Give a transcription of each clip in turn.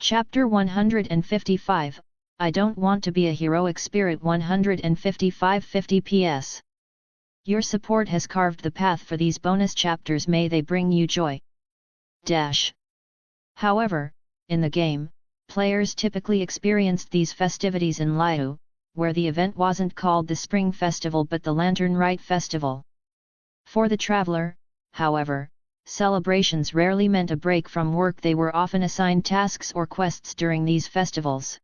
Chapter 155, I Don't Want to Be a Heroic Spirit 155 50 PS. Your support has carved the path for these bonus chapters, may they bring you joy. However, in the game, players typically experienced these festivities in Liu, where the event wasn't called the Spring Festival but the Lantern Rite Festival. For the traveler, however, celebrations rarely meant a break from work. They were often assigned tasks or quests during these festivals.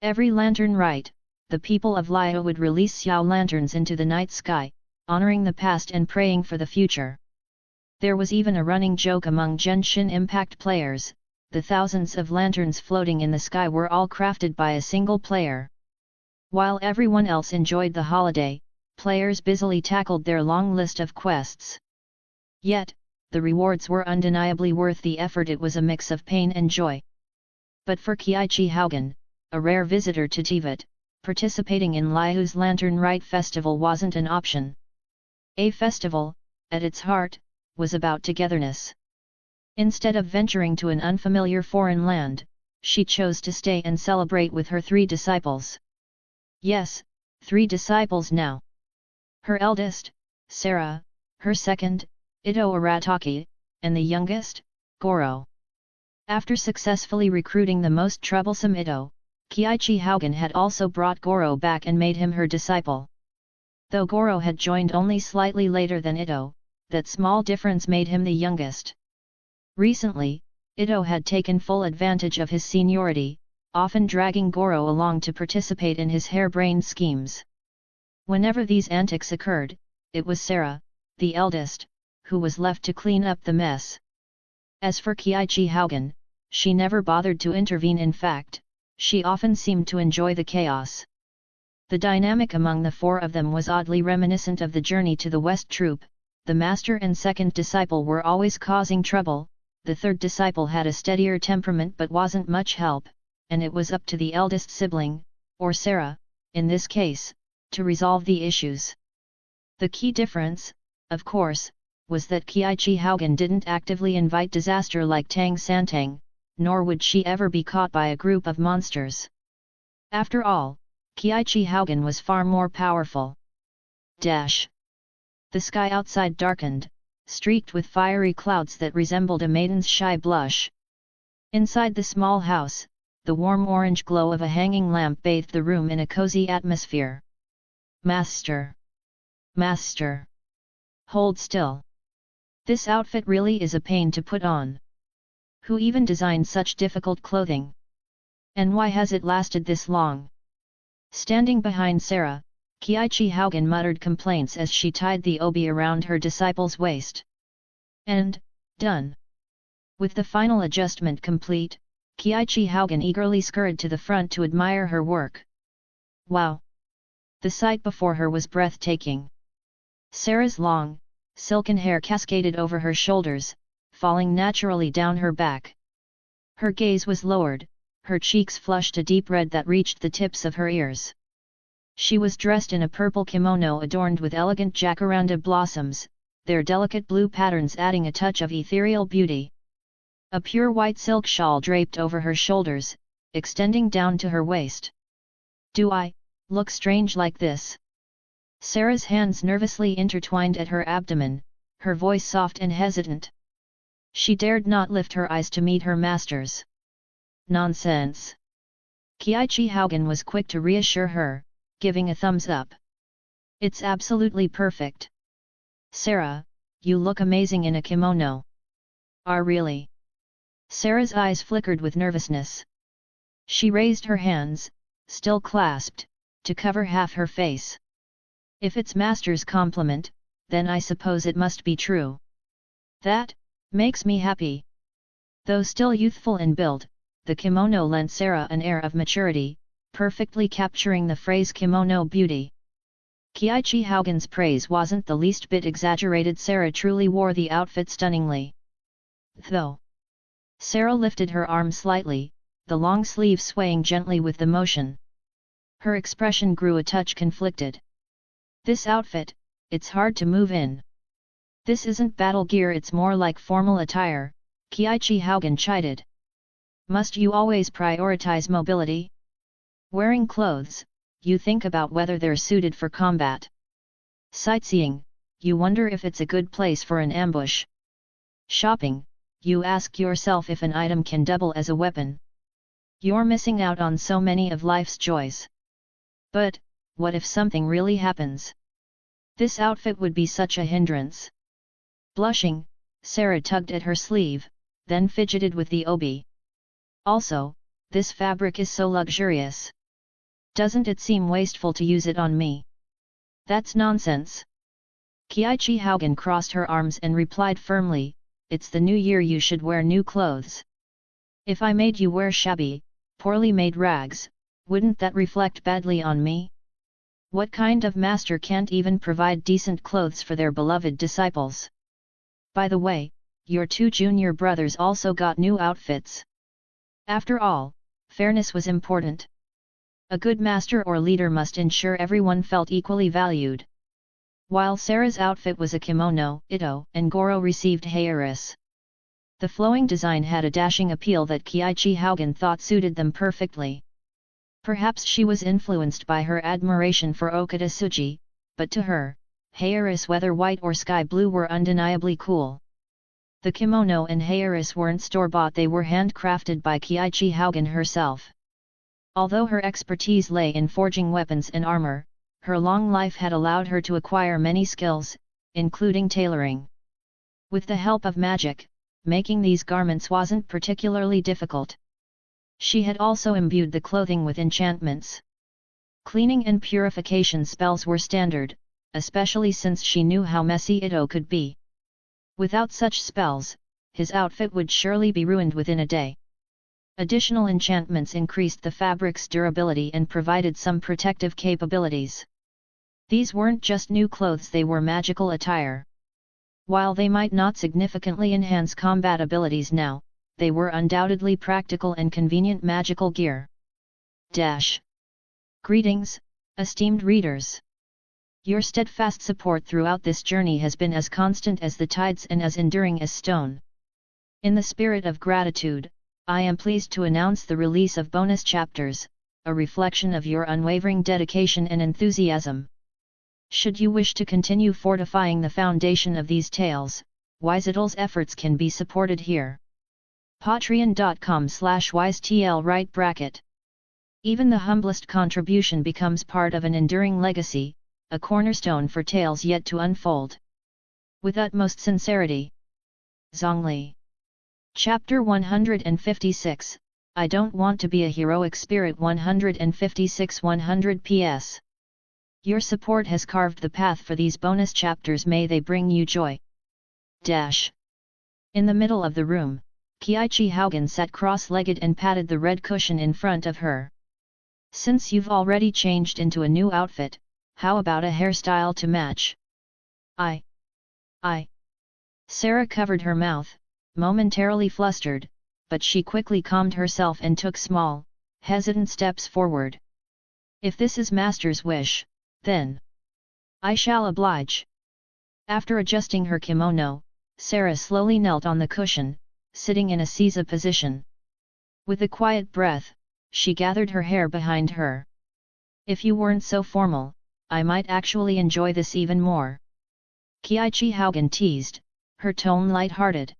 Every Lantern Rite, the people of Liu would release Xiao lanterns into the night sky, honoring the past and praying for the future. There was even a running joke among Genshin Impact players: the thousands of lanterns floating in the sky were all crafted by a single player. While everyone else enjoyed the holiday, players busily tackled their long list of quests. Yet, the rewards were undeniably worth the effort. It was a mix of pain and joy. But for Kiichi Haugen, a rare visitor to Teyvat, participating in Liu's Lantern Rite Festival wasn't an option. A festival, at its heart, was about togetherness. Instead of venturing to an unfamiliar foreign land, she chose to stay and celebrate with her 3 disciples. Yes, 3 disciples now. Her eldest, Sarah, her second, Ito Arataki, and the youngest, Goro. After successfully recruiting the most troublesome Ito, Kiichi Haugen had also brought Goro back and made him her disciple. Though Goro had joined only slightly later than Ito, that small difference made him the youngest. Recently, Ito had taken full advantage of his seniority, often dragging Goro along to participate in his harebrained schemes. Whenever these antics occurred, it was Sarah, the eldest, who was left to clean up the mess. As for Kiichi Haugen, she never bothered to intervene. In fact, she often seemed to enjoy the chaos. The dynamic among the 4 of them was oddly reminiscent of the journey to the West Troop. The master and second disciple were always causing trouble, the third disciple had a steadier temperament but wasn't much help, and it was up to the eldest sibling, or Sarah, in this case, to resolve the issues. The key difference, of course, was that Kiichi Haugen didn't actively invite disaster like Tang Santang, nor would she ever be caught by a group of monsters. After all, Kiichi Haugen was far more powerful. The sky outside darkened, streaked with fiery clouds that resembled a maiden's shy blush. Inside the small house, the warm orange glow of a hanging lamp bathed the room in a cozy atmosphere. Master! Master! Hold still! This outfit really is a pain to put on. Who even designed such difficult clothing? And why has it lasted this long? Standing behind Sarah, Kiichi Haugen muttered complaints as she tied the obi around her disciple's waist. And, done. With the final adjustment complete, Kiichi Haugen eagerly scurried to the front to admire her work. Wow! The sight before her was breathtaking. Sarah's long, silken hair cascaded over her shoulders, falling naturally down her back. Her gaze was lowered, her cheeks flushed a deep red that reached the tips of her ears. She was dressed in a purple kimono adorned with elegant jacaranda blossoms, their delicate blue patterns adding a touch of ethereal beauty. A pure white silk shawl draped over her shoulders, extending down to her waist. Do I look strange like this? Sarah's hands nervously intertwined at her abdomen, her voice soft and hesitant. She dared not lift her eyes to meet her master's. Nonsense! Kiichi Haugen was quick to reassure her, giving a thumbs up. It's absolutely perfect. Sarah, you look amazing in a kimono. Really? Sarah's eyes flickered with nervousness. She raised her hands, still clasped, to cover half her face. If it's master's compliment, then I suppose it must be true. That makes me happy. Though still youthful in build, the kimono lent Sarah an air of maturity, perfectly capturing the phrase kimono beauty. Kiichi Haugen's praise wasn't the least bit exaggerated. Sarah truly wore the outfit stunningly. Though Sarah lifted her arm slightly, the long sleeve swaying gently with the motion. Her expression grew a touch conflicted. This outfit, it's hard to move in. This isn't battle gear, it's more like formal attire, Kiichi Haugen chided. Must you always prioritize mobility? Wearing clothes, you think about whether they're suited for combat. Sightseeing, you wonder if it's a good place for an ambush. Shopping, you ask yourself if an item can double as a weapon. You're missing out on so many of life's joys. But, what if something really happens? This outfit would be such a hindrance. Blushing, Sarah tugged at her sleeve, then fidgeted with the obi. Also, this fabric is so luxurious. Doesn't it seem wasteful to use it on me? That's nonsense. Kiichi Haugen crossed her arms and replied firmly, it's the new year, you should wear new clothes. If I made you wear shabby, poorly made rags, wouldn't that reflect badly on me? What kind of master can't even provide decent clothes for their beloved disciples? By the way, your two junior brothers also got new outfits. After all, fairness was important. A good master or leader must ensure everyone felt equally valued. While Sarah's outfit was a kimono, Ito and Goro received heiris. The flowing design had a dashing appeal that Kiichi Haugen thought suited them perfectly. Perhaps she was influenced by her admiration for Okada Tsuji, but to her, heiris whether white or sky blue were undeniably cool. The kimono and heiris weren't store-bought, they were handcrafted by Kiichi Haugen herself. Although her expertise lay in forging weapons and armor, her long life had allowed her to acquire many skills, including tailoring. With the help of magic, making these garments wasn't particularly difficult. She had also imbued the clothing with enchantments. Cleaning and purification spells were standard, especially since she knew how messy Ito could be. Without such spells, his outfit would surely be ruined within a day. Additional enchantments increased the fabric's durability and provided some protective capabilities. These weren't just new clothes, they were magical attire. While they might not significantly enhance combat abilities now, they were undoubtedly practical and convenient magical gear. Greetings, esteemed readers. Your steadfast support throughout this journey has been as constant as the tides and as enduring as stone. In the spirit of gratitude, I am pleased to announce the release of bonus chapters, a reflection of your unwavering dedication and enthusiasm. Should you wish to continue fortifying the foundation of these tales, Wisetel's efforts can be supported here. Patreon.com/wisetl right bracket. Even the humblest contribution becomes part of an enduring legacy, a cornerstone for tales yet to unfold. With utmost sincerity. Zhongli. Chapter 156, I Don't Want to Be a Heroic Spirit 156-100 PS. Your support has carved the path for these bonus chapters, may they bring you joy. In the middle of the room, Kiichi Haugen sat cross-legged and patted the red cushion in front of her. Since you've already changed into a new outfit, how about a hairstyle to match? I. Sarah covered her mouth, momentarily flustered, but she quickly calmed herself and took small, hesitant steps forward. If this is Master's wish, then I shall oblige. After adjusting her kimono, Sarah slowly knelt on the cushion, sitting in a seiza position. With a quiet breath, she gathered her hair behind her. If you weren't so formal, I might actually enjoy this even more. Kiichi Haugen teased, her tone light-hearted.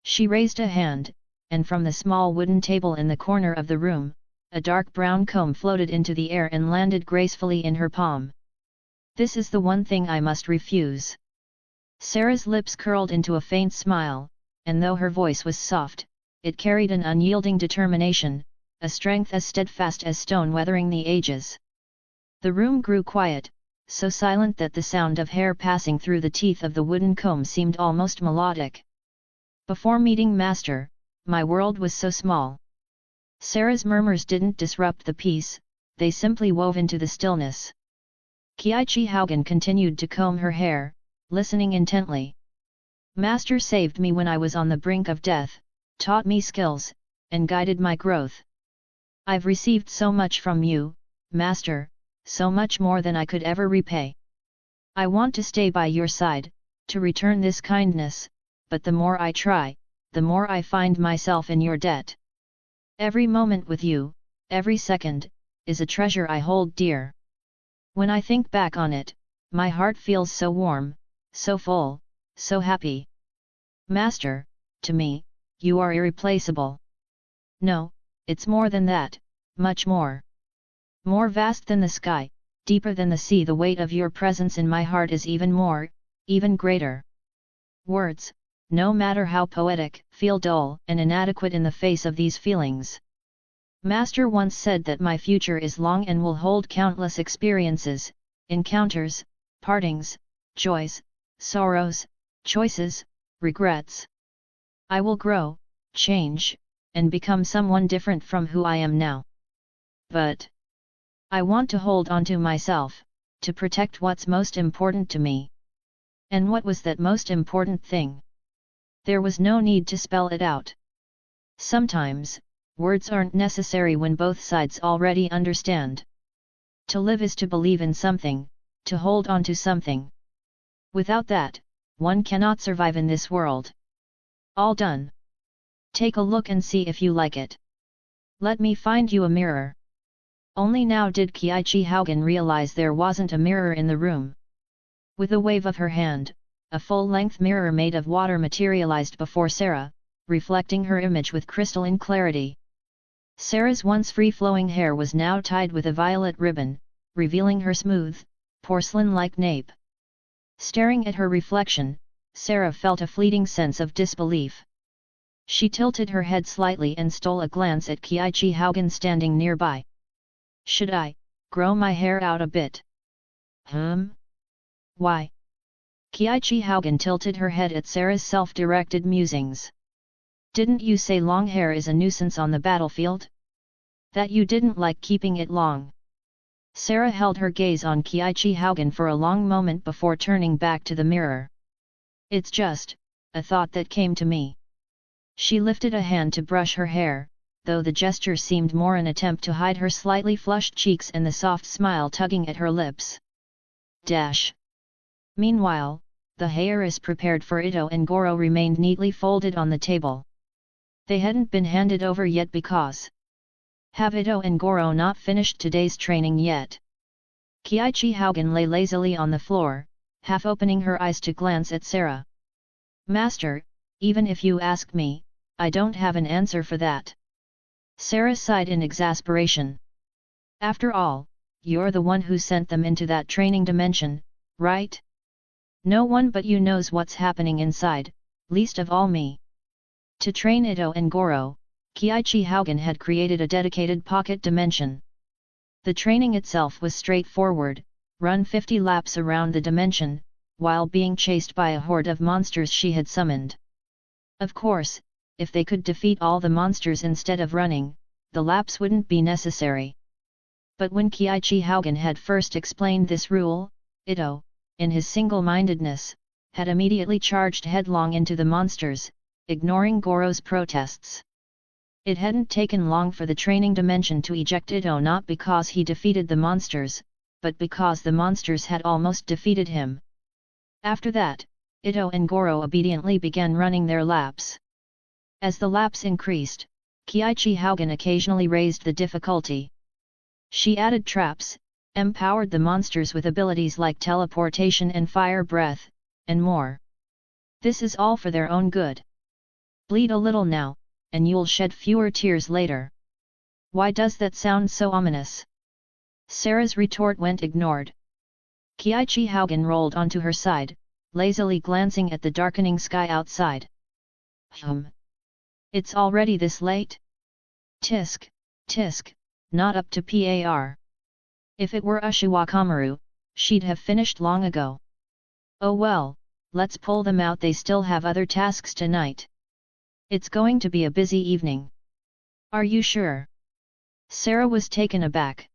She raised a hand, and from the small wooden table in the corner of the room, a dark brown comb floated into the air and landed gracefully in her palm. This is the one thing I must refuse. Sarah's lips curled into a faint smile, and though her voice was soft, it carried an unyielding determination, a strength as steadfast as stone weathering the ages. The room grew quiet, so silent that the sound of hair passing through the teeth of the wooden comb seemed almost melodic. Before meeting Master, my world was so small. Sarah's murmurs didn't disrupt the peace, they simply wove into the stillness. Kiichi Haugen continued to comb her hair, listening intently. Master saved me when I was on the brink of death, taught me skills, and guided my growth. I've received so much from you, Master, so much more than I could ever repay. I want to stay by your side, to return this kindness, but the more I try, the more I find myself in your debt. Every moment with you, every second, is a treasure I hold dear. When I think back on it, my heart feels so warm, so full, so happy. Master, to me, you are irreplaceable. No, it's more than that, much more. More vast than the sky, deeper than the sea. The weight of your presence in my heart is even more, even greater. Words, no matter how poetic, feel dull and inadequate in the face of these feelings. Master once said that my future is long and will hold countless experiences, encounters, partings, joys, sorrows, choices, regrets. I will grow, change, and become someone different from who I am now. But I want to hold on to myself, to protect what's most important to me. And what was that most important thing? There was no need to spell it out. Sometimes, words aren't necessary when both sides already understand. To live is to believe in something, to hold on to something. Without that, one cannot survive in this world. All done. Take a look and see if you like it. Let me find you a mirror. Only now did Kiichi Haugen realize there wasn't a mirror in the room. With a wave of her hand, a full-length mirror made of water materialized before Sarah, reflecting her image with crystalline clarity. Sarah's once free-flowing hair was now tied with a violet ribbon, revealing her smooth, porcelain-like nape. Staring at her reflection, Sarah felt a fleeting sense of disbelief. She tilted her head slightly and stole a glance at Kiichi Haugen standing nearby. Should I grow my hair out a bit? Why? Kiichi Haugen tilted her head at Sarah's self-directed musings. Didn't you say long hair is a nuisance on the battlefield? That you didn't like keeping it long? Sarah held her gaze on Kiichi Haugen for a long moment before turning back to the mirror. It's just a thought that came to me. She lifted a hand to brush her hair, though the gesture seemed more an attempt to hide her slightly flushed cheeks and the soft smile tugging at her lips. Meanwhile, the hair is prepared for Ito and Goro remained neatly folded on the table. They hadn't been handed over yet because have Ito and Goro not finished today's training yet? Kiichi Haugen lay lazily on the floor, half opening her eyes to glance at Sarah. Master, even if you ask me, I don't have an answer for that. Sarah sighed in exasperation. After all, you're the one who sent them into that training dimension, right? No one but you knows what's happening inside, least of all me. To train Ito and Goro, Kiichi Haugen had created a dedicated pocket dimension. The training itself was straightforward, run 50 laps around the dimension, while being chased by a horde of monsters she had summoned. Of course, if they could defeat all the monsters instead of running, the laps wouldn't be necessary. But when Kiichi Haugen had first explained this rule, Ito, in his single-mindedness, had immediately charged headlong into the monsters, ignoring Goro's protests. It hadn't taken long for the training dimension to eject Ito, not because he defeated the monsters, but because the monsters had almost defeated him. After that, Ito and Goro obediently began running their laps. As the laps increased, Kiichi Haugen occasionally raised the difficulty. She added traps, empowered the monsters with abilities like teleportation and fire breath, and more. This is all for their own good. Bleed a little now, and you'll shed fewer tears later. Why does that sound so ominous? Sarah's retort went ignored. Kiichi Haugen rolled onto her side, lazily glancing at the darkening sky outside. It's already this late? Tisk, tisk, not up to par. If it were Ushiwa Kamaru, she'd have finished long ago. Oh well, let's pull them out, they still have other tasks tonight. It's going to be a busy evening. Are you sure? Sarah was taken aback.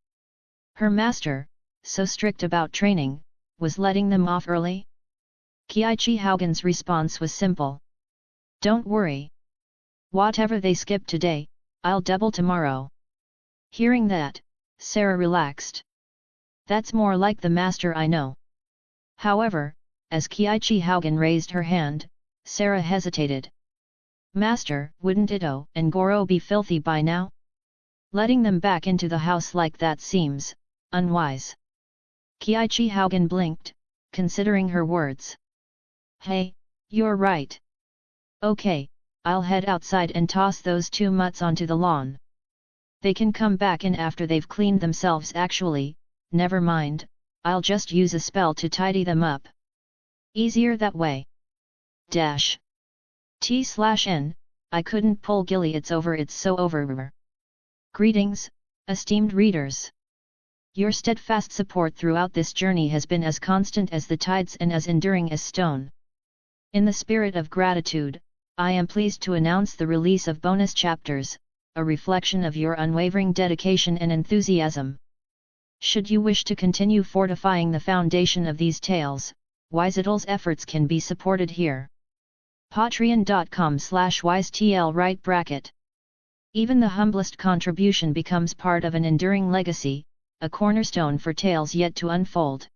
Her master, so strict about training, was letting them off early? Kiichi Haugen's response was simple. Don't worry. Whatever they skip today, I'll double tomorrow. Hearing that, Sarah relaxed. That's more like the master I know. However, as Kiichi Haugen raised her hand, Sarah hesitated. Master, wouldn't Ito and Goro be filthy by now? Letting them back into the house like that seems unwise. Kiichi Haugen blinked, considering her words. Hey, you're right. Okay, I'll head outside and toss those two mutts onto the lawn. They can come back in after they've cleaned themselves. Actually, never mind, I'll just use a spell to tidy them up. Easier that way. Dash. T/N, I couldn't pull Gilly, it's over, it's so over. Greetings, esteemed readers. Your steadfast support throughout this journey has been as constant as the tides and as enduring as stone. In the spirit of gratitude, I am pleased to announce the release of bonus chapters, a reflection of your unwavering dedication and enthusiasm. Should you wish to continue fortifying the foundation of these tales, Wisetl's efforts can be supported here. Patreon.com/wisetl right bracket. Even the humblest contribution becomes part of an enduring legacy, a cornerstone for tales yet to unfold.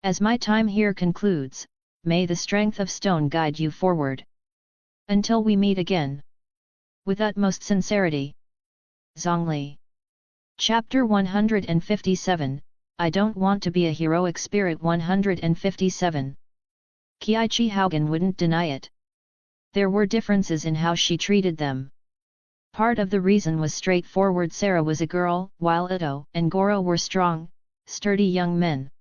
As my time here concludes, may the strength of stone guide you forward. Until we meet again. With utmost sincerity. Zhongli. Chapter 157, I Don't Want to Be a Heroic Spirit. 157. Kiichi Haugen wouldn't deny it. There were differences in how she treated them. Part of the reason was straightforward. Sarah was a girl, while Ito and Goro were strong, sturdy young men.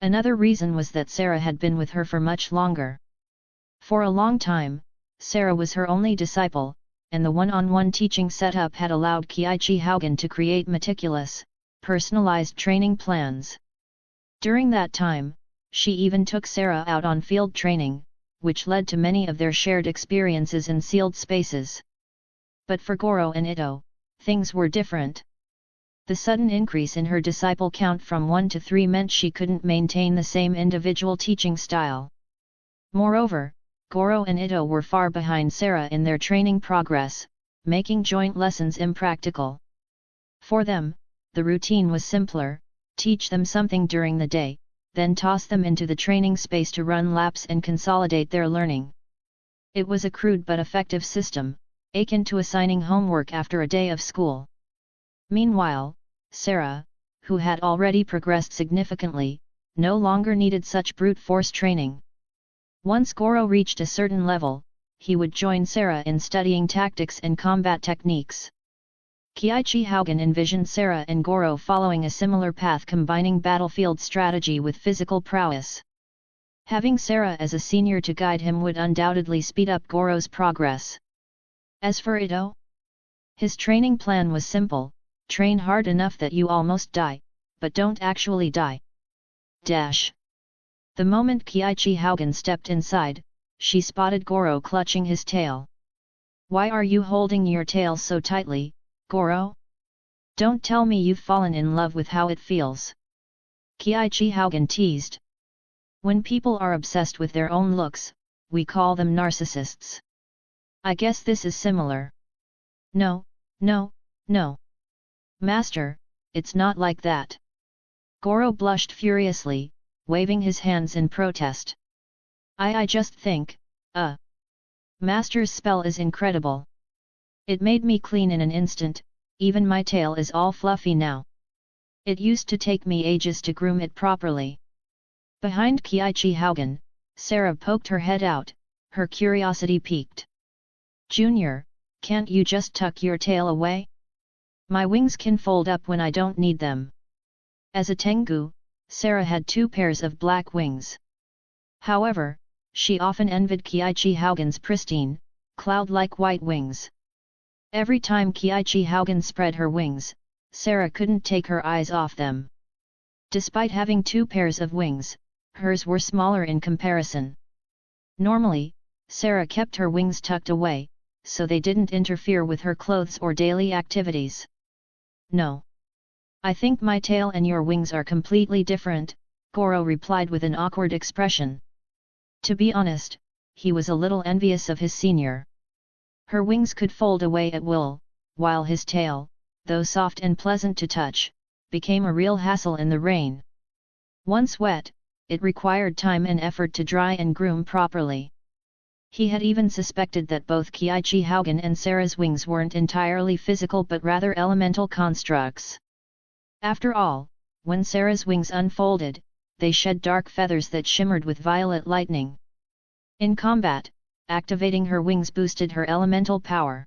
Another reason was that Sarah had been with her for much longer. For a long time, Sarah was her only disciple, and the one-on-one teaching setup had allowed Kiichi Haugen to create meticulous, personalized training plans. During that time, she even took Sarah out on field training, which led to many of their shared experiences in sealed spaces. But for Goro and Ito, things were different. The sudden increase in her disciple count from 1 to 3 meant she couldn't maintain the same individual teaching style. Moreover, Goro and Ito were far behind Sarah in their training progress, making joint lessons impractical. For them, the routine was simpler: teach them something during the day, then toss them into the training space to run laps and consolidate their learning. It was a crude but effective system, akin to assigning homework after a day of school. Meanwhile, Sarah, who had already progressed significantly, no longer needed such brute force training. Once Goro reached a certain level, he would join Sarah in studying tactics and combat techniques. Kiichi Haugen envisioned Sarah and Goro following a similar path, combining battlefield strategy with physical prowess. Having Sarah as a senior to guide him would undoubtedly speed up Goro's progress. As for Ito, his training plan was simple: train hard enough that you almost die, but don't actually die. Dash. The moment Kiichi Haugen stepped inside, she spotted Goro clutching his tail. Why are you holding your tail so tightly, Goro? Don't tell me you've fallen in love with how it feels. Kiichi Haugen teased. When people are obsessed with their own looks, we call them narcissists. I guess this is similar. No, no, no. Master, it's not like that. Goro blushed furiously, waving his hands in protest. I just think, Master's spell is incredible. It made me clean in an instant, even my tail is all fluffy now. It used to take me ages to groom it properly. Behind Kiichi Haugen, Sarah poked her head out, her curiosity piqued. Junior, can't you just tuck your tail away? My wings can fold up when I don't need them. As a Tengu, Sarah had 2 pairs of black wings. However, she often envied Kiichi Haugen's pristine, cloud-like white wings. Every time Kiichi Haugen spread her wings, Sarah couldn't take her eyes off them. Despite having 2 pairs of wings, hers were smaller in comparison. Normally, Sarah kept her wings tucked away, so they didn't interfere with her clothes or daily activities. No. I think my tail and your wings are completely different, Goro replied with an awkward expression. To be honest, he was a little envious of his senior. Her wings could fold away at will, while his tail, though soft and pleasant to touch, became a real hassle in the rain. Once wet, it required time and effort to dry and groom properly. He had even suspected that both Kiichi Haugen and Sarah's wings weren't entirely physical but rather elemental constructs. After all, when Sarah's wings unfolded, they shed dark feathers that shimmered with violet lightning. In combat, activating her wings boosted her elemental power.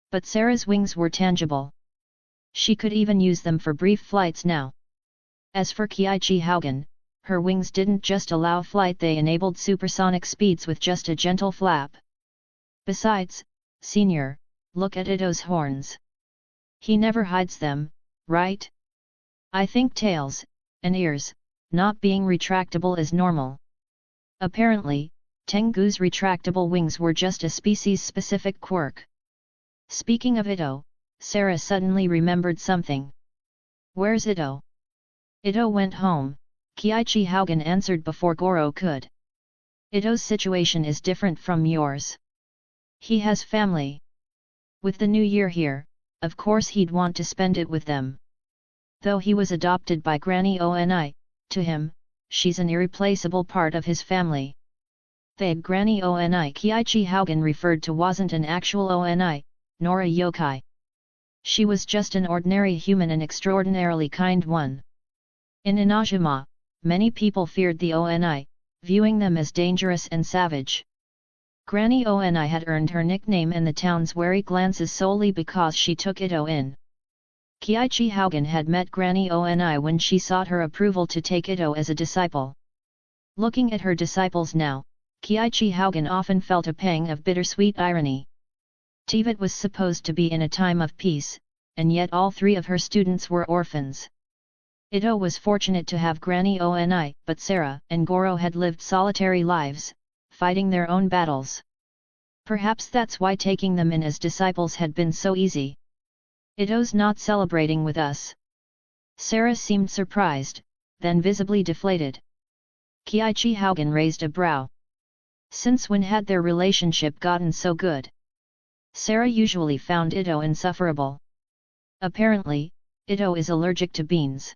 But Sarah's wings were tangible. She could even use them for brief flights now. As for Kiichi Haugen, her wings didn't just allow flight, they enabled supersonic speeds with just a gentle flap. Besides, Senior, look at Ito's horns. He never hides them, right? I think tails, and ears, not being retractable is normal. Apparently, Tengu's retractable wings were just a species-specific quirk. Speaking of Ito, Sarah suddenly remembered something. Where's Ito? Ito went home, Kiichi Haugen answered before Goro could. Ito's situation is different from yours. He has family. With the new year here, of course he'd want to spend it with them. Though he was adopted by Granny Oni, to him, she's an irreplaceable part of his family. The Granny Oni Kiichi Haugen referred to wasn't an actual Oni, nor a yokai. She was just an ordinary human, an extraordinarily kind one. In Inajima, many people feared the Oni, viewing them as dangerous and savage. Granny Oni had earned her nickname and the town's wary glances solely because she took Ito in. Kiichi Haugen had met Granny Oni when she sought her approval to take Ito as a disciple. Looking at her disciples now, Kiichi Haugen often felt a pang of bittersweet irony. Tibet was supposed to be in a time of peace, and yet all three of her students were orphans. Ito was fortunate to have Granny Oni, but Sarah and Goro had lived solitary lives, fighting their own battles. Perhaps that's why taking them in as disciples had been so easy. Ito's not celebrating with us. Sarah seemed surprised, then visibly deflated. Kiichi Haugen raised a brow. Since when had their relationship gotten so good? Sarah usually found Ito insufferable. Apparently, Ito is allergic to beans.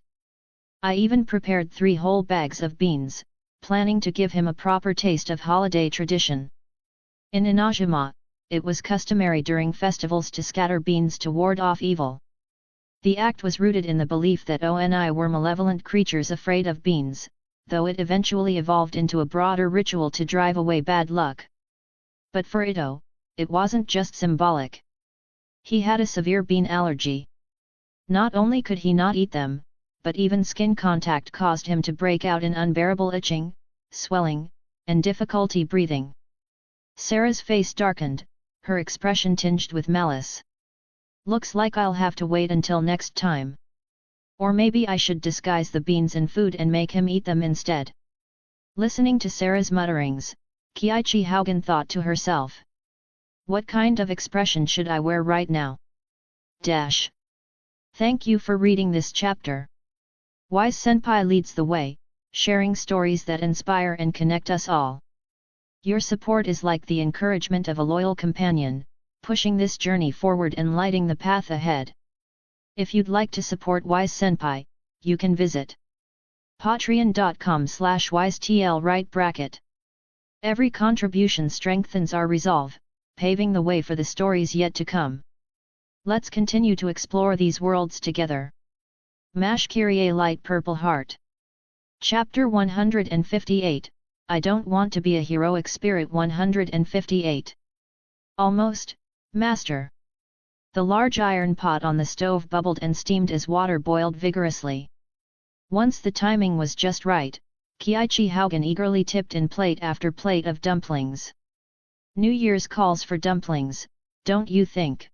I even prepared 3 whole bags of beans, planning to give him a proper taste of holiday tradition. In Inajima, it was customary during festivals to scatter beans to ward off evil. The act was rooted in the belief that Oni were malevolent creatures afraid of beans, though it eventually evolved into a broader ritual to drive away bad luck. But for Ito, it wasn't just symbolic. He had a severe bean allergy. Not only could he not eat them, but even skin contact caused him to break out in unbearable itching, swelling, and difficulty breathing. Sarah's face darkened, her expression tinged with malice. Looks like I'll have to wait until next time. Or maybe I should disguise the beans in food and make him eat them instead. Listening to Sarah's mutterings, Kiichi Haugen thought to herself. What kind of expression should I wear right now? Thank you for reading this chapter. Wise Senpai leads the way, sharing stories that inspire and connect us all. Your support is like the encouragement of a loyal companion, pushing this journey forward and lighting the path ahead. If you'd like to support Wise Senpai, you can visit patreon.com/wisetl. Every contribution strengthens our resolve, paving the way for the stories yet to come. Let's continue to explore these worlds together. Mash Kyrie Light Purple Heart. Chapter 158, I Don't Want to Be a Heroic Spirit 158. Almost, Master. The large iron pot on the stove bubbled and steamed as water boiled vigorously. Once the timing was just right, Kiichi Haugen eagerly tipped in plate after plate of dumplings. New Year's calls for dumplings, don't you think?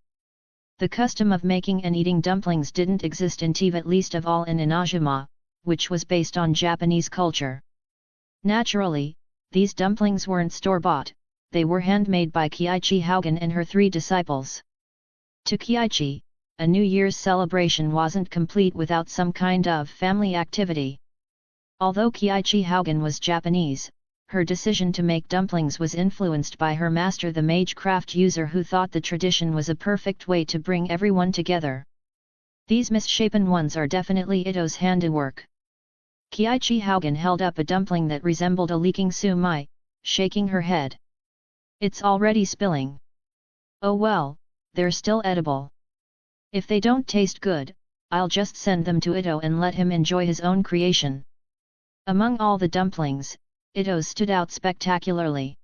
The custom of making and eating dumplings didn't exist in Tibet, least of all in Inajima, which was based on Japanese culture. Naturally, these dumplings weren't store-bought, they were handmade by Kiichi Haugen and her 3 disciples. To Kiichi, a New Year's celebration wasn't complete without some kind of family activity. Although Kiichi Haugen was Japanese, her decision to make dumplings was influenced by her master, the mage craft user, who thought the tradition was a perfect way to bring everyone together. These misshapen ones are definitely Ito's handiwork. Kiichi Haugen held up a dumpling that resembled a leaking sumai, shaking her head. It's already spilling. Oh well, they're still edible. If they don't taste good, I'll just send them to Ito and let him enjoy his own creation. Among all the dumplings, Ito's stood out spectacularly.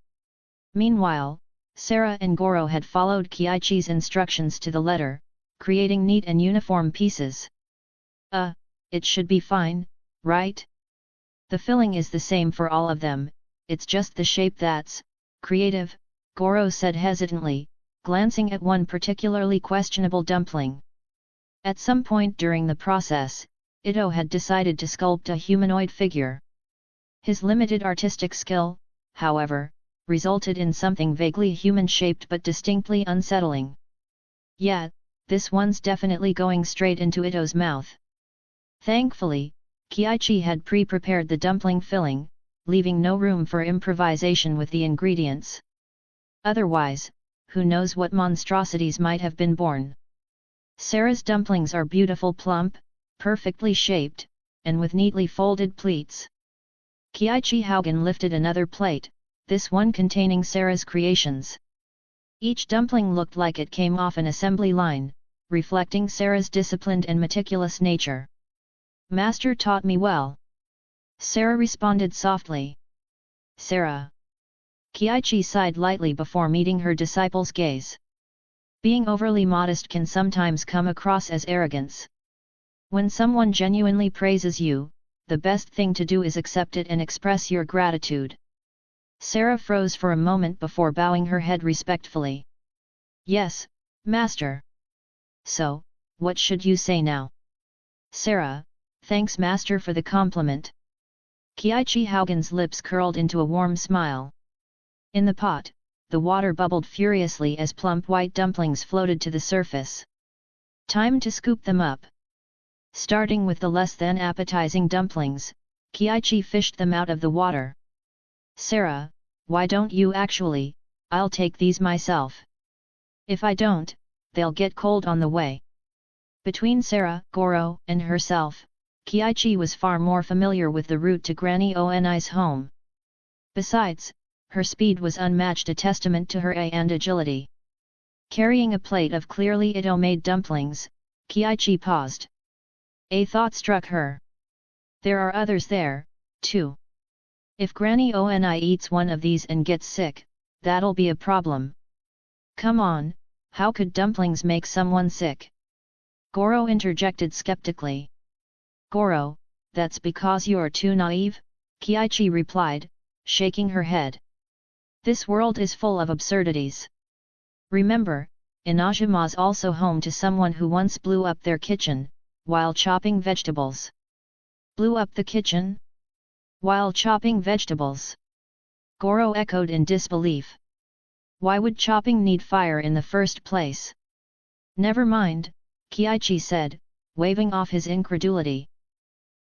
Meanwhile, Sarah and Goro had followed Kiichi's instructions to the letter, creating neat and uniform pieces. It should be fine, right? The filling is the same for all of them, it's just the shape that's creative, Goro said hesitantly, glancing at one particularly questionable dumpling. At some point during the process, Ito had decided to sculpt a humanoid figure. His limited artistic skill, however, resulted in something vaguely human-shaped but distinctly unsettling. Yeah, this one's definitely going straight into Ito's mouth. Thankfully, Kiichi had pre-prepared the dumpling filling, leaving no room for improvisation with the ingredients. Otherwise, who knows what monstrosities might have been born. Sarah's dumplings are beautiful, plump, perfectly shaped, and with neatly folded pleats. Kiichi Haugen lifted another plate, this one containing Sarah's creations. Each dumpling looked like it came off an assembly line, reflecting Sarah's disciplined and meticulous nature. Master taught me well. Sarah responded softly. Sarah. Kiichi sighed lightly before meeting her disciple's gaze. Being overly modest can sometimes come across as arrogance. When someone genuinely praises you, the best thing to do is accept it and express your gratitude. Sarah froze for a moment before bowing her head respectfully. Yes, Master. So, what should you say now? Sarah, thanks Master for the compliment. Kiichi Haugen's lips curled into a warm smile. In the pot, the water bubbled furiously as plump white dumplings floated to the surface. Time to scoop them up. Starting with the less than appetizing dumplings, Kiichi fished them out of the water. Sarah, why don't you actually, I'll take these myself. If I don't, they'll get cold on the way. Between Sarah, Goro, and herself, Kiichi was far more familiar with the route to Granny Oni's home. Besides, her speed was unmatched, a testament to her and agility. Carrying a plate of clearly Ito-made dumplings, Kiichi paused. A thought struck her. There are others there, too. If Granny Oni eats one of these and gets sick, that'll be a problem. Come on, how could dumplings make someone sick? Goro interjected skeptically. Goro, that's because you're too naive, Kiichi replied, shaking her head. This world is full of absurdities. Remember, Inajuma's also home to someone who once blew up their kitchen, while chopping vegetables. Blew up the kitchen? While chopping vegetables? Goro echoed in disbelief. Why would chopping need fire in the first place? Never mind, Kiichi said, waving off his incredulity.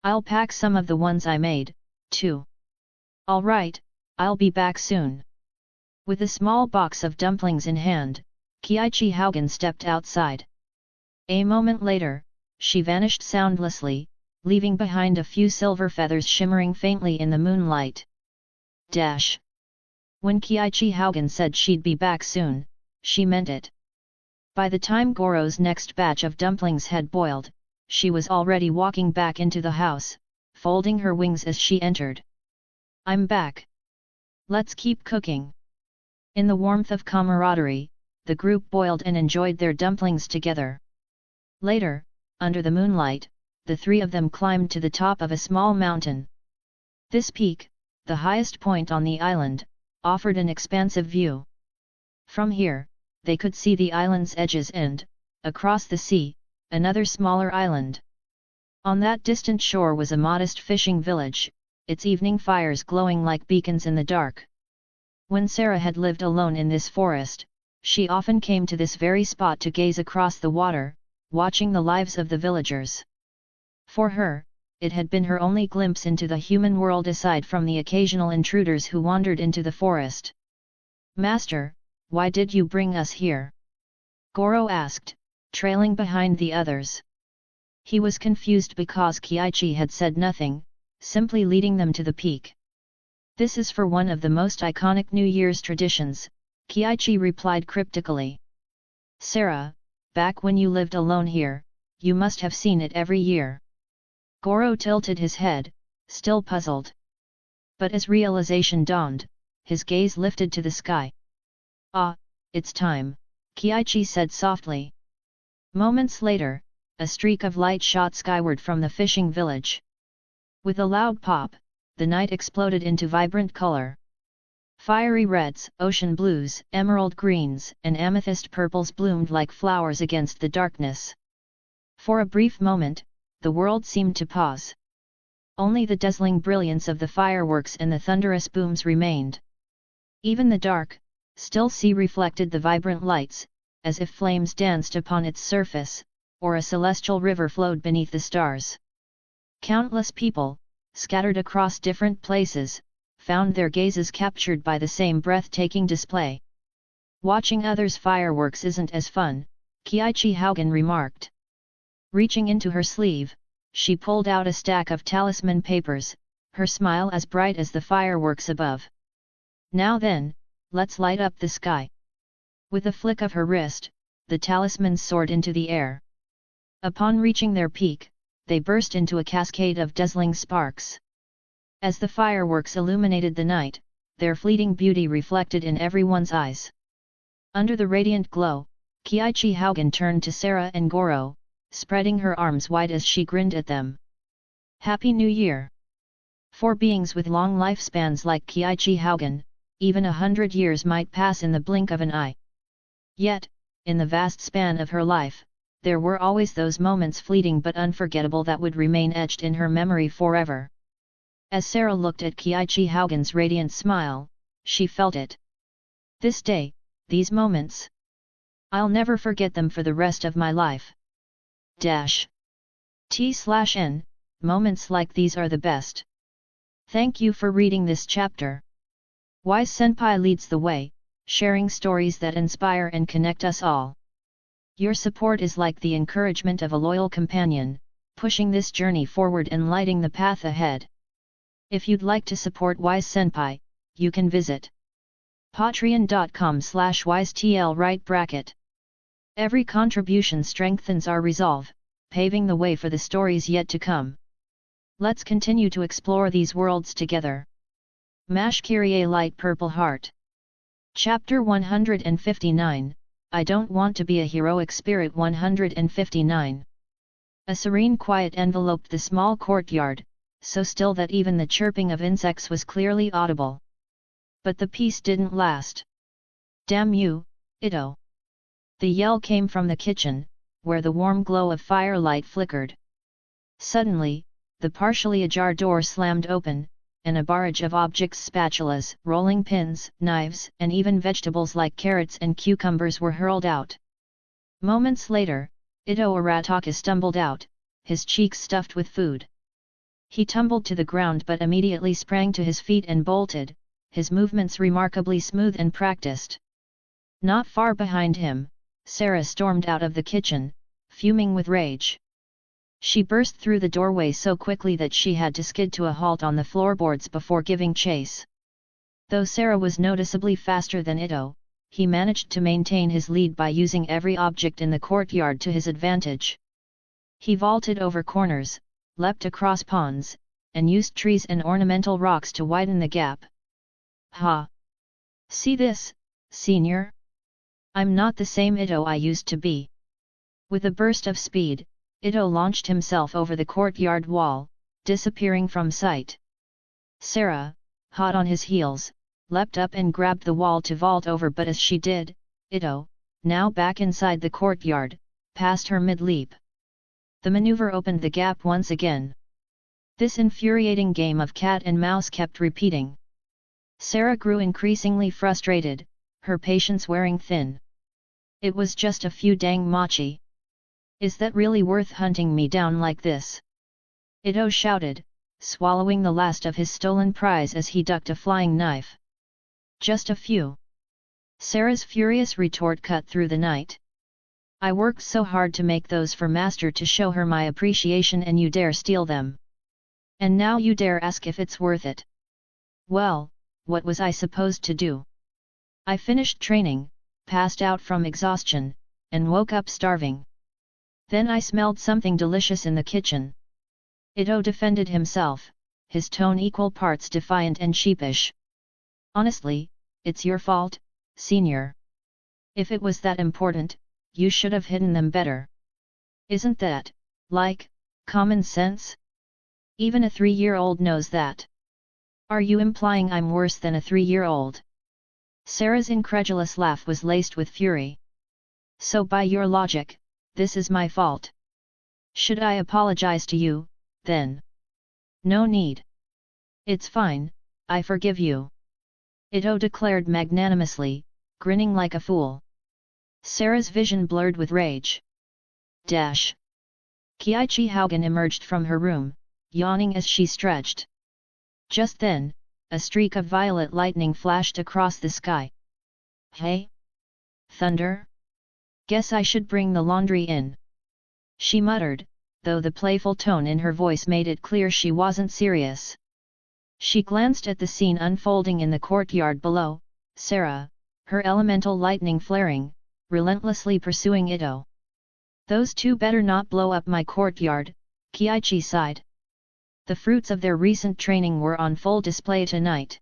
I'll pack some of the ones I made, too. All right, I'll be back soon. With a small box of dumplings in hand, Kiichi Haugen stepped outside. A moment later, she vanished soundlessly, leaving behind a few silver feathers shimmering faintly in the moonlight. When Kiichi Haugen said she'd be back soon, she meant it. By the time Goro's next batch of dumplings had boiled, she was already walking back into the house, folding her wings as she entered. I'm back. Let's keep cooking. In the warmth of camaraderie, the group boiled and enjoyed their dumplings together. Later, under the moonlight, the three of them climbed to the top of a small mountain. This peak, the highest point on the island, offered an expansive view. From here, they could see the island's edges and, across the sea, another smaller island. On that distant shore was a modest fishing village, its evening fires glowing like beacons in the dark. When Sarah had lived alone in this forest, she often came to this very spot to gaze across the water, watching the lives of the villagers. For her, it had been her only glimpse into the human world aside from the occasional intruders who wandered into the forest. Master, why did you bring us here? Goro asked, trailing behind the others. He was confused because Kiichi had said nothing, simply leading them to the peak. This is for one of the most iconic New Year's traditions, Kiichi replied cryptically. Sarah, back when you lived alone here, you must have seen it every year. Goro tilted his head, still puzzled. But as realization dawned, his gaze lifted to the sky. Ah, it's time, Kiichi said softly. Moments later, a streak of light shot skyward from the fishing village. With a loud pop, the night exploded into vibrant color. Fiery reds, ocean blues, emerald greens, and amethyst purples bloomed like flowers against the darkness. For a brief moment, the world seemed to pause. Only the dazzling brilliance of the fireworks and the thunderous booms remained. Even the dark, still sea reflected the vibrant lights, as if flames danced upon its surface, or a celestial river flowed beneath the stars. Countless people, scattered across different places, found their gazes captured by the same breathtaking display. Watching others' fireworks isn't as fun, Kiichi Haugen remarked. Reaching into her sleeve, she pulled out a stack of talisman papers, her smile as bright as the fireworks above. Now then, let's light up the sky. With a flick of her wrist, the talismans soared into the air. Upon reaching their peak, they burst into a cascade of dazzling sparks. As the fireworks illuminated the night, their fleeting beauty reflected in everyone's eyes. Under the radiant glow, Kiichi Haugen turned to Sarah and Goro, spreading her arms wide as she grinned at them. Happy New Year! For beings with long lifespans like Kiichi Haugen, even 100 years might pass in the blink of an eye. Yet, in the vast span of her life, there were always those moments fleeting but unforgettable that would remain etched in her memory forever. As Sarah looked at Kiichi Haugen's radiant smile, she felt it. This day, these moments. I'll never forget them for the rest of my life. T/N, moments like these are the best. Thank you for reading this chapter. Wise Senpai leads the way, sharing stories that inspire and connect us all. Your support is like the encouragement of a loyal companion, pushing this journey forward and lighting the path ahead. If you'd like to support Wise Senpai, you can visit patreon.com/wisetl. Every contribution strengthens our resolve, paving the way for the stories yet to come. Let's continue to explore these worlds together. Mash Kyrie Light Purple Heart. Chapter 159, I Don't Want to Be a Heroic Spirit 159. A serene quiet enveloped the small courtyard, so still that even the chirping of insects was clearly audible. But the peace didn't last. Damn you, Ito! The yell came from the kitchen, where the warm glow of firelight flickered. Suddenly, the partially ajar door slammed open, and a barrage of objects, spatulas, rolling pins, knives, and even vegetables like carrots and cucumbers were hurled out. Moments later, Ito Arataka stumbled out, his cheeks stuffed with food. He tumbled to the ground but immediately sprang to his feet and bolted, his movements remarkably smooth and practiced. Not far behind him, Sarah stormed out of the kitchen, fuming with rage. She burst through the doorway so quickly that she had to skid to a halt on the floorboards before giving chase. Though Sarah was noticeably faster than Ito, he managed to maintain his lead by using every object in the courtyard to his advantage. He vaulted over corners, leapt across ponds, and used trees and ornamental rocks to widen the gap. Ha! See this, senior? I'm not the same Ito I used to be. With a burst of speed, Ito launched himself over the courtyard wall, disappearing from sight. Sarah, hot on his heels, leapt up and grabbed the wall to vault over, but as she did, Ito, now back inside the courtyard, passed her mid-leap. The maneuver opened the gap once again. This infuriating game of cat and mouse kept repeating. Sarah grew increasingly frustrated, her patience wearing thin. It was just a few dang mochi. Is that really worth hunting me down like this? Ito shouted, swallowing the last of his stolen prize as he ducked a flying knife. Just a few. Sarah's furious retort cut through the night. I worked so hard to make those for Master to show her my appreciation, and you dare steal them. And now you dare ask if it's worth it. Well, what was I supposed to do? I finished training, passed out from exhaustion, and woke up starving. Then I smelled something delicious in the kitchen. Ito defended himself, his tone equal parts defiant and sheepish. Honestly, it's your fault, senior. If it was that important, you should have hidden them better. Isn't that, like, common sense? Even a 3-year-old knows that. Are you implying I'm worse than a 3-year-old? Sarah's incredulous laugh was laced with fury. So by your logic, this is my fault. Should I apologize to you, then? No need. It's fine, I forgive you. Ito declared magnanimously, grinning like a fool. Sarah's vision blurred with rage. Dash. Kiichi Haugen emerged from her room, yawning as she stretched. Just then, a streak of violet lightning flashed across the sky. Hey? Thunder? Guess I should bring the laundry in. She muttered, though the playful tone in her voice made it clear she wasn't serious. She glanced at the scene unfolding in the courtyard below, Sarah, her elemental lightning flaring, relentlessly pursuing Ito. Those two better not blow up my courtyard, Kiichi sighed. The fruits of their recent training were on full display tonight.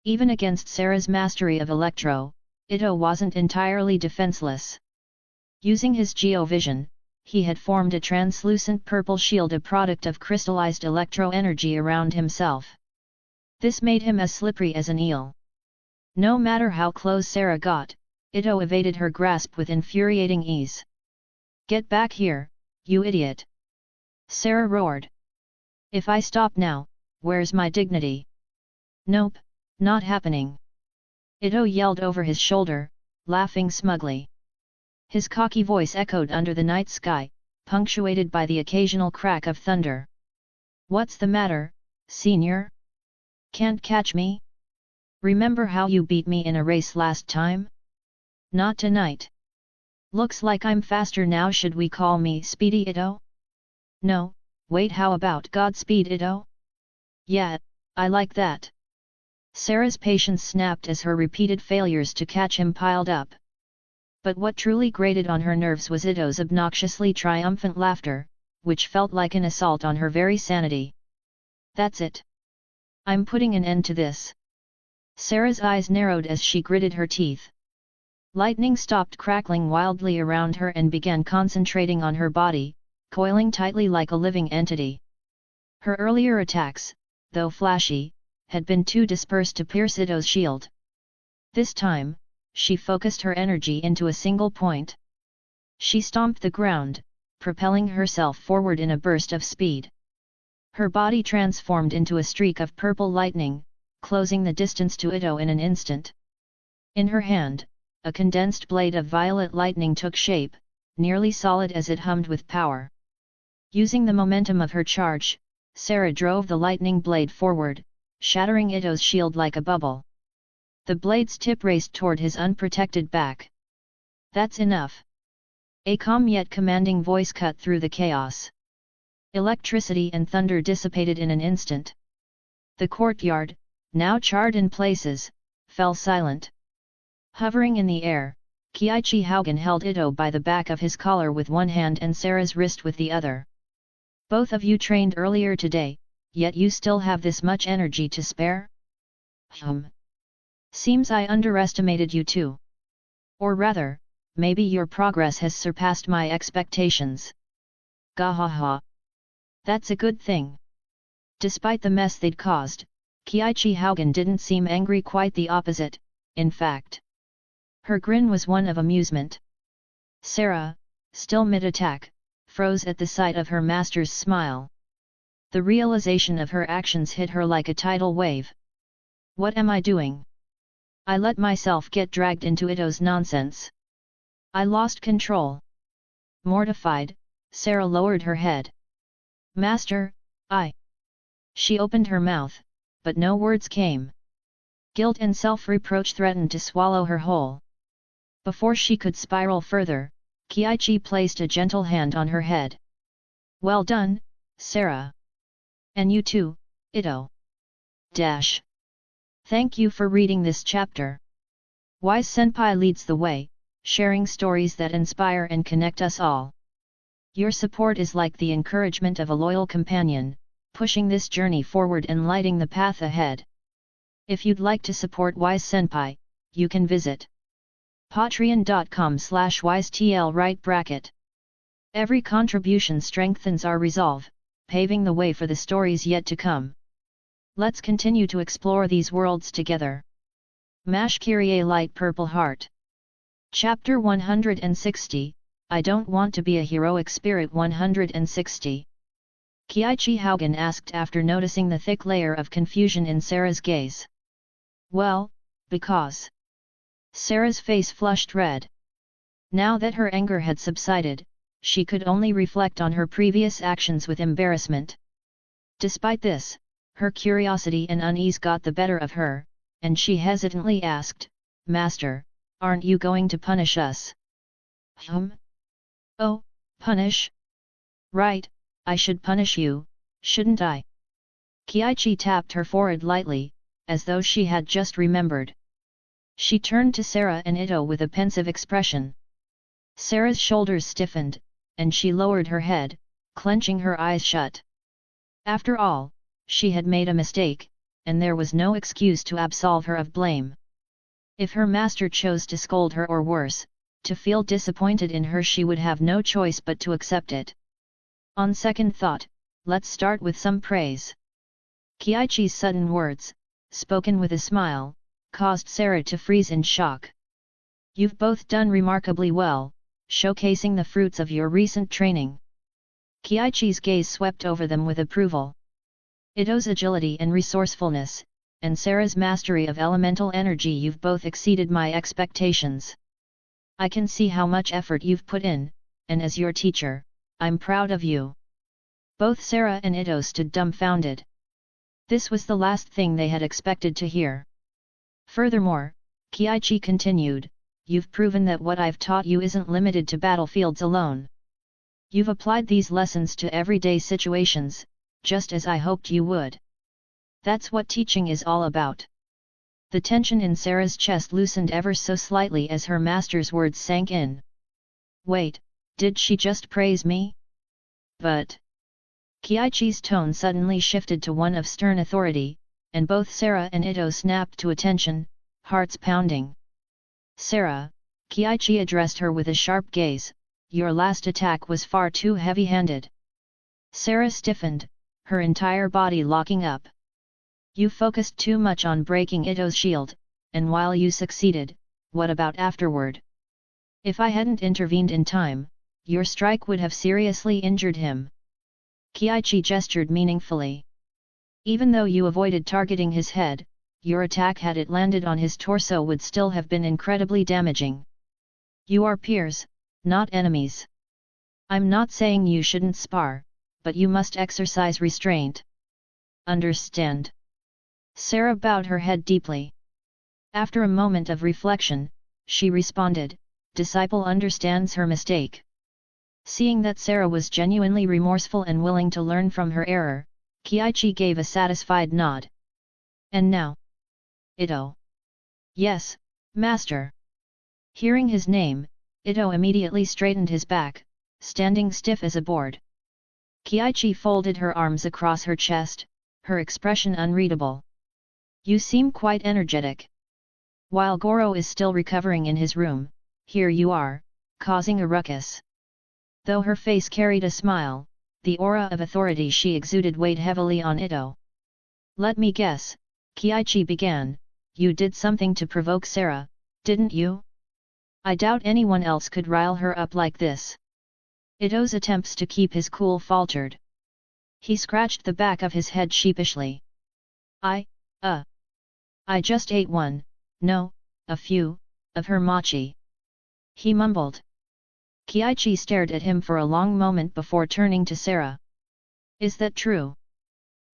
Even against Sarah's mastery of electro, Ito wasn't entirely defenseless. Using his geo-vision, he had formed a translucent purple shield, a product of crystallized electro-energy around himself. This made him as slippery as an eel. No matter how close Sarah got, Ito evaded her grasp with infuriating ease. Get back here, you idiot! Sarah roared. If I stop now, where's my dignity? Nope, not happening. Ito yelled over his shoulder, laughing smugly. His cocky voice echoed under the night sky, punctuated by the occasional crack of thunder. What's the matter, senior? Can't catch me? Remember how you beat me in a race last time? Not tonight. Looks like I'm faster now. Should we call me Speedy Ito? No, wait, how about Godspeed Ito? Yeah, I like that. Sarah's patience snapped as her repeated failures to catch him piled up. But what truly grated on her nerves was Ito's obnoxiously triumphant laughter, which felt like an assault on her very sanity. That's it. I'm putting an end to this. Sarah's eyes narrowed as she gritted her teeth. Lightning stopped crackling wildly around her and began concentrating on her body, coiling tightly like a living entity. Her earlier attacks, though flashy, had been too dispersed to pierce Ito's shield. This time, she focused her energy into a single point. She stomped the ground, propelling herself forward in a burst of speed. Her body transformed into a streak of purple lightning, closing the distance to Ito in an instant. In her hand, a condensed blade of violet lightning took shape, nearly solid as it hummed with power. Using the momentum of her charge, Sarah drove the lightning blade forward, shattering Ito's shield like a bubble. The blade's tip raced toward his unprotected back. That's enough. A calm yet commanding voice cut through the chaos. Electricity and thunder dissipated in an instant. The courtyard, now charred in places, fell silent. Hovering in the air, Kiichi Haugen held Ito by the back of his collar with one hand and Sarah's wrist with the other. Both of you trained earlier today, yet you still have this much energy to spare? Seems I underestimated you too. Or rather, maybe your progress has surpassed my expectations. Gahaha. That's a good thing. Despite the mess they'd caused, Kiichi Haugen didn't seem angry, quite the opposite, in fact. Her grin was one of amusement. Sarah, still mid-attack, froze at the sight of her master's smile. The realization of her actions hit her like a tidal wave. What am I doing? I let myself get dragged into Ito's nonsense. I lost control. Mortified, Sarah lowered her head. Master, She opened her mouth, but no words came. Guilt and self-reproach threatened to swallow her whole. Before she could spiral further, Kiichi placed a gentle hand on her head. Well done, Sarah. And you too, Ito. Thank you for reading this chapter. Wise Senpai leads the way, sharing stories that inspire and connect us all. Your support is like the encouragement of a loyal companion, pushing this journey forward and lighting the path ahead. If you'd like to support Wise Senpai, you can visit patreon.com/wisetl right bracket. Every contribution strengthens our resolve, paving the way for the stories yet to come. Let's continue to explore these worlds together. Mash Kyrie Light Purple Heart. Chapter 160, I Don't Want to Be a Heroic Spirit 160. Kiichi Haugen asked after noticing the thick layer of confusion in Sarah's gaze. Well, because... Sarah's face flushed red. Now that her anger had subsided, she could only reflect on her previous actions with embarrassment. Despite this, her curiosity and unease got the better of her, and she hesitantly asked, Master, aren't you going to punish us? Oh, punish? Right, I should punish you, shouldn't I? Kiichi tapped her forehead lightly, as though she had just remembered. She turned to Sarah and Ito with a pensive expression. Sarah's shoulders stiffened, and she lowered her head, clenching her eyes shut. After all, she had made a mistake, and there was no excuse to absolve her of blame. If her master chose to scold her or worse, to feel disappointed in her, she would have no choice but to accept it. On second thought, let's start with some praise. Kiichi's sudden words, spoken with a smile, caused Sarah to freeze in shock. You've both done remarkably well, showcasing the fruits of your recent training. Kiichi's gaze swept over them with approval. Ito's agility and resourcefulness, and Sarah's mastery of elemental energy, you've both exceeded my expectations. I can see how much effort you've put in, and as your teacher, I'm proud of you. Both Sarah and Ito stood dumbfounded. This was the last thing they had expected to hear. Furthermore, Kiichi continued, you've proven that what I've taught you isn't limited to battlefields alone. You've applied these lessons to everyday situations, just as I hoped you would. That's what teaching is all about. The tension in Sarah's chest loosened ever so slightly as her master's words sank in. Wait, did she just praise me? But... Kiichi's tone suddenly shifted to one of stern authority, and both Sarah and Ito snapped to attention, hearts pounding. Sarah, Kiichi addressed her with a sharp gaze, your last attack was far too heavy-handed. Sarah stiffened, her entire body locking up. You focused too much on breaking Ito's shield, and while you succeeded, what about afterward? If I hadn't intervened in time, your strike would have seriously injured him. Kiichi gestured meaningfully. Even though you avoided targeting his head, your attack had it landed on his torso would still have been incredibly damaging. You are peers, not enemies. I'm not saying you shouldn't spar, but you must exercise restraint. Understand? Sarah bowed her head deeply. After a moment of reflection, she responded, disciple understands her mistake. Seeing that Sarah was genuinely remorseful and willing to learn from her error, Kiichi gave a satisfied nod. And now? Ito. Yes, Master. Hearing his name, Ito immediately straightened his back, standing stiff as a board. Kiichi folded her arms across her chest, her expression unreadable. You seem quite energetic. While Goro is still recovering in his room, here you are, causing a ruckus. Though her face carried a smile, the aura of authority she exuded weighed heavily on Ito. Let me guess, Kiichi began, you did something to provoke Sarah, didn't you? I doubt anyone else could rile her up like this. Ito's attempts to keep his cool faltered. He scratched the back of his head sheepishly. I just ate one, no, a few, of her mochi. He mumbled. Kiichi stared at him for a long moment before turning to Sarah. Is that true?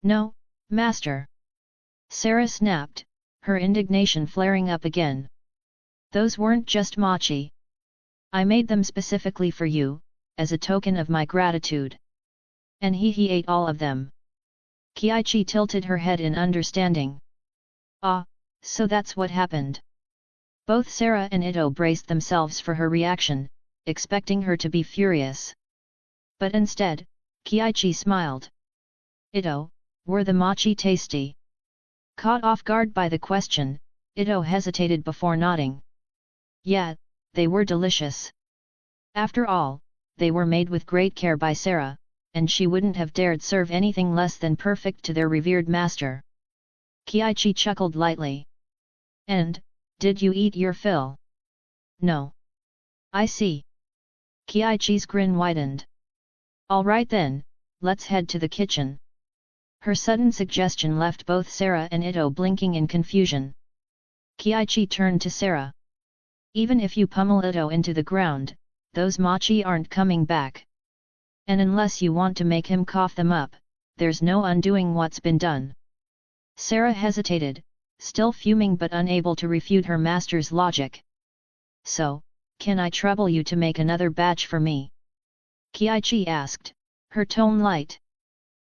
No, Master. Sarah snapped, her indignation flaring up again. Those weren't just mochi. I made them specifically for you, as a token of my gratitude. And he ate all of them. Kiichi tilted her head in understanding. Ah, so that's what happened. Both Sarah and Ito braced themselves for her reaction, expecting her to be furious. But instead, Kiichi smiled. Ito, were the mochi tasty? Caught off guard by the question, Ito hesitated before nodding. Yeah, they were delicious. After all, they were made with great care by Sarah, and she wouldn't have dared serve anything less than perfect to their revered master. Kiichi chuckled lightly. And, did you eat your fill? No. I see. Kiichi's grin widened. Alright then, let's head to the kitchen. Her sudden suggestion left both Sarah and Ito blinking in confusion. Kiichi turned to Sarah. Even if you pummel Ito into the ground, those mochi aren't coming back. And unless you want to make him cough them up, there's no undoing what's been done. Sarah hesitated, still fuming but unable to refute her master's logic. So, can I trouble you to make another batch for me? Kiichi asked, her tone light.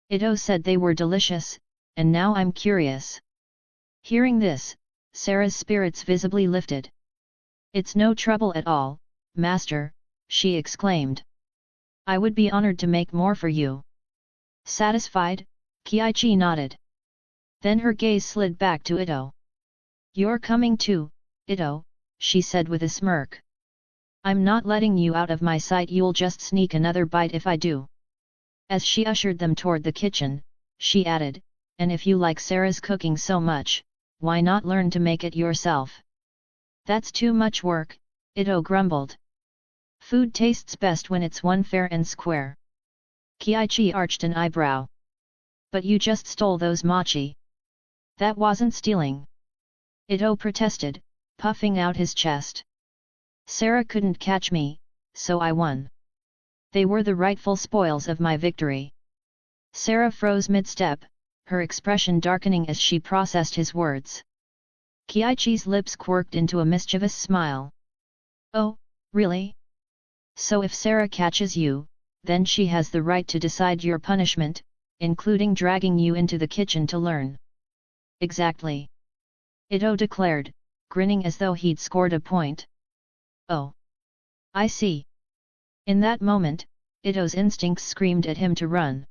Ito said they were delicious, and now I'm curious. Hearing this, Sarah's spirits visibly lifted. It's no trouble at all, master, she exclaimed. I would be honored to make more for you. Satisfied, Kiichi nodded. Then her gaze slid back to Ito. You're coming too, Ito, she said with a smirk. I'm not letting you out of my sight, you'll just sneak another bite if I do. As she ushered them toward the kitchen, she added, and if you like Sarah's cooking so much, why not learn to make it yourself? That's too much work, Ito grumbled. Food tastes best when it's one fair and square. Kiichi arched an eyebrow. But you just stole those mochi. That wasn't stealing. Ito protested, puffing out his chest. Sarah couldn't catch me, so I won. They were the rightful spoils of my victory. Sarah froze mid-step, her expression darkening as she processed his words. Kiichi's lips quirked into a mischievous smile. Oh, really? So if Sarah catches you, then she has the right to decide your punishment, including dragging you into the kitchen to learn. Exactly. Ito declared, grinning as though he'd scored a point. Oh. I see. In that moment, Ito's instincts screamed at him to run.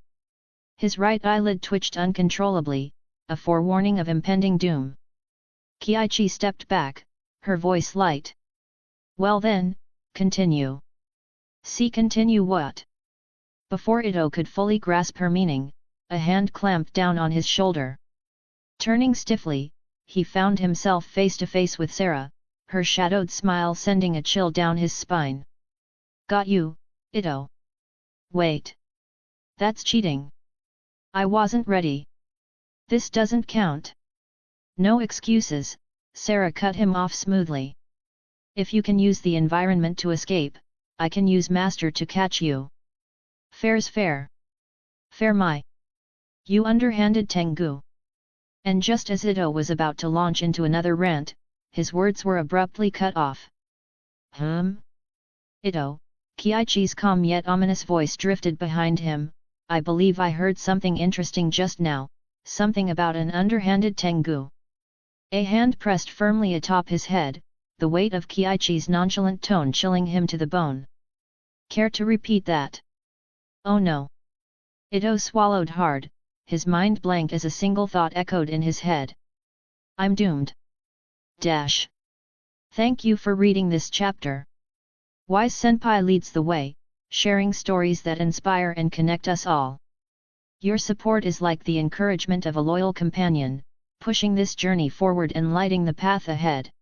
His right eyelid twitched uncontrollably, a forewarning of impending doom. Kiichi stepped back, her voice light. Well then, continue. See, continue what? Before Ito could fully grasp her meaning, a hand clamped down on his shoulder. Turning stiffly, he found himself face to face with Sarah, her shadowed smile sending a chill down his spine. Got you, Ito. Wait. That's cheating. I wasn't ready. This doesn't count. No excuses, Sarah cut him off smoothly. If you can use the environment to escape, I can use master to catch you. Fair's fair. Fair my. You underhanded Tengu. And just as Ito was about to launch into another rant, his words were abruptly cut off. Ito, Kiichi's calm yet ominous voice drifted behind him. I believe I heard something interesting just now, something about an underhanded Tengu. A hand pressed firmly atop his head, the weight of Kiichi's nonchalant tone chilling him to the bone. Care to repeat that? Oh no. Ito swallowed hard, his mind blank as a single thought echoed in his head. I'm doomed. Dash. Thank you for reading this chapter. Wise Senpai leads the way, sharing stories that inspire and connect us all. Your support is like the encouragement of a loyal companion, pushing this journey forward and lighting the path ahead.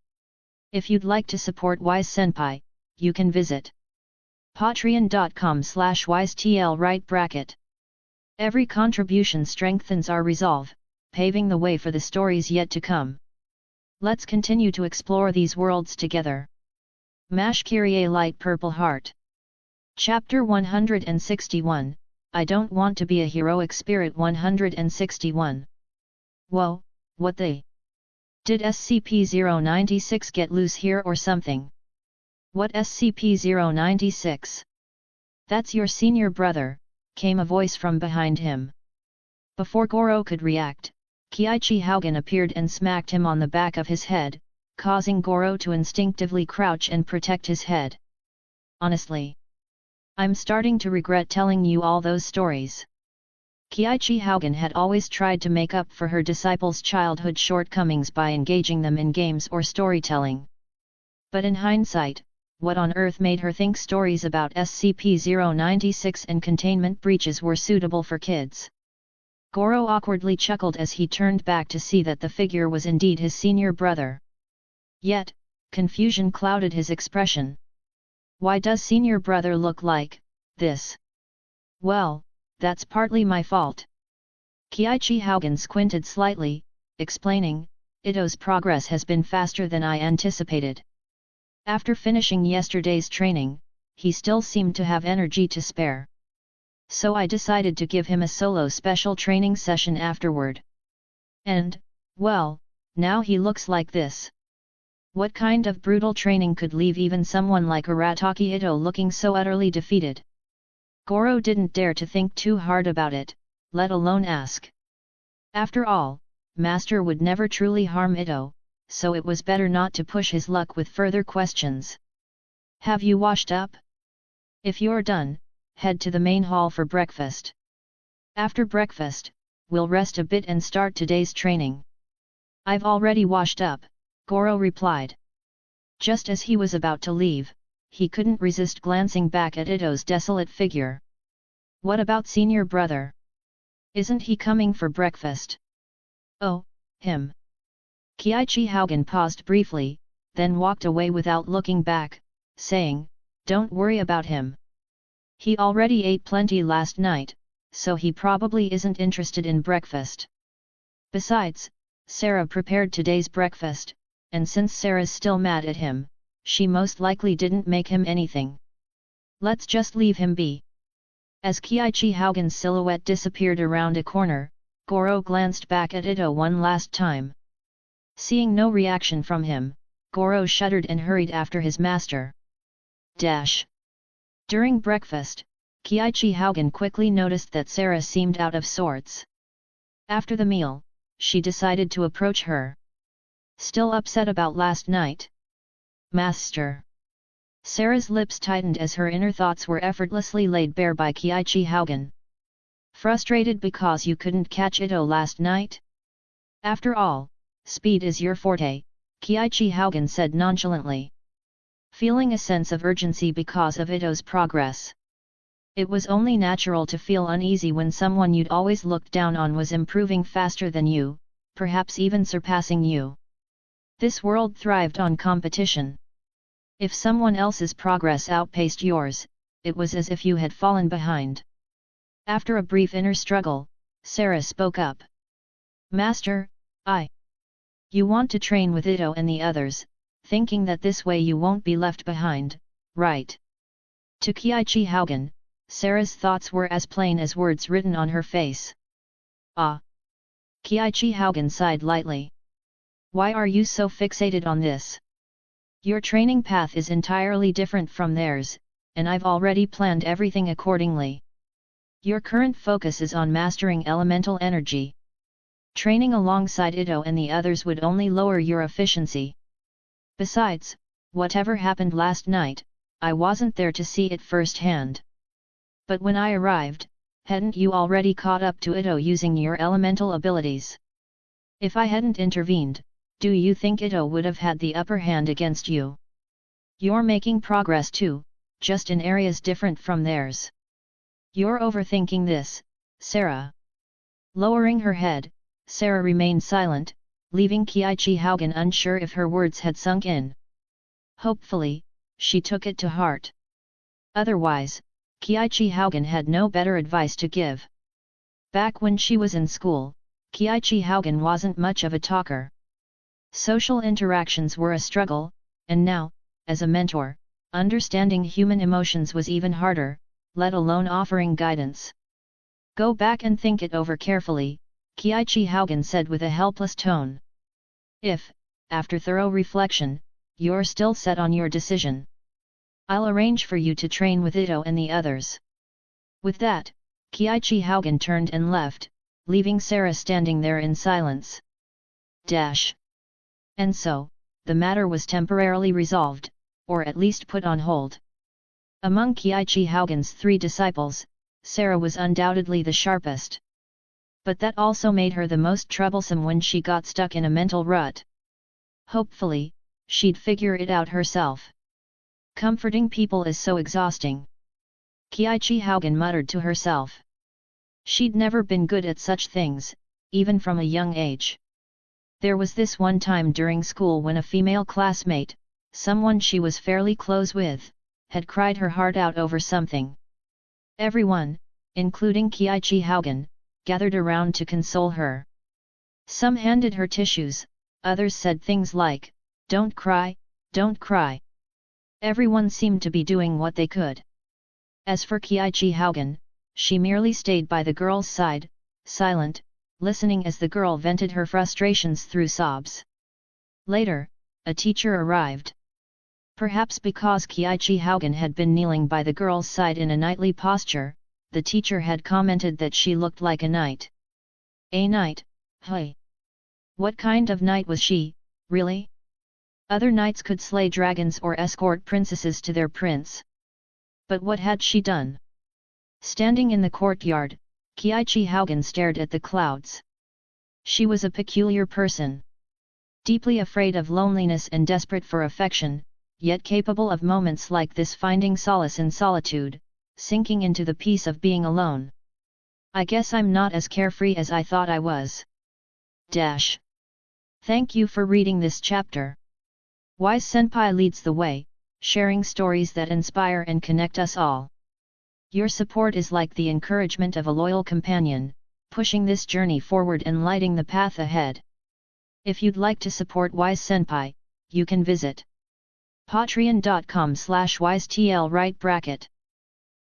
If you'd like to support Wise Senpai, you can visit patreon.com/wisetl right bracket. Every contribution strengthens our resolve, paving the way for the stories yet to come. Let's continue to explore these worlds together. Mash Kyrie Light Purple Heart. Chapter 161, I Don't Want to Be a Heroic Spirit 161. Whoa, what the? Did SCP-096 get loose here or something? What SCP-096? That's your senior brother, came a voice from behind him. Before Goro could react, Kiichi Haugen appeared and smacked him on the back of his head, causing Goro to instinctively crouch and protect his head. Honestly, I'm starting to regret telling you all those stories. Kiichi Haugen had always tried to make up for her disciples' childhood shortcomings by engaging them in games or storytelling. But in hindsight, what on earth made her think stories about SCP-096 and containment breaches were suitable for kids? Goro awkwardly chuckled as he turned back to see that the figure was indeed his senior brother. Yet, confusion clouded his expression. Why does senior brother look like this? Well, that's partly my fault. Kiichi Haugen squinted slightly, explaining, Ito's progress has been faster than I anticipated. After finishing yesterday's training, he still seemed to have energy to spare. So I decided to give him a solo special training session afterward. And, well, now he looks like this. What kind of brutal training could leave even someone like Arataki Ito looking so utterly defeated? Goro didn't dare to think too hard about it, let alone ask. After all, Master would never truly harm Ito, so it was better not to push his luck with further questions. Have you washed up? If you're done, head to the main hall for breakfast. After breakfast, we'll rest a bit and start today's training. I've already washed up, Goro replied. Just as he was about to leave, he couldn't resist glancing back at Ito's desolate figure. What about senior brother? Isn't he coming for breakfast? Oh, him. Kiichi Haugen paused briefly, then walked away without looking back, saying, Don't worry about him. He already ate plenty last night, so he probably isn't interested in breakfast. Besides, Sarah prepared today's breakfast, and since Sarah's still mad at him, she most likely didn't make him anything. Let's just leave him be. As Kiichi Haugen's silhouette disappeared around a corner, Goro glanced back at Ito one last time. Seeing no reaction from him, Goro shuddered and hurried after his master. During breakfast, Kiichi Haugen quickly noticed that Sarah seemed out of sorts. After the meal, she decided to approach her. Still upset about last night? Master. Sarah's lips tightened as her inner thoughts were effortlessly laid bare by Kiichi Haugen. Frustrated because you couldn't catch Ito last night? After all, speed is your forte, Kiichi Haugen said nonchalantly. Feeling a sense of urgency because of Ito's progress. It was only natural to feel uneasy when someone you'd always looked down on was improving faster than you, perhaps even surpassing you. This world thrived on competition. If someone else's progress outpaced yours, it was as if you had fallen behind. After a brief inner struggle, Sarah spoke up. Master, You want to train with Ito and the others, thinking that this way you won't be left behind, right? To Kiichi Haugen, Sarah's thoughts were as plain as words written on her face. Ah! Kiichi Haugen sighed lightly. Why are you so fixated on this? Your training path is entirely different from theirs, and I've already planned everything accordingly. Your current focus is on mastering elemental energy. Training alongside Ito and the others would only lower your efficiency. Besides, whatever happened last night, I wasn't there to see it firsthand. But when I arrived, hadn't you already caught up to Ito using your elemental abilities? If I hadn't intervened, do you think Ito would have had the upper hand against you? You're making progress too, just in areas different from theirs. You're overthinking this, Sarah. Lowering her head, Sarah remained silent, leaving Kiichi Haugen unsure if her words had sunk in. Hopefully, she took it to heart. Otherwise, Kiichi Haugen had no better advice to give. Back when she was in school, Kiichi Haugen wasn't much of a talker. Social interactions were a struggle, and now, as a mentor, understanding human emotions was even harder, let alone offering guidance. Go back and think it over carefully, Kiichi Haugen said with a helpless tone. If, after thorough reflection, you're still set on your decision, I'll arrange for you to train with Ito and the others. With that, Kiichi Haugen turned and left, leaving Sarah standing there in silence. And so, the matter was temporarily resolved, or at least put on hold. Among Kiichi Haugen's 3 disciples, Sarah was undoubtedly the sharpest. But that also made her the most troublesome when she got stuck in a mental rut. Hopefully, she'd figure it out herself. Comforting people is so exhausting. Kiichi Haugen muttered to herself. She'd never been good at such things, even from a young age. There was this one time during school when a female classmate, someone she was fairly close with, had cried her heart out over something. Everyone, including Kiichi Haugen, gathered around to console her. Some handed her tissues, others said things like, "Don't cry, don't cry." Everyone seemed to be doing what they could. As for Kiichi Haugen, she merely stayed by the girl's side, silent, listening as the girl vented her frustrations through sobs. Later, a teacher arrived. Perhaps because Kiichi Haugen had been kneeling by the girl's side in a knightly posture, the teacher had commented that she looked like a knight. A knight, hey! What kind of knight was she, really? Other knights could slay dragons or escort princesses to their prince. But what had she done? Standing in the courtyard, Kiichi Haugen stared at the clouds. She was a peculiar person. Deeply afraid of loneliness and desperate for affection, yet capable of moments like this, finding solace in solitude, sinking into the peace of being alone. I guess I'm not as carefree as I thought I was. Thank you for reading this chapter. Wise Senpai leads the way, sharing stories that inspire and connect us all. Your support is like the encouragement of a loyal companion, pushing this journey forward and lighting the path ahead. If you'd like to support Wise Senpai, you can visit patreon.com/wisetl.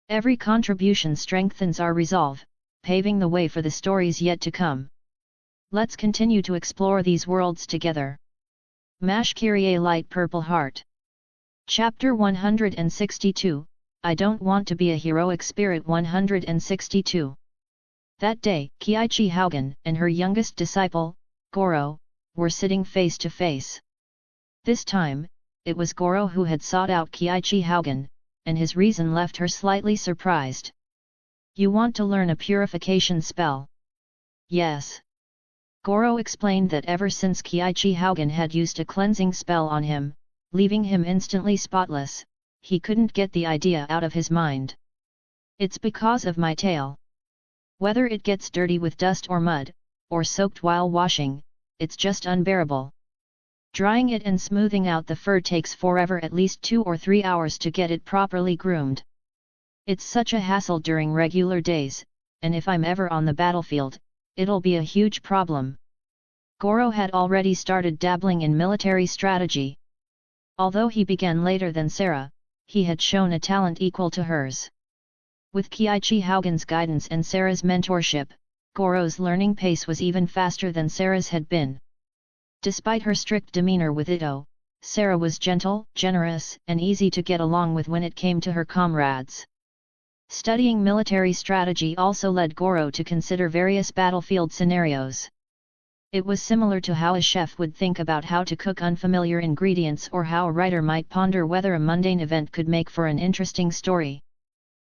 Every contribution strengthens our resolve, paving the way for the stories yet to come. Let's continue to explore these worlds together. Mash Kyrie Light Purple Heart. Chapter 162, I Don't Want to Be a Heroic Spirit. 162. That day, Kiichi Haugen and her youngest disciple, Goro, were sitting face to face. This time, it was Goro who had sought out Kiichi Haugen, and his reason left her slightly surprised. You want to learn a purification spell? Yes. Goro explained that ever since Kiichi Haugen had used a cleansing spell on him, leaving him instantly spotless, he couldn't get the idea out of his mind. It's because of my tail. Whether it gets dirty with dust or mud, or soaked while washing, it's just unbearable. Drying it and smoothing out the fur takes forever, at least 2 or 3 hours to get it properly groomed. It's such a hassle during regular days, and if I'm ever on the battlefield, it'll be a huge problem. Goro had already started dabbling in military strategy. Although he began later than Sarah, he had shown a talent equal to hers. With Kiichi Haugen's guidance and Sarah's mentorship, Goro's learning pace was even faster than Sarah's had been. Despite her strict demeanor with Ito, Sarah was gentle, generous, and easy to get along with when it came to her comrades. Studying military strategy also led Goro to consider various battlefield scenarios. It was similar to how a chef would think about how to cook unfamiliar ingredients, or how a writer might ponder whether a mundane event could make for an interesting story.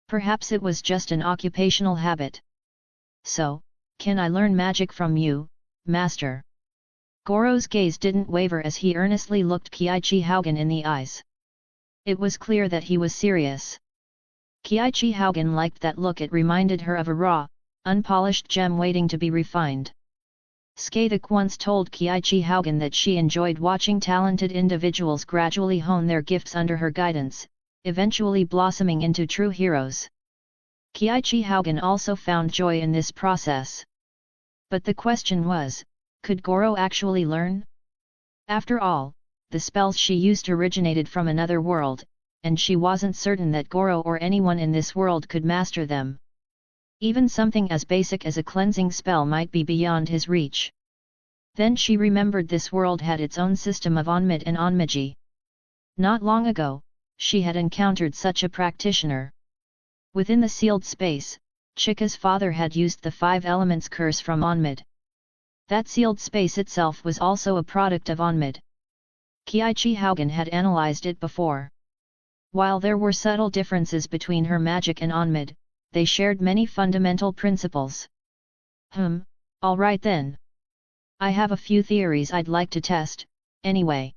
Perhaps it was just an occupational habit. So, can I learn magic from you, Master? Goro's gaze didn't waver as he earnestly looked Kiichi Haugen in the eyes. It was clear that he was serious. Kiichi Haugen liked that look. It reminded her of a raw, unpolished gem waiting to be refined. Skathik once told Kiichi Haugen that she enjoyed watching talented individuals gradually hone their gifts under her guidance, eventually blossoming into true heroes. Kiichi Haugen also found joy in this process. But the question was, could Goro actually learn? After all, the spells she used originated from another world, and she wasn't certain that Goro or anyone in this world could master them. Even something as basic as a cleansing spell might be beyond his reach. Then she remembered this world had its own system of Onmid and Onmiji. Not long ago, she had encountered such a practitioner. Within the sealed space, Chika's father had used the 5 elements curse from Onmid. That sealed space itself was also a product of Onmid. Kiichi Haugen had analyzed it before. While there were subtle differences between her magic and Onmid, they shared many fundamental principles. Alright then. I have a few theories I'd like to test, anyway.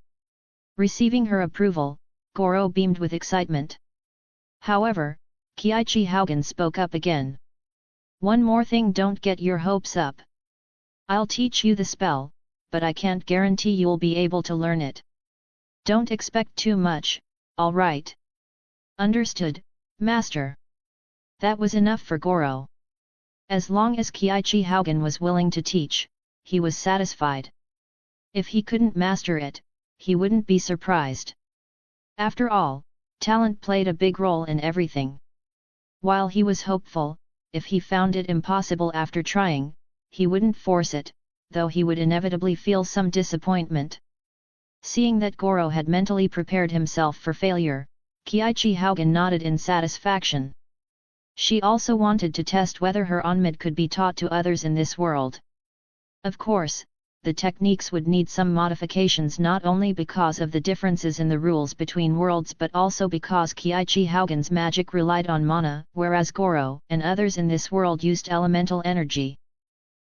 Receiving her approval, Goro beamed with excitement. However, Kiichi Haugen spoke up again. One more thing, don't get your hopes up. I'll teach you the spell, but I can't guarantee you'll be able to learn it. Don't expect too much, alright? Understood, Master. That was enough for Goro. As long as Kiichi Haugen was willing to teach, he was satisfied. If he couldn't master it, he wouldn't be surprised. After all, talent played a big role in everything. While he was hopeful, if he found it impossible after trying, he wouldn't force it, though he would inevitably feel some disappointment. Seeing that Goro had mentally prepared himself for failure, Kiichi Haugen nodded in satisfaction. She also wanted to test whether her Onmid could be taught to others in this world. Of course, the techniques would need some modifications, not only because of the differences in the rules between worlds but also because Kiichi Haugen's magic relied on mana, whereas Goro and others in this world used elemental energy.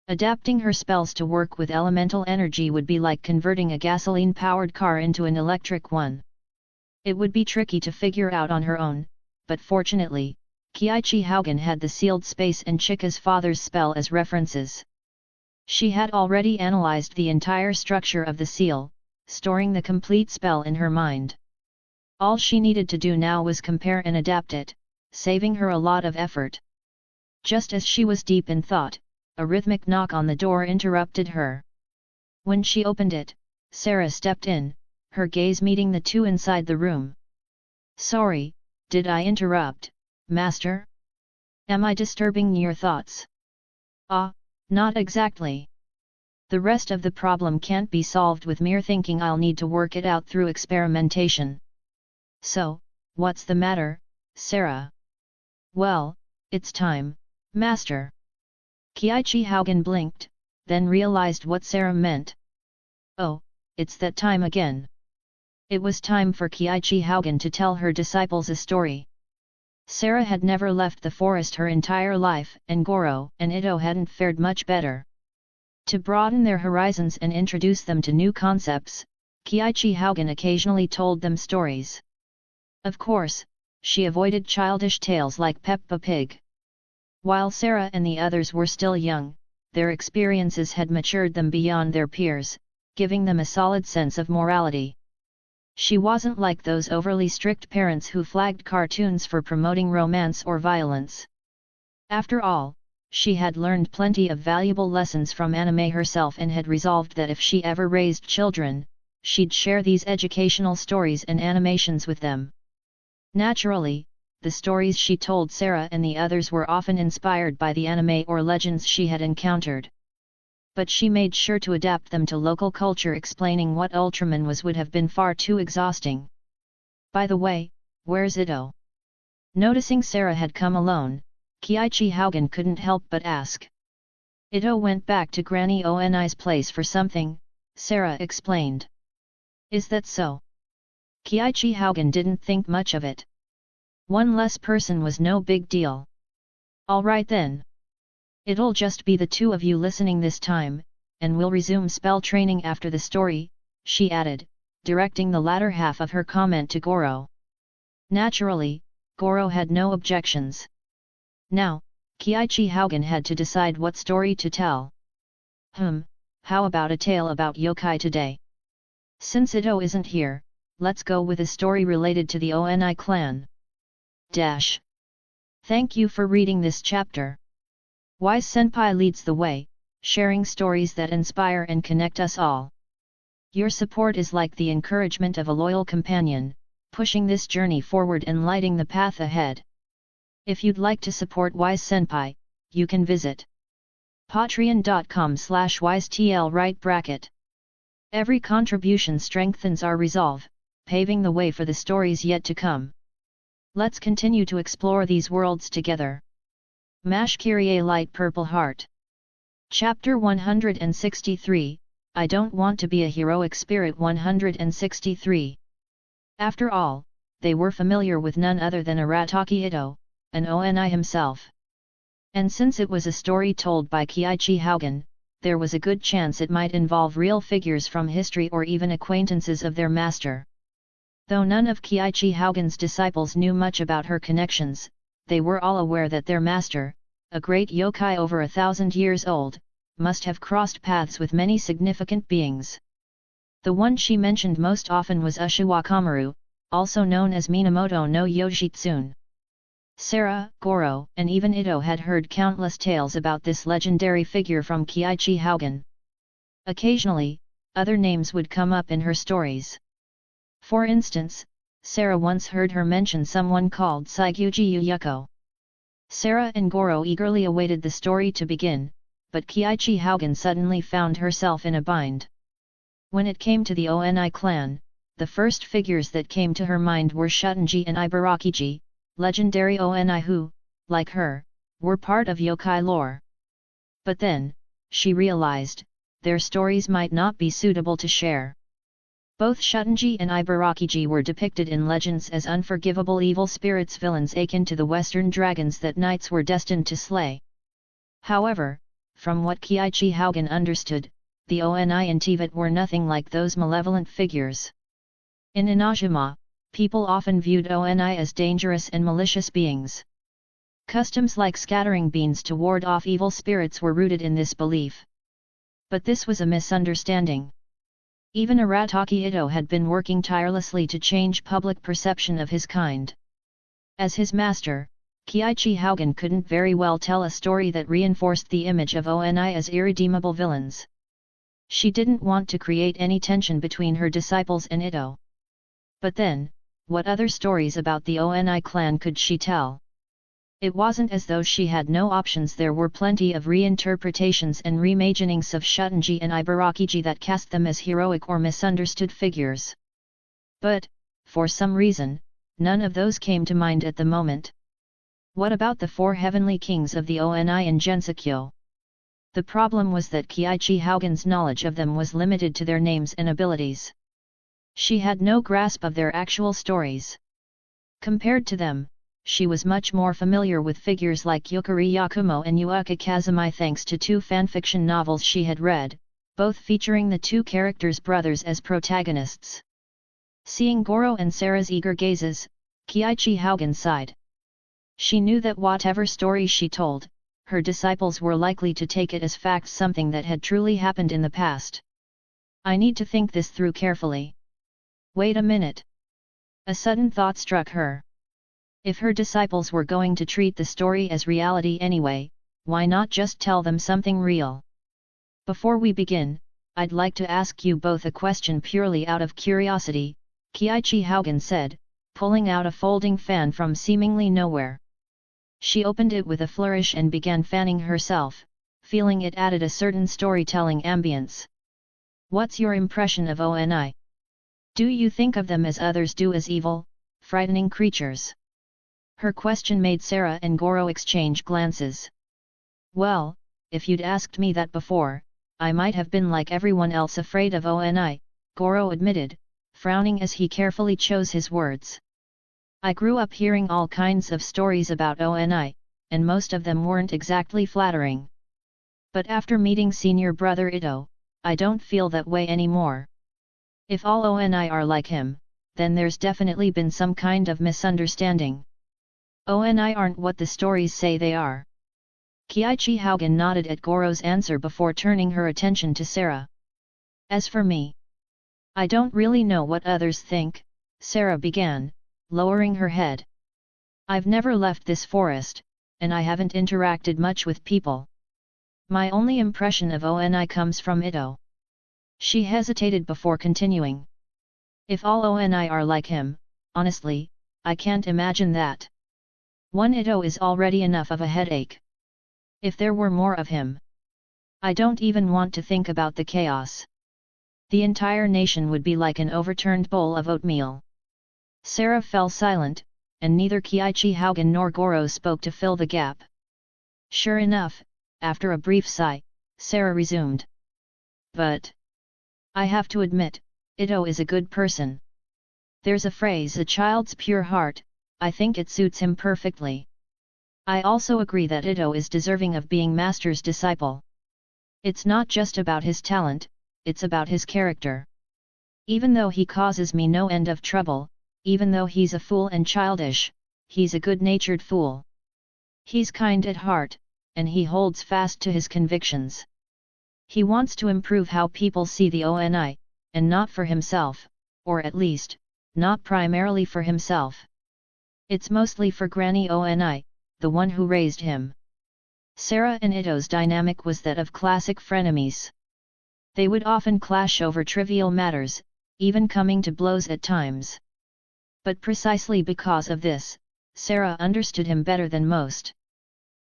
Adapting her spells to work with elemental energy would be like converting a gasoline-powered car into an electric one. It would be tricky to figure out on her own, but fortunately, Kiichi Haugen had the sealed space and Chika's father's spell as references. She had already analyzed the entire structure of the seal, storing the complete spell in her mind. All she needed to do now was compare and adapt it, saving her a lot of effort. Just as she was deep in thought, a rhythmic knock on the door interrupted her. When she opened it, Sarah stepped in, her gaze meeting the two inside the room. Sorry, did I interrupt, Master? Am I disturbing your thoughts? Not exactly. The rest of the problem can't be solved with mere thinking. I'll need to work it out through experimentation. So, what's the matter, Sarah? Well, it's time, Master. Kiichi Haugen blinked, then realized what Sarah meant. Oh, it's that time again. It was time for Kiichi Haugen to tell her disciples a story. Sarah had never left the forest her entire life, and Goro and Ito hadn't fared much better. To broaden their horizons and introduce them to new concepts, Kiichi Haugen occasionally told them stories. Of course, she avoided childish tales like Peppa Pig. While Sarah and the others were still young, their experiences had matured them beyond their peers, giving them a solid sense of morality. She wasn't like those overly strict parents who flagged cartoons for promoting romance or violence. After all, she had learned plenty of valuable lessons from anime herself and had resolved that if she ever raised children, she'd share these educational stories and animations with them. Naturally, the stories she told Sarah and the others were often inspired by the anime or legends she had encountered. But she made sure to adapt them to local culture. Explaining what Ultraman was would have been far too exhausting. By the way, where's Ito? Noticing Sarah had come alone, Kiichi Haugen couldn't help but ask. Ito went back to Granny Oni's place for something, Sarah explained. Is that so? Kiichi Haugen didn't think much of it. One less person was no big deal. Alright then. It'll just be the two of you listening this time, and we'll resume spell training after the story, she added, directing the latter half of her comment to Goro. Naturally, Goro had no objections. Now, Kiichi Haugen had to decide what story to tell. How about a tale about yokai today? Since Ito isn't here, let's go with a story related to the Oni clan. Thank you for reading this chapter. Wise Senpai leads the way, sharing stories that inspire and connect us all. Your support is like the encouragement of a loyal companion, pushing this journey forward and lighting the path ahead. If you'd like to support Wise Senpai, you can visit patreon.com/wisetl. Every contribution strengthens our resolve, paving the way for the stories yet to come. Let's continue to explore these worlds together. Mash Kyrie Light Purple Heart. Chapter 163, I don't want to be a heroic spirit. 163. After all, they were familiar with none other than Arataki Ito, and Oni himself. And since it was a story told by Kiichi Haugen, there was a good chance it might involve real figures from history or even acquaintances of their master. Though none of Kiichi Haugen's disciples knew much about her connections, they were all aware that their master, a great yokai over 1,000 years old, must have crossed paths with many significant beings. The one she mentioned most often was Ushiwa Kamaru, also known as Minamoto no Yoshitsune. Sarah, Goro, and even Ito had heard countless tales about this legendary figure from Kiichi Haugen. Occasionally, other names would come up in her stories. For instance, Sarah once heard her mention someone called Saiguji Yuyuko. Sarah and Goro eagerly awaited the story to begin, but Kiichi Haugen suddenly found herself in a bind. When it came to the Oni clan, the first figures that came to her mind were Shutenji and Ibarakiji, legendary Oni who, like her, were part of yokai lore. But then, she realized, their stories might not be suitable to share. Both Shutenji and Ibarakiji were depicted in legends as unforgivable evil spirits, villains akin to the Western dragons that knights were destined to slay. However, from what Kiichi Haugen understood, the Oni in Tibet were nothing like those malevolent figures. In Inajima, people often viewed Oni as dangerous and malicious beings. Customs like scattering beans to ward off evil spirits were rooted in this belief. But this was a misunderstanding. Even Arataki Ito had been working tirelessly to change public perception of his kind. As his master, Kiichi Haugen couldn't very well tell a story that reinforced the image of Oni as irredeemable villains. She didn't want to create any tension between her disciples and Ito. But then, what other stories about the Oni clan could she tell? It wasn't as though she had no options. There were plenty of reinterpretations and reimaginings of Shutenji and Ibarakiji that cast them as heroic or misunderstood figures. But, for some reason, none of those came to mind at the moment. What about the four heavenly kings of the Oni in Gensokyo? The problem was that Kiichi Haugen's knowledge of them was limited to their names and abilities. She had no grasp of their actual stories. Compared to them, she was much more familiar with figures like Yukari Yakumo and Yuuka Kazumi thanks to two fanfiction novels she had read, both featuring the two characters' brothers as protagonists. Seeing Goro and Sarah's eager gazes, Kiichi Haugen sighed. She knew that whatever story she told, her disciples were likely to take it as fact, something that had truly happened in the past. I need to think this through carefully. Wait a minute. A sudden thought struck her. If her disciples were going to treat the story as reality anyway, why not just tell them something real? Before we begin, I'd like to ask you both a question purely out of curiosity, Kiichi Haugen said, pulling out a folding fan from seemingly nowhere. She opened it with a flourish and began fanning herself, feeling it added a certain storytelling ambience. What's your impression of Oni? Do you think of them as others do, as evil, frightening creatures? Her question made Sarah and Goro exchange glances. Well, if you'd asked me that before, I might have been like everyone else, afraid of Oni, Goro admitted, frowning as he carefully chose his words. I grew up hearing all kinds of stories about Oni, and most of them weren't exactly flattering. But after meeting senior brother Ito, I don't feel that way anymore. If all Oni are like him, then there's definitely been some kind of misunderstanding. Oni aren't what the stories say they are. Kiichi Haugen nodded at Goro's answer before turning her attention to Sarah. As for me, I don't really know what others think, Sarah began, lowering her head. I've never left this forest, and I haven't interacted much with people. My only impression of Oni comes from Ito. She hesitated before continuing. If all Oni are like him, honestly, I can't imagine that. One Ito is already enough of a headache. If there were more of him, I don't even want to think about the chaos. The entire nation would be like an overturned bowl of oatmeal. Sarah fell silent, and neither Kiichi Haugen nor Goro spoke to fill the gap. Sure enough, after a brief sigh, Sarah resumed. But I have to admit, Ito is a good person. There's a phrase, a child's pure heart, I think it suits him perfectly. I also agree that Ito is deserving of being Master's disciple. It's not just about his talent, it's about his character. Even though he causes me no end of trouble, even though he's a fool and childish, he's a good-natured fool. He's kind at heart, and he holds fast to his convictions. He wants to improve how people see the ONI, and not for himself, or at least, not primarily for himself. It's mostly for Granny ONI, the one who raised him. Sarah and Ito's dynamic was that of classic frenemies. They would often clash over trivial matters, even coming to blows at times. But precisely because of this, Sarah understood him better than most.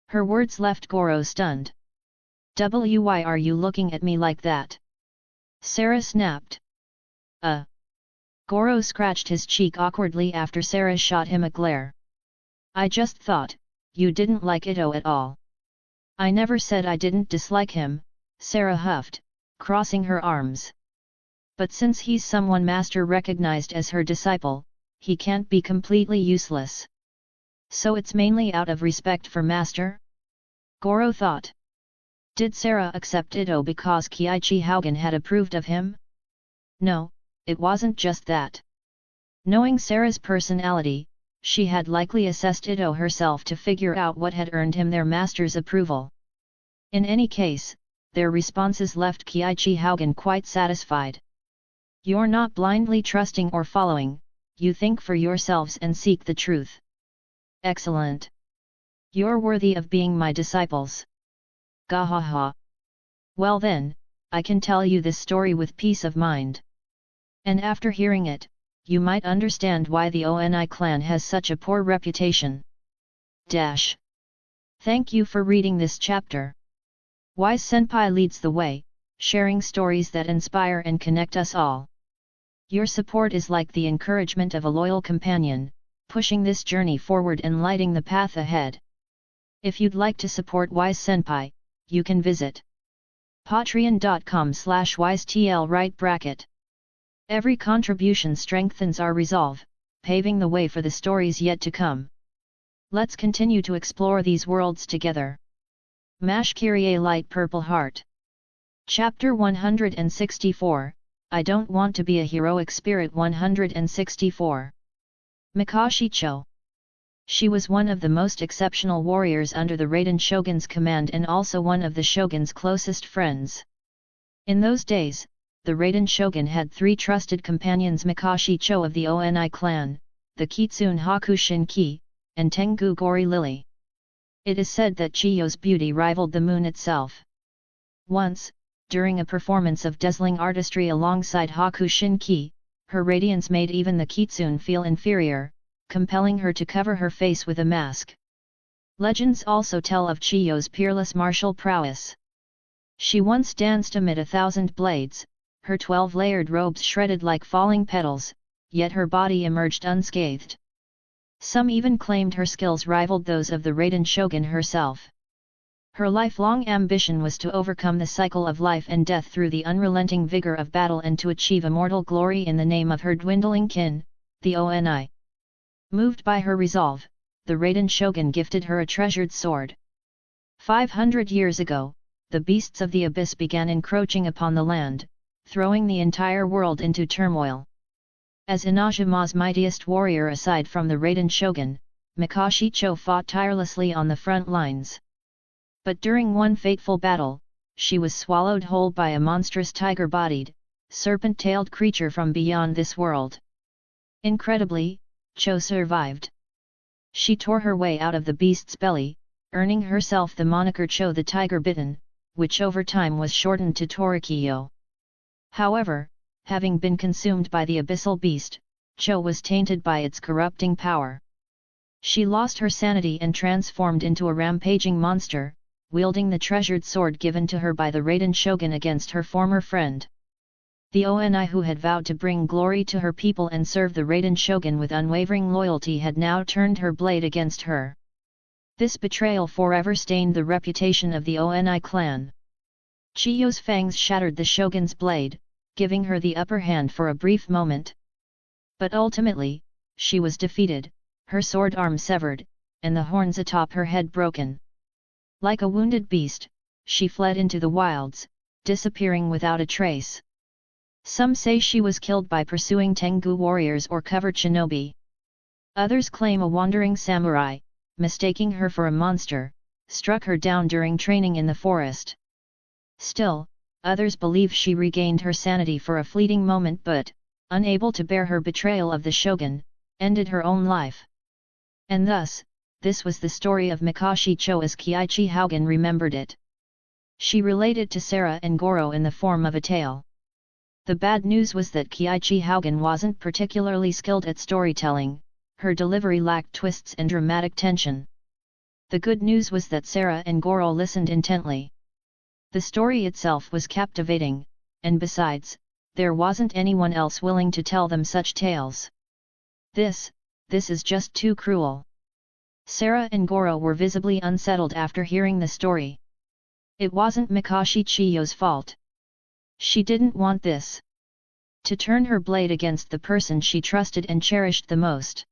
Her words left Goro stunned. Why are you looking at me like that? Sarah snapped. Goro scratched his cheek awkwardly after Sarah shot him a glare. I just thought, you didn't like Ito at all. I never said I didn't dislike him, Sarah huffed, crossing her arms. But since he's someone Master recognized as her disciple, he can't be completely useless. So it's mainly out of respect for Master? Goro thought. Did Sarah accept Ito because Kiichi Haugen had approved of him? No, it wasn't just that. Knowing Sarah's personality, she had likely assessed Ito herself to figure out what had earned him their master's approval. In any case, their responses left Kiichi Haugen quite satisfied. You're not blindly trusting or following, you think for yourselves and seek the truth. Excellent. You're worthy of being my disciples. Gahaha. Well then, I can tell you this story with peace of mind. And after hearing it, you might understand why the ONI clan has such a poor reputation. Thank you for reading this chapter. Wise Senpai leads the way, sharing stories that inspire and connect us all. Your support is like the encouragement of a loyal companion, pushing this journey forward and lighting the path ahead. If you'd like to support Wise Senpai, you can visit patreon.com/wisetl. Every contribution strengthens our resolve, paving the way for the stories yet to come. Let's continue to explore these worlds together. Mash Kyrie Light Purple Heart. Chapter 164, I Don't Want to Be a Heroic Spirit 164. Mikashi Cho. She was one of the most exceptional warriors under the Raiden Shogun's command and also one of the Shogun's closest friends. In those days, the Raiden Shogun had three trusted companions: Mikashi Cho of the Oni clan, the Kitsune Hakushin Ki, and Tengu Gori Lily. It is said that Chiyo's beauty rivaled the moon itself. Once, during a performance of dazzling artistry alongside Hakushin Ki, her radiance made even the Kitsune feel inferior, compelling her to cover her face with a mask. Legends also tell of Chiyo's peerless martial prowess. She once danced amid 1,000 blades, her 12-layered robes shredded like falling petals, yet her body emerged unscathed. Some even claimed her skills rivaled those of the Raiden Shogun herself. Her lifelong ambition was to overcome the cycle of life and death through the unrelenting vigor of battle and to achieve immortal glory in the name of her dwindling kin, the Oni. Moved by her resolve, the Raiden Shogun gifted her a treasured sword. 500 years ago, the beasts of the abyss began encroaching upon the land, throwing the entire world into turmoil. As Inazuma's mightiest warrior aside from the Raiden Shogun, Mikashi Cho fought tirelessly on the front lines. But during one fateful battle, she was swallowed whole by a monstrous tiger-bodied, serpent-tailed creature from beyond this world. Incredibly, Cho survived. She tore her way out of the beast's belly, earning herself the moniker Cho the Tiger-Bitten, which over time was shortened to Torikiyo. However, having been consumed by the abyssal beast, Cho was tainted by its corrupting power. She lost her sanity and transformed into a rampaging monster, wielding the treasured sword given to her by the Raiden Shogun against her former friend. The Oni who had vowed to bring glory to her people and serve the Raiden Shogun with unwavering loyalty had now turned her blade against her. This betrayal forever stained the reputation of the Oni clan. Chiyo's fangs shattered the Shogun's blade, giving her the upper hand for a brief moment. But ultimately, she was defeated, her sword arm severed, and the horns atop her head broken. Like a wounded beast, she fled into the wilds, disappearing without a trace. Some say she was killed by pursuing Tengu warriors or covert shinobi. Others claim a wandering samurai, mistaking her for a monster, struck her down during training in the forest. Still, others believe she regained her sanity for a fleeting moment but, unable to bear her betrayal of the shogun, ended her own life. And thus, this was the story of Mikashi Cho as Kiichi Haugen remembered it. She related to Sarah and Goro in the form of a tale. The bad news was that Kiichi Haugen wasn't particularly skilled at storytelling, her delivery lacked twists and dramatic tension. The good news was that Sarah and Goro listened intently. The story itself was captivating, and besides, there wasn't anyone else willing to tell them such tales. This is just too cruel. Sarah and Goro were visibly unsettled after hearing the story. It wasn't Mikashi Chiyo's fault. She didn't want this. To turn her blade against the person she trusted and cherished the most.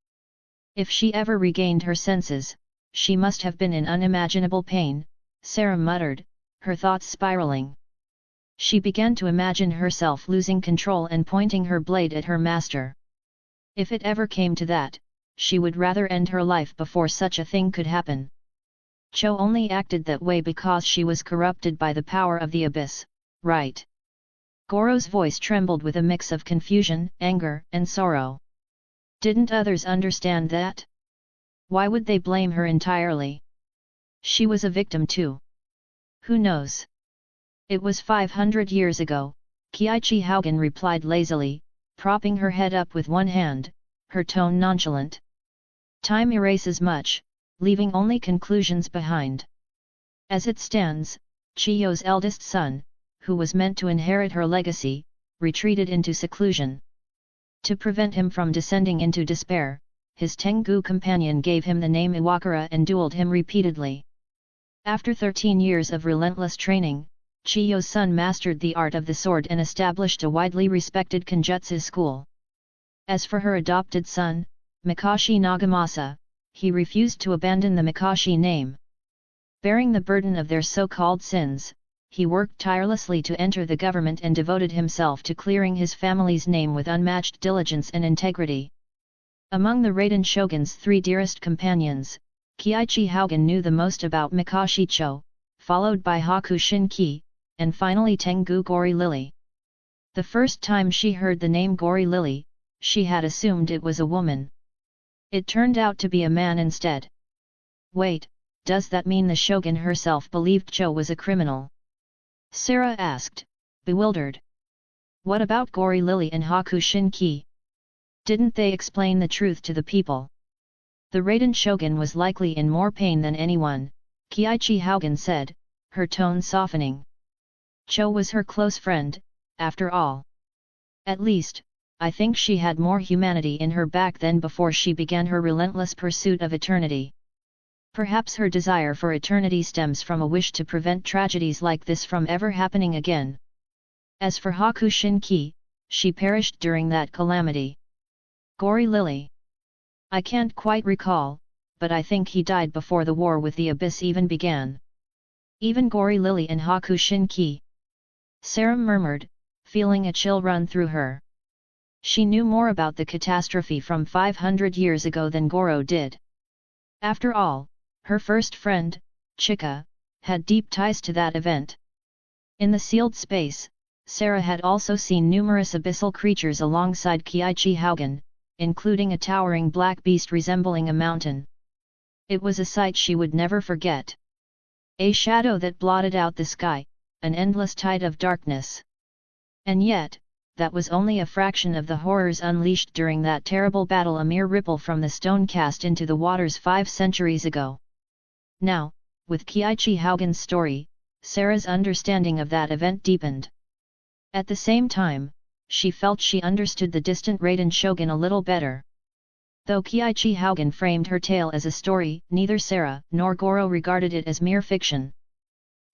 If she ever regained her senses, she must have been in unimaginable pain, Sarah muttered, her thoughts spiraling. She began to imagine herself losing control and pointing her blade at her master. If it ever came to that, she would rather end her life before such a thing could happen. Cho only acted that way because she was corrupted by the power of the abyss, right? Goro's voice trembled with a mix of confusion, anger, and sorrow. Didn't others understand that? Why would they blame her entirely? She was a victim too. Who knows? It was 500 years ago, Kiichi Haugen replied lazily, propping her head up with one hand, her tone nonchalant. Time erases much, leaving only conclusions behind. As it stands, Chiyo's eldest son, who was meant to inherit her legacy, retreated into seclusion. To prevent him from descending into despair, his Tengu companion gave him the name Iwakura and dueled him repeatedly. After 13 years of relentless training, Chiyo's son mastered the art of the sword and established a widely respected Kenjutsu school. As for her adopted son, Mikashi Nagamasa, he refused to abandon the Mikashi name. Bearing the burden of their so-called sins, he worked tirelessly to enter the government and devoted himself to clearing his family's name with unmatched diligence and integrity. Among the Raiden Shogun's 3 dearest companions, Kiichi Haugen knew the most about Mikashi Cho, followed by Haku Shinki, and finally Tengu Gori Lily. The first time she heard the name Gori Lily, she had assumed it was a woman. It turned out to be a man instead. Wait, does that mean the shogun herself believed Cho was a criminal? Sarah asked, bewildered. What about Gori Lily and Haku Shinki? Didn't they explain the truth to the people? The Raiden shogun was likely in more pain than anyone, Kiichi Haugen said, her tone softening. Cho was her close friend, after all. At least, I think she had more humanity in her back then before she began her relentless pursuit of eternity. Perhaps her desire for eternity stems from a wish to prevent tragedies like this from ever happening again. As for Haku Shinki, she perished during that calamity. Gori Lily. I can't quite recall, but I think he died before the war with the Abyss even began. Even Gori Lily and Haku Shinki. Sarah murmured, feeling a chill run through her. She knew more about the catastrophe from 500 years ago than Goro did. After all, her first friend, Chika, had deep ties to that event. In the sealed space, Sarah had also seen numerous abyssal creatures alongside Kiichi Haugen, including a towering black beast resembling a mountain. It was a sight she would never forget. A shadow that blotted out the sky, an endless tide of darkness. And yet, that was only a fraction of the horrors unleashed during that terrible battle, a mere ripple from the stone cast into the waters 5 centuries ago. Now, with Kiichi Haugen's story, Sarah's understanding of that event deepened. At the same time, she felt she understood the distant Raiden shogun a little better. Though Kiichi Haugen framed her tale as a story, neither Sarah nor Goro regarded it as mere fiction.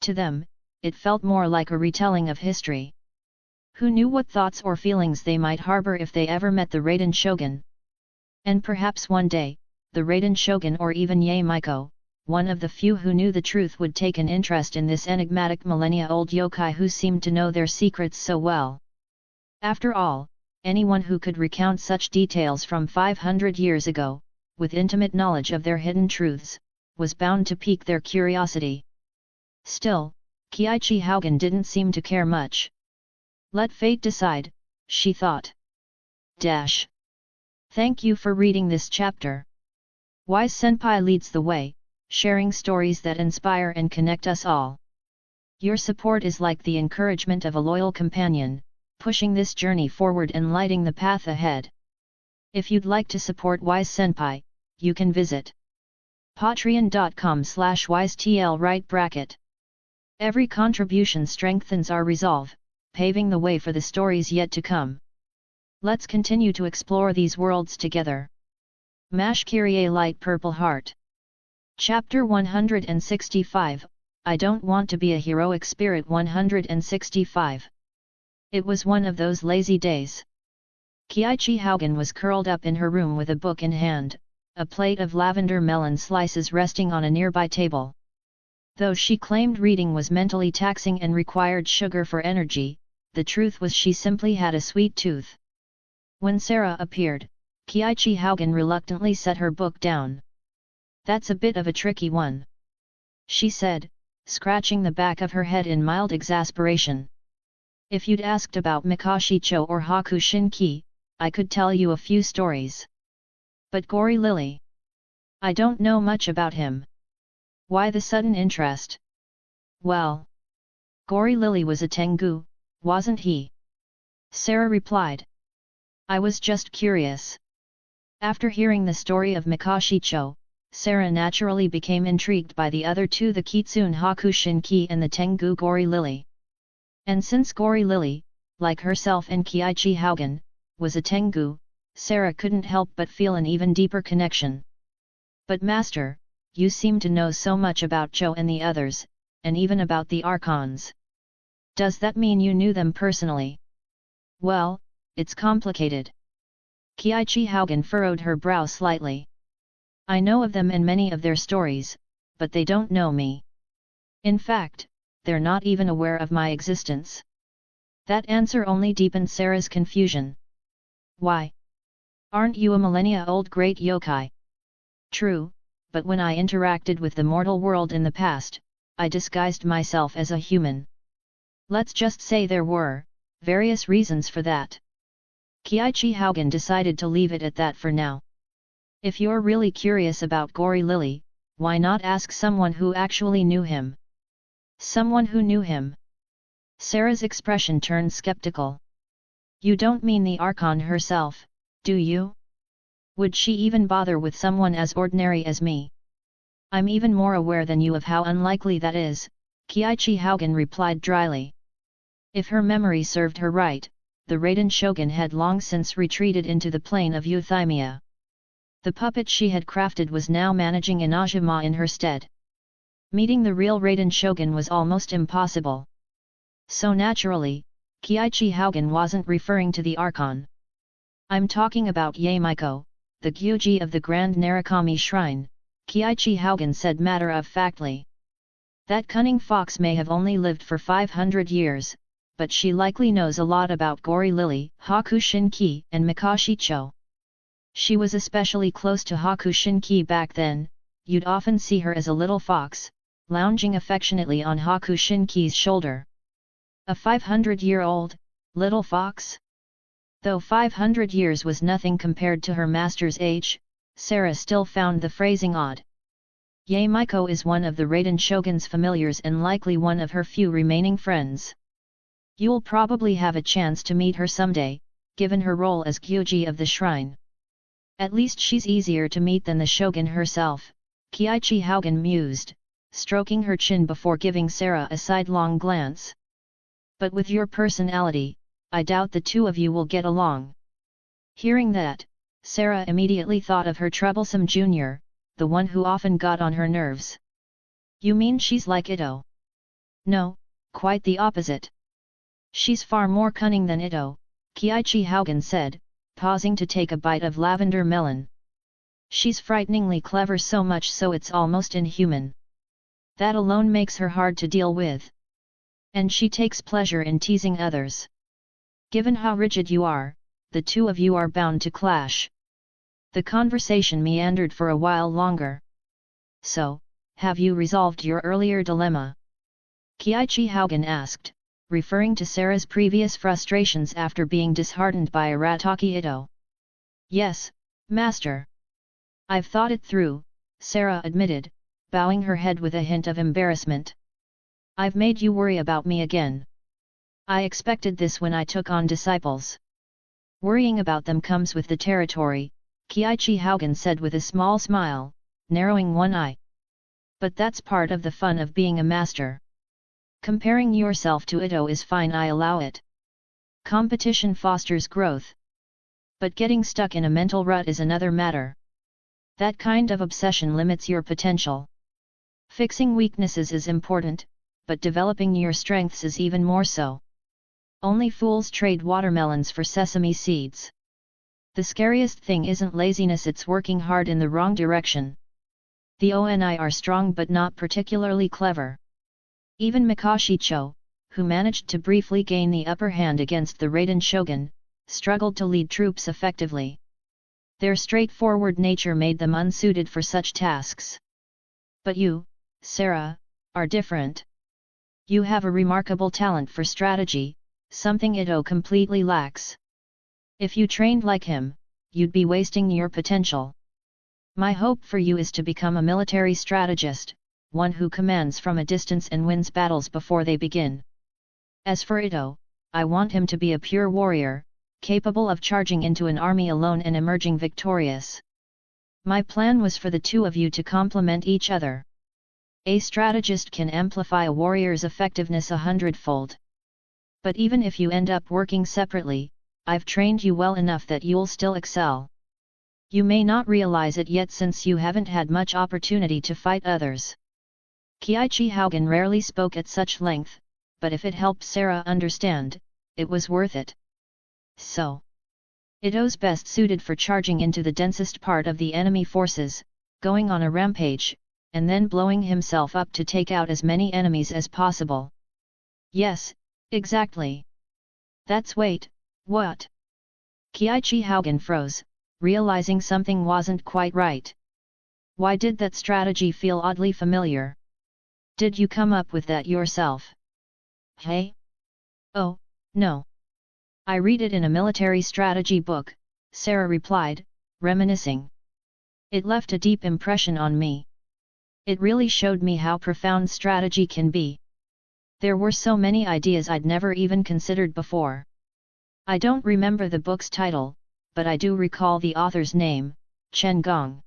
To them, it felt more like a retelling of history. Who knew what thoughts or feelings they might harbor if they ever met the Raiden Shogun? And perhaps one day, the Raiden Shogun or even Yae Miko, one of the few who knew the truth, would take an interest in this enigmatic millennia-old yokai who seemed to know their secrets so well. After all, anyone who could recount such details from 500 years ago, with intimate knowledge of their hidden truths, was bound to pique their curiosity. Still, Kiichi Haugen didn't seem to care much. Let fate decide, she thought. Thank you for reading this chapter. Wise Senpai leads the way, sharing stories that inspire and connect us all. Your support is like the encouragement of a loyal companion, pushing this journey forward and lighting the path ahead. If you'd like to support Wise Senpai, you can visit patreon.com/wisetl. Every contribution strengthens our resolve, paving the way for the stories yet to come. Let's continue to explore these worlds together. Mash Kyrie Light Purple Heart. Chapter 165, I Don't Want to Be a Heroic Spirit. 165. It was one of those lazy days. Kiichi Haugen was curled up in her room with a book in hand, a plate of lavender melon slices resting on a nearby table. Though she claimed reading was mentally taxing and required sugar for energy, the truth was she simply had a sweet tooth. When Sarah appeared, Kiichi Haugen reluctantly set her book down. That's a bit of a tricky one, she said, scratching the back of her head in mild exasperation. If you'd asked about Mikashi-cho or Haku Shinki, I could tell you a few stories. But Gory Lily? I don't know much about him. Why the sudden interest? Well, Gory Lily was a Tengu, wasn't he? Sarah replied. I was just curious. After hearing the story of Mikashi-cho, Sarah naturally became intrigued by the other two, the Kitsune Haku Shinki and the Tengu Gory Lily. And since Gory Lily, like herself and Kiichi Haugen, was a Tengu, Sarah couldn't help but feel an even deeper connection. But Master, you seem to know so much about Cho and the others, and even about the Archons. Does that mean you knew them personally? Well, it's complicated. Kiichi Haugen furrowed her brow slightly. I know of them and many of their stories, but they don't know me. In fact, they're not even aware of my existence. That answer only deepened Sarah's confusion. Why? Aren't you a millennia-old great yokai? True, but when I interacted with the mortal world in the past, I disguised myself as a human. Let's just say there were various reasons for that. Kiichi Haugen decided to leave it at that for now. If you're really curious about Gory Lily, why not ask someone who actually knew him? Someone who knew him? Sarah's expression turned skeptical. You don't mean the Archon herself, do you? Would she even bother with someone as ordinary as me? I'm even more aware than you of how unlikely that is, Kiichi Haugen replied dryly. If her memory served her right, the Raiden Shogun had long since retreated into the plane of Euthymia. The puppet she had crafted was now managing Inajima in her stead. Meeting the real Raiden Shogun was almost impossible. So naturally, Kiichi Haugen wasn't referring to the Archon. I'm talking about Yae Miko, the Gyuji of the Grand Narukami Shrine, Kiichi Haugen said matter-of-factly. That cunning fox may have only lived for 500 years, but she likely knows a lot about Gory Lily, Haku Shinki, and Mikashi-cho. She was especially close to Haku Shinki back then. You'd often see her as a little fox, lounging affectionately on Haku Shinki's shoulder. A 500-year-old little fox? Though 500 years was nothing compared to her master's age, Sarah still found the phrasing odd. Yae Miko is one of the Raiden Shogun's familiars and likely one of her few remaining friends. You'll probably have a chance to meet her someday, given her role as Gyuji of the shrine. At least she's easier to meet than the Shogun herself, Kiichi Haugen mused, stroking her chin before giving Sarah a sidelong glance. But with your personality, I doubt the two of you will get along. Hearing that, Sarah immediately thought of her troublesome junior, the one who often got on her nerves. You mean she's like Ito? No, quite the opposite. She's far more cunning than Ito, Kiichi Haugen said, pausing to take a bite of lavender melon. She's frighteningly clever, so much so it's almost inhuman. That alone makes her hard to deal with. And she takes pleasure in teasing others. Given how rigid you are, the two of you are bound to clash. The conversation meandered for a while longer. So, have you resolved your earlier dilemma? Kiichi Haugen asked, referring to Sarah's previous frustrations after being disheartened by Arataki Ito. Yes, Master. I've thought it through, Sarah admitted, bowing her head with a hint of embarrassment. I've made you worry about me again. I expected this when I took on disciples. Worrying about them comes with the territory, Kiichi Haugen said with a small smile, narrowing one eye. But that's part of the fun of being a master. Comparing yourself to Ito is fine, I allow it. Competition fosters growth. But getting stuck in a mental rut is another matter. That kind of obsession limits your potential. Fixing weaknesses is important, but developing your strengths is even more so. Only fools trade watermelons for sesame seeds. The scariest thing isn't laziness, it's working hard in the wrong direction. The Oni are strong but not particularly clever. Even Makashicho, who managed to briefly gain the upper hand against the Raiden shogun, struggled to lead troops effectively. Their straightforward nature made them unsuited for such tasks. But you, Sarah, are different. You have a remarkable talent for strategy, something Ito completely lacks. If you trained like him, you'd be wasting your potential. My hope for you is to become a military strategist, one who commands from a distance and wins battles before they begin. As for Ito, I want him to be a pure warrior, capable of charging into an army alone and emerging victorious. My plan was for the two of you to complement each other. A strategist can amplify a warrior's effectiveness 100-fold. But even if you end up working separately, I've trained you well enough that you'll still excel. You may not realize it yet since you haven't had much opportunity to fight others. Kiichi Haugen rarely spoke at such length, but if it helped Sarah understand, it was worth it. So, Ito's best suited for charging into the densest part of the enemy forces, going on a rampage, and then blowing himself up to take out as many enemies as possible. Yes, exactly. Wait, what? Kiichi Haugen froze, realizing something wasn't quite right. Why did that strategy feel oddly familiar? Did you come up with that yourself? Hey? Oh, no. I read it in a military strategy book, Sarah replied, reminiscing. It left a deep impression on me. It really showed me how profound strategy can be. There were so many ideas I'd never even considered before. I don't remember the book's title, but I do recall the author's name, Chen Gong.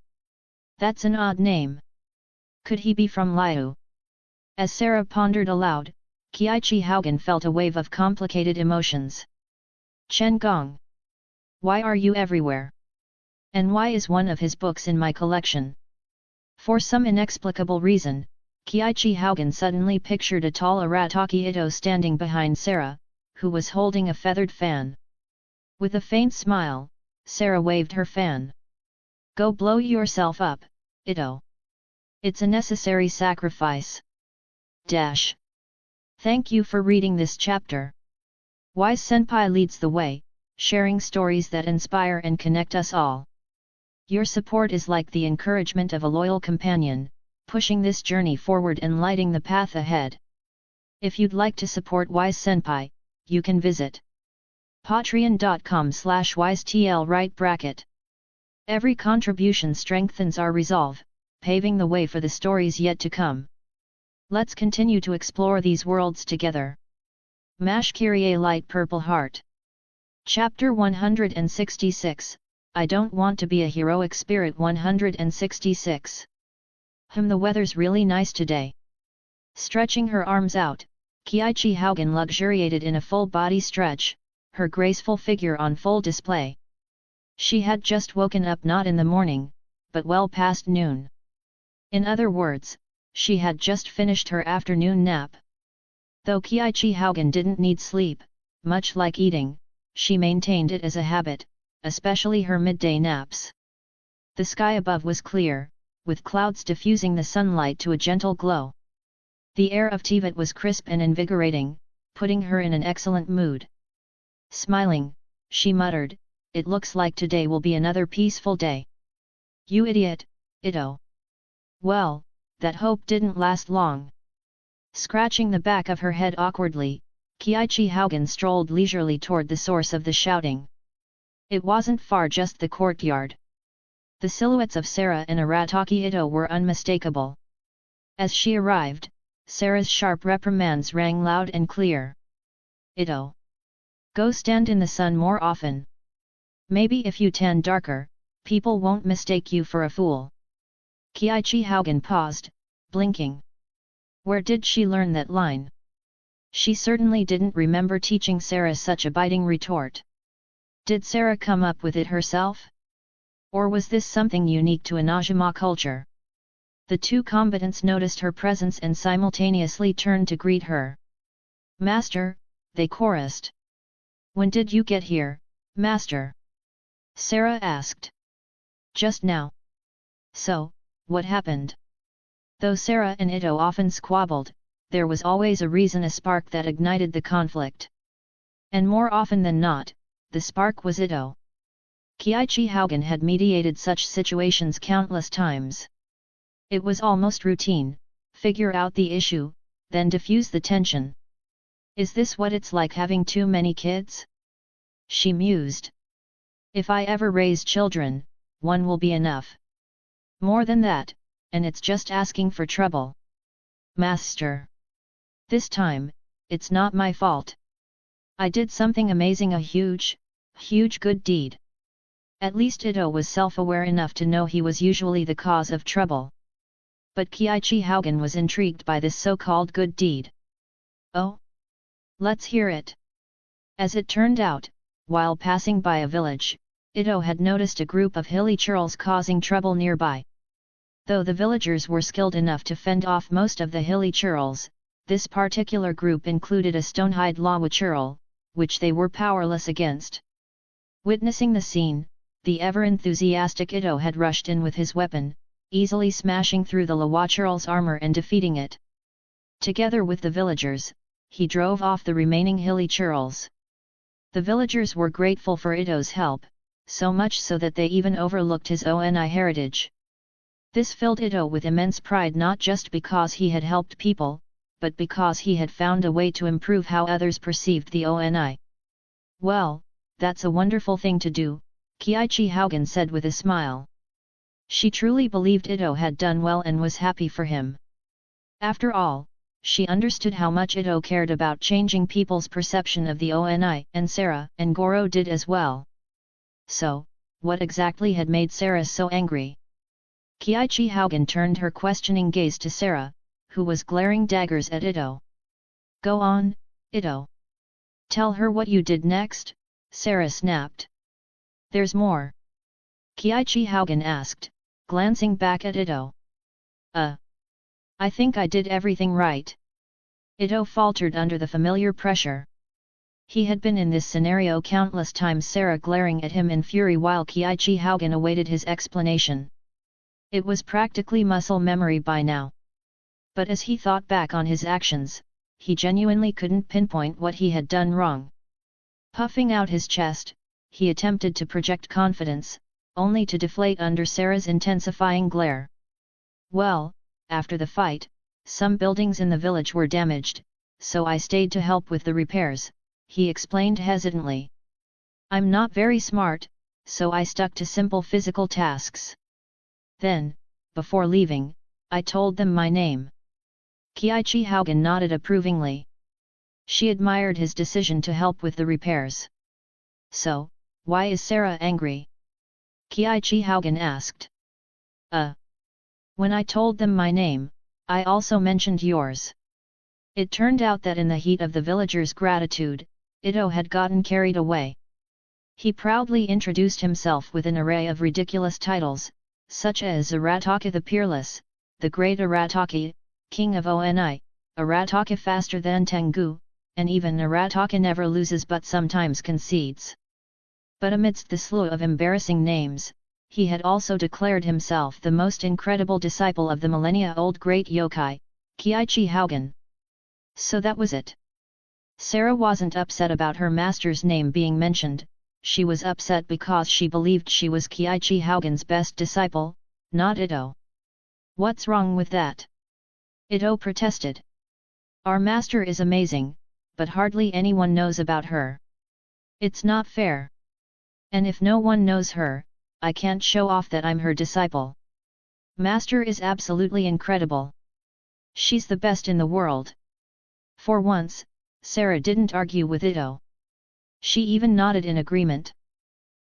That's an odd name. Could he be from Liu? As Sarah pondered aloud, Kiichi Haugen felt a wave of complicated emotions. Chen Gong. Why are you everywhere? And why is one of his books in my collection? For some inexplicable reason, Kiichi Haugen suddenly pictured a tall Arataki Ito standing behind Sarah, who was holding a feathered fan. With a faint smile, Sarah waved her fan. Go blow yourself up, Ito. It's a necessary sacrifice. Thank you for reading this chapter. Wise Senpai leads the way, sharing stories that inspire and connect us all. Your support is like the encouragement of a loyal companion, pushing this journey forward and lighting the path ahead. If you'd like to support Wise Senpai, you can visit patreon.com/wisetl. Every contribution strengthens our resolve, paving the way for the stories yet to come. Let's continue to explore these worlds together. Mash Kyrie Light Purple Heart. Chapter 166, I Don't Want to Be a Heroic Spirit 166. The weather's really nice today. Stretching her arms out, Kiichi Haugen luxuriated in a full-body stretch, her graceful figure on full display. She had just woken up not in the morning, but well past noon. In other words, she had just finished her afternoon nap. Though Kiichi Haugen didn't need sleep, much like eating, she maintained it as a habit, especially her midday naps. The sky above was clear, with clouds diffusing the sunlight to a gentle glow. The air of Tibet was crisp and invigorating, putting her in an excellent mood. Smiling, she muttered, "It looks like today will be another peaceful day." "You idiot, Ito." Well, that hope didn't last long. Scratching the back of her head awkwardly, Kiichi Haugen strolled leisurely toward the source of the shouting. It wasn't far, just the courtyard. The silhouettes of Sarah and Arataki Ito were unmistakable. As she arrived, Sarah's sharp reprimands rang loud and clear. "Ito! Go stand in the sun more often. Maybe if you tan darker, people won't mistake you for a fool." Kiichi Haugen paused, blinking. Where did she learn that line? She certainly didn't remember teaching Sarah such a biting retort. Did Sarah come up with it herself? Or was this something unique to Inajima culture? The two combatants noticed her presence and simultaneously turned to greet her. "Master," they chorused. "When did you get here, Master?" Sarah asked. "Just now." "So, what happened?" Though Sarah and Ito often squabbled, there was always a reason, a spark that ignited the conflict. And more often than not, the spark was Ito. Kiichi Haugen had mediated such situations countless times. It was almost routine: figure out the issue, then diffuse the tension. "Is this what it's like having too many kids?" she mused. "If I ever raise children, one will be enough. More than that, and it's just asking for trouble. Master. This time, it's not my fault. I did something amazing, a huge good deed." At least Ito was self-aware enough to know he was usually the cause of trouble. But Kiichi Haugen was intrigued by this so-called good deed. "Oh? Let's hear it." As it turned out, while passing by a village, Ito had noticed a group of hilly churls causing trouble nearby. Though the villagers were skilled enough to fend off most of the hilly churls, this particular group included a stone-hide Lawa churl, which they were powerless against. Witnessing the scene, the ever-enthusiastic Ito had rushed in with his weapon, easily smashing through the Lawa churl's armor and defeating it. Together with the villagers, he drove off the remaining hilly churls. The villagers were grateful for Ito's help, so much so that they even overlooked his Oni heritage. This filled Ito with immense pride, not just because he had helped people, but because he had found a way to improve how others perceived the Oni. "Well, that's a wonderful thing to do," Kiichi Haugen said with a smile. She truly believed Ito had done well and was happy for him. After all, she understood how much Ito cared about changing people's perception of the Oni, and Sarah and Goro did as well. So, what exactly had made Sarah so angry? Kiichi Haugen turned her questioning gaze to Sarah, who was glaring daggers at Ito. "Go on, Ito. Tell her what you did next," Sarah snapped. "There's more?" Kiichi Haugen asked, glancing back at Ito. I think I did everything right." Ito faltered under the familiar pressure. He had been in this scenario countless times, Sarah glaring at him in fury while Kiichi Haugen awaited his explanation. It was practically muscle memory by now. But as he thought back on his actions, he genuinely couldn't pinpoint what he had done wrong. Puffing out his chest, he attempted to project confidence, only to deflate under Sarah's intensifying glare. "Well, after the fight, some buildings in the village were damaged, so I stayed to help with the repairs," he explained hesitantly. "I'm not very smart, so I stuck to simple physical tasks. Then, before leaving, I told them my name." Kiichi Haugen nodded approvingly. She admired his decision to help with the repairs. "So, why is Sarah angry?" Kiichi Haugen asked. When I told them my name, I also mentioned yours." It turned out that in the heat of the villagers' gratitude, Ito had gotten carried away. He proudly introduced himself with an array of ridiculous titles, such as Arataki the Peerless, the Great Arataki, King of Oni, Arataki faster than Tengu, and even Narataka never loses but sometimes concedes. But amidst the slew of embarrassing names, he had also declared himself the most incredible disciple of the millennia-old great yokai, Keiichi Haugen. So that was it. Sarah wasn't upset about her master's name being mentioned, she was upset because she believed she was Keiichi Haugen's best disciple, not Ito. What's wrong with that? Ito protested. Our master is amazing, but hardly anyone knows about her. It's not fair. And if no one knows her, I can't show off that I'm her disciple. Master is absolutely incredible. She's the best in the world. For once, Sarah didn't argue with Ito. She even nodded in agreement.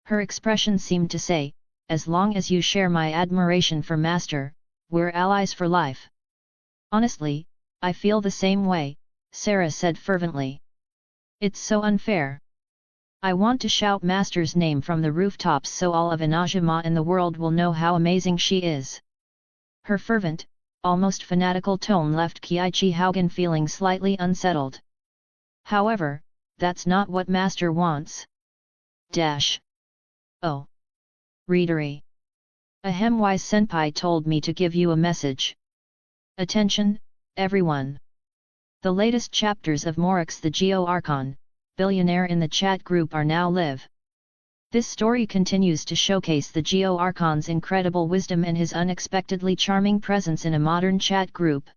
Her expression seemed to say, as long as you share my admiration for Master, we're allies for life. Honestly, I feel the same way, Sarah said fervently. It's so unfair. I want to shout Master's name from the rooftops so all of Inajima and the world will know how amazing she is. Her fervent, almost fanatical tone left Keiichi Haugen feeling slightly unsettled. However, that's not what Master wants. Oh. Readery. Ahem, wise Senpai told me to give you a message. Attention, everyone. The latest chapters of Morix the Geo Archon, billionaire in the chat group are now live. This story continues to showcase the Geo Archon's incredible wisdom and his unexpectedly charming presence in a modern chat group.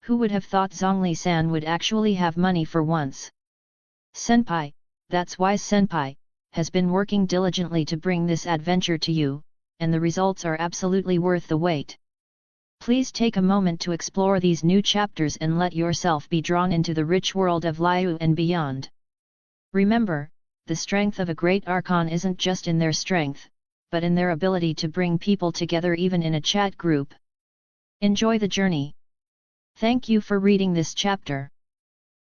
Who would have thought Zhongli-san would actually have money for once? Senpai, that's why Senpai, has been working diligently to bring this adventure to you, and the results are absolutely worth the wait. Please take a moment to explore these new chapters and let yourself be drawn into the rich world of Liu and beyond. Remember, the strength of a great Archon isn't just in their strength, but in their ability to bring people together even in a chat group. Enjoy the journey. Thank you for reading this chapter.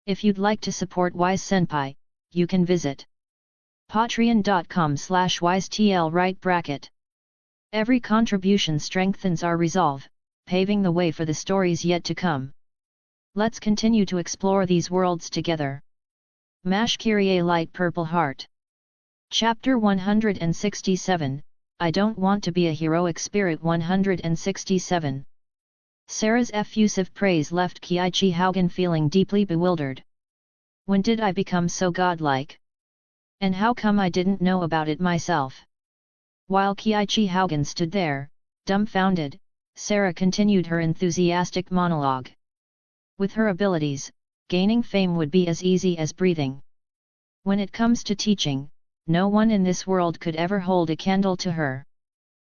If you'd like to support Wise Senpai, you can visit patreon.com/wisetl right bracket. Every contribution strengthens our resolve, paving the way for the stories yet to come. Let's continue to explore these worlds together. Mash Kyrie Light Purple Heart. Chapter 167, I Don't Want to Be a Heroic Spirit 167. Sarah's effusive praise left Keiichi Haugen feeling deeply bewildered. When did I become so godlike? And how come I didn't know about it myself? While Keiichi Haugen stood there, dumbfounded, Sarah continued her enthusiastic monologue. With her abilities, gaining fame would be as easy as breathing. When it comes to teaching, no one in this world could ever hold a candle to her.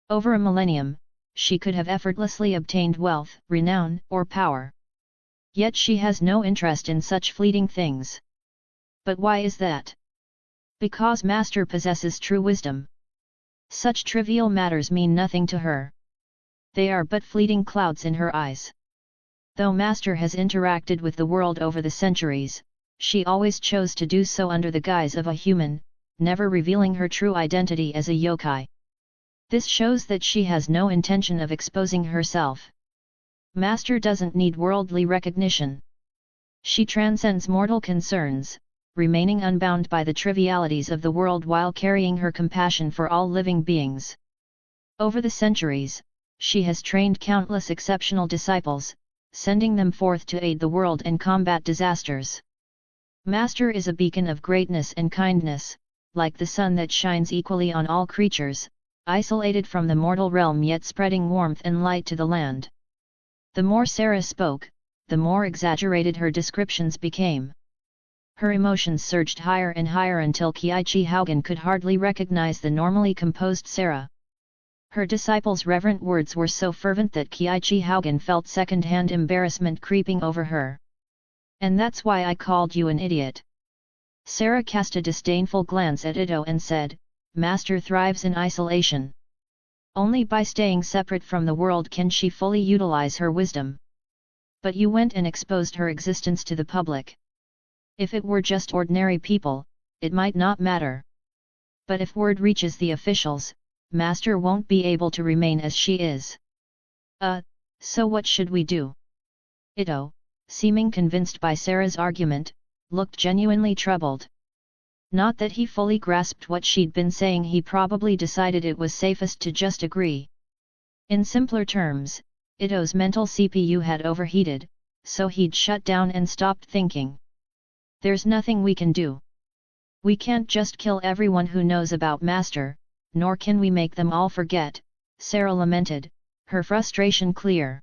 Over a millennium, she could have effortlessly obtained wealth, renown, or power. Yet she has no interest in such fleeting things. But why is that? Because Master possesses true wisdom. Such trivial matters mean nothing to her. They are but fleeting clouds in her eyes. Though Master has interacted with the world over the centuries, she always chose to do so under the guise of a human, never revealing her true identity as a yokai. This shows that she has no intention of exposing herself. Master doesn't need worldly recognition. She transcends mortal concerns, remaining unbound by the trivialities of the world while carrying her compassion for all living beings. Over the centuries, she has trained countless exceptional disciples, sending them forth to aid the world and combat disasters. Master is a beacon of greatness and kindness, like the sun that shines equally on all creatures, isolated from the mortal realm yet spreading warmth and light to the land. The more Sarah spoke, the more exaggerated her descriptions became. Her emotions surged higher and higher until Keiichi Haugen could hardly recognize the normally composed Sarah. Her disciples' reverent words were so fervent that Keiichi Haugen felt second-hand embarrassment creeping over her. And that's why I called you an idiot. Sarah cast a disdainful glance at Ito and said, Master thrives in isolation. Only by staying separate from the world can she fully utilize her wisdom. But you went and exposed her existence to the public. If it were just ordinary people, it might not matter. But if word reaches the officials, Master won't be able to remain as she is. So what should we do? Ito, seeming convinced by Sarah's argument, looked genuinely troubled. Not that he fully grasped what she'd been saying, he probably decided it was safest to just agree. In simpler terms, Ito's mental CPU had overheated, so he'd shut down and stopped thinking. There's nothing we can do. We can't just kill everyone who knows about Master, nor can we make them all forget, Sarah lamented, her frustration clear.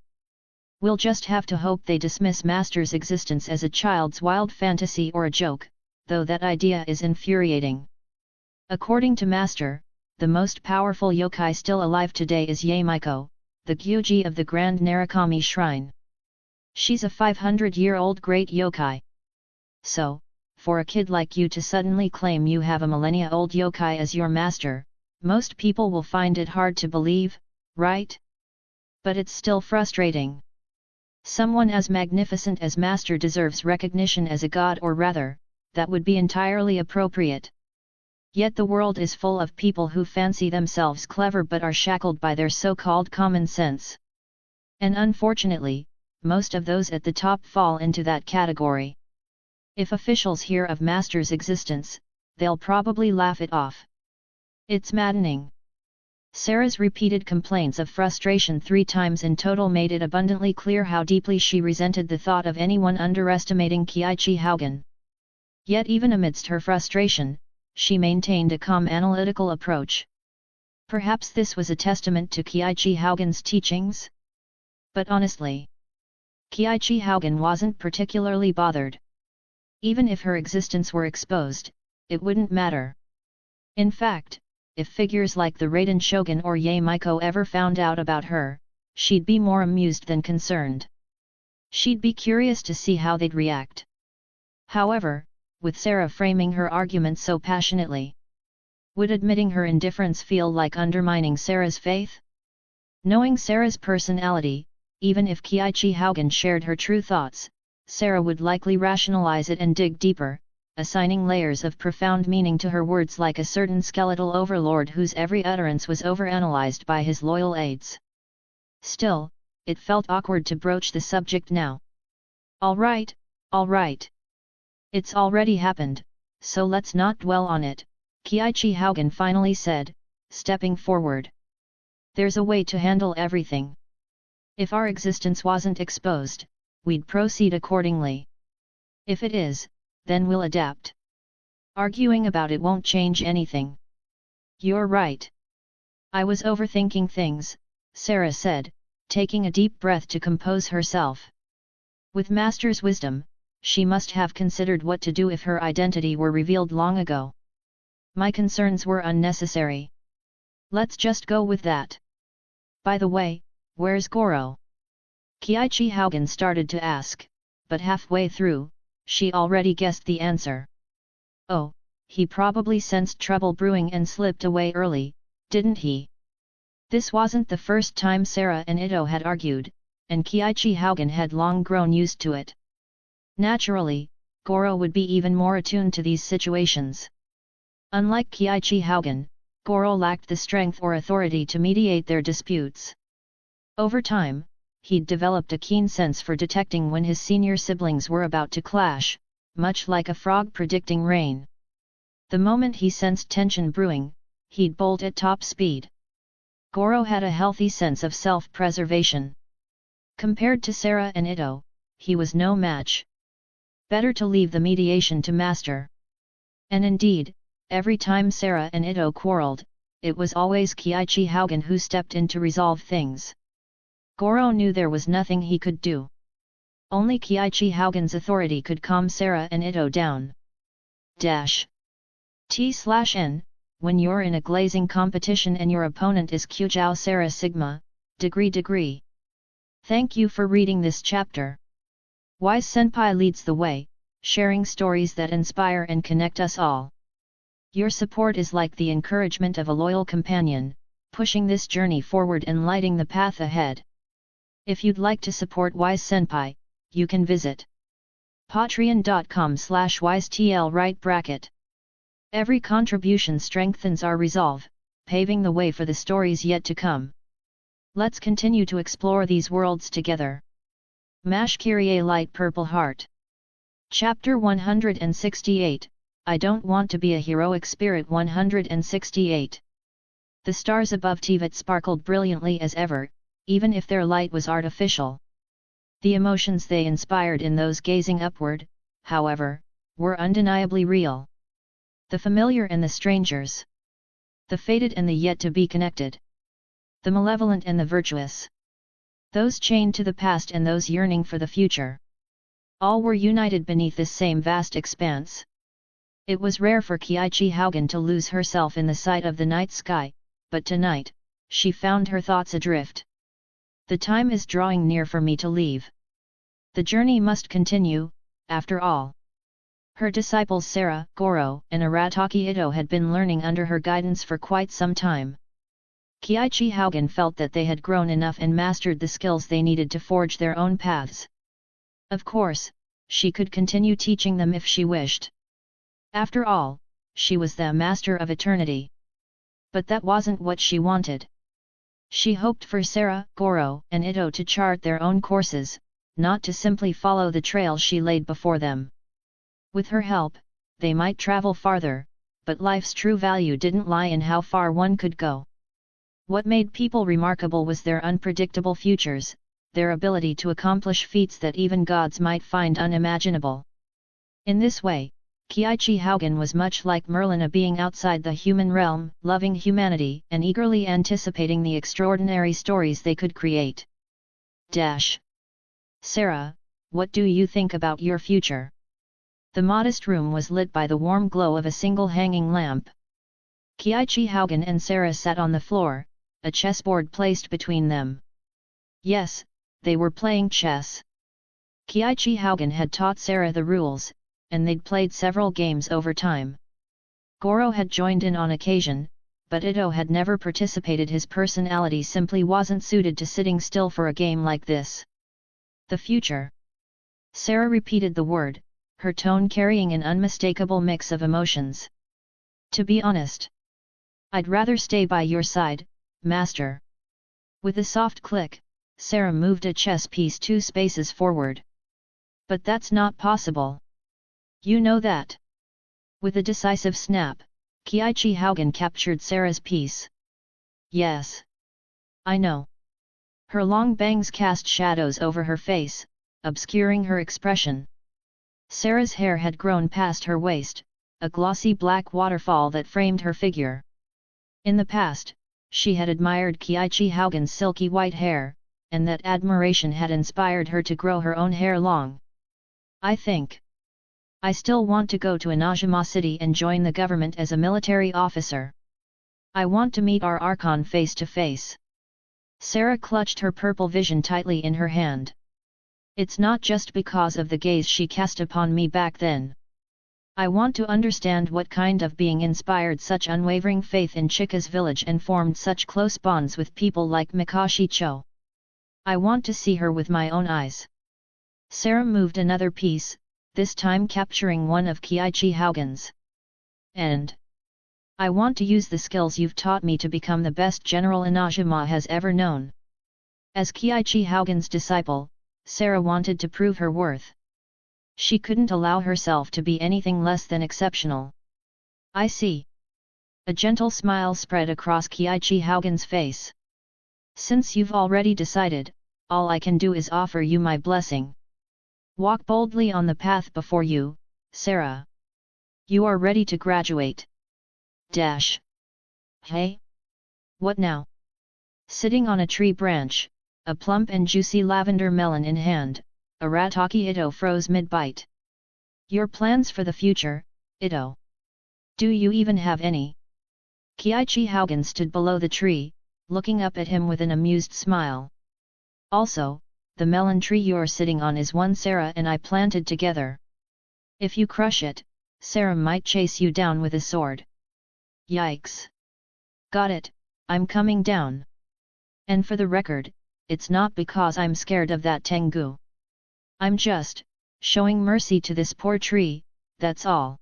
We'll just have to hope they dismiss Master's existence as a child's wild fantasy or a joke, though that idea is infuriating. According to Master, the most powerful yokai still alive today is Yamiko, the Gyuji of the Grand Narukami Shrine. She's a 500-year-old great yokai. So, for a kid like you to suddenly claim you have a millennia-old yokai as your master, most people will find it hard to believe, right? But it's still frustrating. Someone as magnificent as Master deserves recognition as a god, or rather, that would be entirely appropriate. Yet the world is full of people who fancy themselves clever but are shackled by their so-called common sense. And unfortunately, most of those at the top fall into that category. If officials hear of Master's existence, they'll probably laugh it off. It's maddening. Sarah's repeated complaints of frustration 3 times in total made it abundantly clear how deeply she resented the thought of anyone underestimating Kiichi Haugen. Yet even amidst her frustration, she maintained a calm analytical approach. Perhaps this was a testament to Kiichi Haugen's teachings? But honestly, Kiichi Haugen wasn't particularly bothered. Even if her existence were exposed, it wouldn't matter. In fact, if figures like the Raiden Shogun or Yamiko ever found out about her, she'd be more amused than concerned. She'd be curious to see how they'd react. However, with Sarah framing her argument so passionately, would admitting her indifference feel like undermining Sarah's faith? Knowing Sarah's personality, even if Kiichi Haugen shared her true thoughts, Sarah would likely rationalize it and dig deeper, assigning layers of profound meaning to her words like a certain skeletal overlord whose every utterance was overanalyzed by his loyal aides. Still, it felt awkward to broach the subject now. All right. It's already happened, so let's not dwell on it, Kiichi Haugen finally said, stepping forward. There's a way to handle everything. If our existence wasn't exposed, we'd proceed accordingly. If it is, then we'll adapt. Arguing about it won't change anything. You're right. I was overthinking things, Sarah said, taking a deep breath to compose herself. With Master's wisdom, she must have considered what to do if her identity were revealed long ago. My concerns were unnecessary. Let's just go with that. By the way, where's Goro? Kiichi Haugen started to ask, but halfway through, she already guessed the answer. Oh, he probably sensed trouble brewing and slipped away early, didn't he? This wasn't the first time Sarah and Ito had argued, and Kiichi Haugen had long grown used to it. Naturally, Goro would be even more attuned to these situations. Unlike Kiichi Haugen, Goro lacked the strength or authority to mediate their disputes. Over time, he'd developed a keen sense for detecting when his senior siblings were about to clash, much like a frog predicting rain. The moment he sensed tension brewing, he'd bolt at top speed. Goro had a healthy sense of self-preservation. Compared to Sarah and Ito, he was no match. Better to leave the mediation to Master. And indeed, every time Sarah and Ito quarreled, it was always Kiichi Haugen who stepped in to resolve things. Goro knew there was nothing he could do. Only Kiichi Haugen's authority could calm Sarah and Ito down. T/N, when you're in a glazing competition and your opponent is Kyujou Sarah Sigma, degree. Thank you for reading this chapter. Wise Senpai leads the way, sharing stories that inspire and connect us all. Your support is like the encouragement of a loyal companion, pushing this journey forward and lighting the path ahead. If you'd like to support Wise Senpai, you can visit patreon.com/wisetl. Every contribution strengthens our resolve, paving the way for the stories yet to come. Let's continue to explore these worlds together. Mash Kyrie Light Purple Heart. Chapter 168, I Don't Want to Be a Heroic Spirit 168. The stars above Tivat sparkled brilliantly as ever, even if their light was artificial. The emotions they inspired in those gazing upward, however, were undeniably real. The familiar and the strangers. The fated and the yet-to-be connected. The malevolent and the virtuous. Those chained to the past and those yearning for the future. All were united beneath this same vast expanse. It was rare for Kiichi Haugen to lose herself in the sight of the night sky, but tonight, she found her thoughts adrift. The time is drawing near for me to leave. The journey must continue, after all. Her disciples Sarah, Goro, and Arataki Ito had been learning under her guidance for quite some time. Kiichi Haugen felt that they had grown enough and mastered the skills they needed to forge their own paths. Of course, she could continue teaching them if she wished. After all, she was the master of eternity. But that wasn't what she wanted. She hoped for Sarah, Goro, and Ito to chart their own courses, not to simply follow the trail she laid before them. With her help, they might travel farther, but life's true value didn't lie in how far one could go. What made people remarkable was their unpredictable futures, their ability to accomplish feats that even gods might find unimaginable. In this way, Kiichi Haugen was much like Merlin, a being outside the human realm, loving humanity and eagerly anticipating the extraordinary stories they could create. Sarah, what do you think about your future? The modest room was lit by the warm glow of a single hanging lamp. Kiichi Haugen and Sarah sat on the floor, a chessboard placed between them. Yes, they were playing chess. Kiichi Haugen had taught Sarah the rules, and they'd played several games over time. Goro had joined in on occasion, but Ito had never participated. His personality simply wasn't suited to sitting still for a game like this. The future. Sarah repeated the word, her tone carrying an unmistakable mix of emotions. To be honest, I'd rather stay by your side, Master. With a soft click, Sarah moved a chess piece 2 spaces forward. But that's not possible. You know that. With a decisive snap, Kiichi Haugen captured Sarah's piece. Yes. I know. Her long bangs cast shadows over her face, obscuring her expression. Sarah's hair had grown past her waist, a glossy black waterfall that framed her figure. In the past, she had admired Kiichi Haugen's silky white hair, and that admiration had inspired her to grow her own hair long. I think I still want to go to Inajima City and join the government as a military officer. I want to meet our Archon face to face. Sarah clutched her purple vision tightly in her hand. It's not just because of the gaze she cast upon me back then. I want to understand what kind of being inspired such unwavering faith in Chika's village and formed such close bonds with people like Mikashi Cho. I want to see her with my own eyes. Sarah moved another piece, this time capturing one of Kiichi Haugen's. And I want to use the skills you've taught me to become the best general Inajima has ever known. As Kiichi Haugen's disciple, Sarah wanted to prove her worth. She couldn't allow herself to be anything less than exceptional. I see. A gentle smile spread across Kiichi Haugen's face. Since you've already decided, all I can do is offer you my blessing. Walk boldly on the path before you, Sarah. You are ready to graduate. Hey? What now? Sitting on a tree branch, a plump and juicy lavender melon in hand, Arataki Ito froze mid-bite. Your plans for the future, Ito? Do you even have any? Kiichi Haugen stood below the tree, looking up at him with an amused smile. Also, the melon tree you're sitting on is one Sarah and I planted together. If you crush it, Sarah might chase you down with a sword. Yikes! Got it, I'm coming down. And for the record, it's not because I'm scared of that Tengu. I'm just showing mercy to this poor tree, that's all.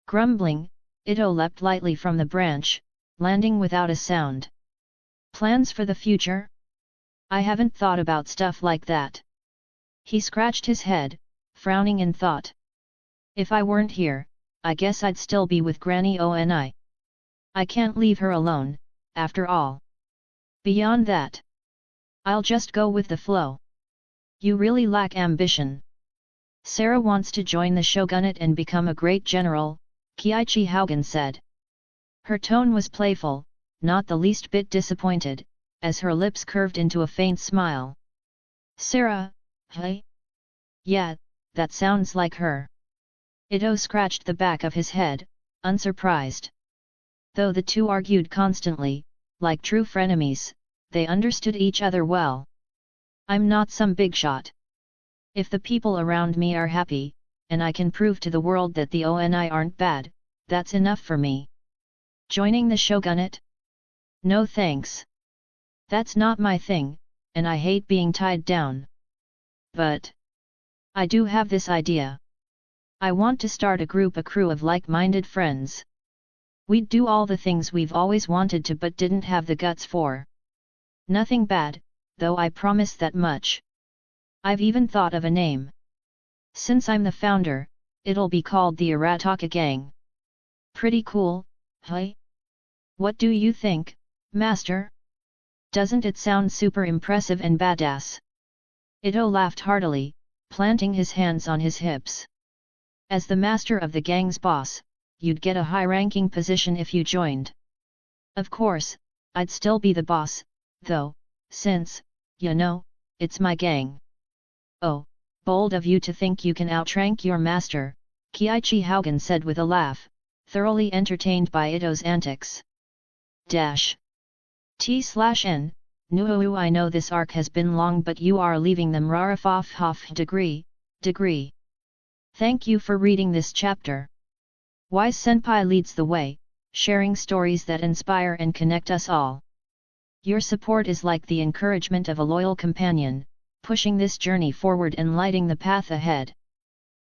Grumbling, Ito leapt lightly from the branch, landing without a sound. Plans for the future? I haven't thought about stuff like that. He scratched his head, frowning in thought. If I weren't here, I guess I'd still be with Granny Oni. I can't leave her alone, after all. Beyond that, I'll just go with the flow. You really lack ambition. Sarah wants to join the shogunate and become a great general, Kiichi Haugen said. Her tone was playful, not the least bit disappointed, as her lips curved into a faint smile. Sarah, hey? Yeah, that sounds like her. Ito scratched the back of his head, unsurprised. Though the two argued constantly, like true frenemies, they understood each other well. I'm not some big shot. If the people around me are happy, and I can prove to the world that the Oni aren't bad, that's enough for me. Joining the shogunate? No thanks. That's not my thing, and I hate being tied down. But I do have this idea. I want to start a crew of like-minded friends. We'd do all the things we've always wanted to but didn't have the guts for. Nothing bad, though, I promise that much. I've even thought of a name. Since I'm the founder, it'll be called the Arataka Gang. Pretty cool, huh? What do you think, Master? Doesn't it sound super impressive and badass? Ito laughed heartily, planting his hands on his hips. As the master of the gang's boss, you'd get a high-ranking position if you joined. Of course, I'd still be the boss, though, since, you know, it's my gang. Oh, bold of you to think you can outrank your master, Kiichi Haugen said with a laugh, thoroughly entertained by Ito's antics. T/N, Nuou, I know this arc has been long, but you are leaving them rarafaf degree. Thank you for reading this chapter. Wise Senpai leads the way, sharing stories that inspire and connect us all. Your support is like the encouragement of a loyal companion, pushing this journey forward and lighting the path ahead.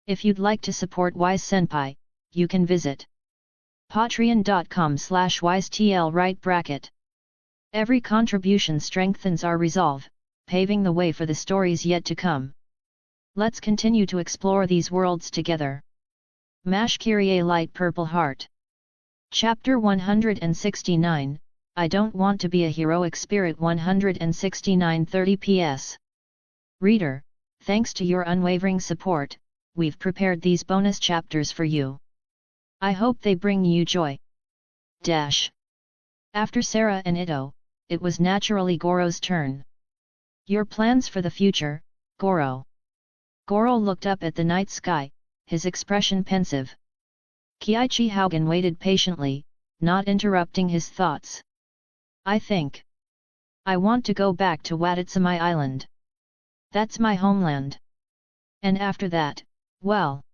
If you'd like to support Wise Senpai, you can visit patreon.com/wisetl right bracket. Every contribution strengthens our resolve, paving the way for the stories yet to come. Let's continue to explore these worlds together. Mash Kyrie Light Purple Heart. Chapter 169, I Don't Want to Be a Heroic Spirit 169:30 PS. Reader, thanks to your unwavering support, we've prepared these bonus chapters for you. I hope they bring you joy. After Sarah and Ito, it was naturally Goro's turn. Your plans for the future, Goro? Goro looked up at the night sky, his expression pensive. Kiichi Haugen waited patiently, not interrupting his thoughts. I think I want to go back to Watatsumi Island. That's my homeland. And after that, well...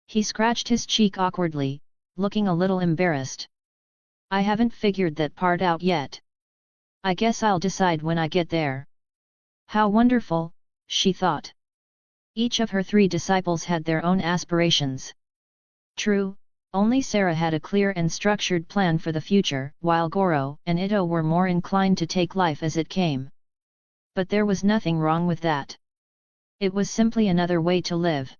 He scratched his cheek awkwardly, looking a little embarrassed. I haven't figured that part out yet. I guess I'll decide when I get there. How wonderful, she thought. Each of her 3 disciples had their own aspirations. True, only Sarah had a clear and structured plan for the future, while Goro and Ito were more inclined to take life as it came. But there was nothing wrong with that. It was simply another way to live.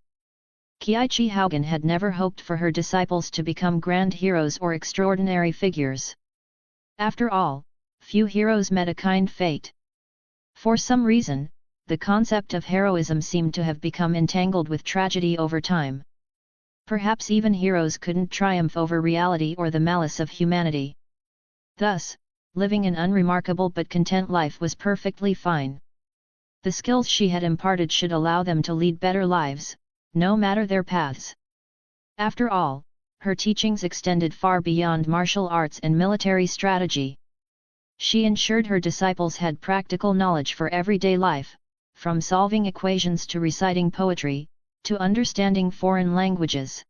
Kiichi Haugen had never hoped for her disciples to become grand heroes or extraordinary figures. After all, few heroes met a kind fate. For some reason, the concept of heroism seemed to have become entangled with tragedy over time. Perhaps even heroes couldn't triumph over reality or the malice of humanity. Thus, living an unremarkable but content life was perfectly fine. The skills she had imparted should allow them to lead better lives, no matter their paths. After all, her teachings extended far beyond martial arts and military strategy. She ensured her disciples had practical knowledge for everyday life, from solving equations to reciting poetry, to understanding foreign languages.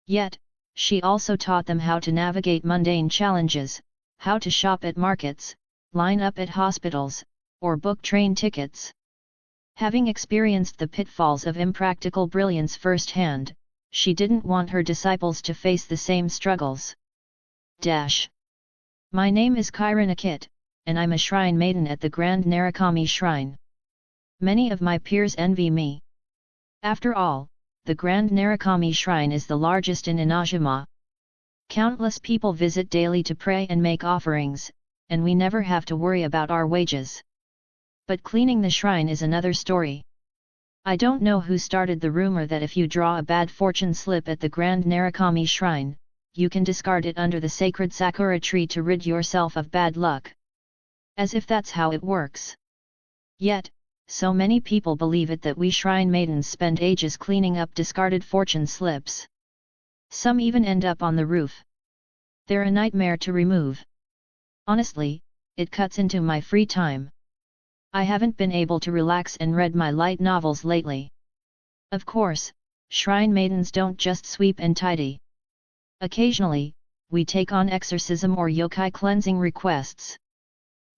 Yet, she also taught them how to navigate mundane challenges, how to shop at markets, line up at hospitals, or book train tickets. Having experienced the pitfalls of impractical brilliance firsthand, she didn't want her disciples to face the same struggles. My name is Kirin Akit, and I'm a shrine maiden at the Grand Narukami Shrine. Many of my peers envy me. After all, the Grand Narukami Shrine is the largest in Inajima. Countless people visit daily to pray and make offerings, and we never have to worry about our wages. But cleaning the shrine is another story. I don't know who started the rumor that if you draw a bad fortune slip at the Grand Narukami Shrine, you can discard it under the sacred sakura tree to rid yourself of bad luck. As if that's how it works. Yet, so many people believe it that we shrine maidens spend ages cleaning up discarded fortune slips. Some even end up on the roof. They're a nightmare to remove. Honestly, it cuts into my free time. I haven't been able to relax and read my light novels lately. Of course, shrine maidens don't just sweep and tidy. Occasionally, we take on exorcism or yokai cleansing requests.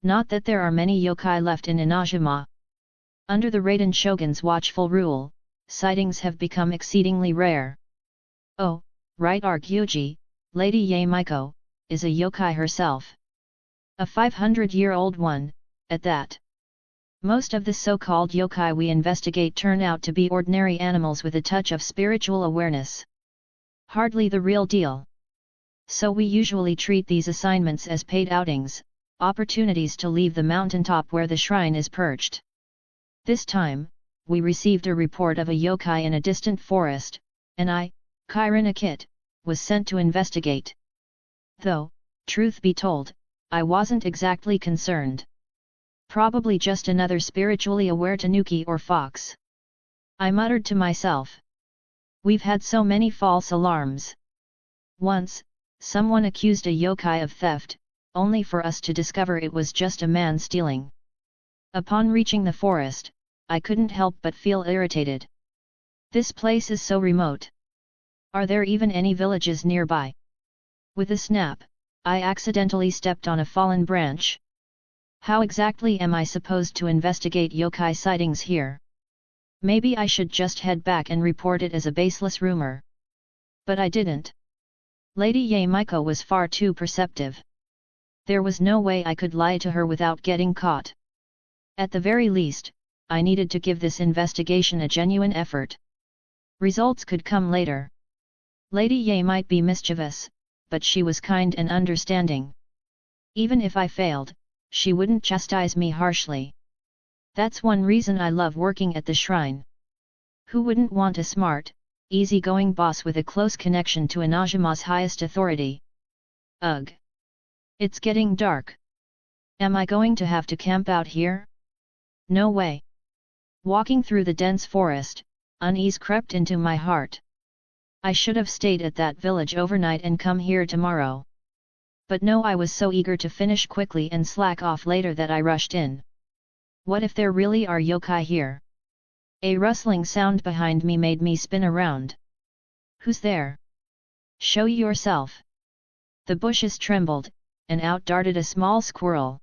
Not that there are many yokai left in Inajima. Under the Raiden Shogun's watchful rule, sightings have become exceedingly rare. Oh, right, our Gyuji, Lady Yamiko, is a yokai herself. A 500-year-old one, at that. Most of the so-called yokai we investigate turn out to be ordinary animals with a touch of spiritual awareness. Hardly the real deal. So we usually treat these assignments as paid outings, opportunities to leave the mountaintop where the shrine is perched. This time, we received a report of a yokai in a distant forest, and I, Kairina Kit, was sent to investigate. Though, truth be told, I wasn't exactly concerned. Probably just another spiritually aware tanuki or fox. I muttered to myself. We've had so many false alarms. Once, someone accused a yokai of theft, only for us to discover it was just a man stealing. Upon reaching the forest, I couldn't help but feel irritated. This place is so remote. Are there even any villages nearby? With a snap, I accidentally stepped on a fallen branch. How exactly am I supposed to investigate yokai sightings here? Maybe I should just head back and report it as a baseless rumor. But I didn't. Lady Yamiko was far too perceptive. There was no way I could lie to her without getting caught. At the very least, I needed to give this investigation a genuine effort. Results could come later. Lady Ye might be mischievous, but she was kind and understanding. Even if I failed, she wouldn't chastise me harshly. That's one reason I love working at the shrine. Who wouldn't want a smart, easygoing boss with a close connection to Inajima's highest authority? Ugh! It's getting dark. Am I going to have to camp out here? No way. Walking through the dense forest, unease crept into my heart. I should have stayed at that village overnight and come here tomorrow. But no, I was so eager to finish quickly and slack off later that I rushed in. What if there really are yokai here? A rustling sound behind me made me spin around. Who's there? Show yourself. The bushes trembled, and out darted a small squirrel.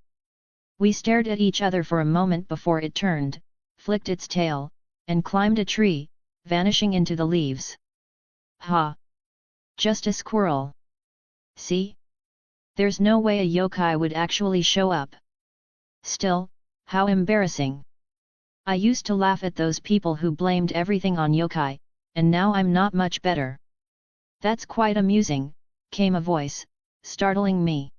We stared at each other for a moment before it turned, flicked its tail, and climbed a tree, vanishing into the leaves. Ha! Just a squirrel. See? There's no way a yokai would actually show up. Still, how embarrassing. I used to laugh at those people who blamed everything on yokai, and now I'm not much better. That's quite amusing, came a voice, startling me.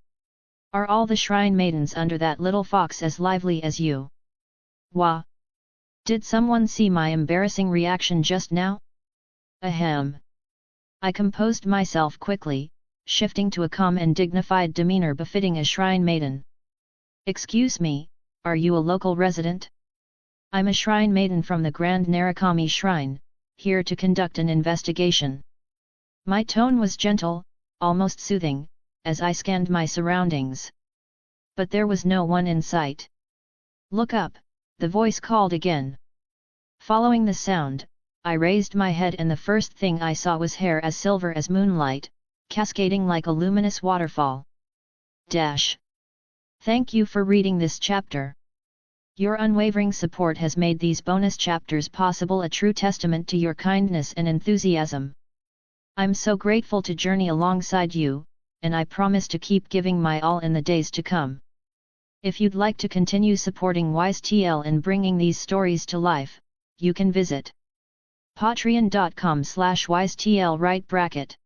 Are all the shrine maidens under that little fox as lively as you? Wah! Did someone see my embarrassing reaction just now? Ahem. I composed myself quickly, shifting to a calm and dignified demeanor befitting a shrine maiden. Excuse me, are you a local resident? I'm a shrine maiden from the Grand Narukami Shrine, here to conduct an investigation. My tone was gentle, almost soothing, as I scanned my surroundings. But there was no one in sight. Look up, the voice called again. Following the sound, I raised my head and the first thing I saw was hair as silver as moonlight, cascading like a luminous waterfall. Thank you for reading this chapter. Your unwavering support has made these bonus chapters possible, a true testament to your kindness and enthusiasm. I'm so grateful to journey alongside you, and I promise to keep giving my all in the days to come. If you'd like to continue supporting WiseTL and bringing these stories to life, you can visit Patreon.com/wisetl right bracket.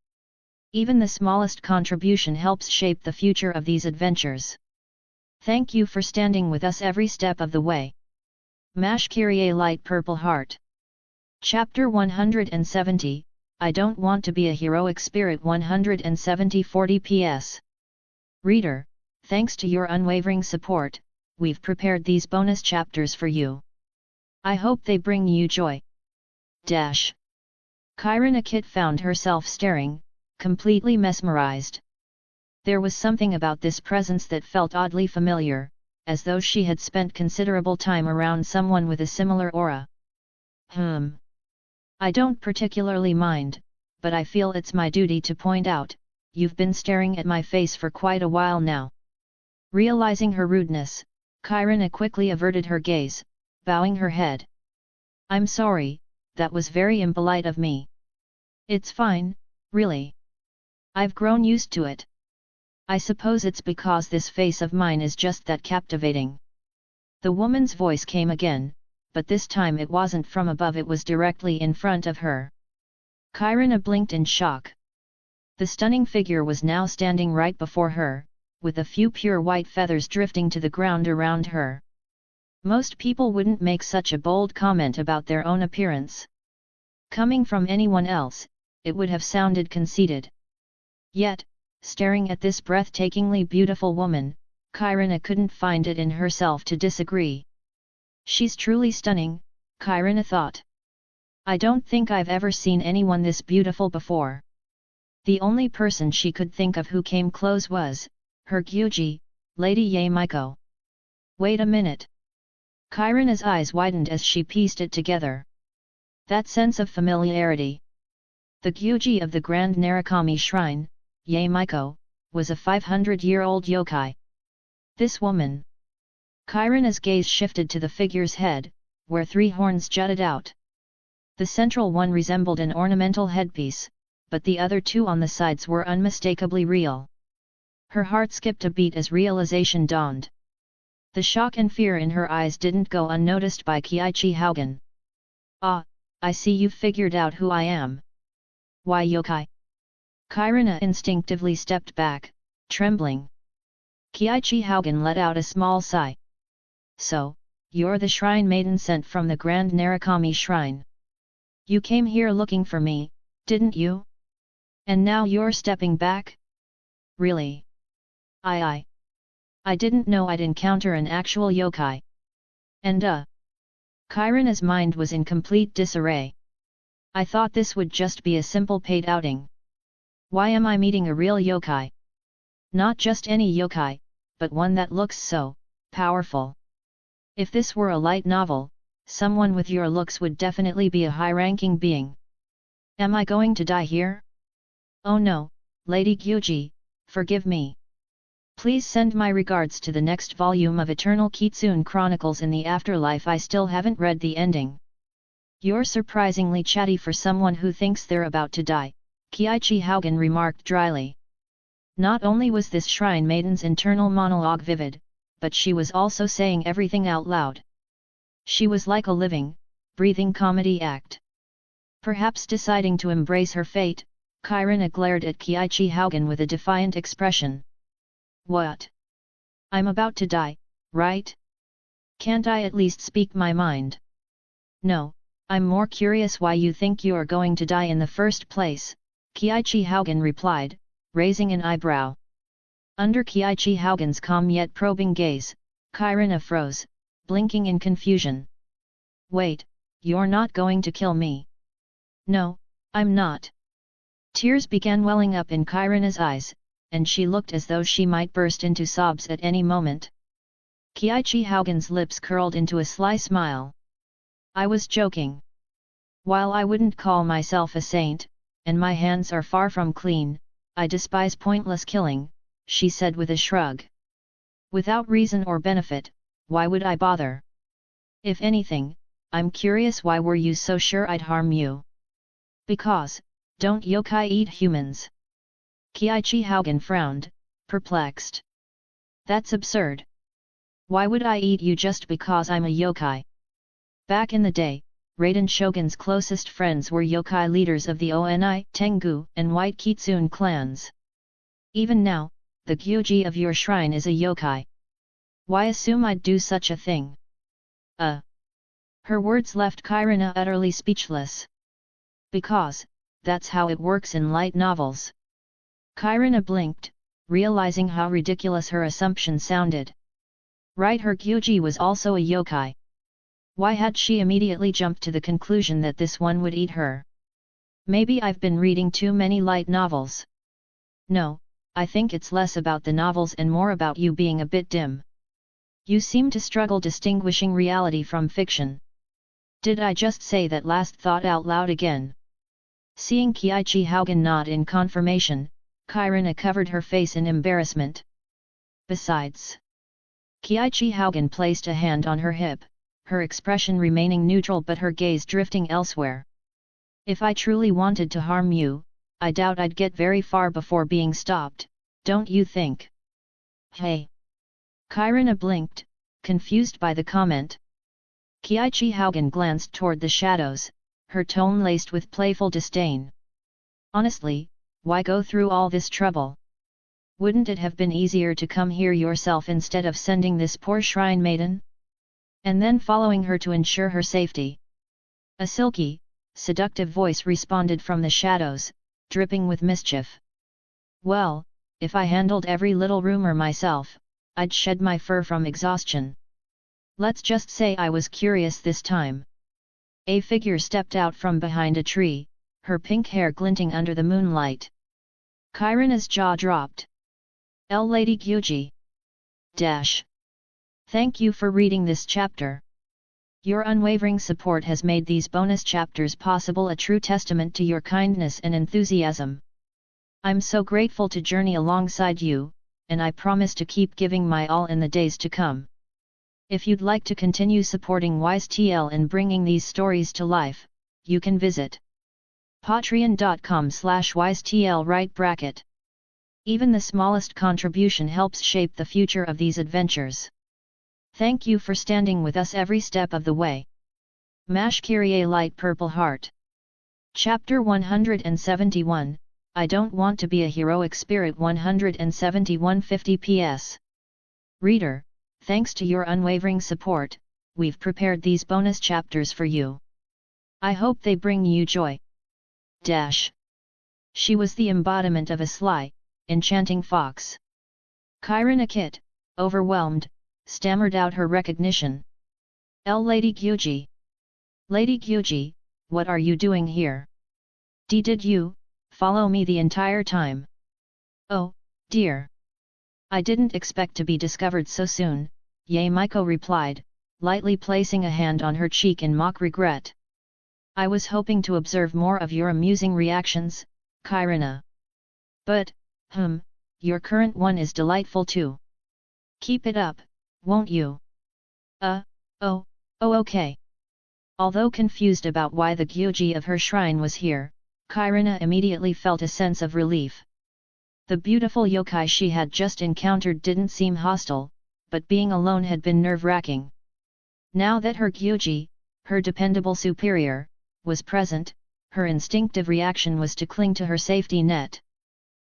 Even the smallest contribution helps shape the future of these adventures. Thank you for standing with us every step of the way. Mash Kyrie Light Purple Heart. Chapter 170, I Don't Want to Be a Heroic Spirit 170 40 PS. Reader, thanks to your unwavering support, we've prepared these bonus chapters for you. I hope they bring you joy. Kyron Akit found herself staring, completely mesmerized. There was something about this presence that felt oddly familiar, as though she had spent considerable time around someone with a similar aura. I don't particularly mind, but I feel it's my duty to point out, you've been staring at my face for quite a while now. Realizing her rudeness, Kyrina quickly averted her gaze, bowing her head. I'm sorry, that was very impolite of me. It's fine, really. I've grown used to it. I suppose it's because this face of mine is just that captivating. The woman's voice came again, but this time it wasn't from above, it was directly in front of her. Kyrina blinked in shock. The stunning figure was now standing right before her, with a few pure white feathers drifting to the ground around her. Most people wouldn't make such a bold comment about their own appearance. Coming from anyone else, it would have sounded conceited. Yet, staring at this breathtakingly beautiful woman, Kyrina couldn't find it in herself to disagree. She's truly stunning, Kyrina thought. I don't think I've ever seen anyone this beautiful before. The only person she could think of who came close was her Gyuji, Lady Yamiko. Wait a minute. Kyrina's eyes widened as she pieced it together. That sense of familiarity. The Gyuji of the Grand Narukami Shrine, Yamiko, was a 500-year-old yokai. This woman. Kyrina's gaze shifted to the figure's head, where 3 horns jutted out. The central one resembled an ornamental headpiece, but the other 2 on the sides were unmistakably real. Her heart skipped a beat as realization dawned. The shock and fear in her eyes didn't go unnoticed by Kiichi Haugen. Ah, I see you've figured out who I am. Why yokai? Kyrina instinctively stepped back, trembling. Kiichi Haugen let out a small sigh. So, you're the shrine maiden sent from the Grand Narukami Shrine. You came here looking for me, didn't you? And now you're stepping back? Really? I didn't know I'd encounter an actual yokai. And Kyrina's mind was in complete disarray. I thought this would just be a simple paid outing. Why am I meeting a real yokai? Not just any yokai, but one that looks so powerful. If this were a light novel, someone with your looks would definitely be a high-ranking being. Am I going to die here? Oh no, Lady Gyuji, forgive me. Please send my regards to the next volume of Eternal Kitsune Chronicles in the Afterlife. I still haven't read the ending. You're surprisingly chatty for someone who thinks they're about to die, Kiichi Haugen remarked dryly. Not only was this shrine maiden's internal monologue vivid, but she was also saying everything out loud. She was like a living, breathing comedy act. Perhaps deciding to embrace her fate, Kyrina glared at Kiichi Haugen with a defiant expression. What? I'm about to die, right? Can't I at least speak my mind? No, I'm more curious why you think you're going to die in the first place, Kiichi Haugen replied, raising an eyebrow. Under Kiichi Haugen's calm yet probing gaze, Kyrina froze, blinking in confusion. Wait, you're not going to kill me? No, I'm not. Tears began welling up in Kyrina's eyes, and she looked as though she might burst into sobs at any moment. Kiichi Haugen's lips curled into a sly smile. I was joking. While I wouldn't call myself a saint, and my hands are far from clean, I despise pointless killing, she said with a shrug. Without reason or benefit, why would I bother? If anything, I'm curious, why were you so sure I'd harm you? Because, don't yokai eat humans? Kiichi Haugen frowned, perplexed. That's absurd. Why would I eat you just because I'm a yokai? Back in the day, Raiden Shogun's closest friends were yokai leaders of the Oni, Tengu, and White Kitsune clans. Even now, the Gyuji of your shrine is a yokai. Why assume I'd do such a thing? Her words left Kyrina utterly speechless. Because, that's how it works in light novels. Kyrina blinked, realizing how ridiculous her assumption sounded. Right, her Gyuji was also a yokai. Why had she immediately jumped to the conclusion that this one would eat her? Maybe I've been reading too many light novels. No, I think it's less about the novels and more about you being a bit dim. You seem to struggle distinguishing reality from fiction. Did I just say that last thought out loud again? Seeing Kiichi Haugen nod in confirmation, Kyrina covered her face in embarrassment. Besides, Kiichi Haugen placed a hand on her hip, her expression remaining neutral but her gaze drifting elsewhere. If I truly wanted to harm you, I doubt I'd get very far before being stopped, don't you think? Hey! Kyrina blinked, confused by the comment. Kiichi Haugen glanced toward the shadows, her tone laced with playful disdain. Honestly, why go through all this trouble? Wouldn't it have been easier to come here yourself instead of sending this poor shrine maiden? And then following her to ensure her safety? A silky, seductive voice responded from the shadows, dripping with mischief. Well, if I handled every little rumor myself, I'd shed my fur from exhaustion. Let's just say I was curious this time. A figure stepped out from behind a tree, her pink hair glinting under the moonlight. Kyrina's jaw dropped. Lady Gyuji. Thank you for reading this chapter. Your unwavering support has made these bonus chapters possible, a true testament to your kindness and enthusiasm. I'm so grateful to journey alongside you, and I promise to keep giving my all in the days to come. If you'd like to continue supporting WiseTL and bringing these stories to life, you can visit patreon.com/wisetl right bracket. Even the smallest contribution helps shape the future of these adventures. Thank you for standing with us every step of the way. Mash Kyrie Light Purple Heart. Chapter 171, I Don't Want to Be a Heroic Spirit. 171:50 PS. Reader, thanks to your unwavering support, we've prepared these bonus chapters for you. I hope they bring you joy. She was the embodiment of a sly, enchanting fox. Kyrina Kit, overwhelmed, stammered out her recognition. Lady Gyuji. Lady Gyuji, what are you doing here? Did you follow me the entire time? Oh, dear. I didn't expect to be discovered so soon, Maiko replied, lightly placing a hand on her cheek in mock regret. I was hoping to observe more of your amusing reactions, Kyrina. But, your current one is delightful too. Keep it up, won't you? Okay. Although confused about why the Gyuji of her shrine was here, Kyrina immediately felt a sense of relief. The beautiful yokai she had just encountered didn't seem hostile, but being alone had been nerve-wracking. Now that her Gyuji, her dependable superior, was present, her instinctive reaction was to cling to her safety net.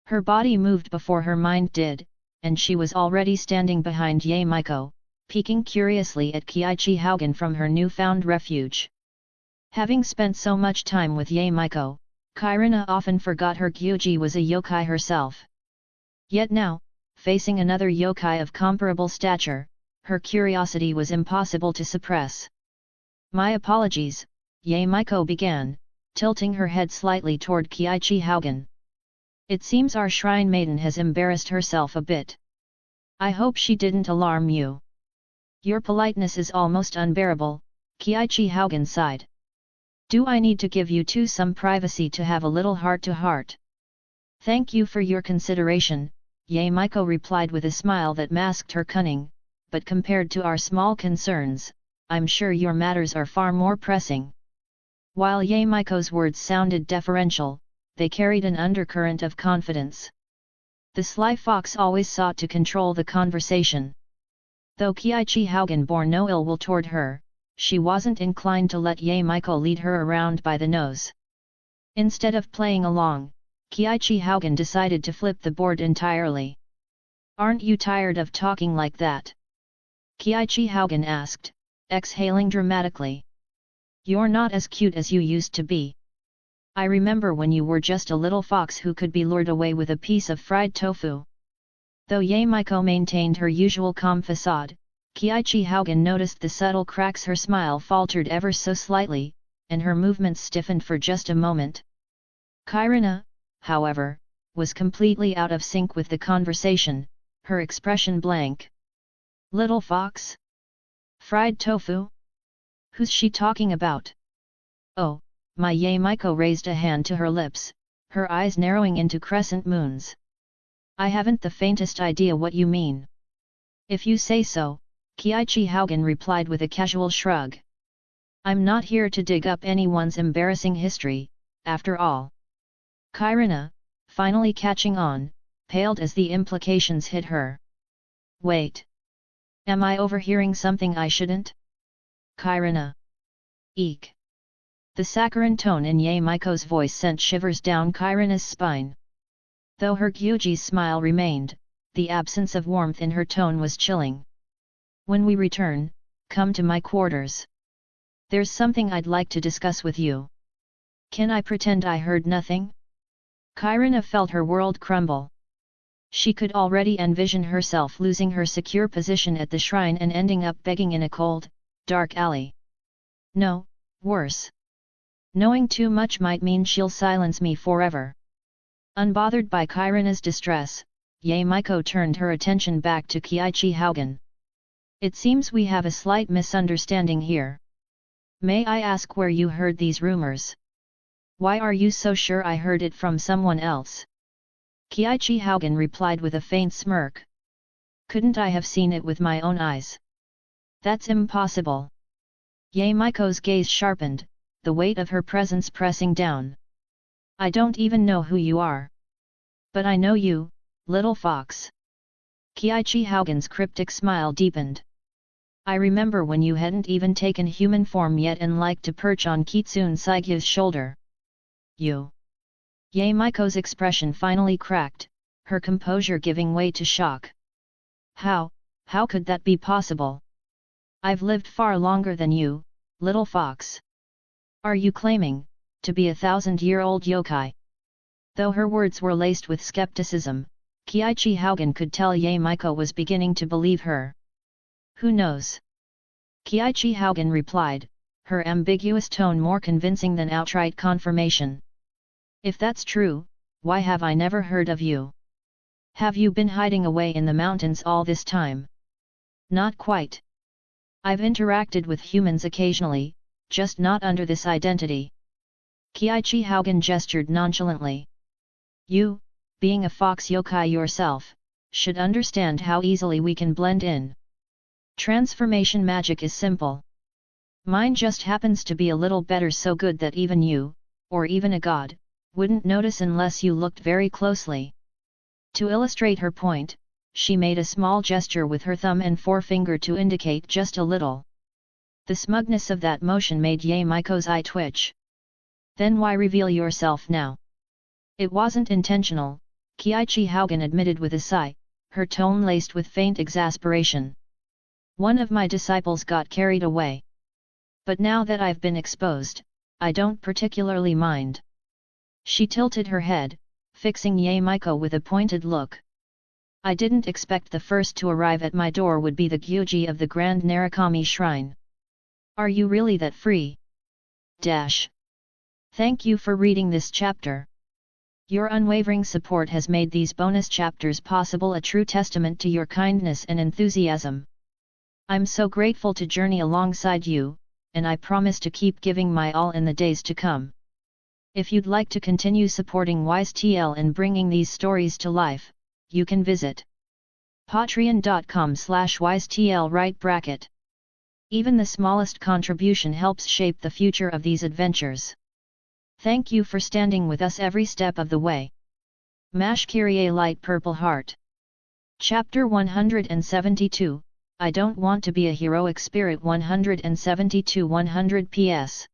Her body moved before her mind did, and she was already standing behind Maiko, peeking curiously at Kiichi Haugen from her newfound refuge. Having spent so much time with Maiko, Kyrina often forgot her Gyuji was a yokai herself. Yet now, facing another yokai of comparable stature, her curiosity was impossible to suppress. My apologies, Maiko began, tilting her head slightly toward Kiichi Haugen. It seems our shrine maiden has embarrassed herself a bit. I hope she didn't alarm you. Your politeness is almost unbearable, Kiichi Haugen sighed. Do I need to give you two some privacy to have a little heart-to-heart? Thank you for your consideration, Maiko replied with a smile that masked her cunning, but compared to our small concerns, I'm sure your matters are far more pressing. While Maiko's words sounded deferential, they carried an undercurrent of confidence. The sly fox always sought to control the conversation. Though Kiichi Haugen bore no ill will toward her, she wasn't inclined to let Yae-miko lead her around by the nose. Instead of playing along, Kiichi Haugen decided to flip the board entirely. "Aren't you tired of talking like that?" Kiichi Haugen asked, exhaling dramatically. "You're not as cute as you used to be. I remember when you were just a little fox who could be lured away with a piece of fried tofu." Though Yae-miko maintained her usual calm facade, Kiichi Haugen noticed the subtle cracks. Her smile faltered ever so slightly, and her movements stiffened for just a moment. Kairina, however, was completely out of sync with the conversation, her expression blank. "Little fox? Fried tofu? Who's she talking about?" "Oh, my." Yae-miko raised a hand to her lips, her eyes narrowing into crescent moons. "I haven't the faintest idea what you mean." "If you say so," Kiichi Haugen replied with a casual shrug. "I'm not here to dig up anyone's embarrassing history, after all." Kairina, finally catching on, paled as the implications hit her. "Wait. Am I overhearing something I shouldn't?" "Kairina. Eek." The saccharine tone in Yae-miko's voice sent shivers down Kairina's spine. Though her Gyuji's smile remained, the absence of warmth in her tone was chilling. "When we return, come to my quarters. There's something I'd like to discuss with you." "Can I pretend I heard nothing?" Kairina felt her world crumble. She could already envision herself losing her secure position at the shrine and ending up begging in a cold, dark alley. "No, worse. Knowing too much might mean she'll silence me forever." Unbothered by Kairina's distress, Yae-miko turned her attention back to Kiichi Haugen. "It seems we have a slight misunderstanding here. May I ask where you heard these rumors? Why are you so sure I heard it from someone else?" Kiichi Haugen replied with a faint smirk. "Couldn't I have seen it with my own eyes?" "That's impossible." Yae-miko's gaze sharpened, the weight of her presence pressing down. "I don't even know who you are. But I know you, little fox." Kiichi Haugen's cryptic smile deepened. "I remember when you hadn't even taken human form yet and liked to perch on Kitsune Saigyo's shoulder." "You?" Yae-miko's expression finally cracked, her composure giving way to shock. How could that be possible? I've lived far longer than you, little fox. Are you claiming to be a 1,000-year-old yokai?" Though her words were laced with skepticism, Kiichi Haugen could tell Yae-miko was beginning to believe her. "Who knows?" Kiichi Haugen replied, her ambiguous tone more convincing than outright confirmation. "If that's true, why have I never heard of you? Have you been hiding away in the mountains all this time?" "Not quite. I've interacted with humans occasionally, just not under this identity." Kiichi Haugen gestured nonchalantly. "You, being a fox yokai yourself, should understand how easily we can blend in. Transformation magic is simple. Mine just happens to be a little better, so good that even you, or even a god, wouldn't notice unless you looked very closely." To illustrate her point, she made a small gesture with her thumb and forefinger to indicate just a little. The smugness of that motion made Yae-miko's eye twitch. "Then why reveal yourself now?" "It wasn't intentional," Kiichi Haugen admitted with a sigh, her tone laced with faint exasperation. "One of my disciples got carried away. But now that I've been exposed, I don't particularly mind." She tilted her head, fixing Yae-miko with a pointed look. "I didn't expect the first to arrive at my door would be the Gyuji of the Grand Narukami Shrine. Are you really that free? Thank you for reading this chapter. Your unwavering support has made these bonus chapters possible, a true testament to your kindness and enthusiasm. I'm so grateful to journey alongside you, and I promise to keep giving my all in the days to come. If you'd like to continue supporting WiseTL and bringing these stories to life, you can visit patreon.com/wisetl right bracket. Even the smallest contribution helps shape the future of these adventures. Thank you for standing with us every step of the way. Mash Kyrie Light Purple Heart. Chapter 172, I don't want to be a heroic spirit. 172-100 PS.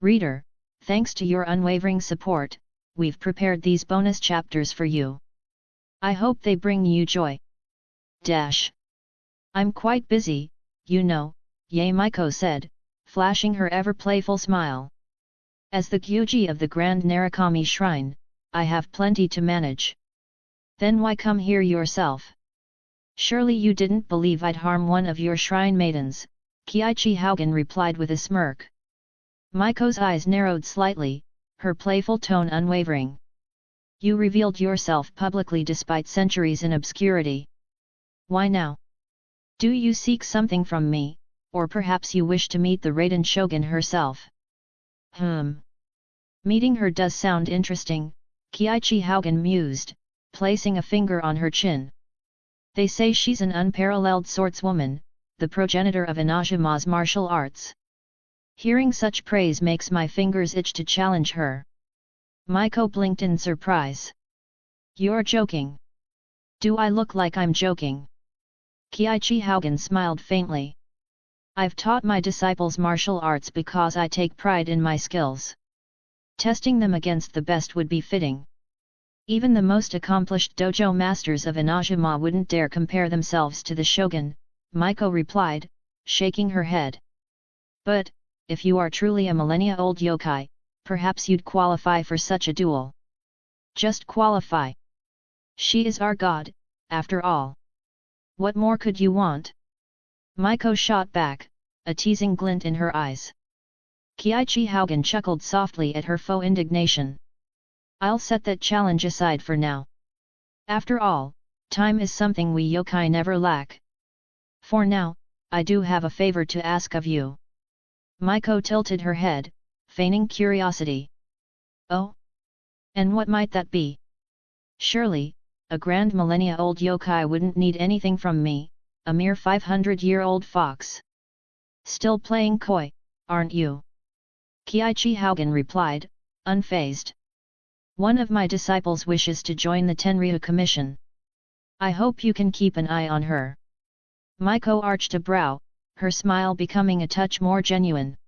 Reader, thanks to your unwavering support, we've prepared these bonus chapters for you. I hope they bring you joy. I'm quite busy, you know, Yae Miko said, flashing her ever-playful smile. As the Gyuji of the Grand Narukami Shrine, I have plenty to manage. Then why come here yourself? Surely you didn't believe I'd harm one of your shrine maidens, Kiichi Haugen replied with a smirk. Miko's eyes narrowed slightly, her playful tone unwavering. You revealed yourself publicly despite centuries in obscurity. Why now? Do you seek something from me, or perhaps you wish to meet the Raiden Shogun herself? Meeting her does sound interesting, Kiichi Haugen mused, placing a finger on her chin. They say she's an unparalleled swordswoman, the progenitor of Inazuma's martial arts. Hearing such praise makes my fingers itch to challenge her. Miko blinked in surprise. You're joking. Do I look like I'm joking? Kiichi Haugen smiled faintly. I've taught my disciples martial arts because I take pride in my skills. Testing them against the best would be fitting. Even the most accomplished dojo masters of Inazuma wouldn't dare compare themselves to the shogun, Miko replied, shaking her head. But, if you are truly a millennia-old yokai, perhaps you'd qualify for such a duel. Just qualify. She is our god, after all. What more could you want? Miko shot back, a teasing glint in her eyes. Kiichi Haugen chuckled softly at her faux indignation. I'll set that challenge aside for now. After all, time is something we yokai never lack. For now, I do have a favor to ask of you. Miko tilted her head, feigning curiosity. Oh? And what might that be? Surely, a grand millennia-old yokai wouldn't need anything from me, a mere 500-year-old fox. Still playing coy, aren't you? Kiichi Haugen replied, unfazed. One of my disciples wishes to join the Tenryu Commission. I hope you can keep an eye on her. Miko arched a brow, her smile becoming a touch more genuine.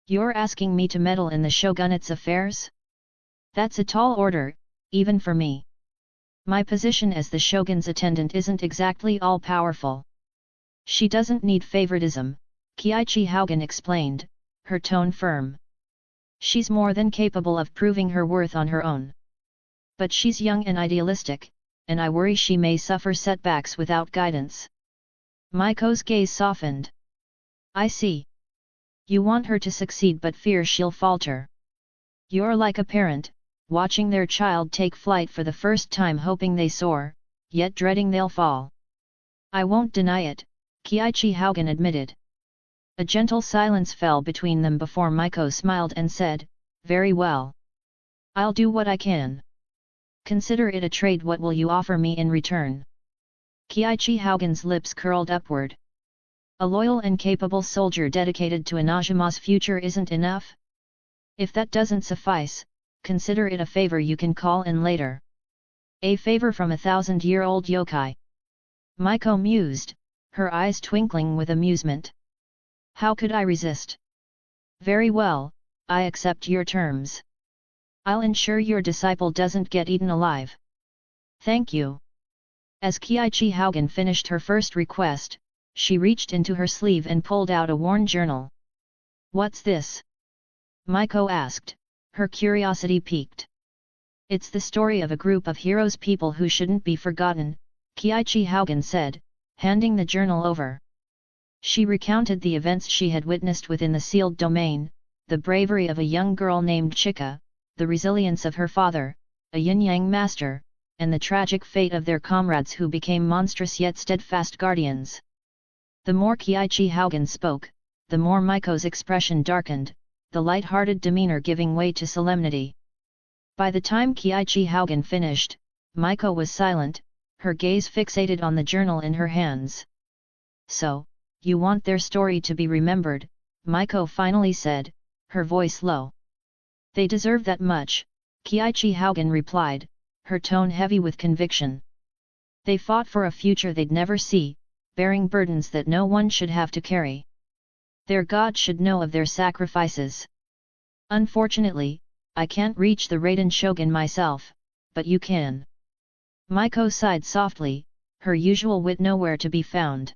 You're asking me to meddle in the shogunate's affairs? That's a tall order, even for me. My position as the shogun's attendant isn't exactly all-powerful. She doesn't need favoritism, Kiichi Haugen explained, her tone firm. She's more than capable of proving her worth on her own. But she's young and idealistic, and I worry she may suffer setbacks without guidance. Miko's gaze softened. I see. You want her to succeed but fear she'll falter. You're like a parent, watching their child take flight for the first time hoping they soar, yet dreading they'll fall. I won't deny it, Kiichi Haugen admitted. A gentle silence fell between them before Miko smiled and said, very well. I'll do what I can. Consider it a trade. What will you offer me in return? Kiichi Haugen's lips curled upward. A loyal and capable soldier dedicated to Inazuma's future isn't enough? If that doesn't suffice, consider it a favor you can call in later. A favor from a 1,000-year-old yokai. Miko mused, her eyes twinkling with amusement. How could I resist? Very well, I accept your terms. I'll ensure your disciple doesn't get eaten alive. Thank you. As Kiichi Haugen finished her first request, she reached into her sleeve and pulled out a worn journal. What's this? Miko asked, her curiosity piqued. It's the story of a group of heroes, people who shouldn't be forgotten, Kiichi Haugen said, handing the journal over. She recounted the events she had witnessed within the sealed domain, the bravery of a young girl named Chika, the resilience of her father, a yin-yang master, and the tragic fate of their comrades who became monstrous yet steadfast guardians. The more Kiichi Haugen spoke, the more Miko's expression darkened, the light-hearted demeanor giving way to solemnity. By the time Kiichi Haugen finished, Miko was silent, her gaze fixated on the journal in her hands. So, you want their story to be remembered, Miko finally said, her voice low. They deserve that much, Kiichi Haugen replied, her tone heavy with conviction. They fought for a future they'd never see, bearing burdens that no one should have to carry. Their god should know of their sacrifices. Unfortunately, I can't reach the Raiden Shogun myself, but you can. Maiko sighed softly, her usual wit nowhere to be found.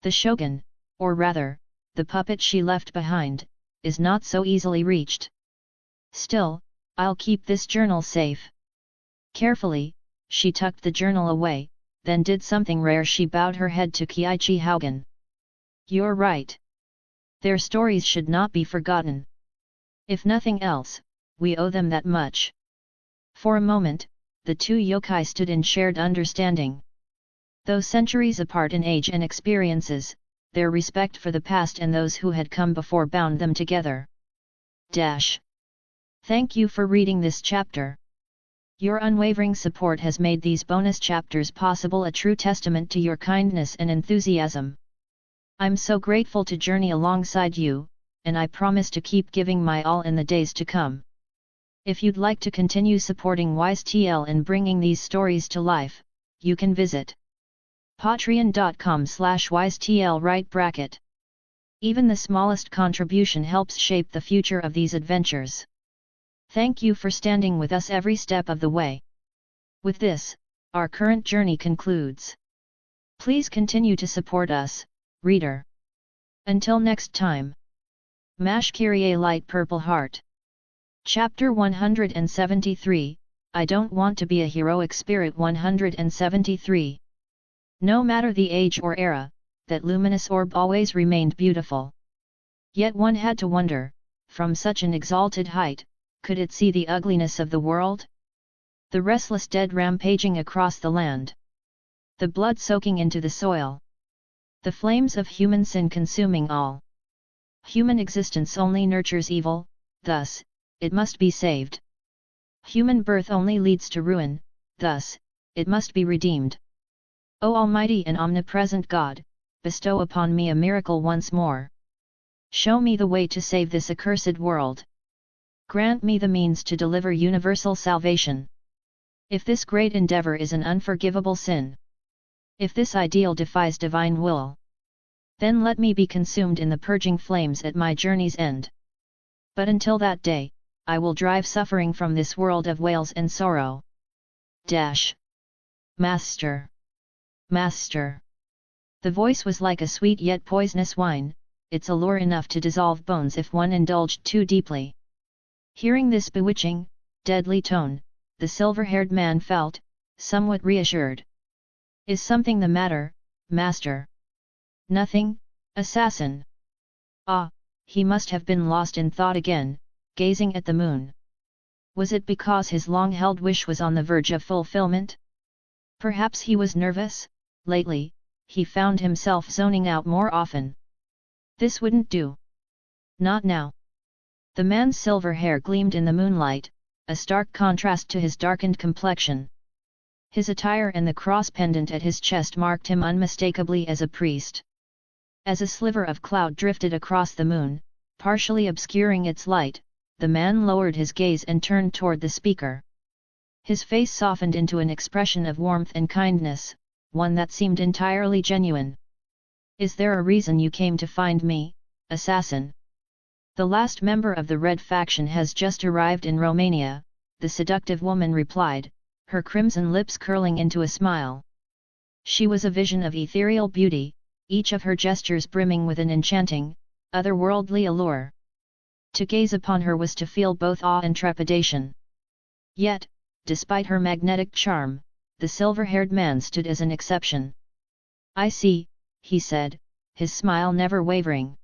The Shogun, or rather, the puppet she left behind, is not so easily reached. Still, I'll keep this journal safe. Carefully, she tucked the journal away, then did something rare. She bowed her head to Kiichi Haugen. You're right. Their stories should not be forgotten. If nothing else, we owe them that much. For a moment, the two yokai stood in shared understanding. Though centuries apart in age and experiences, their respect for the past and those who had come before bound them together. Thank you for reading this chapter. Your unwavering support has made these bonus chapters possible, a true testament to your kindness and enthusiasm. I'm so grateful to journey alongside you, and I promise to keep giving my all in the days to come. If you'd like to continue supporting WiseTL and bringing these stories to life, you can visit patreon.com/wisetl. Even the smallest contribution helps shape the future of these adventures. Thank you for standing with us every step of the way. With this, our current journey concludes. Please continue to support us, reader. Until next time. Mash Kyrie Light Purple Heart. Chapter 173, I Don't Want to Be a Heroic Spirit. 173. No matter the age or era, that luminous orb always remained beautiful. Yet one had to wonder, from such an exalted height, could it see the ugliness of the world? The restless dead rampaging across the land. The blood soaking into the soil. The flames of human sin consuming all. Human existence only nurtures evil, thus, it must be saved. Human birth only leads to ruin, thus, it must be redeemed. O Almighty and Omnipresent God, bestow upon me a miracle once more. Show me the way to save this accursed world. Grant me the means to deliver universal salvation. If this great endeavor is an unforgivable sin, if this ideal defies divine will, then let me be consumed in the purging flames at my journey's end. But until that day, I will drive suffering from this world of wails and sorrow. Master! Master! The voice was like a sweet yet poisonous wine, its allure enough to dissolve bones if one indulged too deeply. Hearing this bewitching, deadly tone, the silver-haired man felt, somewhat reassured. Is something the matter, master? Nothing, assassin. Ah, he must have been lost in thought again, gazing at the moon. Was it because his long-held wish was on the verge of fulfillment? Perhaps he was nervous. Lately, he found himself zoning out more often. This wouldn't do. Not now. The man's silver hair gleamed in the moonlight, a stark contrast to his darkened complexion. His attire and the cross pendant at his chest marked him unmistakably as a priest. As a sliver of cloud drifted across the moon, partially obscuring its light, the man lowered his gaze and turned toward the speaker. His face softened into an expression of warmth and kindness, one that seemed entirely genuine. Is there a reason you came to find me, assassin? The last member of the Red faction has just arrived in Romania, the seductive woman replied, her crimson lips curling into a smile. She was a vision of ethereal beauty, each of her gestures brimming with an enchanting, otherworldly allure. To gaze upon her was to feel both awe and trepidation. Yet, despite her magnetic charm, the silver-haired man stood as an exception. I see, he said, his smile never wavering.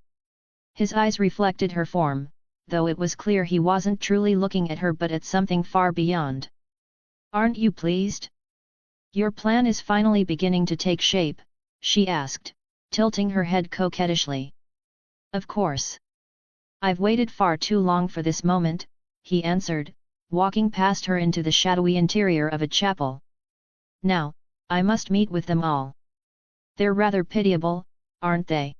His eyes reflected her form, though it was clear he wasn't truly looking at her but at something far beyond. Aren't you pleased? Your plan is finally beginning to take shape, she asked, tilting her head coquettishly. Of course. I've waited far too long for this moment, he answered, walking past her into the shadowy interior of a chapel. Now, I must meet with them all. They're rather pitiable, aren't they?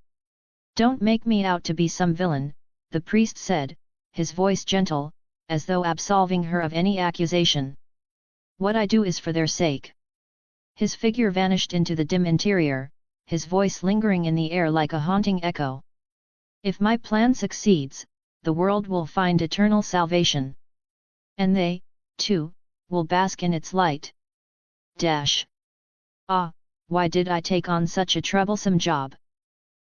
Don't make me out to be some villain, the priest said, his voice gentle, as though absolving her of any accusation. What I do is for their sake. His figure vanished into the dim interior, his voice lingering in the air like a haunting echo. If my plan succeeds, the world will find eternal salvation. And they, too, will bask in its light. Ah, why did I take on such a troublesome job?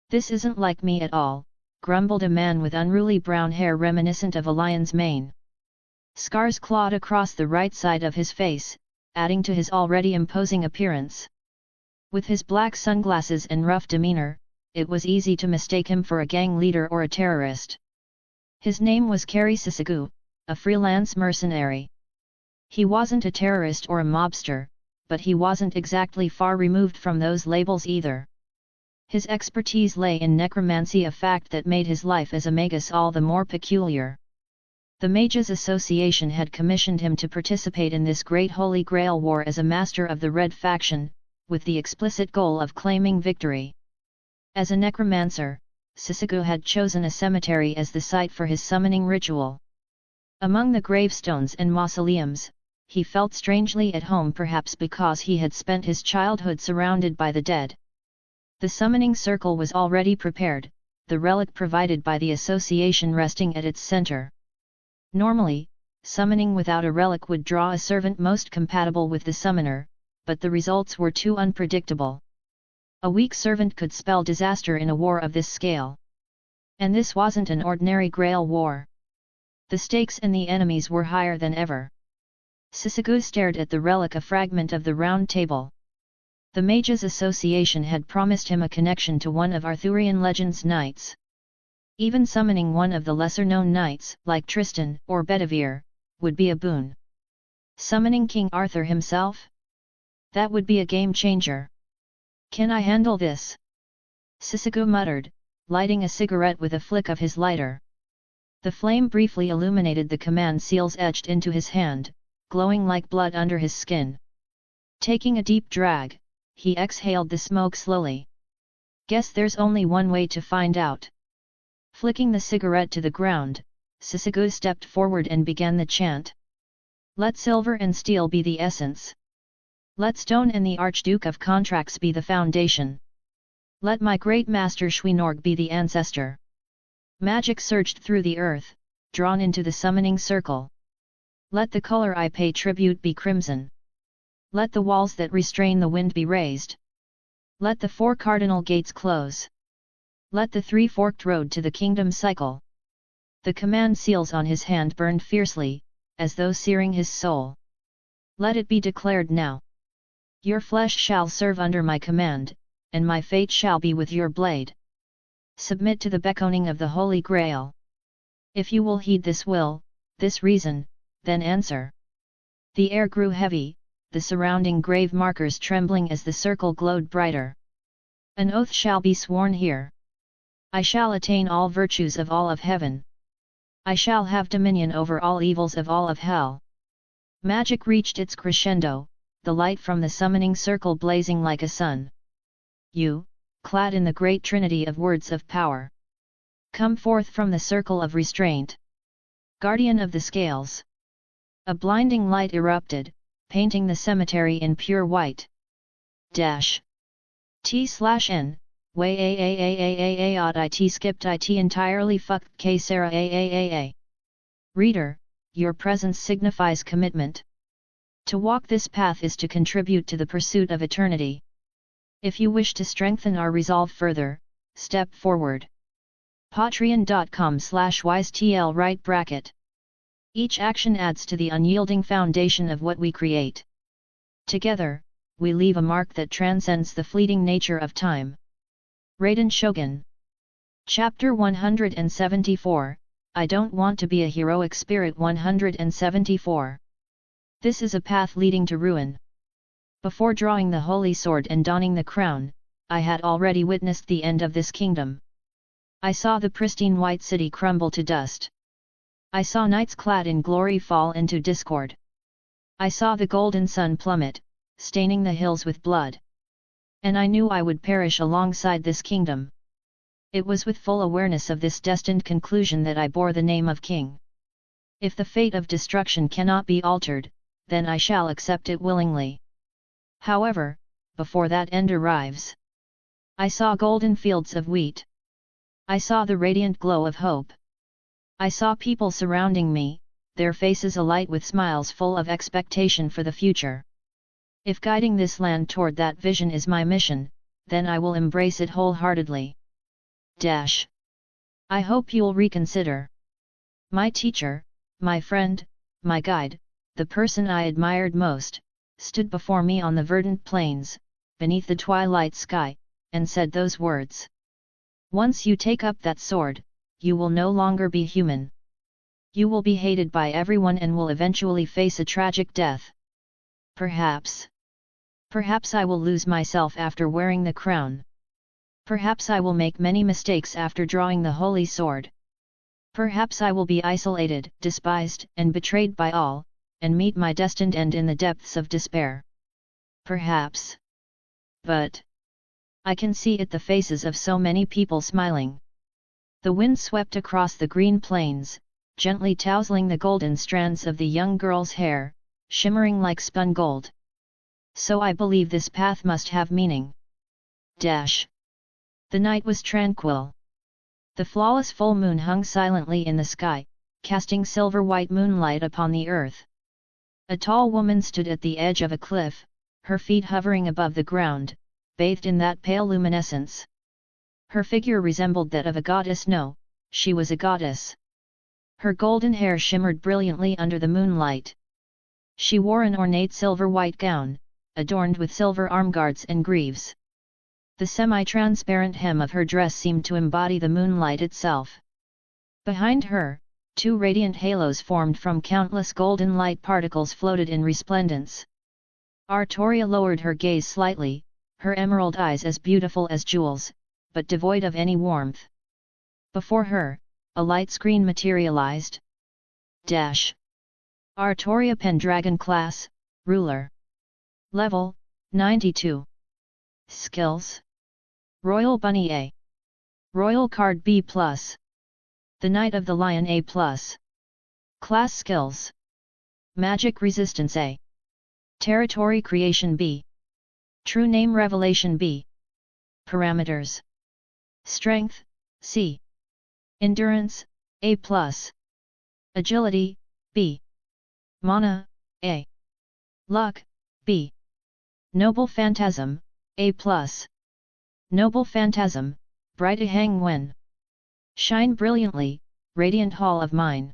This isn't like me at all, grumbled a man with unruly brown hair reminiscent of a lion's mane. Scars clawed across the right side of his face, adding to his already imposing appearance. With his black sunglasses and rough demeanor, it was easy to mistake him for a gang leader or a terrorist. His name was Kari Sissagu, a freelance mercenary. He wasn't a terrorist or a mobster, but he wasn't exactly far removed from those labels either. His expertise lay in necromancy, a fact that made his life as a magus all the more peculiar. The Mages Association had commissioned him to participate in this great Holy Grail war as a master of the Red faction, with the explicit goal of claiming victory. As a necromancer, Sissagu had chosen a cemetery as the site for his summoning ritual. Among the gravestones and mausoleums, he felt strangely at home, perhaps because he had spent his childhood surrounded by the dead. The summoning circle was already prepared, the relic provided by the association resting at its center. Normally, summoning without a relic would draw a servant most compatible with the summoner, but the results were too unpredictable. A weak servant could spell disaster in a war of this scale. And this wasn't an ordinary Grail war. The stakes and the enemies were higher than ever. Sissagu stared at the relic, a fragment of the Round Table. The Mages Association had promised him a connection to one of Arthurian legend's knights. Even summoning one of the lesser-known knights, like Tristan or Bedivere, would be a boon. Summoning King Arthur himself? That would be a game-changer. Can I handle this? Sissagu muttered, lighting a cigarette with a flick of his lighter. The flame briefly illuminated the command seals etched into his hand, glowing like blood under his skin. Taking a deep drag, he exhaled the smoke slowly. Guess there's only one way to find out. Flicking the cigarette to the ground, Sissagu stepped forward and began the chant. Let silver and steel be the essence. Let stone and the Archduke of Contracts be the foundation. Let my great master Shwinorg be the ancestor. Magic surged through the earth, drawn into the summoning circle. Let the color I pay tribute be crimson. Let the walls that restrain the wind be raised. Let the 4 cardinal gates close. Let the 3-forked road to the kingdom cycle. The command seals on his hand burned fiercely, as though searing his soul. Let it be declared now. Your flesh shall serve under my command, and my fate shall be with your blade. Submit to the beckoning of the Holy Grail. If you will heed this will, this reason, then answer. The air grew heavy, the surrounding grave markers trembling as the circle glowed brighter. An oath shall be sworn here. I shall attain all virtues of all of heaven. I shall have dominion over all evils of all of hell. Magic reached its crescendo, the light from the summoning circle blazing like a sun. You, clad in the great trinity of words of power. Come forth from the circle of restraint. Guardian of the scales. A blinding light erupted, painting the cemetery in pure white. T/N, way it skipped it entirely fucked K Sarah a. Reader, your presence signifies commitment. To walk this path is to contribute to the pursuit of eternity. If you wish to strengthen our resolve further, step forward. Patreon.com/wisetl right bracket. Each action adds to the unyielding foundation of what we create. Together, we leave a mark that transcends the fleeting nature of time. Raiden Shogun. Chapter 174, I don't want to be a heroic spirit. 174. This is a path leading to ruin. Before drawing the holy sword and donning the crown, I had already witnessed the end of this kingdom. I saw the pristine white city crumble to dust. I saw knights clad in glory fall into discord. I saw the golden sun plummet, staining the hills with blood. And I knew I would perish alongside this kingdom. It was with full awareness of this destined conclusion that I bore the name of king. If the fate of destruction cannot be altered, then I shall accept it willingly. However, before that end arrives, I saw golden fields of wheat. I saw the radiant glow of hope. I saw people surrounding me, their faces alight with smiles full of expectation for the future. If guiding this land toward that vision is my mission, then I will embrace it wholeheartedly. I hope you'll reconsider. My teacher, my friend, my guide, the person I admired most, stood before me on the verdant plains, beneath the twilight sky, and said those words. Once you take up that sword, you will no longer be human. You will be hated by everyone and will eventually face a tragic death. Perhaps I will lose myself after wearing the crown. Perhaps I will make many mistakes after drawing the holy sword. Perhaps I will be isolated, despised, and betrayed by all, and meet my destined end in the depths of despair. Perhaps. But I can see the faces of so many people smiling. The wind swept across the green plains, gently tousling the golden strands of the young girl's hair, shimmering like spun gold. So I believe this path must have meaning. The night was tranquil. The flawless full moon hung silently in the sky, casting silver-white moonlight upon the earth. A tall woman stood at the edge of a cliff, her feet hovering above the ground, bathed in that pale luminescence. Her figure resembled that of a goddess. No, she was a goddess. Her golden hair shimmered brilliantly under the moonlight. She wore an ornate silver-white gown, adorned with silver armguards and greaves. The semi-transparent hem of her dress seemed to embody the moonlight itself. Behind her, two radiant halos formed from countless golden light particles floated in resplendence. Artoria lowered her gaze slightly, her emerald eyes as beautiful as jewels, but devoid of any warmth. Before her, a light screen materialized. Artoria Pendragon Class, Ruler. Level, 92. Skills. Royal Bunny A. Royal Card B+. The Knight of the Lion A+. Class Skills. Magic Resistance A. Territory Creation B. True Name Revelation B. Parameters. Strength, C. Endurance, A+. Agility, B. Mana, A. Luck, B. Noble Phantasm, A+. Noble Phantasm, Bright Hang Wen. Shine brilliantly, radiant hall of mine.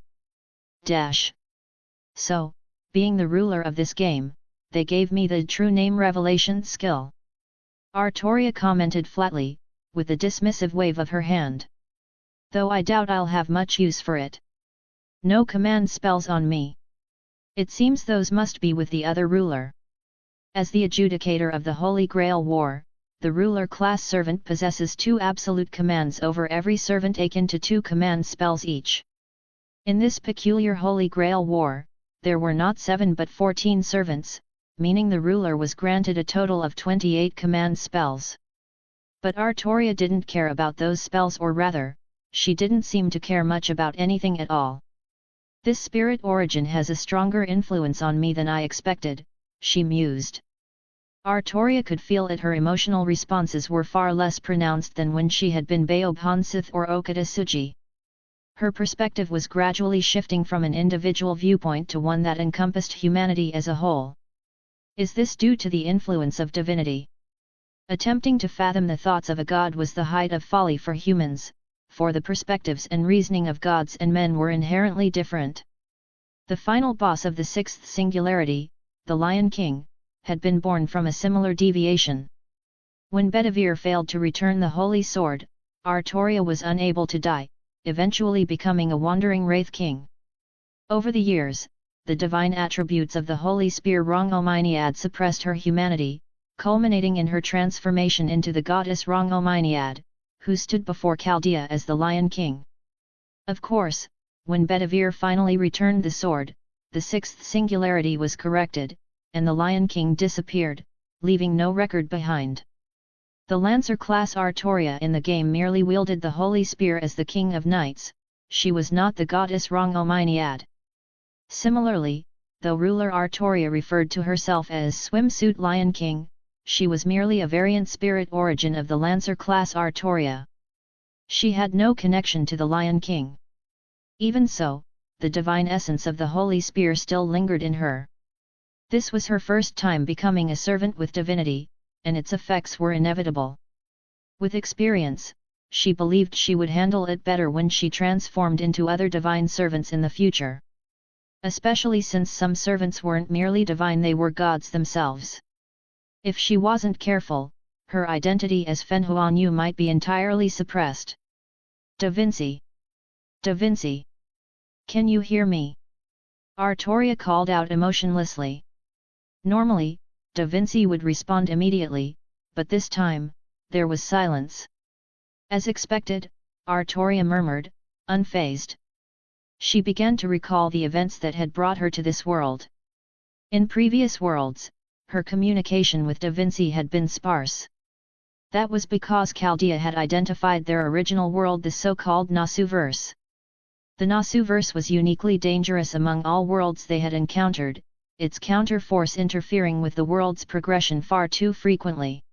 So, being the ruler of this game, they gave me the true name revelation skill. Artoria commented flatly, with a dismissive wave of her hand. Though I doubt I'll have much use for it. No command spells on me. It seems those must be with the other ruler. As the adjudicator of the Holy Grail War, the ruler class servant possesses 2 absolute commands over every servant akin to 2 command spells each. In this peculiar Holy Grail War, there were not 7 but 14 servants, meaning the ruler was granted a total of 28 command spells. But Artoria didn't care about those spells, or rather, she didn't seem to care much about anything at all. This spirit origin has a stronger influence on me than I expected, she mused. Artoria could feel it. Her emotional responses were far less pronounced than when she had been Beobhansith or Okatasuji. Her perspective was gradually shifting from an individual viewpoint to one that encompassed humanity as a whole. Is this due to the influence of divinity? Attempting to fathom the thoughts of a god was the height of folly for humans, for the perspectives and reasoning of gods and men were inherently different. The final boss of the 6th singularity, the Lion King, had been born from a similar deviation. When Bedivere failed to return the Holy Sword, Artoria was unable to die, eventually becoming a wandering Wraith King. Over the years, the divine attributes of the Holy Spear Rongomyniad suppressed her humanity, culminating in her transformation into the goddess Rongomyniad, who stood before Chaldea as the Lion King. Of course, when Bedivere finally returned the sword, the 6th singularity was corrected, and the Lion King disappeared, leaving no record behind. The Lancer class Artoria in the game merely wielded the Holy Spear as the King of Knights, she was not the goddess Rongomyniad. Similarly, though ruler Artoria referred to herself as Swimsuit Lion King, she was merely a variant spirit origin of the Lancer class Artoria. She had no connection to the Lion King. Even so, the divine essence of the Holy Spear still lingered in her. This was her first time becoming a servant with divinity, and its effects were inevitable. With experience, she believed she would handle it better when she transformed into other divine servants in the future. Especially since some servants weren't merely divine, they were gods themselves. If she wasn't careful, her identity as Fen Huanyu might be entirely suppressed. Da Vinci! Da Vinci! Can you hear me? Artoria called out emotionlessly. Normally, Da Vinci would respond immediately, but this time, there was silence. As expected, Artoria murmured, unfazed. She began to recall the events that had brought her to this world. In previous worlds, her communication with Da Vinci had been sparse. That was because Chaldea had identified their original world, the so-called Nasuverse. The Nasuverse was uniquely dangerous among all worlds they had encountered, its counter-force interfering with the world's progression far too frequently.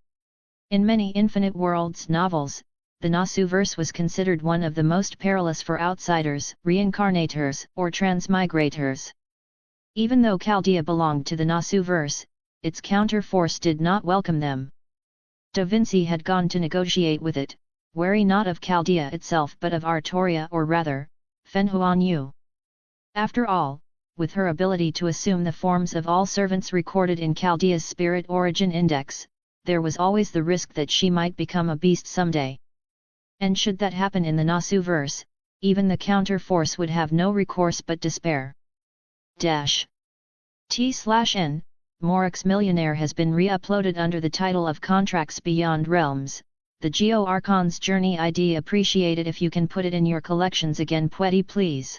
In many Infinite Worlds novels, the Nasuverse was considered one of the most perilous for outsiders, reincarnators, or transmigrators. Even though Chaldea belonged to the Nasuverse, its counter-force did not welcome them. Da Vinci had gone to negotiate with it, wary not of Chaldea itself but of Artoria, or rather, Fen Huanyu. After all, with her ability to assume the forms of all servants recorded in Chaldea's Spirit Origin Index, there was always the risk that she might become a beast someday. And should that happen in the Nasuverse, even the counter-force would have no recourse but despair. T/N, Morix Millionaire has been re-uploaded under the title of Contracts Beyond Realms, the Geo Archon's Journey ID. Appreciated if you can put it in your collections again, Pweddy please.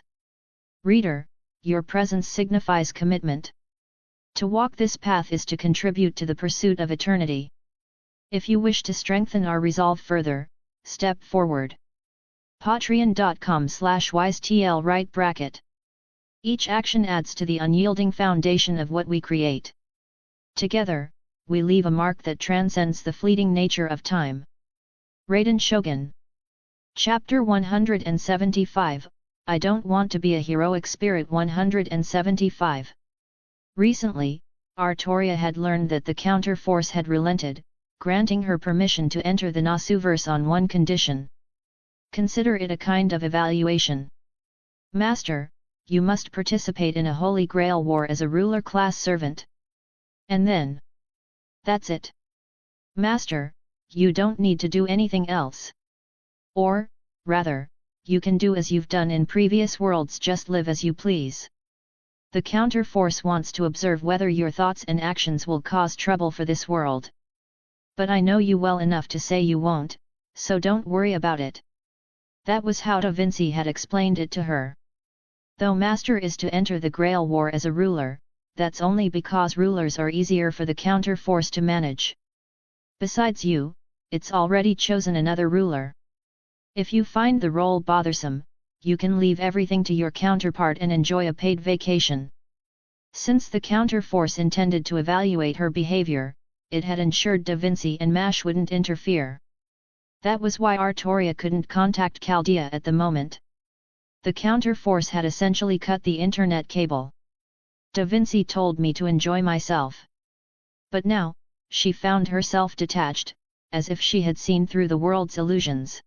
Reader, your presence signifies commitment. To walk this path is to contribute to the pursuit of eternity. If you wish to strengthen our resolve further, step forward. Patreon.com/wisetl right bracket. Each action adds to the unyielding foundation of what we create. Together, we leave a mark that transcends the fleeting nature of time. Raiden Shogun. Chapter 175, I Don't Want to Be a Heroic Spirit. 175. Recently, Artoria had learned that the counter-force had relented, granting her permission to enter the Nasuverse on one condition. Consider it a kind of evaluation. Master, you must participate in a Holy Grail war as a ruler-class servant. And then? That's it. Master, you don't need to do anything else. Or, rather, you can do as you've done in previous worlds, just live as you please. The counter-force wants to observe whether your thoughts and actions will cause trouble for this world. But I know you well enough to say you won't, so don't worry about it. That was how Da Vinci had explained it to her. Though Master is to enter the Grail War as a ruler, that's only because rulers are easier for the counter-force to manage. Besides you, it's already chosen another ruler. If you find the role bothersome, you can leave everything to your counterpart and enjoy a paid vacation. Since the counter-force intended to evaluate her behavior, it had ensured Da Vinci and Mash wouldn't interfere. That was why Artoria couldn't contact Chaldea at the moment. The counter-force had essentially cut the internet cable. Da Vinci told me to enjoy myself. But now, she found herself detached, as if she had seen through the world's illusions.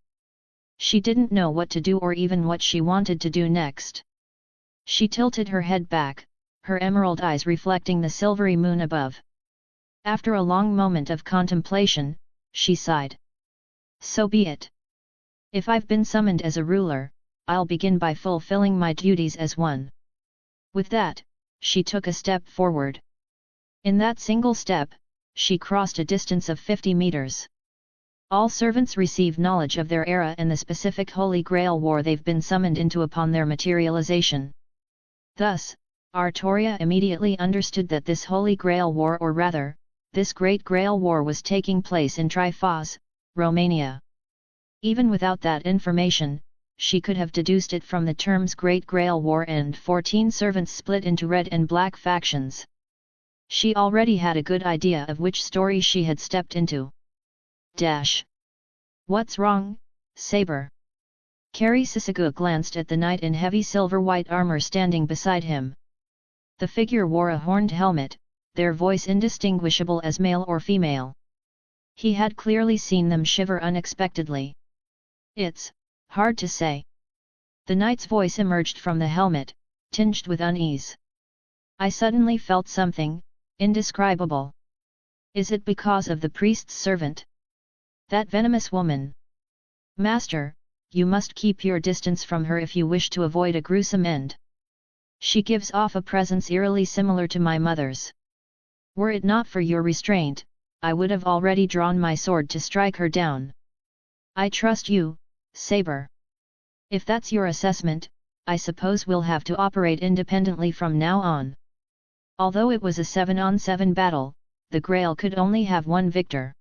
She didn't know what to do or even what she wanted to do next. She tilted her head back, her emerald eyes reflecting the silvery moon above. After a long moment of contemplation, she sighed. So be it. If I've been summoned as a ruler, I'll begin by fulfilling my duties as one. With that, she took a step forward. In that single step, she crossed a distance of 50 meters. All servants receive knowledge of their era and the specific Holy Grail War they've been summoned into upon their materialization. Thus, Artoria immediately understood that this Holy Grail War, or rather, this Great Grail War, was taking place in Trifaz, Romania. Even without that information, she could have deduced it from the terms Great Grail War and 14 servants split into red and black factions. She already had a good idea of which story she had stepped into. What's wrong, Saber? Kari Sisagua glanced at the knight in heavy silver-white armor standing beside him. The figure wore a horned helmet, their voice indistinguishable as male or female. He had clearly seen them shiver unexpectedly. It's hard to say. The knight's voice emerged from the helmet, tinged with unease. I suddenly felt something indescribable. Is it because of the priest's servant? That venomous woman. Master, you must keep your distance from her if you wish to avoid a gruesome end. She gives off a presence eerily similar to my mother's. Were it not for your restraint, I would have already drawn my sword to strike her down. I trust you, Saber. If that's your assessment, I suppose we'll have to operate independently from now on. Although it was a 7-on-7 battle, the Grail could only have one victor.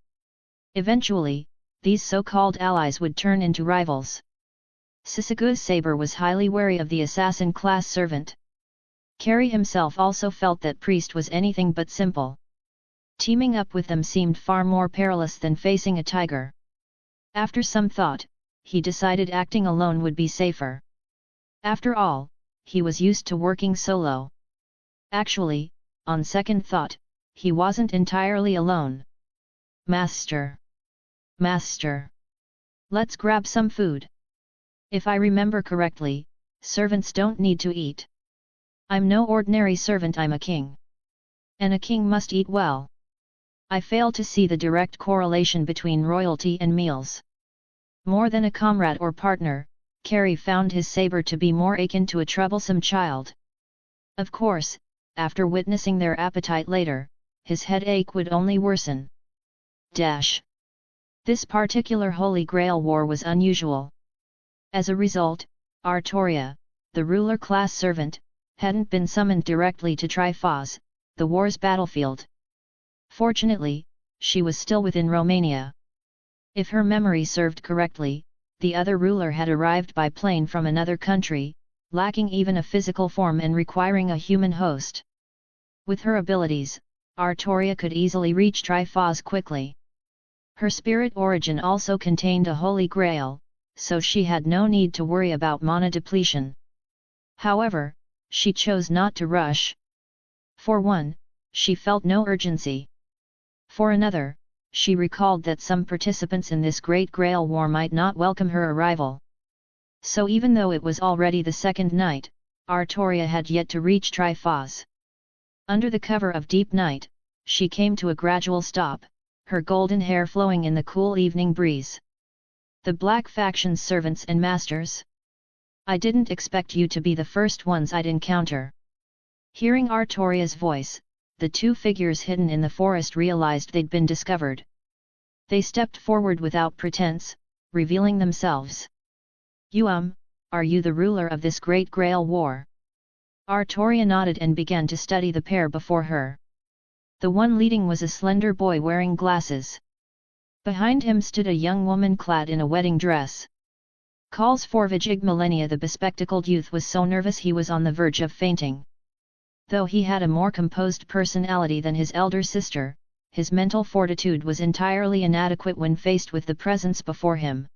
Eventually, these so-called allies would turn into rivals. Sisagua's saber was highly wary of the assassin-class servant. Kari himself also felt that priest was anything but simple. Teaming up with them seemed far more perilous than facing a tiger. After some thought, he decided acting alone would be safer. After all, he was used to working solo. Actually, on second thought, he wasn't entirely alone. Master! Let's grab some food. If I remember correctly, servants don't need to eat. I'm no ordinary servant, I'm a king. And a king must eat well. I fail to see the direct correlation between royalty and meals. More than a comrade or partner, Kari found his saber to be more akin to a troublesome child. Of course, after witnessing their appetite later, his headache would only worsen. This particular Holy Grail war was unusual. As a result, Artoria, the ruler-class servant, hadn't been summoned directly to Trifaz, the war's battlefield. Fortunately, she was still within Romania. If her memory served correctly, the other ruler had arrived by plane from another country, lacking even a physical form and requiring a human host. With her abilities, Artoria could easily reach Trifaz quickly. Her spirit origin also contained a Holy Grail, so she had no need to worry about mana depletion. However, she chose not to rush. For one, she felt no urgency. For another, she recalled that some participants in this Great Grail War might not welcome her arrival. So even though it was already the second night, Artoria had yet to reach Trifaz. Under the cover of deep night, she came to a gradual stop, her golden hair flowing in the cool evening breeze. The Black Faction's servants and masters? I didn't expect you to be the first ones I'd encounter. Hearing Artoria's voice, the two figures hidden in the forest realized they'd been discovered. They stepped forward without pretense, revealing themselves. Are you the ruler of this Great Grail War? Artoria nodded and began to study the pair before her. The one leading was a slender boy wearing glasses. Behind him stood a young woman clad in a wedding dress. Calls for Vijig Millennia. The bespectacled youth was so nervous he was on the verge of fainting. Though he had a more composed personality than his elder sister, his mental fortitude was entirely inadequate when faced with the presence before him.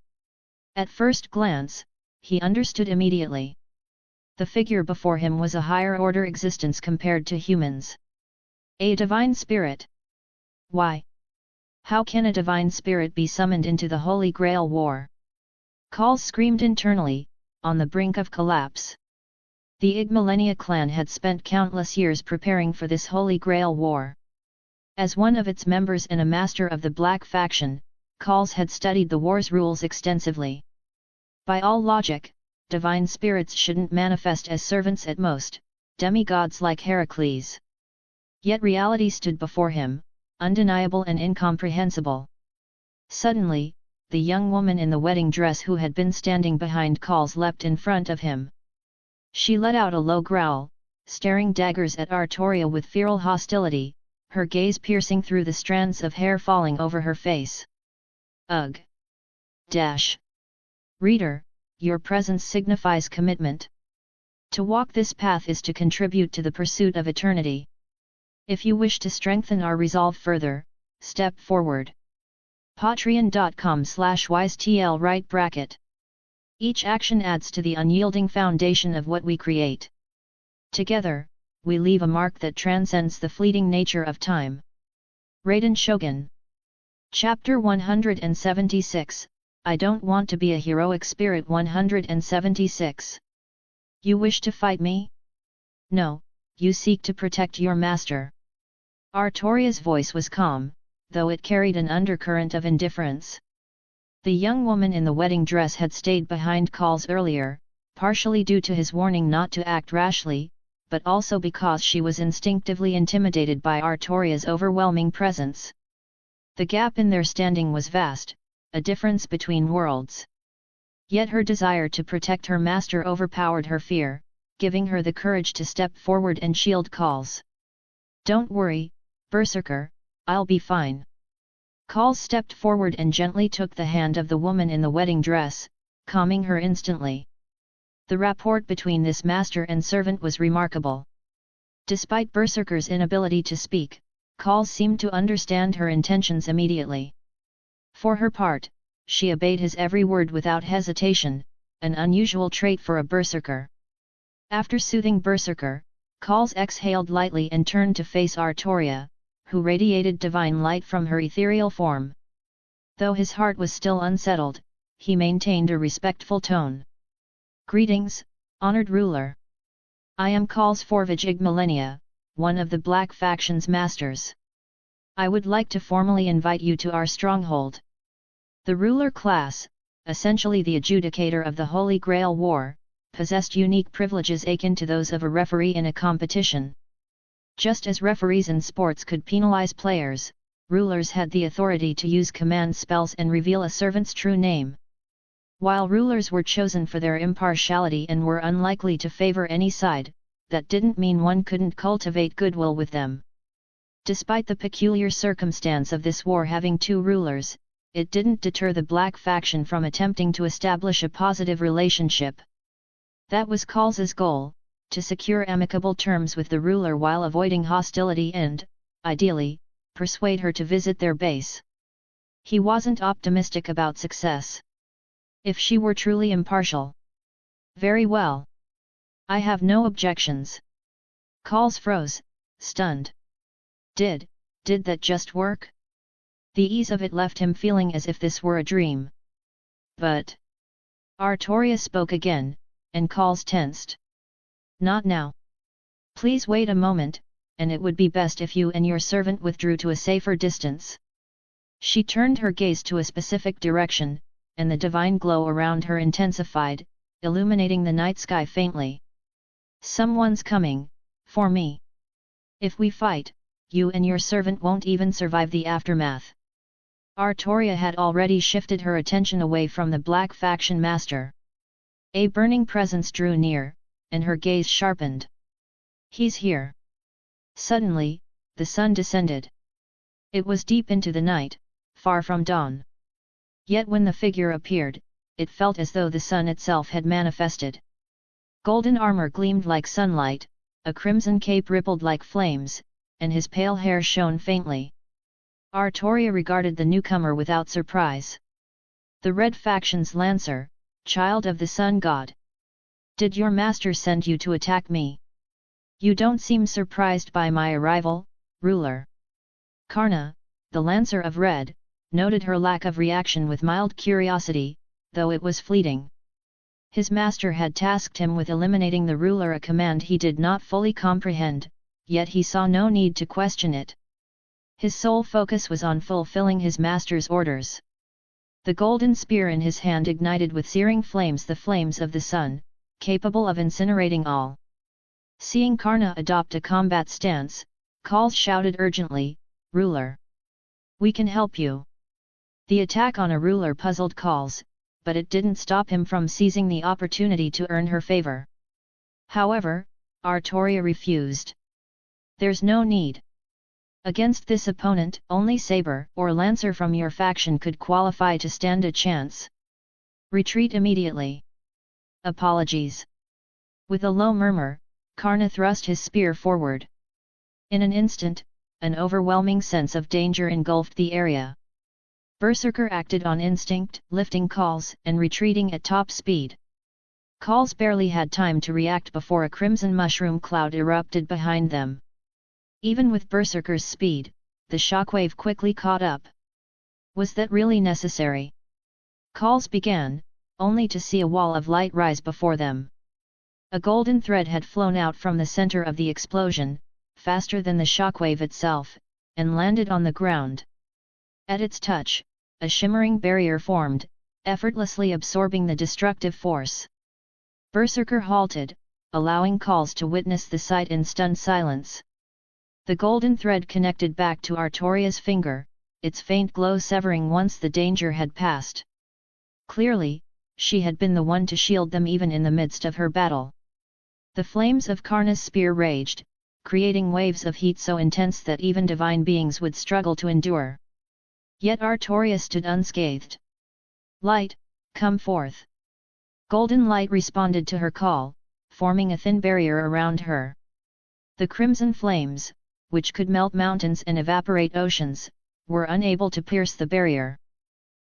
At first glance, he understood immediately. The figure before him was a higher-order existence compared to humans. A divine spirit. Why? How can a divine spirit be summoned into the Holy Grail War? Calls screamed internally, on the brink of collapse. The Igmillenia clan had spent countless years preparing for this Holy Grail War. As one of its members and a master of the Black Faction, Calls had studied the war's rules extensively. By all logic, divine spirits shouldn't manifest as servants at most, demigods like Heracles. Yet reality stood before him, undeniable and incomprehensible. Suddenly, the young woman in the wedding dress who had been standing behind Calls leapt in front of him. She let out a low growl, staring daggers at Artoria with feral hostility, her gaze piercing through the strands of hair falling over her face. Ugh! Reader, your presence signifies commitment. To walk this path is to contribute to the pursuit of eternity. If you wish to strengthen our resolve further, step forward. Patreon.com/wisetl right bracket. Each action adds to the unyielding foundation of what we create. Together, we leave a mark that transcends the fleeting nature of time. Raiden Shogun. Chapter 176, I don't want to be a heroic spirit. 176. You wish to fight me? No, you seek to protect your master. Artoria's voice was calm, though it carried an undercurrent of indifference. The young woman in the wedding dress had stayed behind calls earlier, partially due to his warning not to act rashly, but also because she was instinctively intimidated by Artoria's overwhelming presence. The gap in their standing was vast, a difference between worlds. Yet her desire to protect her master overpowered her fear, giving her the courage to step forward and shield calls. Don't worry, Berserker, I'll be fine. Calls stepped forward and gently took the hand of the woman in the wedding dress, calming her instantly. The rapport between this master and servant was remarkable. Despite Berserker's inability to speak, Calls seemed to understand her intentions immediately. For her part, she obeyed his every word without hesitation, an unusual trait for a Berserker. After soothing Berserker, Calls exhaled lightly and turned to face Artoria, who radiated divine light from her ethereal form. Though his heart was still unsettled, he maintained a respectful tone. Greetings, honored ruler. I am Calls Forvage Millennia, one of the Black Faction's masters. I would like to formally invite you to our stronghold. The ruler class, essentially the adjudicator of the Holy Grail War, possessed unique privileges akin to those of a referee in a competition. Just as referees in sports could penalize players, rulers had the authority to use command spells and reveal a servant's true name. While rulers were chosen for their impartiality and were unlikely to favor any side, that didn't mean one couldn't cultivate goodwill with them. Despite the peculiar circumstance of this war having two rulers, it didn't deter the Black Faction from attempting to establish a positive relationship. That was Calls's goal, to secure amicable terms with the ruler while avoiding hostility and, ideally, persuade her to visit their base. He wasn't optimistic about success. If she were truly impartial. Very well. I have no objections. Calls froze, stunned. Did that just work? The ease of it left him feeling as if this were a dream. But Artoria spoke again, and Calls tensed. Not now. Please wait a moment, and it would be best if you and your servant withdrew to a safer distance. She turned her gaze to a specific direction, and the divine glow around her intensified, illuminating the night sky faintly. Someone's coming, for me. If we fight, you and your servant won't even survive the aftermath. Artoria had already shifted her attention away from the Black Faction master. A burning presence drew near, and her gaze sharpened. He's here. Suddenly, the sun descended. It was deep into the night, far from dawn. Yet when the figure appeared, it felt as though the sun itself had manifested. Golden armor gleamed like sunlight, a crimson cape rippled like flames, and his pale hair shone faintly. Artoria regarded the newcomer without surprise. The Red Faction's Lancer, child of the Sun God. Did your master send you to attack me? You don't seem surprised by my arrival, ruler. Karna, the Lancer of Red, noted her lack of reaction with mild curiosity, though it was fleeting. His master had tasked him with eliminating the ruler, a command he did not fully comprehend, yet he saw no need to question it. His sole focus was on fulfilling his master's orders. The golden spear in his hand ignited with searing flames, the flames of the sun, capable of incinerating all. Seeing Karna adopt a combat stance, Calls shouted urgently, "Ruler! We can help you!" The attack on a ruler puzzled Calls, but it didn't stop him from seizing the opportunity to earn her favor. However, Artoria refused. There's no need. Against this opponent, only Saber or Lancer from your faction could qualify to stand a chance. Retreat immediately. Apologies. With a low murmur, Karna thrust his spear forward. In an instant, an overwhelming sense of danger engulfed the area. Berserker acted on instinct, lifting calls and retreating at top speed. Calls barely had time to react before a crimson mushroom cloud erupted behind them. Even with Berserker's speed, the shockwave quickly caught up. Was that really necessary? Calls began, only to see a wall of light rise before them. A golden thread had flown out from the center of the explosion, faster than the shockwave itself, and landed on the ground. At its touch, a shimmering barrier formed, effortlessly absorbing the destructive force. Berserker halted, allowing Calls to witness the sight in stunned silence. The golden thread connected back to Artoria's finger, its faint glow severing once the danger had passed. Clearly, she had been the one to shield them even in the midst of her battle. The flames of Karna's spear raged, creating waves of heat so intense that even divine beings would struggle to endure. Yet Artoria stood unscathed. "Light, come forth." Golden light responded to her call, forming a thin barrier around her. The crimson flames, which could melt mountains and evaporate oceans, were unable to pierce the barrier.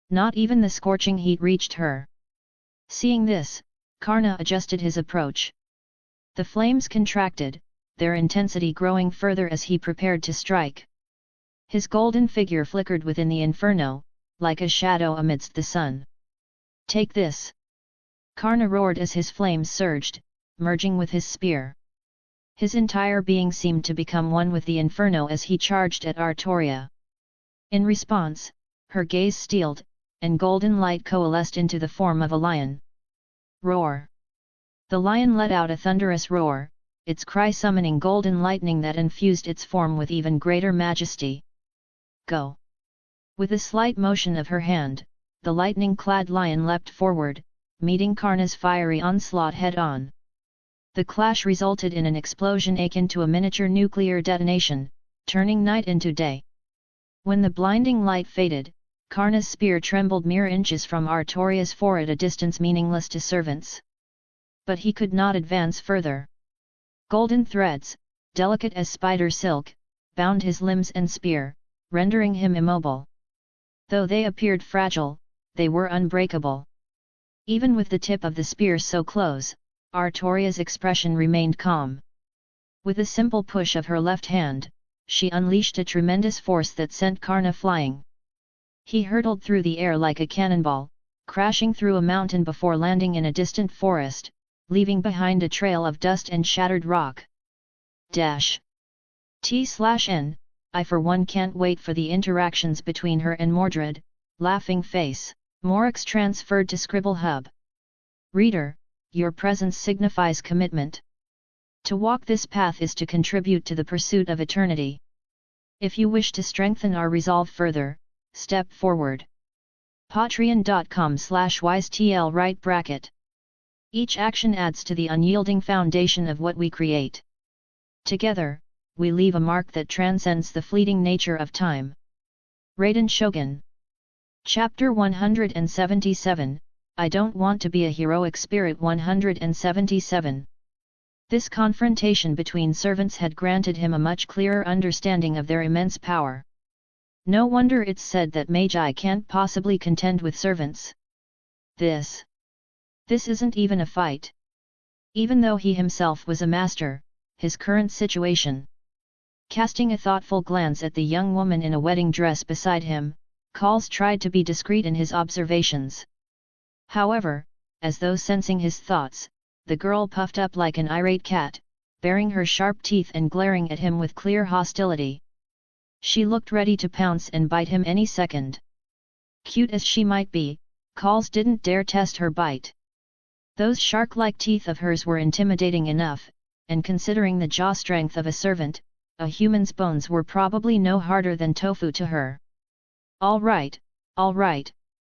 Not even the scorching heat reached her. Seeing this, Karna adjusted his approach. The flames contracted, their intensity growing further as he prepared to strike. His golden figure flickered within the inferno, like a shadow amidst the sun. "Take this!" Karna roared as his flames surged, merging with his spear. His entire being seemed to become one with the inferno as he charged at Artoria. In response, her gaze steeled, and golden light coalesced into the form of a lion. "Roar!" The lion let out a thunderous roar, its cry summoning golden lightning that infused its form with even greater majesty. "Go!" With a slight motion of her hand, the lightning-clad lion leapt forward, meeting Karna's fiery onslaught head-on. The clash resulted in an explosion akin to a miniature nuclear detonation, turning night into day. When the blinding light faded, Karna's spear trembled mere inches from Artoria's fore at a distance meaningless to servants. But he could not advance further. Golden threads, delicate as spider silk, bound his limbs and spear, rendering him immobile. Though they appeared fragile, they were unbreakable. Even with the tip of the spear so close, Artoria's expression remained calm. With a simple push of her left hand, she unleashed a tremendous force that sent Karna flying. He hurtled through the air like a cannonball, crashing through a mountain before landing in a distant forest, leaving behind a trail of dust and shattered rock. T/N, I for one can't wait for the interactions between her and Mordred, laughing face. Morix transferred to Scribble Hub. Reader, your presence signifies commitment. To walk this path is to contribute to the pursuit of eternity. If you wish to strengthen our resolve further, step forward. Patreon.com/wisetl right bracket. Each action adds to the unyielding foundation of what we create. Together, we leave a mark that transcends the fleeting nature of time. Raiden Shogun. Chapter 177, I Don't Want to Be a Heroic Spirit 177. This confrontation between servants had granted him a much clearer understanding of their immense power. No wonder it's said that magi can't possibly contend with servants. This isn't even a fight. Even though he himself was a master, his current situation. Casting a thoughtful glance at the young woman in a wedding dress beside him, Calls tried to be discreet in his observations. However, as though sensing his thoughts, the girl puffed up like an irate cat, baring her sharp teeth and glaring at him with clear hostility. She looked ready to pounce and bite him any second. Cute as she might be, Calls didn't dare test her bite. Those shark-like teeth of hers were intimidating enough, and considering the jaw strength of a servant, a human's bones were probably no harder than tofu to her. All right,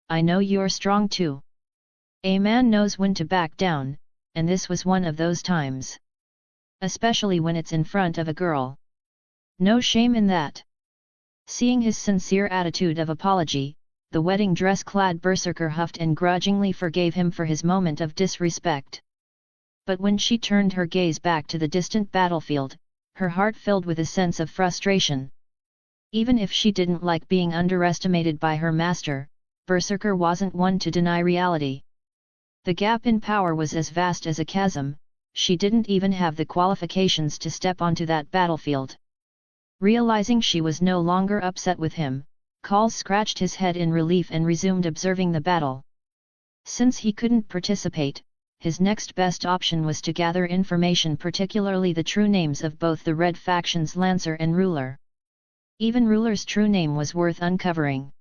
I know you're strong too. A man knows when to back down, and this was one of those times. Especially when it's in front of a girl. No shame in that. Seeing his sincere attitude of apology, the wedding dress-clad berserker huffed and grudgingly forgave him for his moment of disrespect. But when she turned her gaze back to the distant battlefield, her heart filled with a sense of frustration. Even if she didn't like being underestimated by her master, Berserker wasn't one to deny reality. The gap in power was as vast as a chasm, she didn't even have the qualifications to step onto that battlefield. Realizing she was no longer upset with him, Call scratched his head in relief and resumed observing the battle. Since he couldn't participate, his next best option was to gather information, particularly the true names of both the Red faction's Lancer and Ruler. Even Ruler's true name was worth uncovering.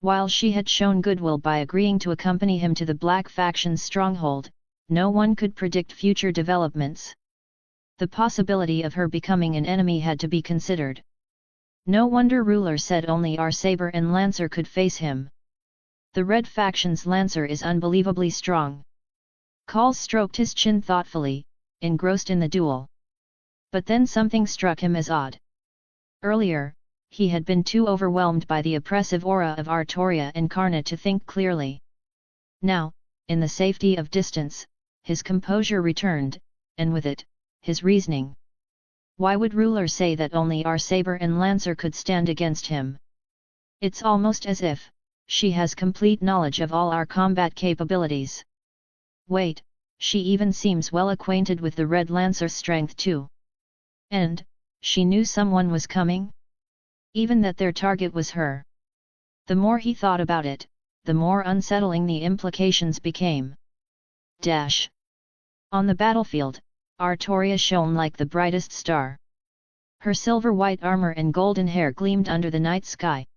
While she had shown goodwill by agreeing to accompany him to the Black faction's stronghold, no one could predict future developments. The possibility of her becoming an enemy had to be considered. No wonder Ruler said only our Saber and Lancer could face him. The Red faction's Lancer is unbelievably strong. Call stroked his chin thoughtfully, engrossed in the duel. But then something struck him as odd. Earlier, he had been too overwhelmed by the oppressive aura of Artoria and Karna to think clearly. Now, in the safety of distance, his composure returned, and with it, his reasoning. Why would Ruler say that only our Saber and Lancer could stand against him? It's almost as if she has complete knowledge of all our combat capabilities. Wait, she even seems well acquainted with the Red Lancer's strength too. And she knew someone was coming? Even that their target was her. The more he thought about it, the more unsettling the implications became. On the battlefield, Artoria shone like the brightest star. Her silver-white armor and golden hair gleamed under the night sky.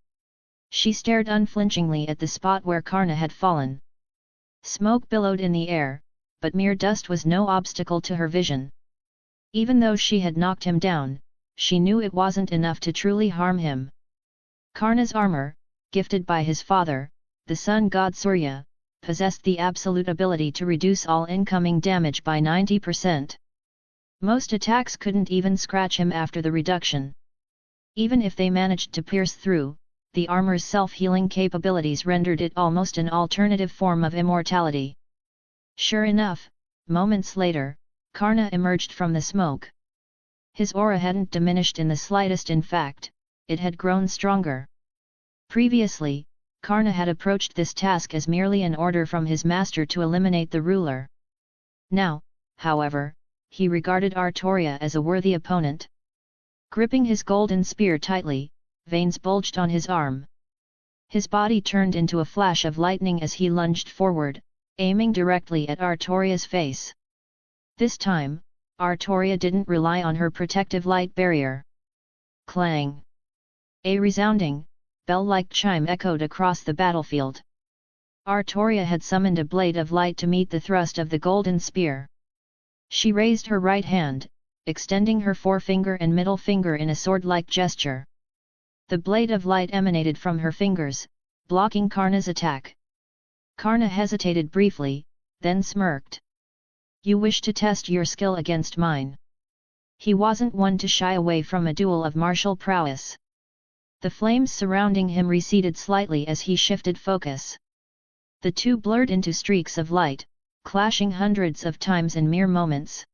She stared unflinchingly at the spot where Karna had fallen. Smoke billowed in the air, but mere dust was no obstacle to her vision. Even though she had knocked him down, she knew it wasn't enough to truly harm him. Karna's armor, gifted by his father, the sun god Surya, possessed the absolute ability to reduce all incoming damage by 90%. Most attacks couldn't even scratch him after the reduction. Even if they managed to pierce through, the armor's self-healing capabilities rendered it almost an alternative form of immortality. Sure enough, moments later, Karna emerged from the smoke. His aura hadn't diminished in the slightest, in fact, it had grown stronger. Previously, Karna had approached this task as merely an order from his master to eliminate the Ruler. Now, however, he regarded Artoria as a worthy opponent. Gripping his golden spear tightly, veins bulged on his arm. His body turned into a flash of lightning as he lunged forward, aiming directly at Artoria's face. This time, Artoria didn't rely on her protective light barrier. Clang! A resounding, bell-like chime echoed across the battlefield. Artoria had summoned a blade of light to meet the thrust of the golden spear. She raised her right hand, extending her forefinger and middle finger in a sword-like gesture. The blade of light emanated from her fingers, blocking Karna's attack. Karna hesitated briefly, then smirked. You wish to test your skill against mine? He wasn't one to shy away from a duel of martial prowess. The flames surrounding him receded slightly as he shifted focus. The two blurred into streaks of light, clashing hundreds of times in mere moments.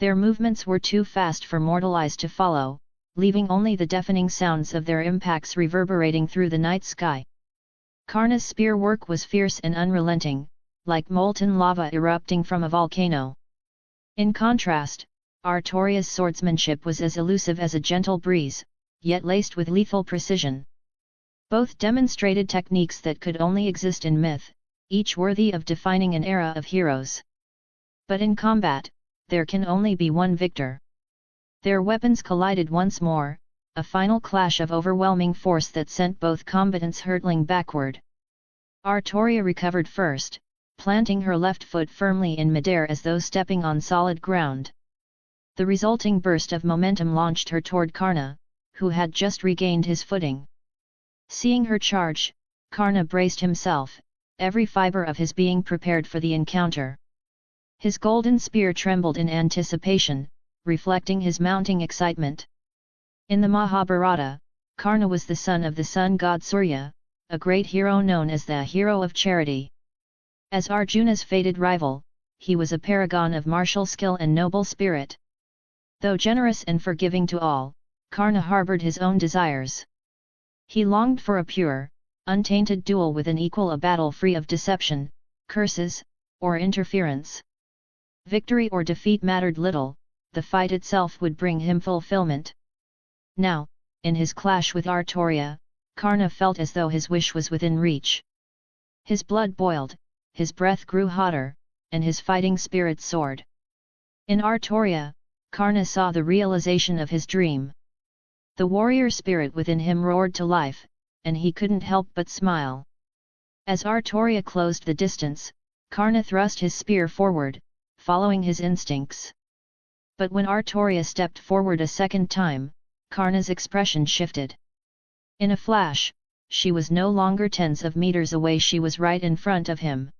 Their movements were too fast for mortal eyes to follow, leaving only the deafening sounds of their impacts reverberating through the night sky. Karna's spear work was fierce and unrelenting, like molten lava erupting from a volcano. In contrast, Artoria's swordsmanship was as elusive as a gentle breeze, yet laced with lethal precision. Both demonstrated techniques that could only exist in myth, each worthy of defining an era of heroes. But in combat, there can only be one victor. Their weapons collided once more, a final clash of overwhelming force that sent both combatants hurtling backward. Artoria recovered first, planting her left foot firmly in midair as though stepping on solid ground. The resulting burst of momentum launched her toward Karna, who had just regained his footing. Seeing her charge, Karna braced himself, every fiber of his being prepared for the encounter. His golden spear trembled in anticipation, reflecting his mounting excitement. In the Mahabharata, Karna was the son of the sun god Surya, a great hero known as the hero of charity. As Arjuna's fated rival, he was a paragon of martial skill and noble spirit. Though generous and forgiving to all, Karna harbored his own desires. He longed for a pure, untainted duel with an equal, a battle free of deception, curses, or interference. Victory or defeat mattered little, the fight itself would bring him fulfillment. Now, in his clash with Artoria, Karna felt as though his wish was within reach. His blood boiled, his breath grew hotter, and his fighting spirit soared. In Artoria, Karna saw the realization of his dream. The warrior spirit within him roared to life, and he couldn't help but smile. As Artoria closed the distance, Karna thrust his spear forward, following his instincts. But when Artoria stepped forward a second time, Karna's expression shifted. In a flash, she was no longer tens of meters away, she was right in front of him.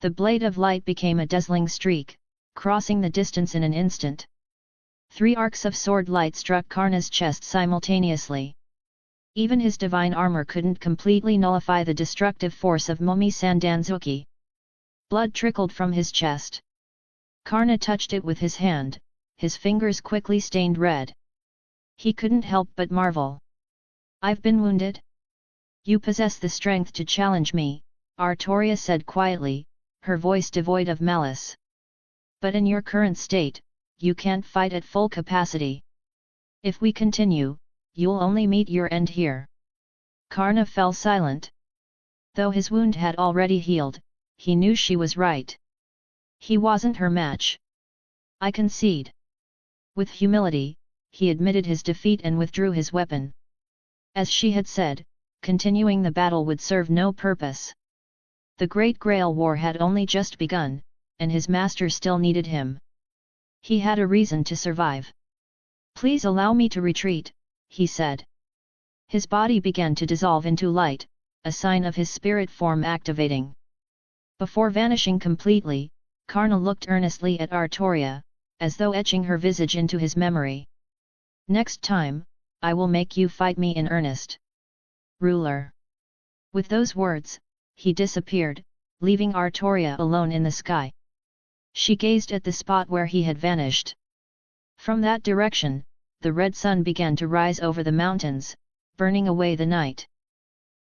The blade of light became a dazzling streak, crossing the distance in an instant. 3 arcs of sword light struck Karna's chest simultaneously. Even his divine armor couldn't completely nullify the destructive force of Momi Sandanzuki. Blood trickled from his chest. Karna touched it with his hand, his fingers quickly stained red. He couldn't help but marvel. "I've been wounded? You possess the strength to challenge me," Artoria said quietly, her voice devoid of malice. "But in your current state, you can't fight at full capacity. If we continue, you'll only meet your end here." Karna fell silent. Though his wound had already healed, he knew she was right. He wasn't her match. "I concede." With humility, he admitted his defeat and withdrew his weapon. As she had said, continuing the battle would serve no purpose. The Great Grail War had only just begun, and his master still needed him. He had a reason to survive. "Please allow me to retreat," he said. His body began to dissolve into light, a sign of his spirit form activating. Before vanishing completely, Karna looked earnestly at Artoria, as though etching her visage into his memory. "Next time, I will make you fight me in earnest, ruler." With those words, he disappeared, leaving Artoria alone in the sky. She gazed at the spot where he had vanished. From that direction, the red sun began to rise over the mountains, burning away the night.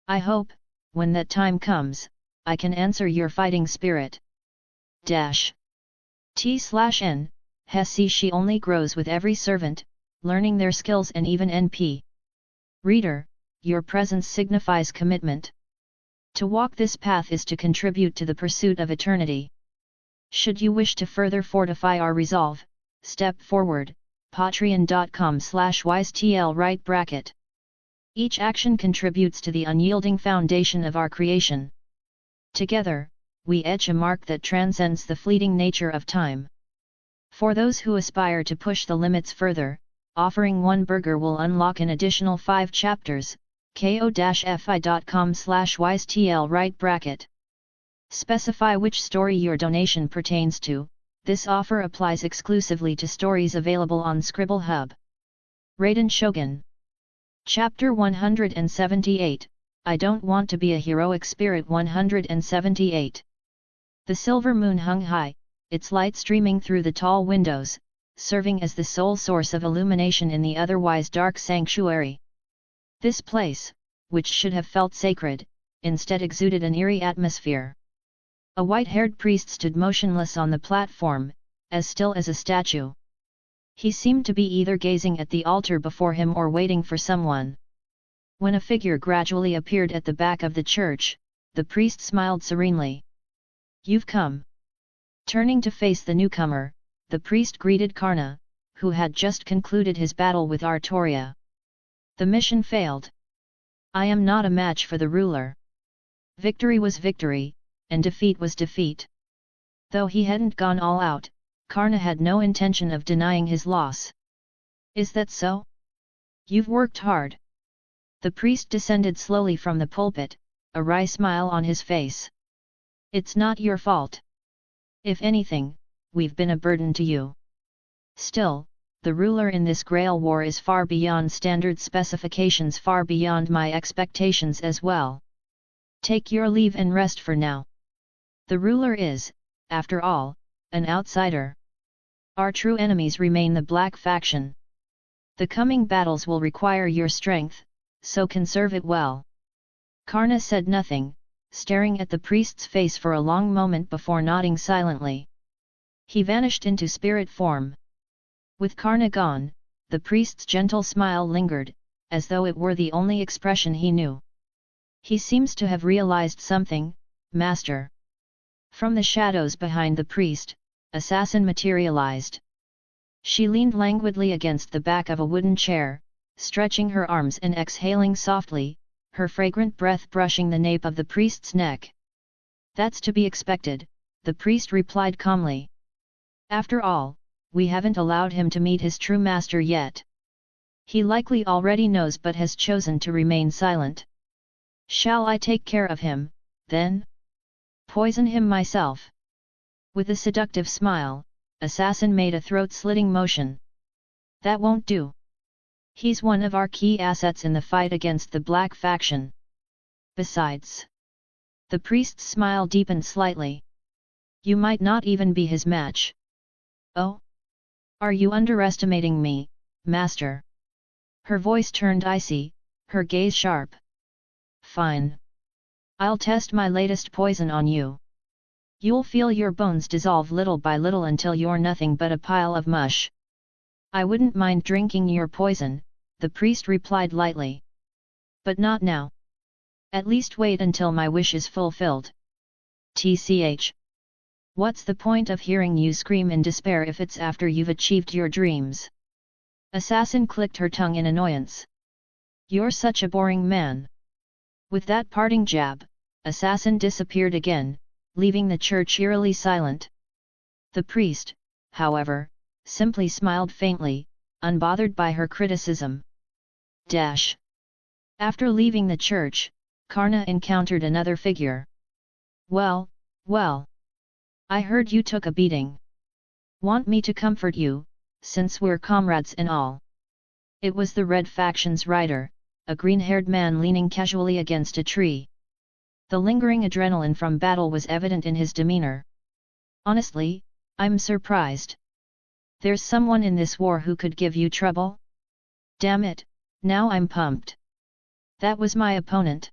"I hope, when that time comes, I can answer your fighting spirit." T/N, Hesi she only grows with every servant, learning their skills and even NP. Reader, your presence signifies commitment. To walk this path is to contribute to the pursuit of eternity. Should you wish to further fortify our resolve, step forward, patreon.com/wisetl right bracket. Each action contributes to the unyielding foundation of our creation. Together, we etch a mark that transcends the fleeting nature of time. For those who aspire to push the limits further, offering one burger will unlock an additional 5 chapters, ko-fi.com/wisetl right bracket. Specify which story your donation pertains to. This offer applies exclusively to stories available on Scribble Hub. Raiden Shogun. Chapter 178, I Don't Want to Be a Heroic Spirit. 178. The silver moon hung high, its light streaming through the tall windows, serving as the sole source of illumination in the otherwise dark sanctuary. This place, which should have felt sacred, instead exuded an eerie atmosphere. A white-haired priest stood motionless on the platform, as still as a statue. He seemed to be either gazing at the altar before him or waiting for someone. When a figure gradually appeared at the back of the church, the priest smiled serenely. "You've come." Turning to face the newcomer, the priest greeted Karna, who had just concluded his battle with Artoria. "The mission failed. I am not a match for the ruler." Victory was victory, and defeat was defeat. Though he hadn't gone all out, Karna had no intention of denying his loss. "Is that so? You've worked hard." The priest descended slowly from the pulpit, a wry smile on his face. "It's not your fault. If anything, we've been a burden to you. Still, the ruler in this Grail War is far beyond standard specifications, far beyond my expectations as well. Take your leave and rest for now. The ruler is, after all, an outsider." Our true enemies remain the Black Faction. The coming battles will require your strength, so conserve it well." Karna said nothing, staring at the priest's face for a long moment before nodding silently. He vanished into spirit form. With Karna gone, the priest's gentle smile lingered, as though it were the only expression he knew. "He seems to have realized something, Master." From the shadows behind the priest, Assassin materialized. She leaned languidly against the back of a wooden chair, stretching her arms and exhaling softly, her fragrant breath brushing the nape of the priest's neck. "That's to be expected," the priest replied calmly. "After all, we haven't allowed him to meet his true master yet. He likely already knows but has chosen to remain silent. Shall I take care of him, then? Poison him myself?" With a seductive smile, Assassin made a throat-slitting motion. "That won't do. He's one of our key assets in the fight against the Black Faction. Besides..." The priest's smile deepened slightly. "You might not even be his match." "Oh? Are you underestimating me, Master?" Her voice turned icy, her gaze sharp. "Fine. I'll test my latest poison on you. You'll feel your bones dissolve little by little until you're nothing but a pile of mush." "I wouldn't mind drinking your poison," the priest replied lightly. "But not now. At least wait until my wish is fulfilled. TCH. What's the point of hearing you scream in despair if it's after you've achieved your dreams?" Assassin clicked her tongue in annoyance. "You're such a boring man." With that parting jab, Assassin disappeared again, leaving the church eerily silent. The priest, however, simply smiled faintly, unbothered by her criticism. After leaving the church, Karna encountered another figure. Well. I heard you took a beating. Want me to comfort you, since we're comrades and all?" It was the Red Faction's rider, a green-haired man leaning casually against a tree. The lingering adrenaline from battle was evident in his demeanor. "Honestly, I'm surprised. There's someone in this war who could give you trouble? Damn it, now I'm pumped. That was my opponent."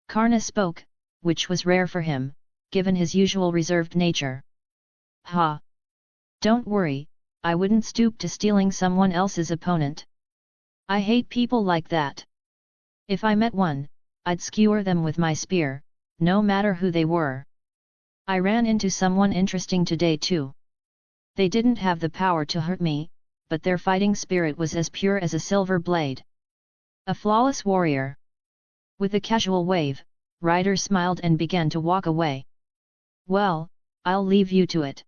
Karna spoke, which was rare for him, given his usual reserved nature. "Ha! Don't worry, I wouldn't stoop to stealing someone else's opponent. I hate people like that. If I met one, I'd skewer them with my spear, no matter who they were. I ran into someone interesting today too. They didn't have the power to hurt me, but their fighting spirit was as pure as a silver blade. A flawless warrior." With a casual wave, Ryder smiled and began to walk away. "Well, I'll leave you to it.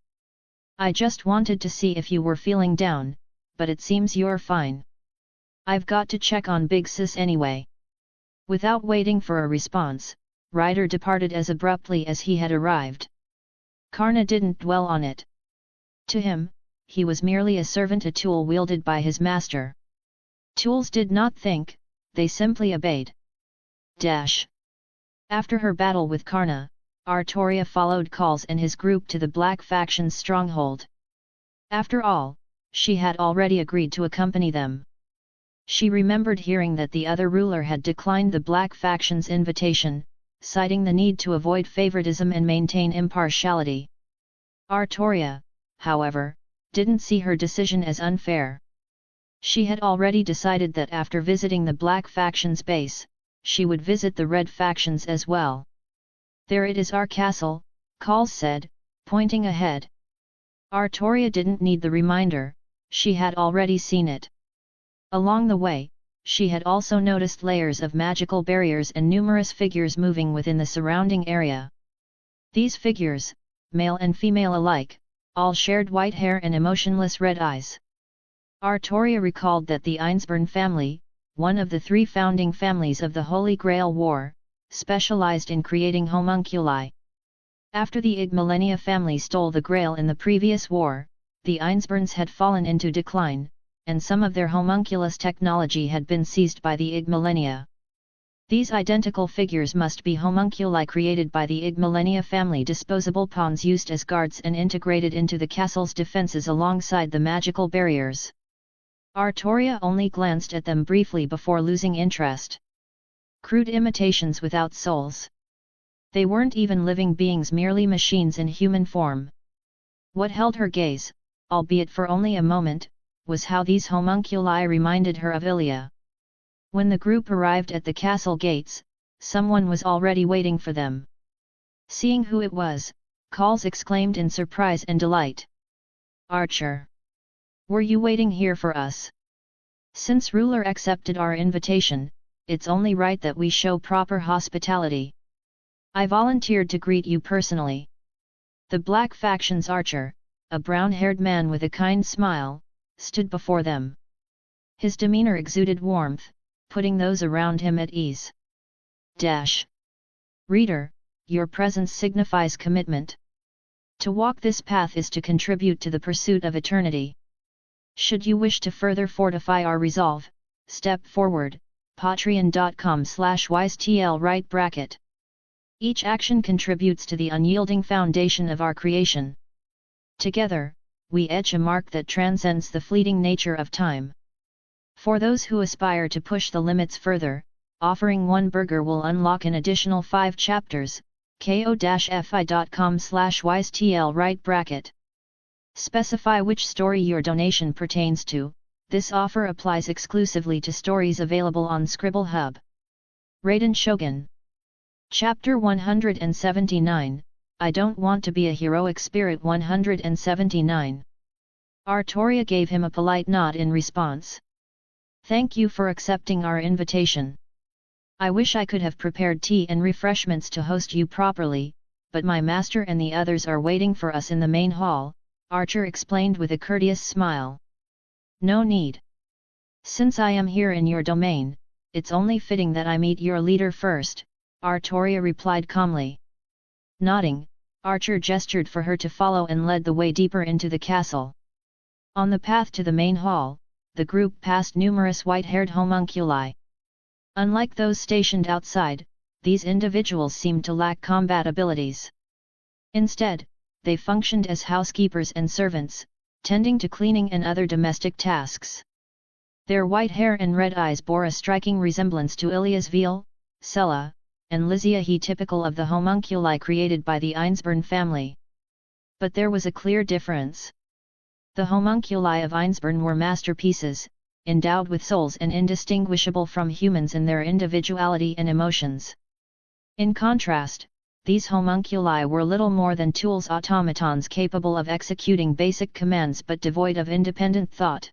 I just wanted to see if you were feeling down, but it seems you're fine. I've got to check on Big Sis anyway." Without waiting for a response, Ryder departed as abruptly as he had arrived. Karna didn't dwell on it. To him, he was merely a servant, a tool wielded by his master. Tools did not think, they simply obeyed. After her battle with Karna, Artoria followed Calls and his group to the Black Faction's stronghold. After all, she had already agreed to accompany them. She remembered hearing that the other ruler had declined the Black Faction's invitation, citing the need to avoid favoritism and maintain impartiality. Artoria, however, didn't see her decision as unfair. She had already decided that after visiting the Black Faction's base, she would visit the Red Faction's as well. "There it is, our castle," Calls said, pointing ahead. Artoria didn't need the reminder, she had already seen it. Along the way, she had also noticed layers of magical barriers and numerous figures moving within the surrounding area. These figures, male and female alike, all shared white hair and emotionless red eyes. Artoria recalled that the Einsborn family, one of the 3 founding families of the Holy Grail War, specialized in creating homunculi. After the Ig Millennia family stole the Grail in the previous war, the Einsborns had fallen into decline, and some of their homunculus technology had been seized by the Ig Millennia. These identical figures must be homunculi created by the Ig Millennia family, disposable pawns used as guards and integrated into the castle's defenses alongside the magical barriers. Artoria only glanced at them briefly before losing interest. Crude imitations without souls. They weren't even living beings, merely machines in human form. What held her gaze, albeit for only a moment, was how these homunculi reminded her of Ilia. When the group arrived at the castle gates, someone was already waiting for them. Seeing who it was, Calls exclaimed in surprise and delight. "Archer! Were you waiting here for us? Since ruler accepted our invitation, it's only right that we show proper hospitality. I volunteered to greet you personally." The Black Faction's archer, a brown-haired man with a kind smile, stood before them. His demeanor exuded warmth, putting those around him at ease. Reader, your presence signifies commitment. To walk this path is to contribute to the pursuit of eternity. Should you wish to further fortify our resolve, step forward, patreon.com/wisetl right bracket. Each action contributes to the unyielding foundation of our creation. Together, we etch a mark that transcends the fleeting nature of time. For those who aspire to push the limits further, offering one burger will unlock an additional 5 chapters, ko-fi.com/wisetl right bracket. Specify which story your donation pertains to. This offer applies exclusively to stories available on Scribble Hub. Raiden Shogun. Chapter 179, I Don't Want to Be a Heroic Spirit. 179. Artoria gave him a polite nod in response. "Thank you for accepting our invitation. I wish I could have prepared tea and refreshments to host you properly, but my master and the others are waiting for us in the main hall," Archer explained with a courteous smile. "No need. Since I am here in your domain, it's only fitting that I meet your leader first," Artoria replied calmly. Nodding, Archer gestured for her to follow and led the way deeper into the castle. On the path to the main hall, the group passed numerous white-haired homunculi. Unlike those stationed outside, these individuals seemed to lack combat abilities. Instead, they functioned as housekeepers and servants, tending to cleaning and other domestic tasks. Their white hair and red eyes bore a striking resemblance to Ilias Veal, Sella, and Lysiae, typical of the homunculi created by the Einsborn family. But there was a clear difference. The homunculi of Einsborn were masterpieces, endowed with souls and indistinguishable from humans in their individuality and emotions. In contrast, these homunculi were little more than tools, automatons capable of executing basic commands but devoid of independent thought.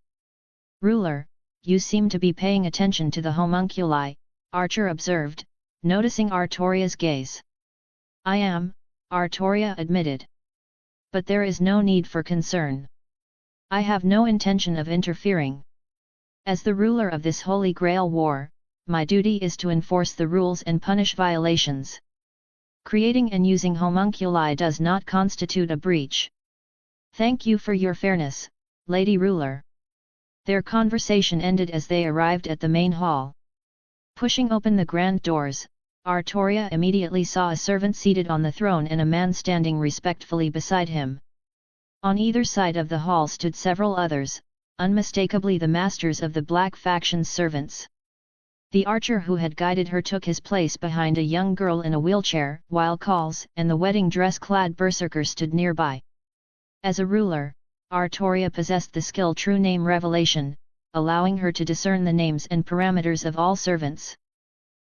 "Ruler, you seem to be paying attention to the homunculi," Archer observed, noticing Artoria's gaze. "I am," Artoria admitted. "But there is no need for concern. I have no intention of interfering. As the ruler of this Holy Grail war, my duty is to enforce the rules and punish violations. Creating and using homunculi does not constitute a breach. Thank you for your fairness, Lady Ruler." Their conversation ended as they arrived at the main hall. Pushing open the grand doors, Artoria immediately saw a servant seated on the throne and a man standing respectfully beside him. On either side of the hall stood several others, unmistakably the masters of the Black Faction's servants. The archer who had guided her took his place behind a young girl in a wheelchair, while Calls and the wedding dress-clad berserker stood nearby. As a ruler, Artoria possessed the skill True Name Revelation, allowing her to discern the names and parameters of all servants.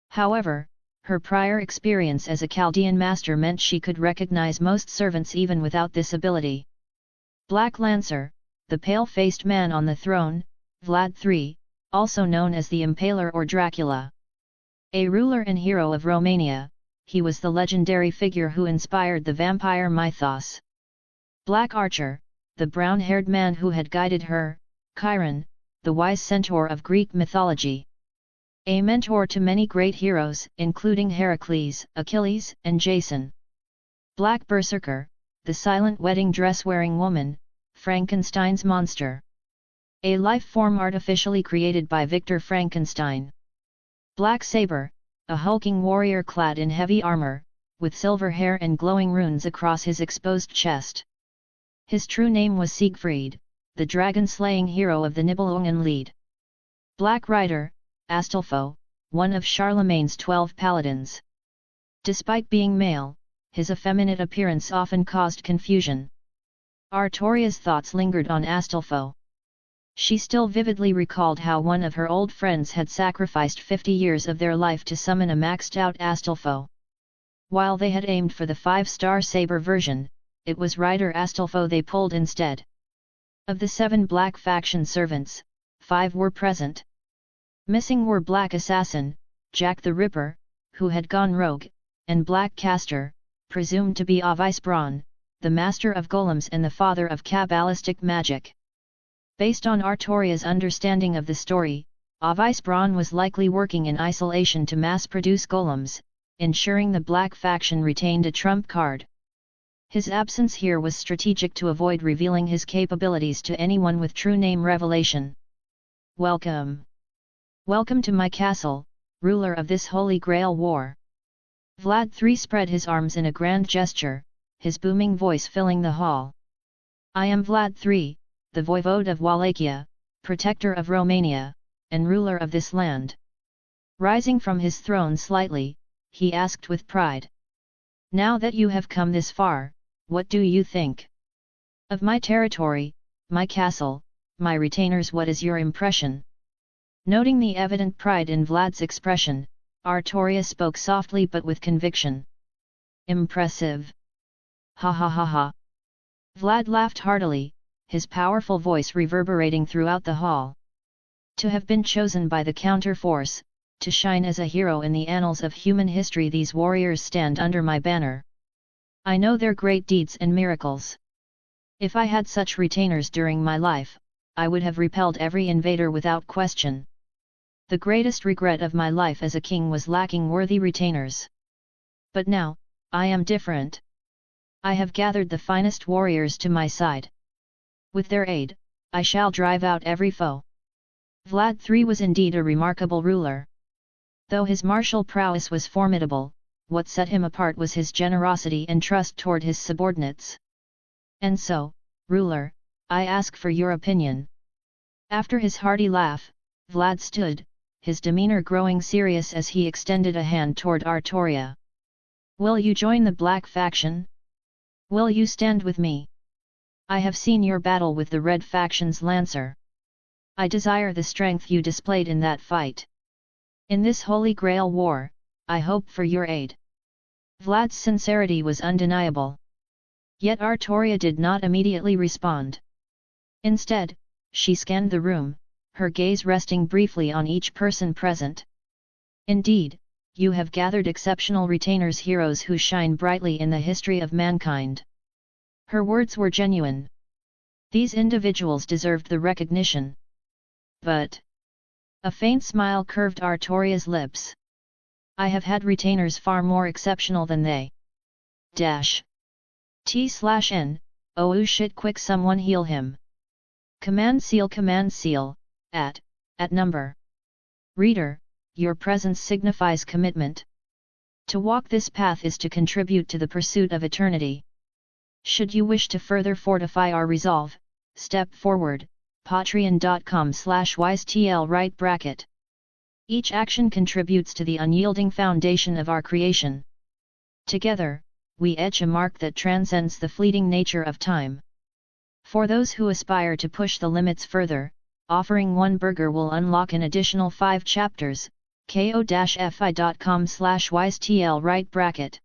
However, her prior experience as a Chaldean master meant she could recognize most servants even without this ability. Black Lancer, the pale-faced man on the throne, Vlad III, also known as the Impaler or Dracula. A ruler and hero of Romania, he was the legendary figure who inspired the vampire mythos. Black Archer, the brown-haired man who had guided her, Chiron, the wise centaur of Greek mythology. A mentor to many great heroes, including Heracles, Achilles, and Jason. Black Berserker, the silent wedding dress-wearing woman, Frankenstein's monster. A life form artificially created by Victor Frankenstein. Black Saber, a hulking warrior clad in heavy armor, with silver hair and glowing runes across his exposed chest. His true name was Siegfried, the dragon-slaying hero of the Nibelungen Lied. Black Rider, Astolfo, one of Charlemagne's 12 paladins. Despite being male, his effeminate appearance often caused confusion. Artoria's thoughts lingered on Astolfo. She still vividly recalled how one of her old friends had sacrificed 50 years of their life to summon a maxed-out Astolfo. While they had aimed for the 5-star saber version, it was Rider Astolfo they pulled instead. Of the 7 Black Faction servants, 5 were present. Missing were Black Assassin, Jack the Ripper, who had gone rogue, and Black Caster, presumed to be Avisbron, the master of golems and the father of Kabbalistic magic. Based on Artoria's understanding of the story, Avisbron was likely working in isolation to mass-produce golems, ensuring the Black Faction retained a trump card. His absence here was strategic to avoid revealing his capabilities to anyone with true name revelation. Welcome. Welcome to my castle, ruler of this Holy Grail war. Vlad III spread his arms in a grand gesture, his booming voice filling the hall. I am Vlad III, the voivode of Wallachia, protector of Romania, and ruler of this land. Rising from his throne slightly, he asked with pride. Now that you have come this far, what do you think? Of my territory, my castle, my retainers, what is your impression? Noting the evident pride in Vlad's expression, Artoria spoke softly but with conviction. Impressive! Ha ha ha ha! Vlad laughed heartily, his powerful voice reverberating throughout the hall. To have been chosen by the counterforce, to shine as a hero in the annals of human history, these warriors stand under my banner. I know their great deeds and miracles. If I had such retainers during my life, I would have repelled every invader without question. The greatest regret of my life as a king was lacking worthy retainers. But now, I am different. I have gathered the finest warriors to my side. With their aid, I shall drive out every foe. Vlad III was indeed a remarkable ruler. Though his martial prowess was formidable, what set him apart was his generosity and trust toward his subordinates. And so, ruler, I ask for your opinion. After his hearty laugh, Vlad stood, his demeanor growing serious as he extended a hand toward Artoria. Will you join the Black Faction? Will you stand with me? I have seen your battle with the Red Faction's Lancer. I desire the strength you displayed in that fight. In this Holy Grail war, I hope for your aid. Vlad's sincerity was undeniable. Yet Artoria did not immediately respond. Instead, she scanned the room, her gaze resting briefly on each person present. Indeed, you have gathered exceptional retainers, heroes who shine brightly in the history of mankind. Her words were genuine. These individuals deserved the recognition. But a faint smile curved Artoria's lips. I have had retainers far more exceptional than they. T/N, oh shit, quick, someone heal him. Command seal, at number. Reader, your presence signifies commitment. To walk this path is to contribute to the pursuit of eternity. Should you wish to further fortify our resolve, step forward, patreon.com/wisetl right bracket. Each action contributes to the unyielding foundation of our creation. Together, we etch a mark that transcends the fleeting nature of time. For those who aspire to push the limits further, offering one burger will unlock an additional 5 chapters, ko-fi.com/wisetl right bracket.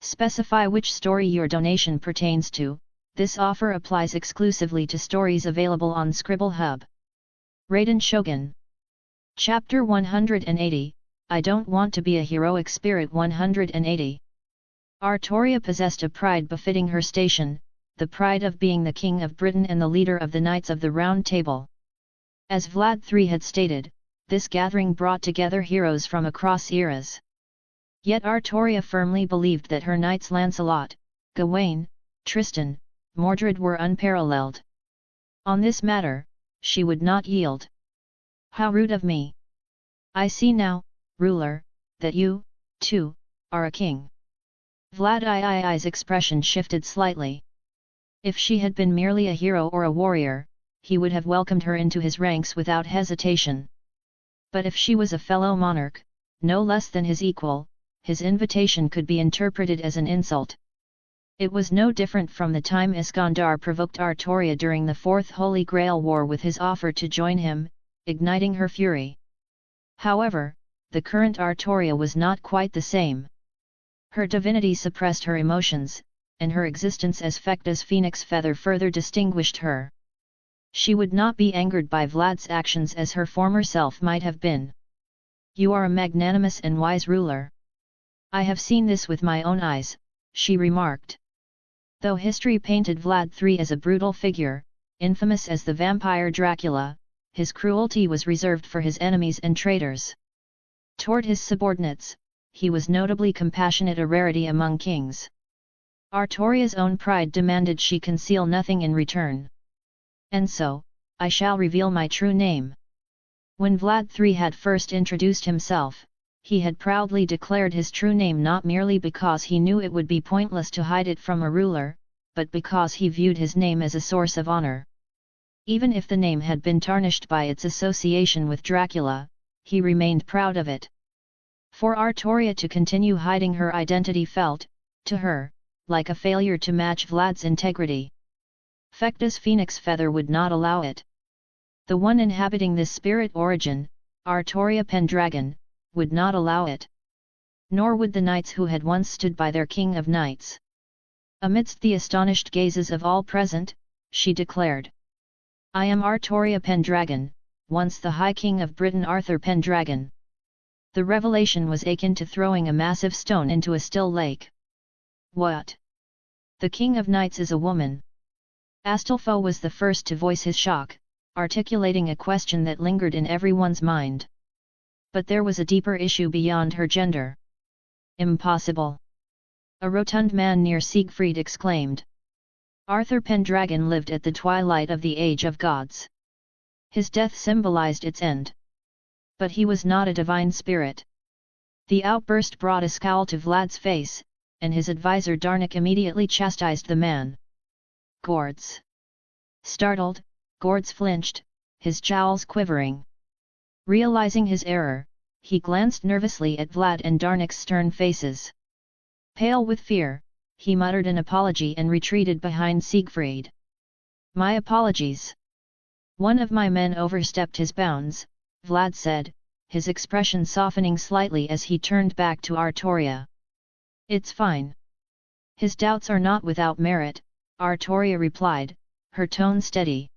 Specify which story your donation pertains to. This offer applies exclusively to stories available on Scribble Hub. Raiden Shogun. Chapter 180, I Don't Want to Be a Heroic Spirit. 180. Artoria possessed a pride befitting her station, the pride of being the King of Britain and the leader of the Knights of the Round Table. As Vlad III had stated, this gathering brought together heroes from across eras. Yet Artoria firmly believed that her knights Lancelot, Gawain, Tristan, Mordred were unparalleled. On this matter, she would not yield. How rude of me! I see now, ruler, that you, too, are a king. Vlad's expression shifted slightly. If she had been merely a hero or a warrior, he would have welcomed her into his ranks without hesitation. But if she was a fellow monarch, no less than his equal, his invitation could be interpreted as an insult. It was no different from the time Iskandar provoked Artoria during the Fourth Holy Grail War with his offer to join him, igniting her fury. However, the current Artoria was not quite the same. Her divinity suppressed her emotions, and her existence as Fekta's phoenix feather further distinguished her. She would not be angered by Vlad's actions as her former self might have been. "You are a magnanimous and wise ruler. I have seen this with my own eyes," she remarked. Though history painted Vlad III as a brutal figure, infamous as the vampire Dracula, his cruelty was reserved for his enemies and traitors. Toward his subordinates, he was notably compassionate, a rarity among kings. Artoria's own pride demanded she conceal nothing in return. "And so, I shall reveal my true name." When Vlad III had first introduced himself, he had proudly declared his true name not merely because he knew it would be pointless to hide it from a ruler, but because he viewed his name as a source of honor. Even if the name had been tarnished by its association with Dracula, he remained proud of it. For Artoria to continue hiding her identity felt, to her, like a failure to match Vlad's integrity. Fekta's phoenix feather would not allow it. The one inhabiting this spirit origin, Artoria Pendragon, would not allow it. Nor would the knights who had once stood by their king of knights. Amidst the astonished gazes of all present, she declared, "I am Artoria Pendragon, once the High King of Britain Arthur Pendragon." The revelation was akin to throwing a massive stone into a still lake. "What? The King of Knights is a woman?" Astolfo was the first to voice his shock, articulating a question that lingered in everyone's mind. But there was a deeper issue beyond her gender. "Impossible!" a rotund man near Siegfried exclaimed. Arthur Pendragon lived at the twilight of the Age of Gods. His death symbolized its end. But he was not a divine spirit. The outburst brought a scowl to Vlad's face, and his advisor Darnik immediately chastised the man. "Gourds!" Startled, Gourds flinched, his jowls quivering. Realizing his error, he glanced nervously at Vlad and Darnik's stern faces. Pale with fear, he muttered an apology and retreated behind Siegfried. "My apologies. One of my men overstepped his bounds," Vlad said, his expression softening slightly as he turned back to Artoria. "It's fine. His doubts are not without merit," Artoria replied, her tone steady.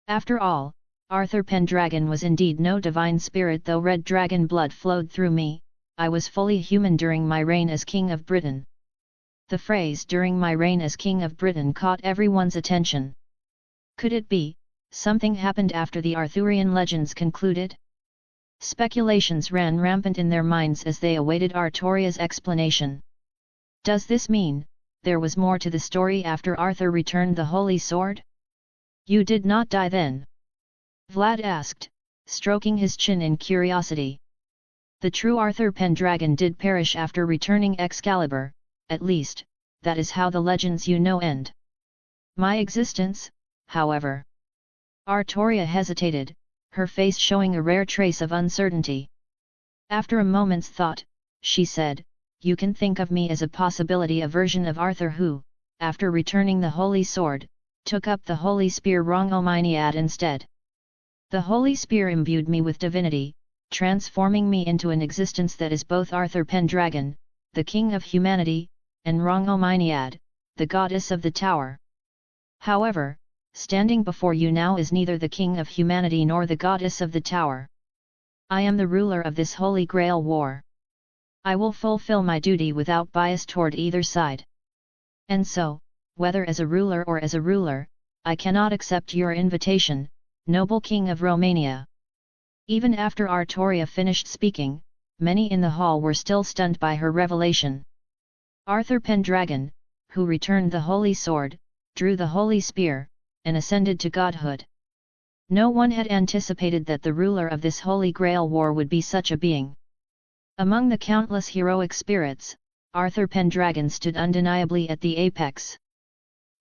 "After all, Arthur Pendragon was indeed no divine spirit. Though red dragon blood flowed through me, I was fully human during my reign as King of Britain." The phrase "during my reign as King of Britain" caught everyone's attention. Could it be, something happened after the Arthurian legends concluded? Speculations ran rampant in their minds as they awaited Artoria's explanation. Does this mean, there was more to the story after Arthur returned the Holy Sword? "You did not die then?" Vlad asked, stroking his chin in curiosity. "The true Arthur Pendragon did perish after returning Excalibur, at least, that is how the legends you know end. My existence, however..." Artoria hesitated, her face showing a rare trace of uncertainty. After a moment's thought, she said, "You can think of me as a possibility, a version of Arthur who, after returning the Holy Sword, took up the Holy Spear Rongominiad instead. The Holy Spear imbued me with divinity, transforming me into an existence that is both Arthur Pendragon, the King of Humanity, and Rongominiad, the Goddess of the Tower. However, standing before you now is neither the King of Humanity nor the Goddess of the Tower. I am the ruler of this Holy Grail War. I will fulfill my duty without bias toward either side. And so, whether as a ruler or as a ruler, I cannot accept your invitation, noble King of Romania." Even after Artoria finished speaking, many in the hall were still stunned by her revelation. Arthur Pendragon, who returned the Holy Sword, drew the Holy Spear, and ascended to godhood. No one had anticipated that the ruler of this Holy Grail War would be such a being. Among the countless heroic spirits, Arthur Pendragon stood undeniably at the apex.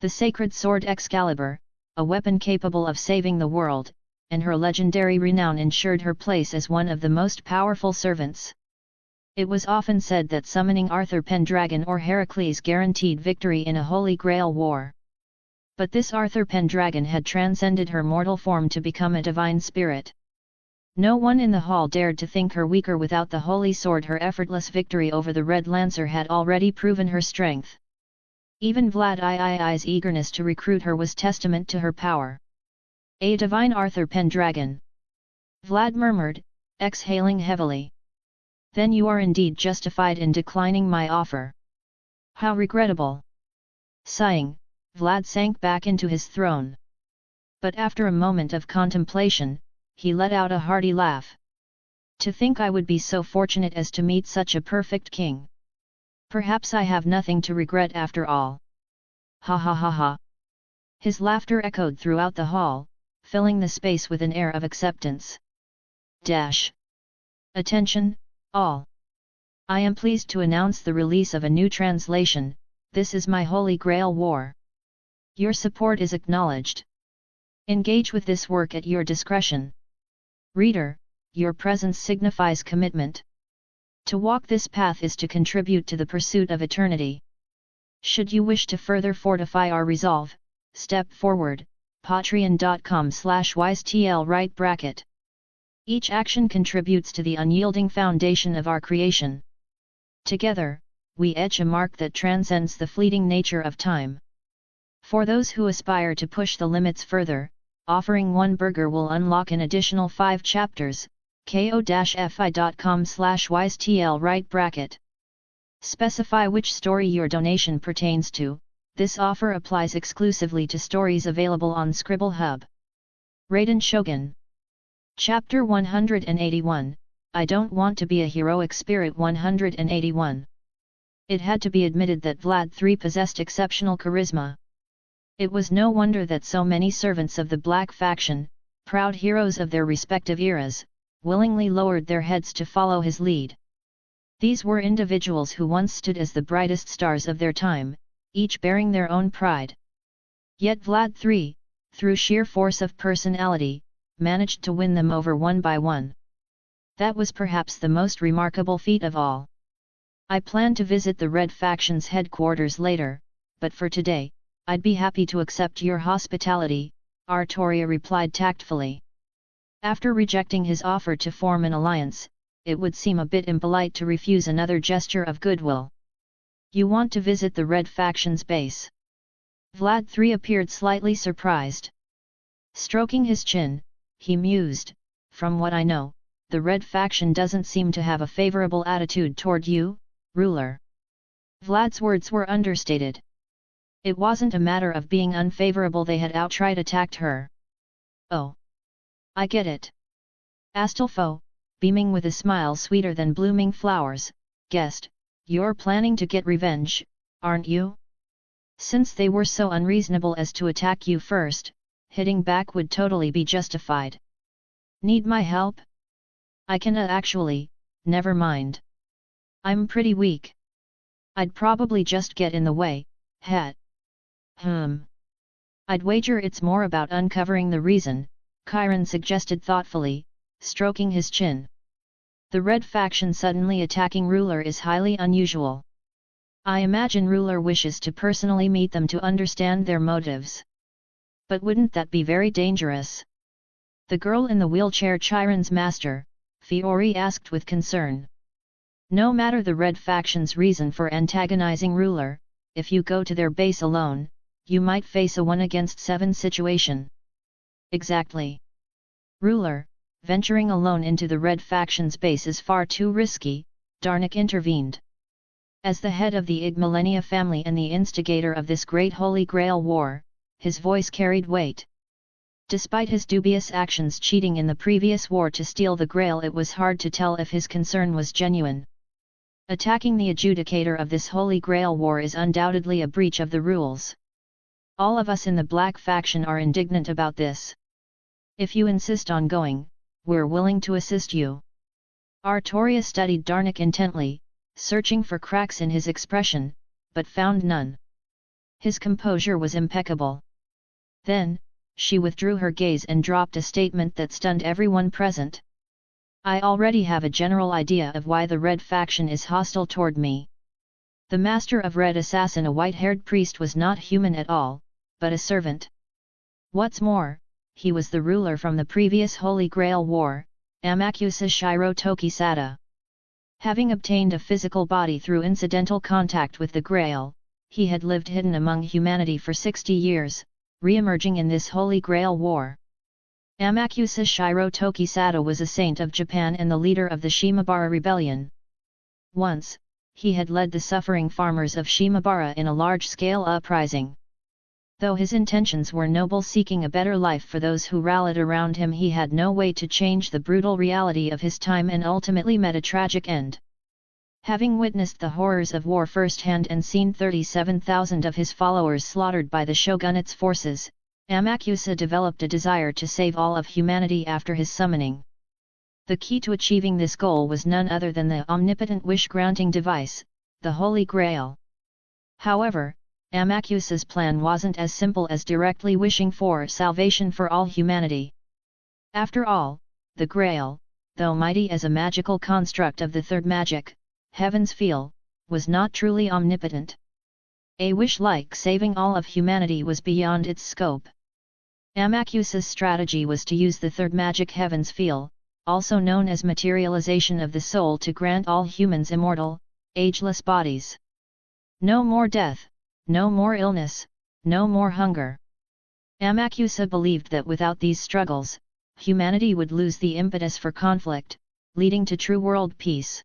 The sacred sword Excalibur, a weapon capable of saving the world, and her legendary renown ensured her place as one of the most powerful servants. It was often said that summoning Arthur Pendragon or Heracles guaranteed victory in a Holy Grail war. But this Arthur Pendragon had transcended her mortal form to become a divine spirit. No one in the hall dared to think her weaker without the holy sword. Her effortless victory over the Red Lancer had already proven her strength. Even Vlad III's eagerness to recruit her was testament to her power. A divine Arthur Pendragon! Vlad murmured, exhaling heavily. Then you are indeed justified in declining my offer. How regrettable! Sighing, Vlad sank back into his throne. But after a moment of contemplation, he let out a hearty laugh. To think I would be so fortunate as to meet such a perfect king. Perhaps I have nothing to regret after all. Ha ha ha ha. His laughter echoed throughout the hall, filling the space with an air of acceptance. Attention, all. I am pleased to announce the release of a new translation. This is my Holy Grail War. Your support is acknowledged. Engage with this work at your discretion. Reader, your presence signifies commitment. To walk this path is to contribute to the pursuit of eternity. Should you wish to further fortify our resolve, step forward, patreon.com/wisetl. Each action contributes to the unyielding foundation of our creation. Together, we etch a mark that transcends the fleeting nature of time. For those who aspire to push the limits further, offering one burger will unlock an additional 5 chapters, ko-fi.com/wisetl. Specify which story your donation pertains to. This offer applies exclusively to stories available on Scribble Hub. Raiden Shogun. Chapter 181, I Don't Want to Be a Heroic Spirit. 181. It had to be admitted that Vlad III possessed exceptional charisma. It was no wonder that so many servants of the Black Faction, proud heroes of their respective eras, willingly lowered their heads to follow his lead. These were individuals who once stood as the brightest stars of their time, each bearing their own pride. Yet Vlad III, through sheer force of personality, managed to win them over one by one. That was perhaps the most remarkable feat of all. I plan to visit the Red Faction's headquarters later, but for today, I'd be happy to accept your hospitality, Artoria replied tactfully. After rejecting his offer to form an alliance, it would seem a bit impolite to refuse another gesture of goodwill. You want to visit the Red Faction's base? Vlad III appeared slightly surprised. Stroking his chin, he mused, from what I know, the Red Faction doesn't seem to have a favorable attitude toward you, ruler. Vlad's words were understated. It wasn't a matter of being unfavorable, they had outright attacked her. Oh. I get it. Astolfo, beaming with a smile sweeter than blooming flowers, guessed, you're planning to get revenge, aren't you? Since they were so unreasonable as to attack you first, hitting back would totally be justified. Need my help? I can actually, never mind. I'm pretty weak. I'd probably just get in the way, I'd wager it's more about uncovering the reason, Chiron suggested thoughtfully, stroking his chin. The Red Faction suddenly attacking ruler is highly unusual. I imagine ruler wishes to personally meet them to understand their motives. But wouldn't that be very dangerous? The girl in the wheelchair, Chiron's master, Fiori asked with concern. No matter the Red Faction's reason for antagonizing ruler, if you go to their base alone, you might face a 1-against-7 situation. Exactly. Ruler, venturing alone into the Red Faction's base is far too risky, Darnik intervened. As the head of the Ig Millennia family and the instigator of this great Holy Grail war, his voice carried weight. Despite his dubious actions cheating in the previous war to steal the Grail, it was hard to tell if his concern was genuine. Attacking the adjudicator of this Holy Grail war is undoubtedly a breach of the rules. All of us in the Black Faction are indignant about this. If you insist on going, we're willing to assist you. Artoria studied Darnik intently, searching for cracks in his expression, but found none. His composure was impeccable. Then, she withdrew her gaze and dropped a statement that stunned everyone present. I already have a general idea of why the Red faction is hostile toward me. The master of Red Assassin, a white-haired priest, was not human at all, but a servant. What's more, he was the ruler from the previous Holy Grail War, Amakusa Shiro Tokisada. Having obtained a physical body through incidental contact with the Grail, he had lived hidden among humanity for 60 years, re-emerging in this Holy Grail War. Amakusa Shiro Tokisada was a saint of Japan and the leader of the Shimabara Rebellion. Once, he had led the suffering farmers of Shimabara in a large-scale uprising. Though his intentions were noble, seeking a better life for those who rallied around him, he had no way to change the brutal reality of his time and ultimately met a tragic end. Having witnessed the horrors of war firsthand and seen 37,000 of his followers slaughtered by the shogunate's forces, Amakusa developed a desire to save all of humanity after his summoning. The key to achieving this goal was none other than the omnipotent wish-granting device, the Holy Grail. However, Amakusa's plan wasn't as simple as directly wishing for salvation for all humanity. After all, the Grail, though mighty as a magical construct of the third magic, Heaven's Feel, was not truly omnipotent. A wish like saving all of humanity was beyond its scope. Amakusa's strategy was to use the third magic Heaven's Feel, also known as materialization of the soul, to grant all humans immortal, ageless bodies. No more death, no more illness, no more hunger. Amakusa believed that without these struggles, humanity would lose the impetus for conflict, leading to true world peace.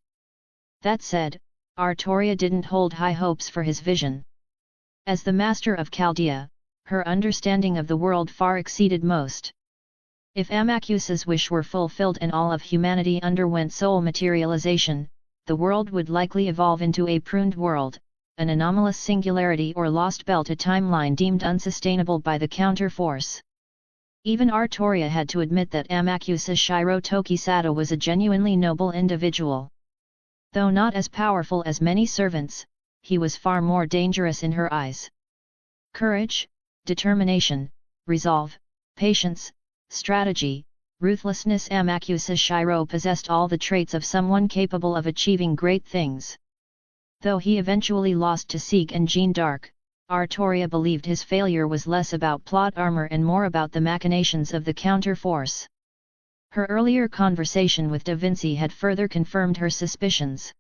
That said, Artoria didn't hold high hopes for his vision. As the master of Chaldea, her understanding of the world far exceeded most. If Amakusa's wish were fulfilled and all of humanity underwent soul materialization, the world would likely evolve into a pruned world, an anomalous singularity or lost belt, a timeline deemed unsustainable by the counter-force. Even Artoria had to admit that Amakusa Shiro Tokisada was a genuinely noble individual. Though not as powerful as many servants, he was far more dangerous in her eyes. Courage, determination, resolve, patience, strategy, ruthlessness. Amakusa Shiro possessed all the traits of someone capable of achieving great things. Though he eventually lost to Sieg and Jeanne d'Arc, Artoria believed his failure was less about plot armor and more about the machinations of the counter-force. Her earlier conversation with Vinci had further confirmed her suspicions.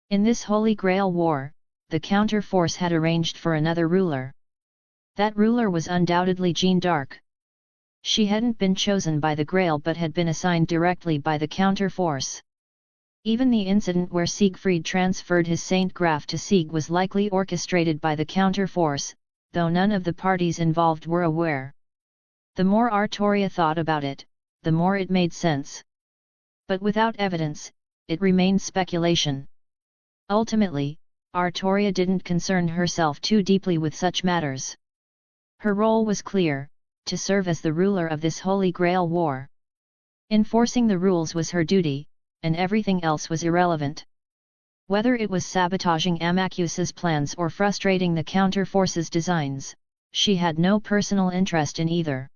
In this Holy Grail War, the counter-force had arranged for another ruler. That ruler was undoubtedly Jeanne d'Arc. She hadn't been chosen by the Grail but had been assigned directly by the counter-force. Even the incident where Siegfried transferred his Saint Graph to Sieg was likely orchestrated by the counter-force, though none of the parties involved were aware. The more Artoria thought about it, the more it made sense. But without evidence, it remained speculation. Ultimately, Artoria didn't concern herself too deeply with such matters. Her role was clear: to serve as the ruler of this Holy Grail War. Enforcing the rules was her duty, and everything else was irrelevant. Whether it was sabotaging Amakusa's plans or frustrating the counter-force's designs, she had no personal interest in either.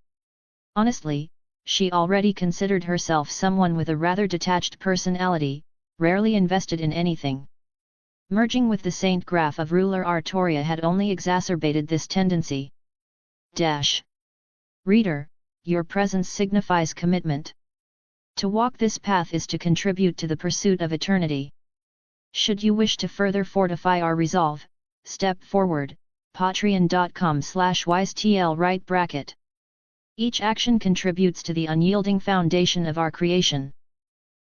Honestly, she already considered herself someone with a rather detached personality, rarely invested in anything. Merging with the Saint Graph of ruler Artoria had only exacerbated this tendency. Reader, your presence signifies commitment. To walk this path is to contribute to the pursuit of eternity. Should you wish to further fortify our resolve, step forward, patreon.com/wisetl. Each action contributes to the unyielding foundation of our creation.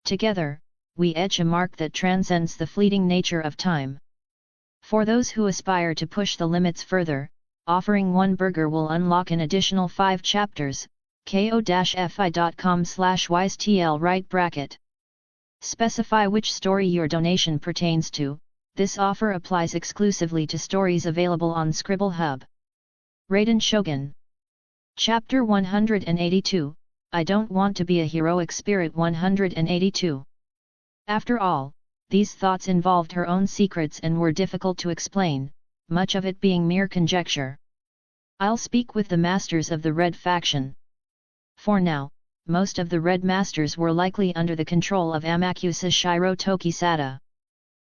Together, we etch a mark that transcends the fleeting nature of time. For those who aspire to push the limits further, offering one burger will unlock an additional 5 chapters. ko-fi.com/wisetl. Specify which story your donation pertains to. This offer applies exclusively to stories available on Scribble Hub. Raiden Shogun. Chapter 182, I Don't Want to Be a Heroic Spirit. 182. After all, these thoughts involved her own secrets and were difficult to explain, much of it being mere conjecture. I'll speak with the masters of the Red faction. For now, most of the Red masters were likely under the control of Amakusa Shiro Tokisada.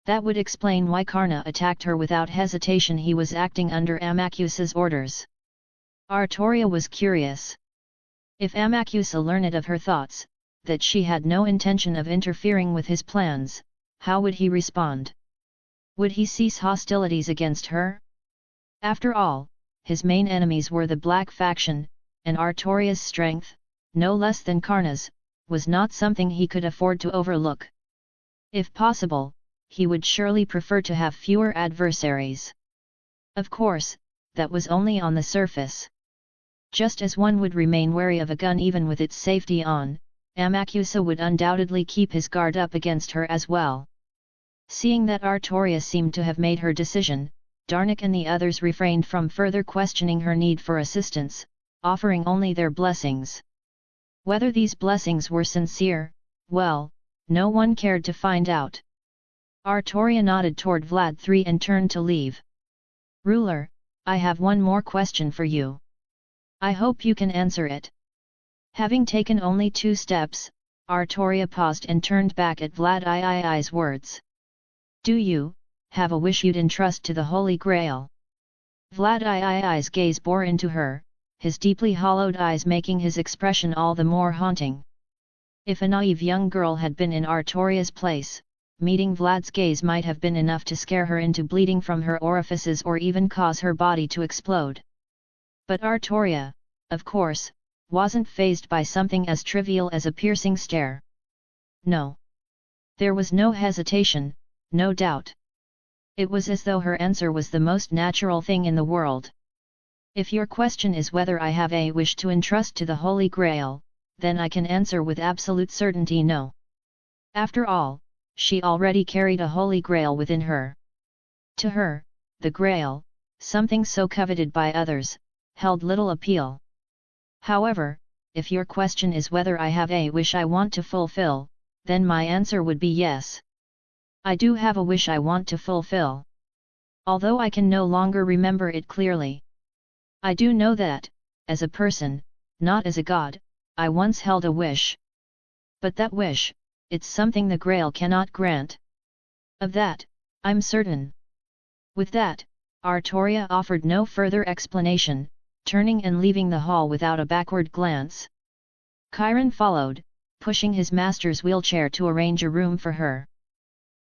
That would explain why Karna attacked her without hesitation. He was acting under Amakusa's orders. Artoria was curious. If Amakusa learned of her thoughts, that she had no intention of interfering with his plans, how would he respond? Would he cease hostilities against her? After all, his main enemies were the Black faction, and Artoria's strength, no less than Karna's, was not something he could afford to overlook. If possible, he would surely prefer to have fewer adversaries. Of course, that was only on the surface. Just as one would remain wary of a gun even with its safety on, Amakusa would undoubtedly keep his guard up against her as well. Seeing that Artoria seemed to have made her decision, Darnik and the others refrained from further questioning her need for assistance, offering only their blessings. Whether these blessings were sincere, well, no one cared to find out. Artoria nodded toward Vlad III and turned to leave. "Ruler, I have one more question for you. I hope you can answer it." Having taken only 2 steps, Artoria paused and turned back at Vlad III's words. "Do you have a wish you'd entrust to the Holy Grail?" Vlad III's gaze bore into her, his deeply hollowed eyes making his expression all the more haunting. If a naive young girl had been in Artoria's place, meeting Vlad's gaze might have been enough to scare her into bleeding from her orifices or even cause her body to explode. But Artoria, of course, wasn't fazed by something as trivial as a piercing stare. No. There was no hesitation, no doubt. It was as though her answer was the most natural thing in the world. "If your question is whether I have a wish to entrust to the Holy Grail, then I can answer with absolute certainty no." After all, she already carried a Holy Grail within her. To her, the Grail, something so coveted by others, held little appeal. However, if your question is whether I have a wish I want to fulfill, then my answer would be yes. I do have a wish I want to fulfill. Although I can no longer remember it clearly. I do know that, as a person, not as a god, I once held a wish. But that wish, it's something the Grail cannot grant. Of that, I'm certain." With that, Artoria offered no further explanation, turning and leaving the hall without a backward glance. Chiron followed, pushing his master's wheelchair to arrange a room for her.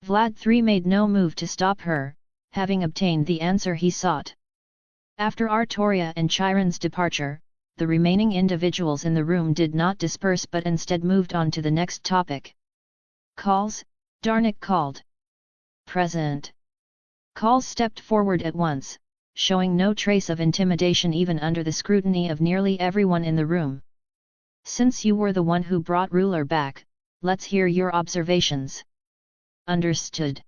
Vlad III made no move to stop her, having obtained the answer he sought. After Artoria and Chiron's departure, the remaining individuals in the room did not disperse but instead moved on to the next topic. "Calls," Darnik called. "Present." Calls stepped forward at once, showing no trace of intimidation even under the scrutiny of nearly everyone in the room. "Since you were the one who brought Ruler back, let's hear your observations." "Understood."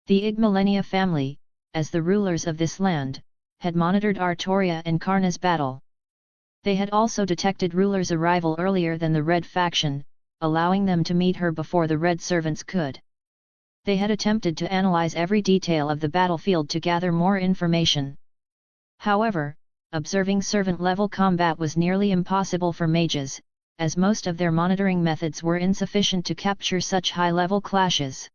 The Igmillenia family, as the rulers of this land, had monitored Artoria and Karna's battle. They had also detected Ruler's arrival earlier than the Red faction, allowing them to meet her before the Red servants could. They had attempted to analyze every detail of the battlefield to gather more information. However, observing servant-level combat was nearly impossible for mages, as most of their monitoring methods were insufficient to capture such high-level clashes.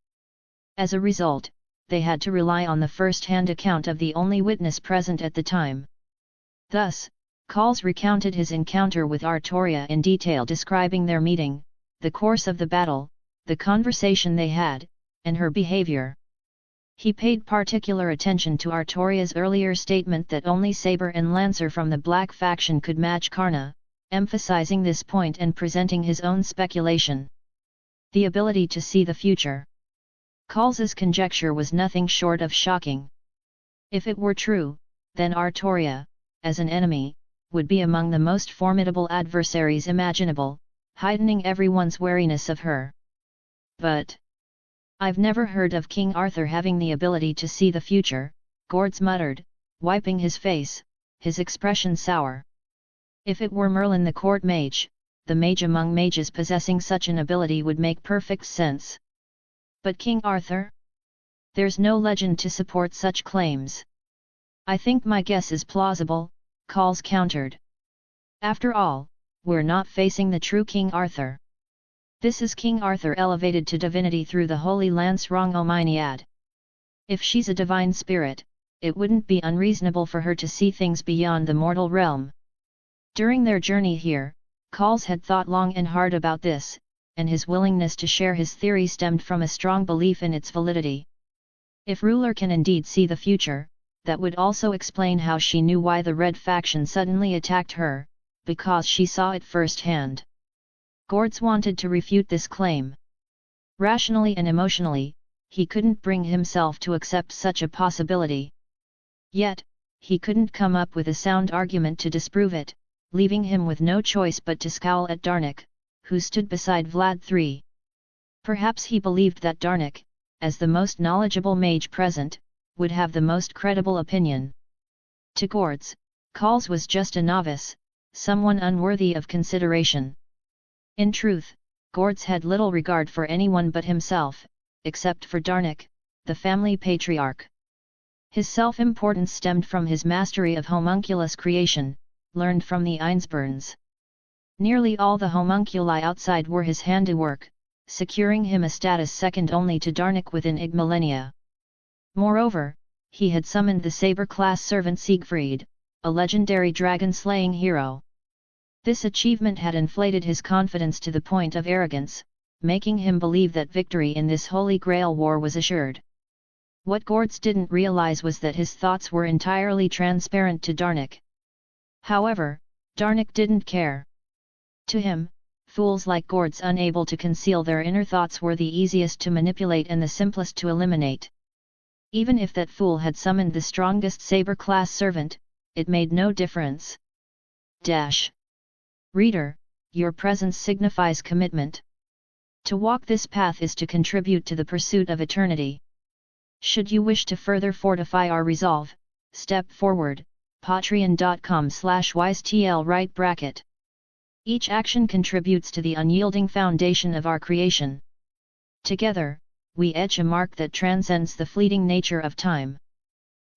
As a result, they had to rely on the first-hand account of the only witness present at the time. Thus, Calls recounted his encounter with Artoria in detail, describing their meeting, the course of the battle, the conversation they had, and her behavior. He paid particular attention to Artoria's earlier statement that only Saber and Lancer from the Black faction could match Karna, emphasizing this point and presenting his own speculation. The ability to see the future. Calls's conjecture was nothing short of shocking. If it were true, then Artoria, as an enemy, would be among the most formidable adversaries imaginable, heightening everyone's wariness of her. "But I've never heard of King Arthur having the ability to see the future," Gords muttered, wiping his face, his expression sour. If it were Merlin the court mage, the mage among mages possessing such an ability would make perfect sense. But King Arthur? There's no legend to support such claims. I think my guess is plausible, Calls countered. After all, we're not facing the true King Arthur. This is King Arthur elevated to divinity through the Holy Lance Rong Ominiad. If she's a divine spirit, it wouldn't be unreasonable for her to see things beyond the mortal realm. During their journey here, Calls had thought long and hard about this, and his willingness to share his theory stemmed from a strong belief in its validity. If ruler can indeed see the future, that would also explain how she knew why the Red faction suddenly attacked her, because she saw it firsthand. Gords wanted to refute this claim. Rationally and emotionally, he couldn't bring himself to accept such a possibility. Yet, he couldn't come up with a sound argument to disprove it, leaving him with no choice but to scowl at Darnik, who stood beside Vlad III. Perhaps he believed that Darnik, as the most knowledgeable mage present, would have the most credible opinion. To Gords, Calls was just a novice, someone unworthy of consideration. In truth, Gords had little regard for anyone but himself, except for Darnik, the family patriarch. His self-importance stemmed from his mastery of homunculus creation, learned from the Einsburns. Nearly all the homunculi outside were his handiwork, securing him a status second only to Darnik within millennia. Moreover, he had summoned the saber-class servant Siegfried, a legendary dragon-slaying hero. This achievement had inflated his confidence to the point of arrogance, making him believe that victory in this Holy Grail war was assured. What Gords didn't realize was that his thoughts were entirely transparent to Darnik. However, Darnik didn't care. To him, fools like Gords unable to conceal their inner thoughts were the easiest to manipulate and the simplest to eliminate. Even if that fool had summoned the strongest saber-class servant, it made no difference. Reader, your presence signifies commitment. To walk this path is to contribute to the pursuit of eternity. Should you wish to further fortify our resolve, step forward, patreon.com/wisetl. Each action contributes to the unyielding foundation of our creation. Together, we etch a mark that transcends the fleeting nature of time.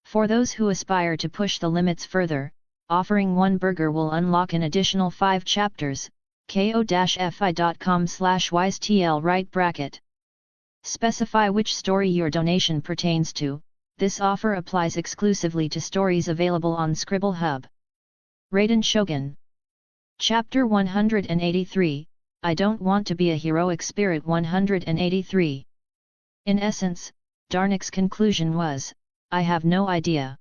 For those who aspire to push the limits further, offering one burger will unlock an additional 5 chapters, ko-fi.com/wisetl. Specify which story your donation pertains to. This offer applies exclusively to stories available on Scribble Hub. Raiden Shogun. Chapter 183, I Don't Want to Be a Heroic Spirit 183. In essence, Darnik's conclusion was, I have no idea.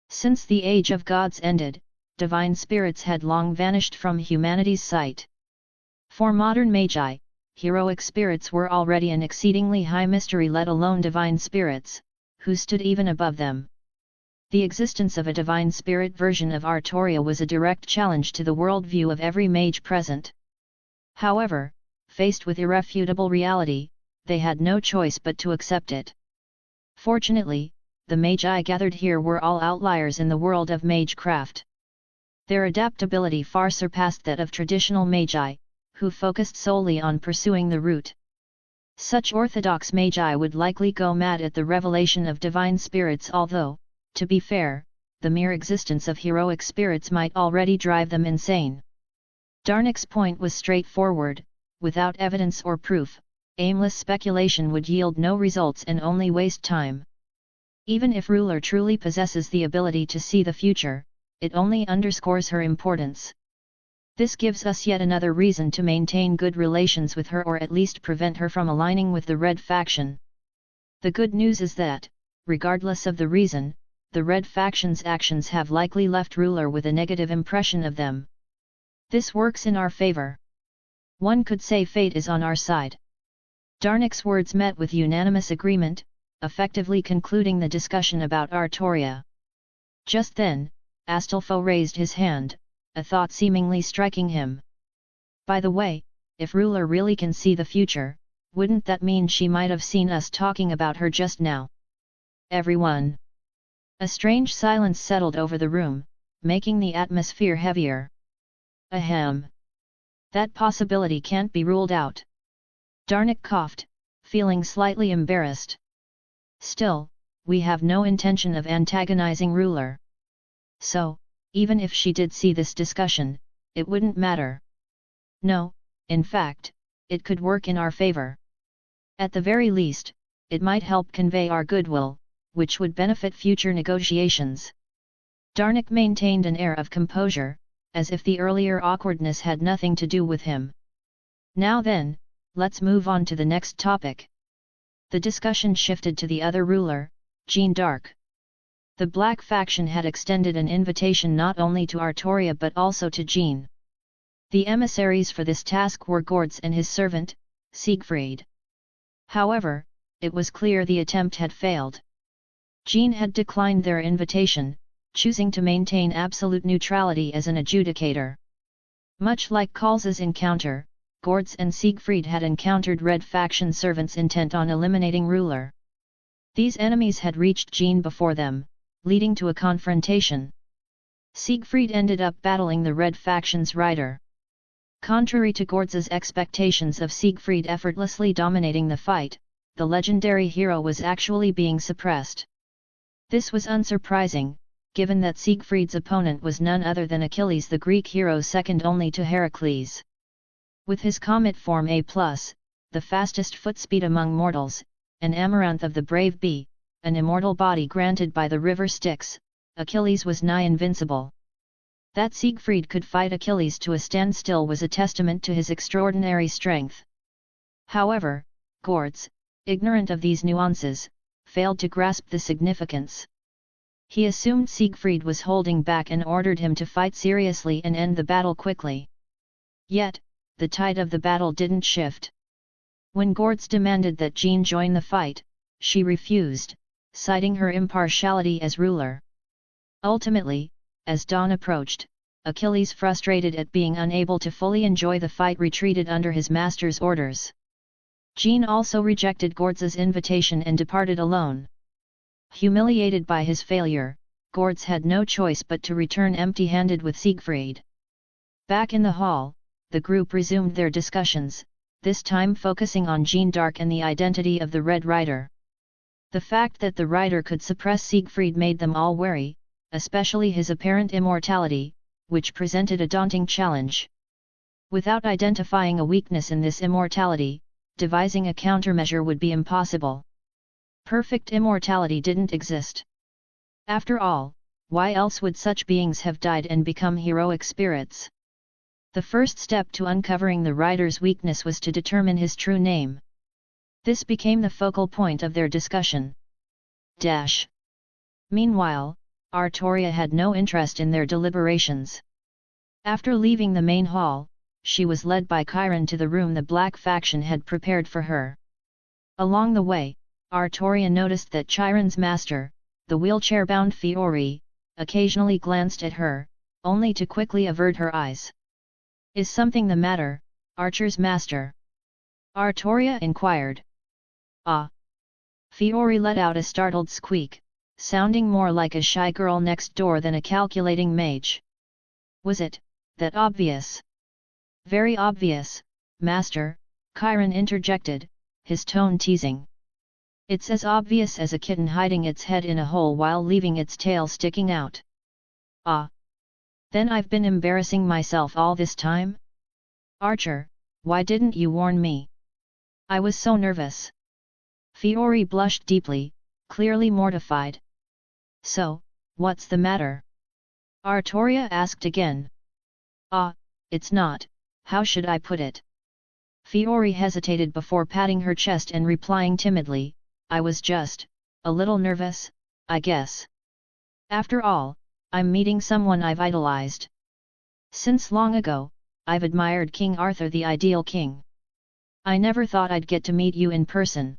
Since the Age of Gods ended, divine spirits had long vanished from humanity's sight. For modern magi, heroic spirits were already an exceedingly high mystery, let alone divine spirits, who stood even above them. The existence of a divine spirit version of Artoria was a direct challenge to the worldview of every mage present. However, faced with irrefutable reality, they had no choice but to accept it. Fortunately, the magi gathered here were all outliers in the world of magecraft. Their adaptability far surpassed that of traditional magi, who focused solely on pursuing the root. Such orthodox magi would likely go mad at the revelation of divine spirits, although, to be fair, the mere existence of heroic spirits might already drive them insane. Darnik's point was straightforward: without evidence or proof, aimless speculation would yield no results and only waste time. Even if ruler truly possesses the ability to see the future, it only underscores her importance. This gives us yet another reason to maintain good relations with her, or at least prevent her from aligning with the Red faction. The good news is that, regardless of the reason, the Red faction's actions have likely left ruler with a negative impression of them. This works in our favor. One could say fate is on our side. Darnik's words met with unanimous agreement, effectively concluding the discussion about Artoria. Just then, Astolfo raised his hand, a thought seemingly striking him. By the way, if ruler really can see the future, wouldn't that mean she might have seen us talking about her just now? Everyone. A strange silence settled over the room, making the atmosphere heavier. Ahem. That possibility can't be ruled out. Darnik coughed, feeling slightly embarrassed. Still, we have no intention of antagonizing ruler. So, even if she did see this discussion, it wouldn't matter. No, in fact, it could work in our favor. At the very least, it might help convey our goodwill, which would benefit future negotiations. Darnik maintained an air of composure, as if the earlier awkwardness had nothing to do with him. Now then, let's move on to the next topic. The discussion shifted to the other ruler, Jeanne d'Arc. The Black faction had extended an invitation not only to Artoria but also to Jeanne. The emissaries for this task were Gords and his servant, Siegfried. However, it was clear the attempt had failed. Jeanne had declined their invitation, choosing to maintain absolute neutrality as an adjudicator. Much like Kalza's encounter, Gords and Siegfried had encountered Red faction servants intent on eliminating ruler. These enemies had reached Jeanne before them, leading to a confrontation. Siegfried ended up battling the Red faction's rider. Contrary to Gords' expectations of Siegfried effortlessly dominating the fight, the legendary hero was actually being suppressed. This was unsurprising, given that Siegfried's opponent was none other than Achilles, the Greek hero second only to Heracles. With his comet form A+, the fastest footspeed among mortals, an amaranth of the brave bee, an immortal body granted by the river Styx, Achilles was nigh invincible. That Siegfried could fight Achilles to a standstill was a testament to his extraordinary strength. However, Gords, ignorant of these nuances, failed to grasp the significance. He assumed Siegfried was holding back and ordered him to fight seriously and end the battle quickly. Yet, the tide of the battle didn't shift. When Gords demanded that Jeanne join the fight, she refused, citing her impartiality as ruler. Ultimately, as dawn approached, Achilles, frustrated at being unable to fully enjoy the fight, retreated under his master's orders. Jeanne also rejected Gords' invitation and departed alone. Humiliated by his failure, Gords had no choice but to return empty-handed with Siegfried. Back in the hall, the group resumed their discussions, this time focusing on Jeanne d'Arc and the identity of the Red Rider. The fact that the rider could suppress Siegfried made them all wary, especially his apparent immortality, which presented a daunting challenge. Without identifying a weakness in this immortality, devising a countermeasure would be impossible. Perfect immortality didn't exist. After all, why else would such beings have died and become heroic spirits? The first step to uncovering the rider's weakness was to determine his true name. This became the focal point of their discussion. Meanwhile, Artoria had no interest in their deliberations. After leaving the main hall, she was led by Chiron to the room the Black faction had prepared for her. Along the way, Artoria noticed that Chiron's master, the wheelchair-bound Fiori, occasionally glanced at her, only to quickly avert her eyes. "Is something the matter, Archer's master?" Artoria inquired. "Ah!" Fiori let out a startled squeak, sounding more like a shy girl next door than a calculating mage. "Was it that obvious?" "Very obvious, master," Chiron interjected, his tone teasing. "It's as obvious as a kitten hiding its head in a hole while leaving its tail sticking out." "Ah! Then I've been embarrassing myself all this time? Archer, why didn't you warn me? I was so nervous." Fiori blushed deeply, clearly mortified. "So, what's the matter?" Artoria asked again. "Ah, it's not, how should I put it?" Fiori hesitated before patting her chest and replying timidly, "I was just a little nervous, I guess. After all, I'm meeting someone I've idolized. Since long ago, I've admired King Arthur, the ideal king. I never thought I'd get to meet you in person.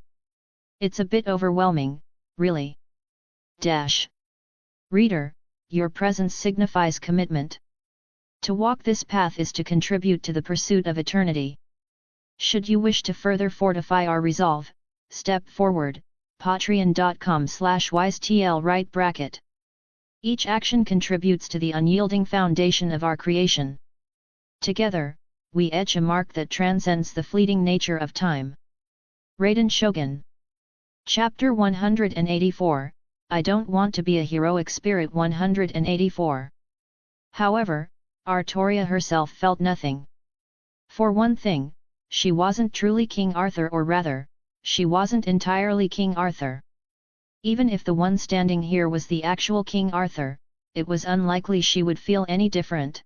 It's a bit overwhelming, really." Reader, your presence signifies commitment. To walk this path is to contribute to the pursuit of eternity. Should you wish to further fortify our resolve, step forward, patreon.com/wisetl. Each action contributes to the unyielding foundation of our creation. Together, we etch a mark that transcends the fleeting nature of time. Raiden Shogun. Chapter 184, I don't want to be a heroic spirit 184. However, Artoria herself felt nothing. For one thing, she wasn't truly King Arthur, or rather, she wasn't entirely King Arthur. Even if the one standing here was the actual King Arthur, it was unlikely she would feel any different.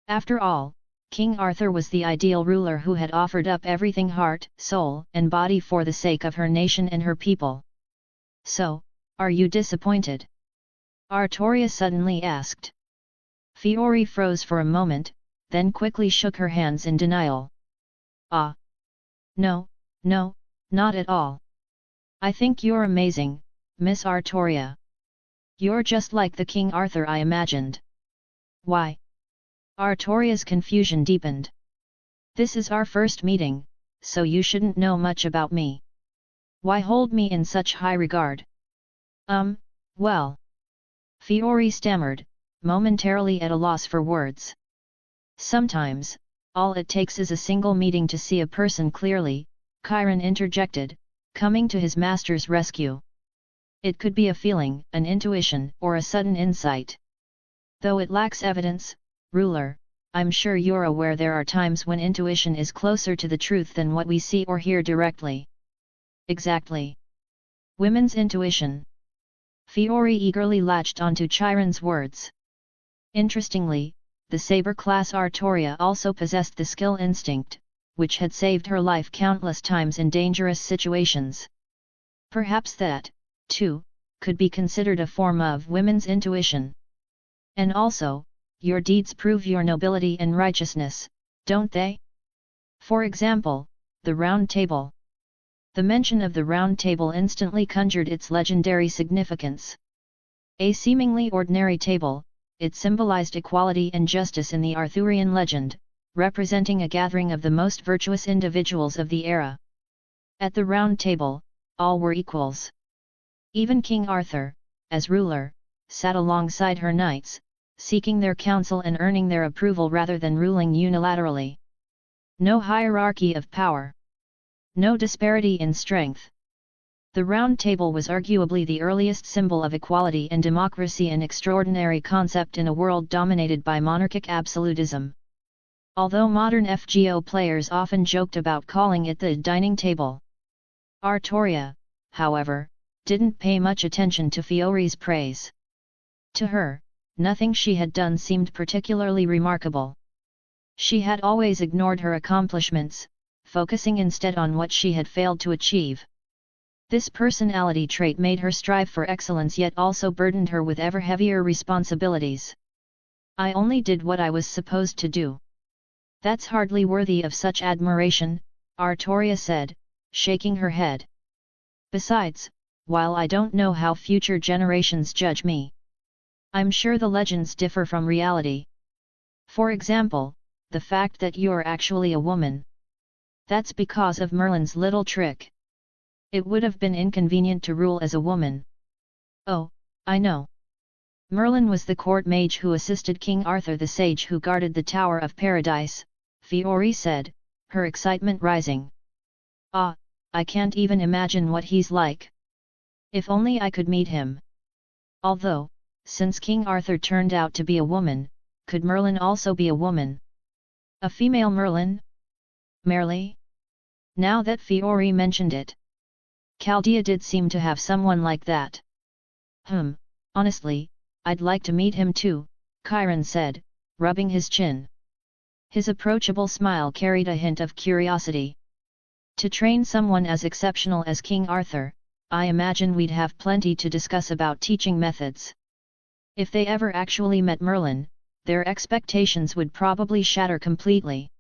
After all, King Arthur was the ideal ruler who had offered up everything, heart, soul, and body for the sake of her nation and her people. So, are you disappointed? Artoria suddenly asked. Fiori froze for a moment, then quickly shook her hands in denial. No, not at all. I think you're amazing, Miss Artoria. You're just like the King Arthur I imagined. Why? Artoria's confusion deepened. This is our first meeting, so you shouldn't know much about me. Why hold me in such high regard? Well. Fiori stammered, momentarily at a loss for words. Sometimes, all it takes is a single meeting to see a person clearly, Chiron interjected, coming to his master's rescue. It could be a feeling, an intuition, or a sudden insight. Though it lacks evidence, ruler, I'm sure you're aware there are times when intuition is closer to the truth than what we see or hear directly. Exactly. Women's intuition. Fiori eagerly latched onto Chiron's words. Interestingly, the saber-class Artoria also possessed the skill instinct, which had saved her life countless times in dangerous situations. Perhaps that, too, could be considered a form of women's intuition. And also, your deeds prove your nobility and righteousness, don't they? For example, the Round Table. The mention of the Round Table instantly conjured its legendary significance. A seemingly ordinary table, it symbolized equality and justice in the Arthurian legend, representing a gathering of the most virtuous individuals of the era. At the Round Table, all were equals. Even King Arthur, as ruler, sat alongside her knights, seeking their counsel and earning their approval rather than ruling unilaterally. No hierarchy of power. No disparity in strength. The Round Table was arguably the earliest symbol of equality and democracy, an extraordinary concept in a world dominated by monarchic absolutism. Although modern FGO players often joked about calling it the dining table. Artoria, however, didn't pay much attention to Fiori's praise. To her, nothing she had done seemed particularly remarkable. She had always ignored her accomplishments, focusing instead on what she had failed to achieve. This personality trait made her strive for excellence, yet also burdened her with ever heavier responsibilities. I only did what I was supposed to do. That's hardly worthy of such admiration, Artoria said, shaking her head. Besides, while I don't know how future generations judge me, I'm sure the legends differ from reality. For example, the fact that you're actually a woman. That's because of Merlin's little trick. It would have been inconvenient to rule as a woman. Oh, I know. Merlin was the court mage who assisted King Arthur, the sage who guarded the Tower of Paradise, Fiori said, her excitement rising. I can't even imagine what he's like. If only I could meet him. Although, since King Arthur turned out to be a woman, could Merlin also be a woman? A female Merlin? Merely? Now that Fiori mentioned it. Chaldea did seem to have someone like that. Honestly, I'd like to meet him too, Chiron said, rubbing his chin. His approachable smile carried a hint of curiosity. To train someone as exceptional as King Arthur, I imagine we'd have plenty to discuss about teaching methods. If they ever actually met Merlin, their expectations would probably shatter completely.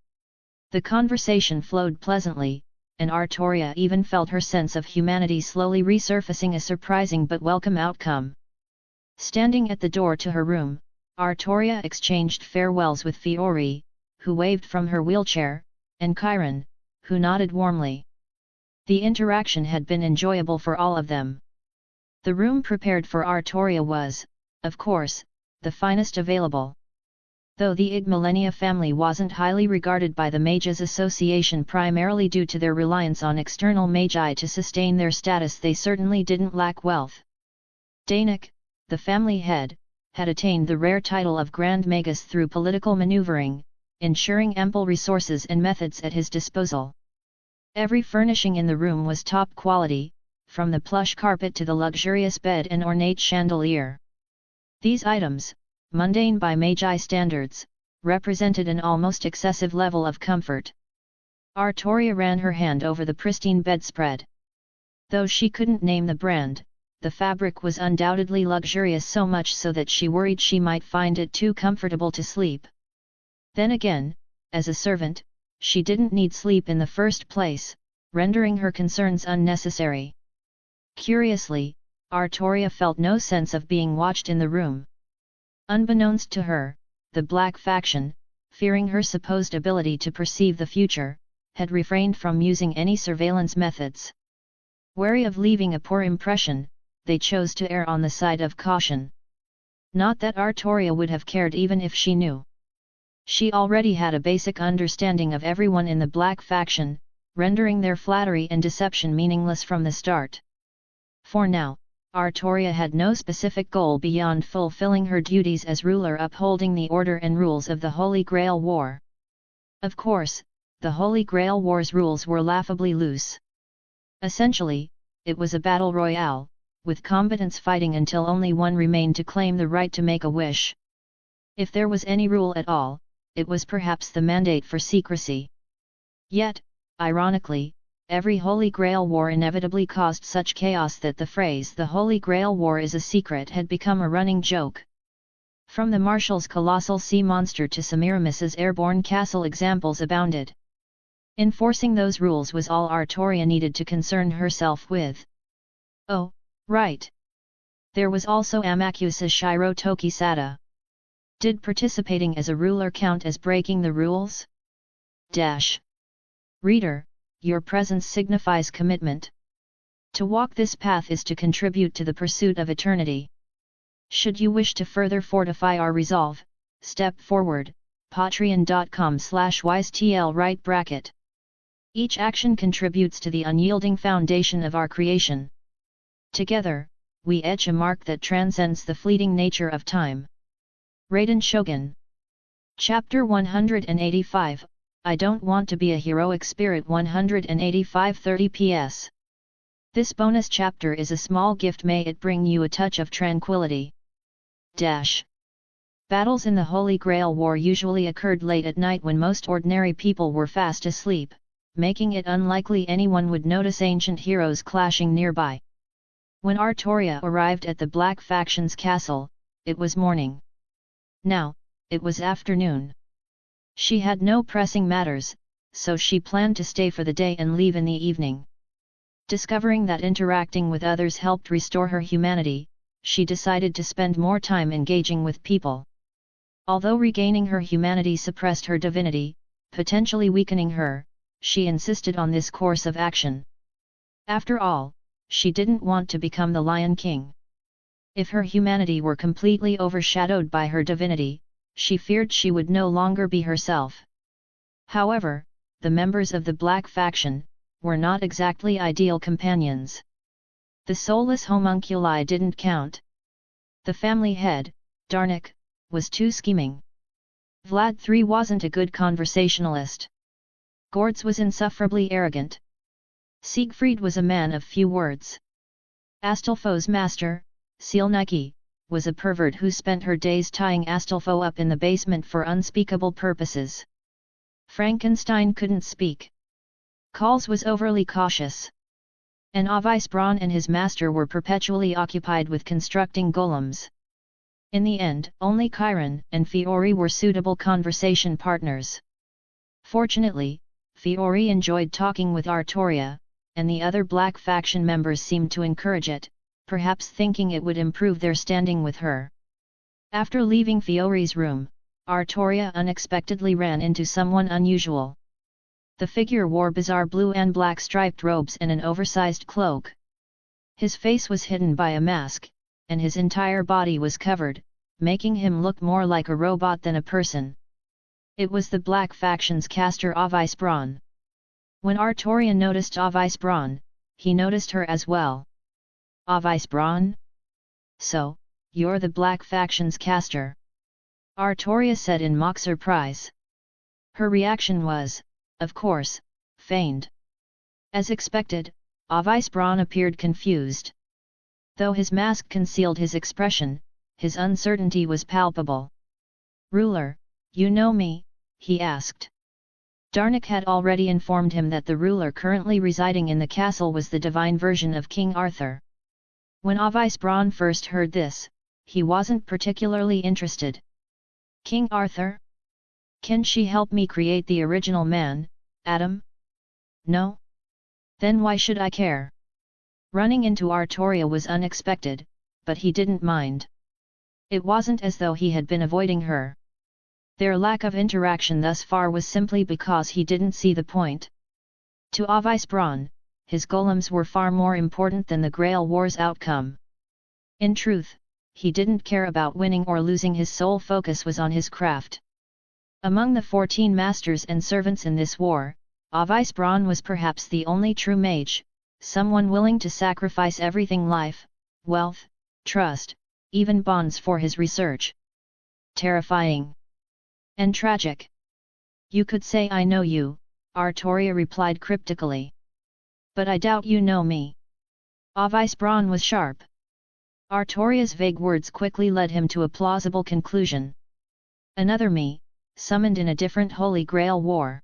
The conversation flowed pleasantly, and Artoria even felt her sense of humanity slowly resurfacing, a surprising but welcome outcome. Standing at the door to her room, Artoria exchanged farewells with Fiori, who waved from her wheelchair, and Chiron, who nodded warmly. The interaction had been enjoyable for all of them. The room prepared for Artoria was, of course, the finest available. Though the Ig Millennia family wasn't highly regarded by the Mages Association primarily due to their reliance on external magi to sustain their status, they certainly didn't lack wealth. Danik, the family head, had attained the rare title of Grand Magus through political maneuvering, ensuring ample resources and methods at his disposal. Every furnishing in the room was top quality, from the plush carpet to the luxurious bed and ornate chandelier. These items, mundane by Magi standards, represented an almost excessive level of comfort. Artoria ran her hand over the pristine bedspread. Though she couldn't name the brand, the fabric was undoubtedly luxurious, so much so that she worried she might find it too comfortable to sleep. Then again, as a servant, she didn't need sleep in the first place, rendering her concerns unnecessary. Curiously, Artoria felt no sense of being watched in the room. Unbeknownst to her, the Black Faction, fearing her supposed ability to perceive the future, had refrained from using any surveillance methods. Wary of leaving a poor impression, they chose to err on the side of caution. Not that Artoria would have cared even if she knew. She already had a basic understanding of everyone in the Black Faction, rendering their flattery and deception meaningless from the start. For now, Artoria had no specific goal beyond fulfilling her duties as ruler, upholding the order and rules of the Holy Grail War. Of course, the Holy Grail War's rules were laughably loose. Essentially, it was a battle royale, with combatants fighting until only one remained to claim the right to make a wish. If there was any rule at all, it was perhaps the mandate for secrecy. Yet, ironically, every Holy Grail War inevitably caused such chaos that the phrase "the Holy Grail War is a secret" had become a running joke. From the Marshal's colossal sea monster to Semiramis's airborne castle, examples abounded. Enforcing those rules was all Artoria needed to concern herself with. Oh, right. There was also Amakusa Shiro Tokisada. Did participating as a ruler count as breaking the rules? Reader, your presence signifies commitment. To walk this path is to contribute to the pursuit of eternity. Should you wish to further fortify our resolve, step forward, patreon.com/wisetl right bracket. Each action contributes to the unyielding foundation of our creation. Together, we etch a mark that transcends the fleeting nature of time. Raiden Shogun. Chapter 185, I Don't Want to Be a Heroic Spirit. 185 30 PS. This bonus chapter is a small gift, may it bring you a touch of tranquility. Battles in the Holy Grail War usually occurred late at night when most ordinary people were fast asleep, making it unlikely anyone would notice ancient heroes clashing nearby. When Artoria arrived at the Black Faction's castle, it was morning. Now, it was afternoon. She had no pressing matters, so she planned to stay for the day and leave in the evening. Discovering that interacting with others helped restore her humanity, she decided to spend more time engaging with people. Although regaining her humanity suppressed her divinity, potentially weakening her, she insisted on this course of action. After all, she didn't want to become the Lion King. If her humanity were completely overshadowed by her divinity, she feared she would no longer be herself. However, the members of the Black Faction were not exactly ideal companions. The soulless homunculi didn't count. The family head, Darnik, was too scheming. Vlad III wasn't a good conversationalist. Gords was insufferably arrogant. Siegfried was a man of few words. Astolfo's master, Sealnike, was a pervert who spent her days tying Astolfo up in the basement for unspeakable purposes. Frankenstein couldn't speak. Calls was overly cautious. And Avice Braun and his master were perpetually occupied with constructing golems. In the end, only Chiron and Fiori were suitable conversation partners. Fortunately, Fiori enjoyed talking with Artoria, and the other Black Faction members seemed to encourage it, perhaps thinking it would improve their standing with her. After leaving Fiori's room, Artoria unexpectedly ran into someone unusual. The figure wore bizarre blue and black striped robes and an oversized cloak. His face was hidden by a mask, and his entire body was covered, making him look more like a robot than a person. It was the Black Faction's caster Avice Braun. When Artoria noticed Avice Braun, he noticed her as well. Avice Braun? So, you're the Black Faction's caster? Artoria said in mock surprise. Her reaction was, of course, feigned. As expected, Avice Braun appeared confused. Though his mask concealed his expression, his uncertainty was palpable. Ruler, you know me? He asked. Darnik had already informed him that the ruler currently residing in the castle was the divine version of King Arthur. When Avice Braun first heard this, he wasn't particularly interested. King Arthur? Can she help me create the original man, Adam? No? Then why should I care? Running into Artoria was unexpected, but he didn't mind. It wasn't as though he had been avoiding her. Their lack of interaction thus far was simply because he didn't see the point. To Avice Braun, his golems were far more important than the Grail War's outcome. In truth, he didn't care about winning or losing. His sole focus was on his craft. Among the 14 masters and servants in this war, Avice Braun was perhaps the only true mage, someone willing to sacrifice everything: life, wealth, trust, even bonds for his research. Terrifying. And tragic. You could say I know you, Artoria replied cryptically. But I doubt you know me. Avice Braun was sharp. Artoria's vague words quickly led him to a plausible conclusion. Another me, summoned in a different Holy Grail war.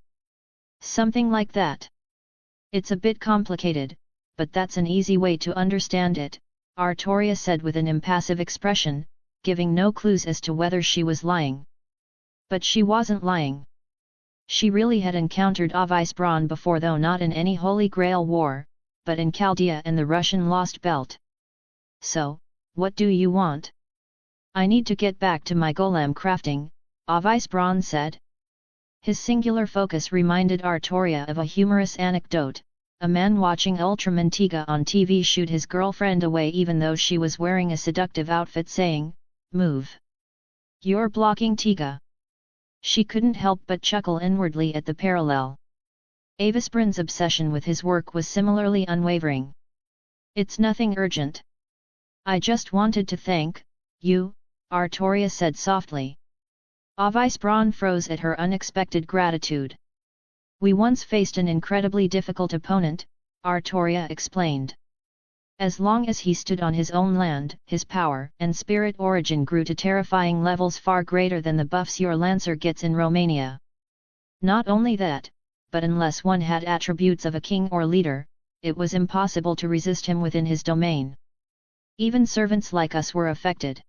Something like that. It's a bit complicated, but that's an easy way to understand it, Artoria said with an impassive expression, giving no clues as to whether she was lying. But she wasn't lying. She really had encountered Avice Braun before, though not in any Holy Grail war, but in Chaldea and the Russian Lost Belt. So, what do you want? I need to get back to my golem crafting, Avice Braun said. His singular focus reminded Artoria of a humorous anecdote: a man watching Ultraman Tiga on TV shooed his girlfriend away even though she was wearing a seductive outfit, saying, "Move. You're blocking Tiga." She couldn't help but chuckle inwardly at the parallel. Avice Braun's obsession with his work was similarly unwavering. It's nothing urgent. I just wanted to thank you, Artoria said softly. Avice Braun froze at her unexpected gratitude. We once faced an incredibly difficult opponent, Artoria explained. As long as he stood on his own land, his power and spirit origin grew to terrifying levels far greater than the buffs your Lancer gets in Romania. Not only that, but unless one had attributes of a king or leader, it was impossible to resist him within his domain. Even servants like us were affected.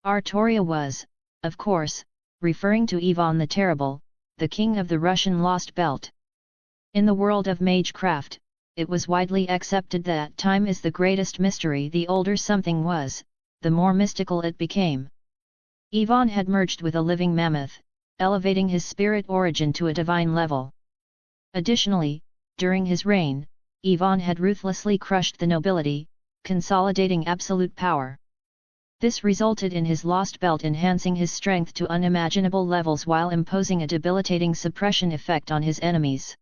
Artoria was, of course, referring to Ivan the Terrible, the king of the Russian Lost Belt. In the world of magecraft, it was widely accepted that time is the greatest mystery. The older something was, the more mystical it became. Ivan had merged with a living mammoth, elevating his spirit origin to a divine level. Additionally, during his reign, Ivan had ruthlessly crushed the nobility, consolidating absolute power. This resulted in his Lost Belt enhancing his strength to unimaginable levels while imposing a debilitating suppression effect on his enemies.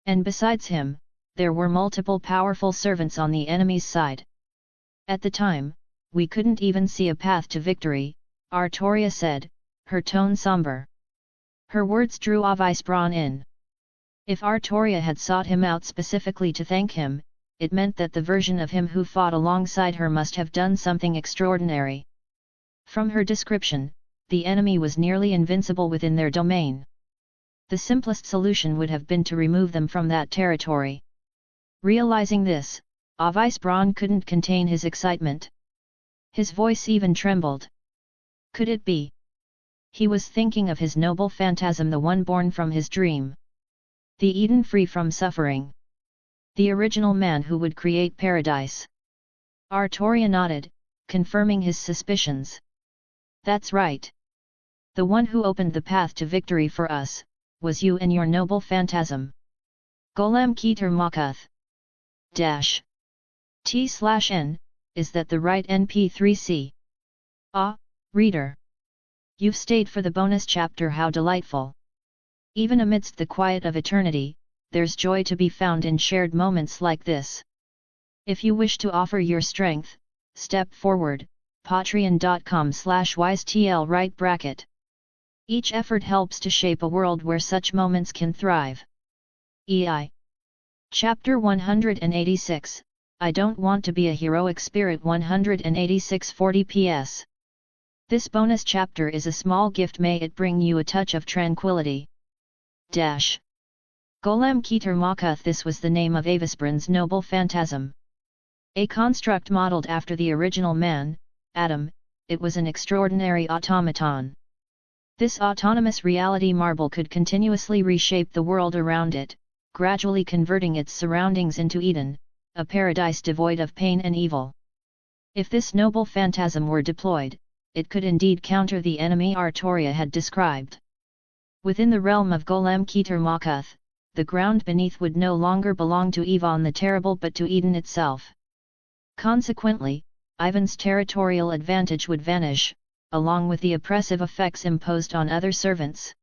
And besides him, there were multiple powerful servants on the enemy's side. At the time, we couldn't even see a path to victory, Artoria said, her tone somber. Her words drew Avice Braun in. If Artoria had sought him out specifically to thank him, it meant that the version of him who fought alongside her must have done something extraordinary. From her description, the enemy was nearly invincible within their domain. The simplest solution would have been to remove them from that territory. Realizing this, Avice Braun couldn't contain his excitement. His voice even trembled. Could it be? He was thinking of his noble phantasm, the one born from his dream. The Eden free from suffering. The original man who would create paradise. Artoria nodded, confirming his suspicions. That's right. The one who opened the path to victory for us, was you and your noble phantasm. Golem Keter Makath. T/N, is that the right NP3C? Ah, Reader, you've stayed for the bonus chapter. How delightful! Even amidst the quiet of eternity, there's joy to be found in shared moments like this. If you wish to offer your strength, step forward, patreon.com/wisetl right bracket. Each effort helps to shape a world where such moments can thrive. EI. Chapter 186, I Don't Want to Be a Heroic Spirit. 186:40 PS. This bonus chapter is a small gift. May it bring you a touch of tranquility. Dash. Golem Keter Makuth. This was the name of Avisbrand's noble phantasm. A construct modeled after the original man, Adam, it was an extraordinary automaton. This autonomous reality marble could continuously reshape the world around it, gradually converting its surroundings into Eden, a paradise devoid of pain and evil. If this noble phantasm were deployed, it could indeed counter the enemy Artoria had described. Within the realm of Golem Keter Makuth, the ground beneath would no longer belong to Yvonne the Terrible but to Eden itself. Consequently, Ivan's territorial advantage would vanish, along with the oppressive effects imposed on other servants.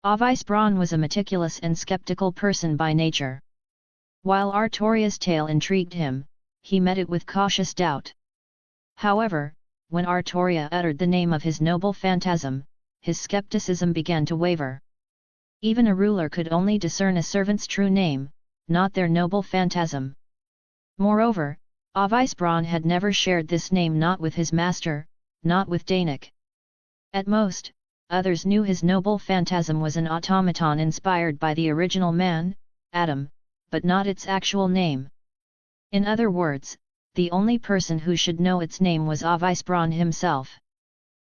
Avisbron was a meticulous and skeptical person by nature. While Artoria's tale intrigued him, he met it with cautious doubt. However, when Artoria uttered the name of his noble phantasm, his skepticism began to waver. Even a ruler could only discern a servant's true name, not their noble phantasm. Moreover, Avisbron had never shared this name, not with his master, not with Danik. At most, others knew his noble phantasm was an automaton inspired by the original man, Adam, but not its actual name. In other words, the only person who should know its name was Avisbron himself.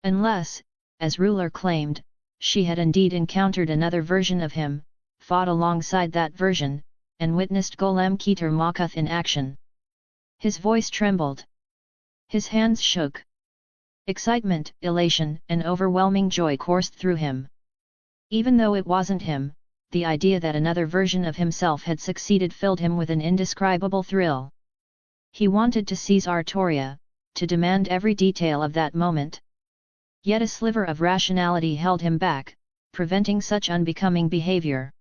Unless, as ruler claimed, she had indeed encountered another version of him, fought alongside that version, and witnessed Golem Keter Makuth in action. His voice trembled. His hands shook. Excitement, elation, and overwhelming joy coursed through him. Even though it wasn't him, the idea that another version of himself had succeeded filled him with an indescribable thrill. He wanted to seize Artoria, to demand every detail of that moment. Yet a sliver of rationality held him back, preventing such unbecoming behavior.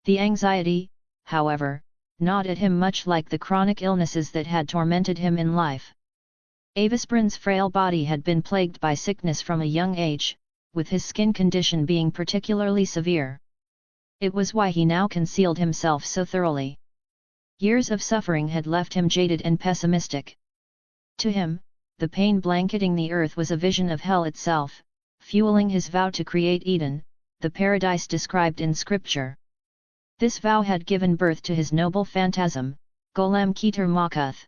The anxiety, however, gnawed at him much like the chronic illnesses that had tormented him in life. Avisbrand's frail body had been plagued by sickness from a young age, with his skin condition being particularly severe. It was why he now concealed himself so thoroughly. Years of suffering had left him jaded and pessimistic. To him, the pain blanketing the earth was a vision of hell itself, fueling his vow to create Eden, the paradise described in scripture. This vow had given birth to his noble phantasm, Golem Keter Makuth.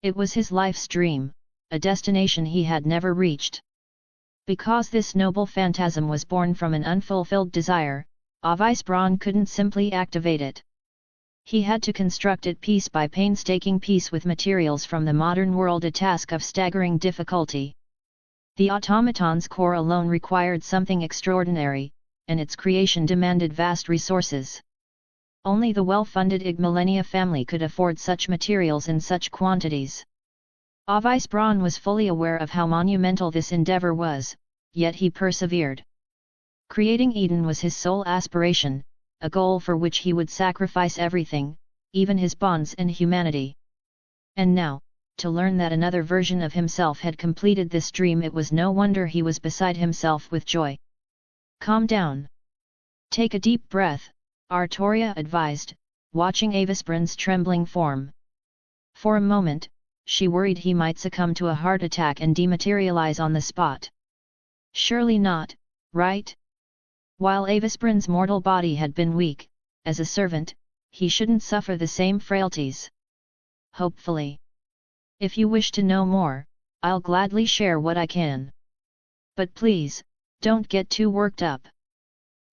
It was his life's dream, a destination he had never reached. Because this noble phantasm was born from an unfulfilled desire, Avisbron couldn't simply activate it. He had to construct it piece by painstaking piece with materials from the modern world, a task of staggering difficulty. The automaton's core alone required something extraordinary, and its creation demanded vast resources. Only the well-funded Ig Millennia family could afford such materials in such quantities. Avisbron was fully aware of how monumental this endeavor was, yet he persevered. Creating Eden was his sole aspiration, a goal for which he would sacrifice everything, even his bonds and humanity. And now, to learn that another version of himself had completed this dream, it was no wonder he was beside himself with joy. Calm down. Take a deep breath, Artoria advised, watching Avisbrand's trembling form. For a moment, she worried he might succumb to a heart attack and dematerialize on the spot. Surely not, right? While Avisbrand's mortal body had been weak, as a servant, he shouldn't suffer the same frailties. Hopefully. If you wish to know more, I'll gladly share what I can. But please, don't get too worked up.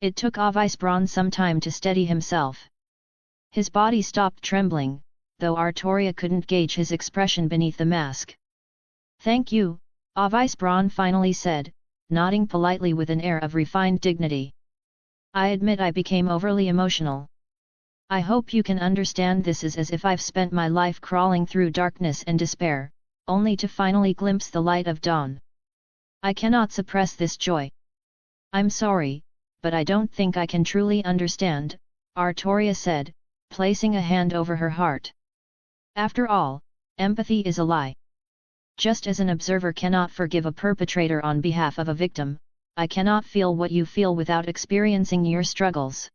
It took Avisbron some time to steady himself. His body stopped trembling, though Artoria couldn't gauge his expression beneath the mask. Thank you, Avisbron finally said, nodding politely with an air of refined dignity. I admit I became overly emotional. I hope you can understand this is as if I've spent my life crawling through darkness and despair, only to finally glimpse the light of dawn. I cannot suppress this joy. I'm sorry, but I don't think I can truly understand, Artoria said, placing a hand over her heart. After all, empathy is a lie. Just as an observer cannot forgive a perpetrator on behalf of a victim, I cannot feel what you feel without experiencing your struggles.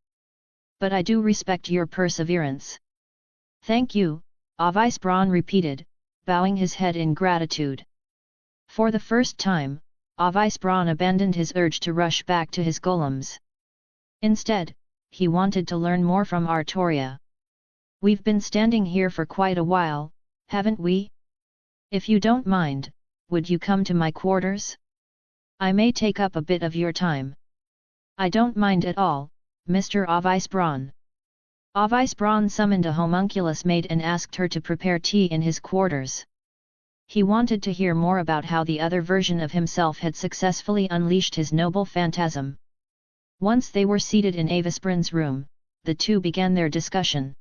But I do respect your perseverance. Thank you, Avice Braun repeated, bowing his head in gratitude. For the first time, Avice Braun abandoned his urge to rush back to his golems. Instead, he wanted to learn more from Artoria. We've been standing here for quite a while, haven't we? If you don't mind, would you come to my quarters? I may take up a bit of your time. I don't mind at all, Mr. Avice Braun. Avice Braun summoned a homunculus maid and asked her to prepare tea in his quarters. He wanted to hear more about how the other version of himself had successfully unleashed his noble phantasm. Once they were seated in Avisprin's room, the two began their discussion.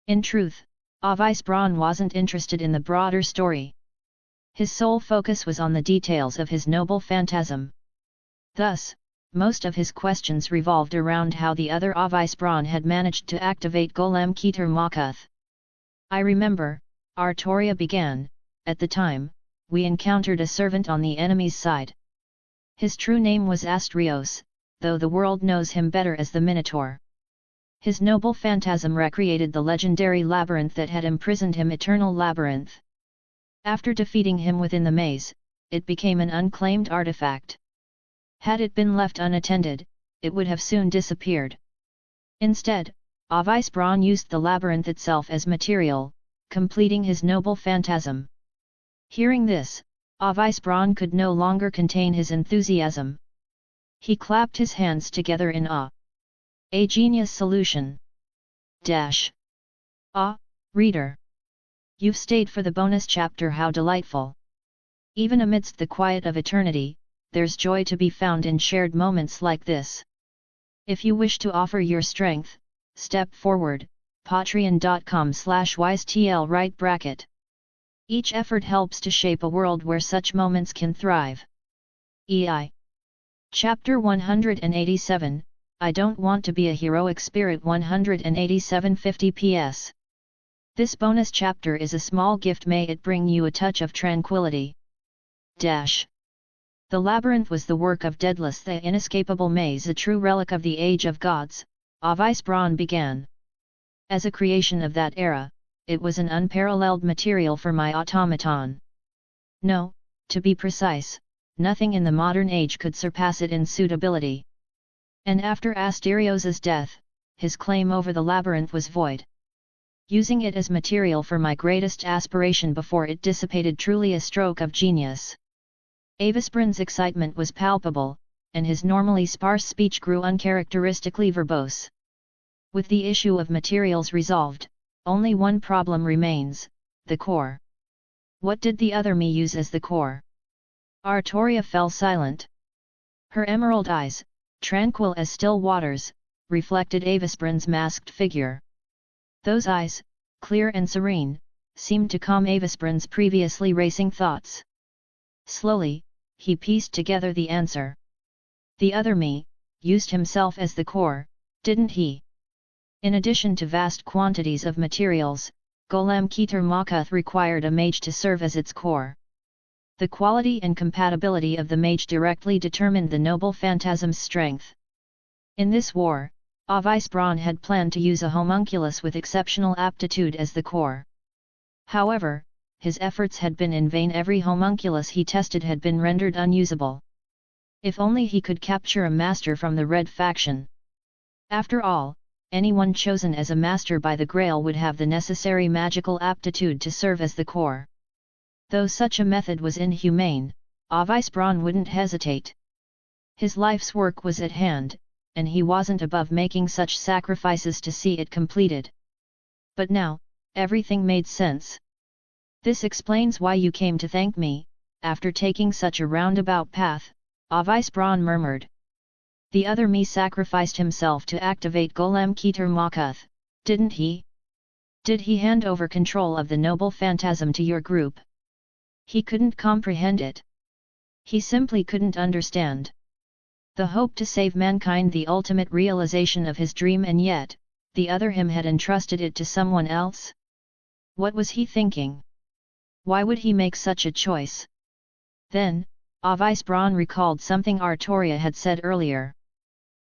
In truth, Avice Braun wasn't interested in the broader story. His sole focus was on the details of his noble phantasm. Thus, most of his questions revolved around how the other Avice Braun had managed to activate Golem Keter Makuth. I remember, Artoria began, at the time, we encountered a servant on the enemy's side. His true name was Astrios, though the world knows him better as the Minotaur. His noble phantasm recreated the legendary labyrinth that had imprisoned him, Eternal Labyrinth. After defeating him within the maze, it became an unclaimed artifact. Had it been left unattended, it would have soon disappeared. Instead, Avice Braun used the labyrinth itself as material, completing his noble phantasm. Hearing this, Avice Braun could no longer contain his enthusiasm. He clapped his hands together in awe. A genius solution! Reader! You've stayed for the bonus chapter. How delightful! Even amidst the quiet of eternity, there's joy to be found in shared moments like this. If you wish to offer your strength, step forward, patreon.com/wisetl right bracket. Each effort helps to shape a world where such moments can thrive. EI. Chapter 187, I Don't Want to Be a Heroic Spirit. 18750 PS. This bonus chapter is a small gift, may it bring you a touch of tranquility. The labyrinth was the work of Daedalus, the inescapable maze, a true relic of the age of gods, Avice Braun began. As a creation of that era, it was an unparalleled material for my automaton. No, to be precise, nothing in the modern age could surpass it in suitability. And after Asterios's death, his claim over the labyrinth was void. Using it as material for my greatest aspiration before it dissipated, truly a stroke of genius. Avisprin's excitement was palpable, and his normally sparse speech grew uncharacteristically verbose. With the issue of materials resolved, only one problem remains, the core. What did the other me use as the core? Artoria fell silent. Her emerald eyes, tranquil as still waters, reflected Avisprin's masked figure. Those eyes, clear and serene, seemed to calm Avisprin's previously racing thoughts. Slowly, he pieced together the answer. The other me, used himself as the core, didn't he? In addition to vast quantities of materials, Golem Keter Makuth required a mage to serve as its core. The quality and compatibility of the mage directly determined the noble phantasm's strength. In this war, Avice Braun had planned to use a homunculus with exceptional aptitude as the core. However, his efforts had been in vain. Every homunculus he tested had been rendered unusable. If only he could capture a master from the Red faction. After all, anyone chosen as a master by the Grail would have the necessary magical aptitude to serve as the core. Though such a method was inhumane, Avice Braun wouldn't hesitate. His life's work was at hand, and he wasn't above making such sacrifices to see it completed. But now, everything made sense. This explains why you came to thank me, after taking such a roundabout path, Avice Braun murmured. The other me sacrificed himself to activate Golem Keter Makuth, didn't he? Did he hand over control of the noble phantasm to your group? He couldn't comprehend it. He simply couldn't understand. The hope to save mankind, the ultimate realization of his dream, and yet, the other him had entrusted it to someone else? What was he thinking? Why would he make such a choice? Then, Avice Braun recalled something Artoria had said earlier.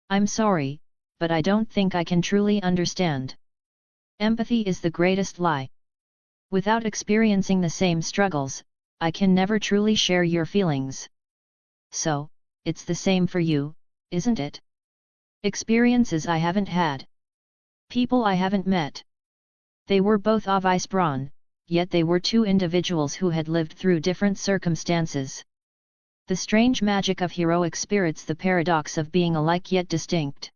I'm sorry, but I don't think I can truly understand. Empathy is the greatest lie. Without experiencing the same struggles, I can never truly share your feelings. So, it's the same for you, isn't it? Experiences I haven't had. People I haven't met. They were both Avice Braun, yet they were two individuals who had lived through different circumstances. The strange magic of heroic spirits, the paradox of being alike yet distinct.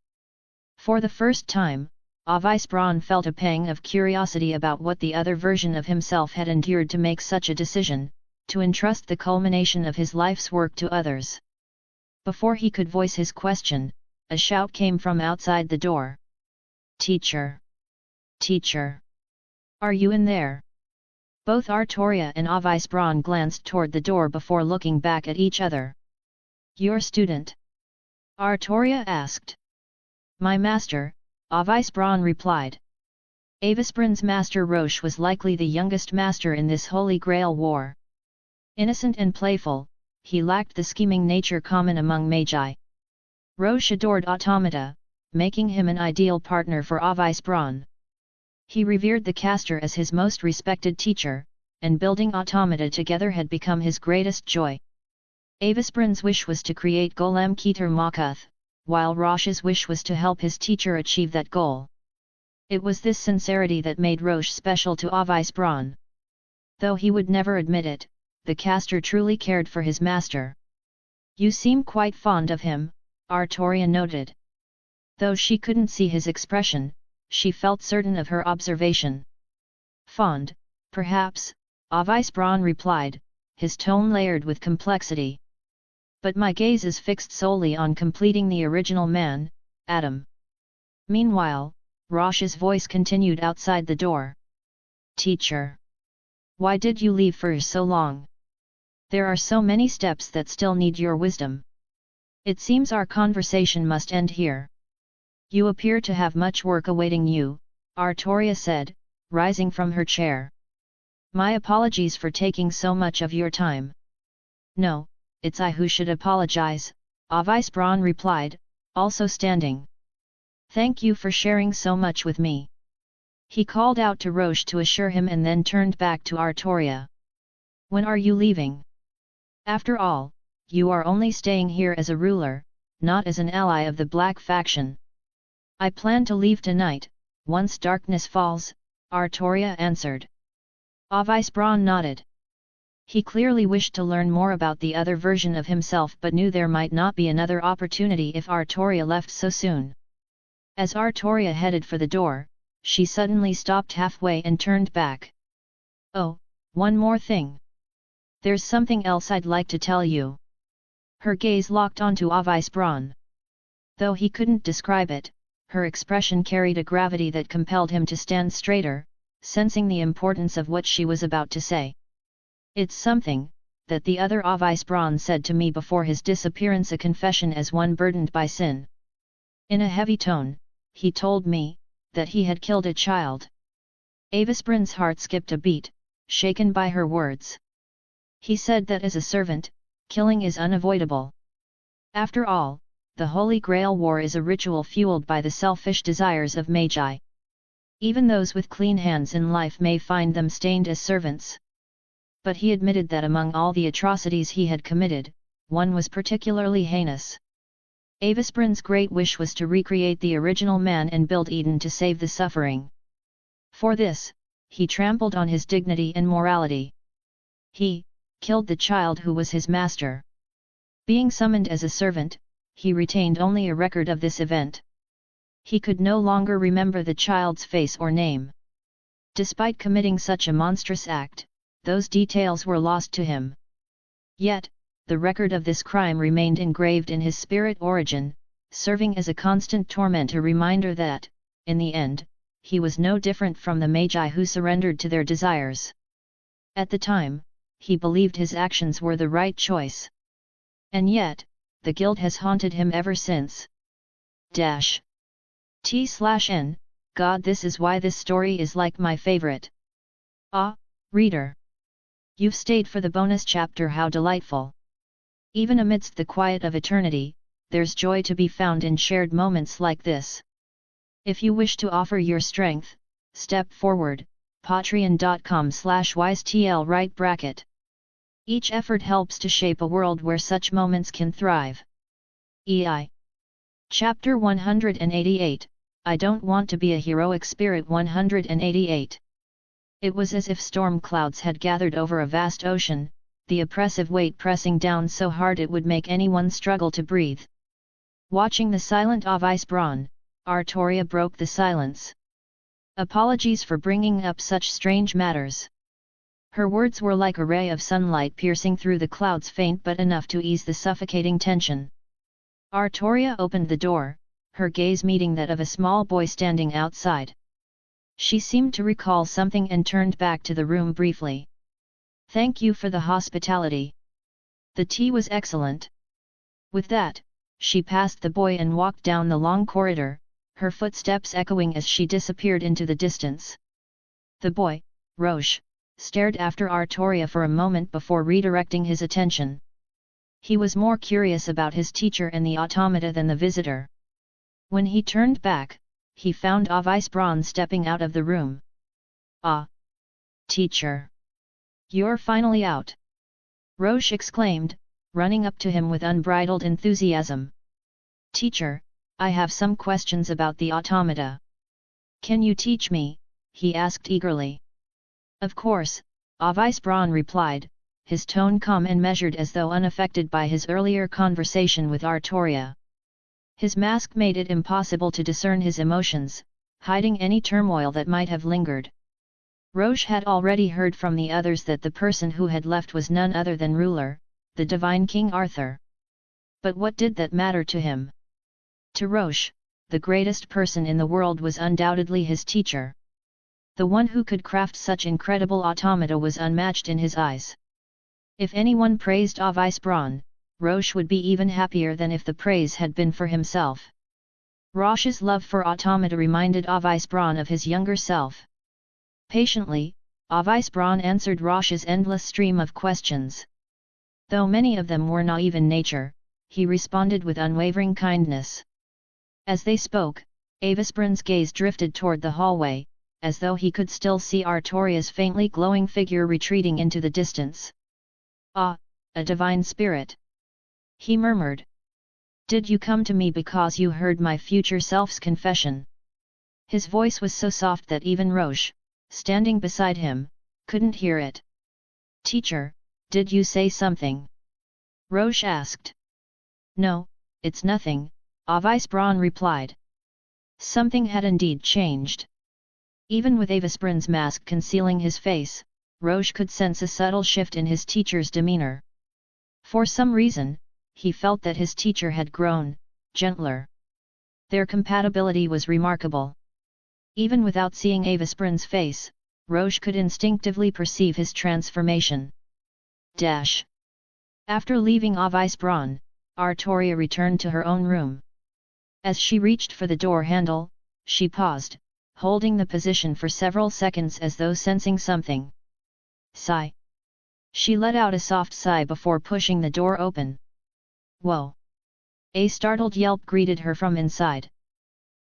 For the first time, Avice Braun felt a pang of curiosity about what the other version of himself had endured to make such a decision, to entrust the culmination of his life's work to others. Before he could voice his question, a shout came from outside the door. Teacher! Teacher! Are you in there? Both Artoria and Avice Braun glanced toward the door before looking back at each other. Your student? Artoria asked. My master, Avice Braun replied. Avisbrun's master Roche was likely the youngest master in this Holy Grail war. Innocent and playful, he lacked the scheming nature common among magi. Roche adored automata, making him an ideal partner for Avice Braun. He revered the caster as his most respected teacher, and building automata together had become his greatest joy. Avisbrun's wish was to create Golem Keter Makuth, while Roche's wish was to help his teacher achieve that goal. It was this sincerity that made Roche special to Avice Braun. Though he would never admit it, the caster truly cared for his master. You seem quite fond of him, Artoria noted. Though she couldn't see his expression, she felt certain of her observation. Fond, perhaps, Avice Braun replied, his tone layered with complexity. But my gaze is fixed solely on completing the original man, Adam. Meanwhile, Roche's voice continued outside the door. Teacher! Why did you leave for so long? There are so many steps that still need your wisdom. It seems our conversation must end here. You appear to have much work awaiting you, Artoria said, rising from her chair. My apologies for taking so much of your time. No, it's I who should apologize, Avice Braun replied, also standing. Thank you for sharing so much with me. He called out to Roche to assure him and then turned back to Artoria. When are you leaving? After all, you are only staying here as a ruler, not as an ally of the Black faction. I plan to leave tonight, once darkness falls, Artoria answered. Avice Braun nodded. He clearly wished to learn more about the other version of himself but knew there might not be another opportunity if Artoria left so soon. As Artoria headed for the door, she suddenly stopped halfway and turned back. Oh, one more thing. There's something else I'd like to tell you. Her gaze locked onto Avice Braun. Though he couldn't describe it, her expression carried a gravity that compelled him to stand straighter, sensing the importance of what she was about to say. It's something that the other Avice Braun said to me before his disappearance, a confession as one burdened by sin. In a heavy tone, he told me that he had killed a child. Avisbrun's heart skipped a beat, shaken by her words. He said that as a servant, killing is unavoidable. After all, the Holy Grail War is a ritual fueled by the selfish desires of magi. Even those with clean hands in life may find them stained as servants. But he admitted that among all the atrocities he had committed, one was particularly heinous. Avisbrun's great wish was to recreate the original man and build Eden to save the suffering. For this, he trampled on his dignity and morality. He killed the child who was his master. Being summoned as a servant, he retained only a record of this event. He could no longer remember the child's face or name. Despite committing such a monstrous act, those details were lost to him. Yet, the record of this crime remained engraved in his spirit origin, serving as a constant torment, a reminder that, in the end, he was no different from the magi who surrendered to their desires. At the time, he believed his actions were the right choice. And yet, the guilt has haunted him ever since. T/N, God, this is why this story is like my favorite. Ah, reader! You've stayed for the bonus chapter, how delightful! Even amidst the quiet of eternity, there's joy to be found in shared moments like this. If you wish to offer your strength, step forward, patreon.com/wisetl right bracket. Each effort helps to shape a world where such moments can thrive. EI. Chapter 188, I Don't Want to Be a Heroic Spirit 188. It was as if storm clouds had gathered over a vast ocean, the oppressive weight pressing down so hard it would make anyone struggle to breathe. Watching the silent Avisbron, Artoria broke the silence. Apologies for bringing up such strange matters. Her words were like a ray of sunlight piercing through the clouds, faint but enough to ease the suffocating tension. Artoria opened the door, her gaze meeting that of a small boy standing outside. She seemed to recall something and turned back to the room briefly. Thank you for the hospitality. The tea was excellent. With that, she passed the boy and walked down the long corridor, her footsteps echoing as she disappeared into the distance. The boy, Roche, stared after Artoria for a moment before redirecting his attention. He was more curious about his teacher and the automata than the visitor. When he turned back, he found Avisbron stepping out of the room. Ah! Teacher! You're finally out! Roche exclaimed, running up to him with unbridled enthusiasm. Teacher, I have some questions about the automata. Can you teach me? He asked eagerly. Of course, Avisbron replied, his tone calm and measured as though unaffected by his earlier conversation with Artoria. His mask made it impossible to discern his emotions, hiding any turmoil that might have lingered. Roche had already heard from the others that the person who had left was none other than Ruler, the divine King Arthur. But what did that matter to him? To Roche, the greatest person in the world was undoubtedly his teacher. The one who could craft such incredible automata was unmatched in his eyes. If anyone praised Avisbron, Roche would be even happier than if the praise had been for himself. Roche's love for automata reminded Avisbron of his younger self. Patiently, Avisbron answered Roche's endless stream of questions. Though many of them were naive in nature, he responded with unwavering kindness. As they spoke, Avisbron's gaze drifted toward the hallway, as though he could still see Artoria's faintly glowing figure retreating into the distance. Ah, a divine spirit! He murmured. Did you come to me because you heard my future self's confession? His voice was so soft that even Roche, standing beside him, couldn't hear it. Teacher, did you say something? Roche asked. No, it's nothing, Avisbron replied. Something had indeed changed. Even with Avisbron's mask concealing his face, Roche could sense a subtle shift in his teacher's demeanor. For some reason, he felt that his teacher had grown gentler. Their compatibility was remarkable. Even without seeing Avisbron's face, Roche could instinctively perceive his transformation. After leaving Avisbron, Artoria returned to her own room. As she reached for the door handle, she paused, holding the position for several seconds as though sensing something. Sigh. She let out a soft sigh before pushing the door open. Whoa! A startled yelp greeted her from inside.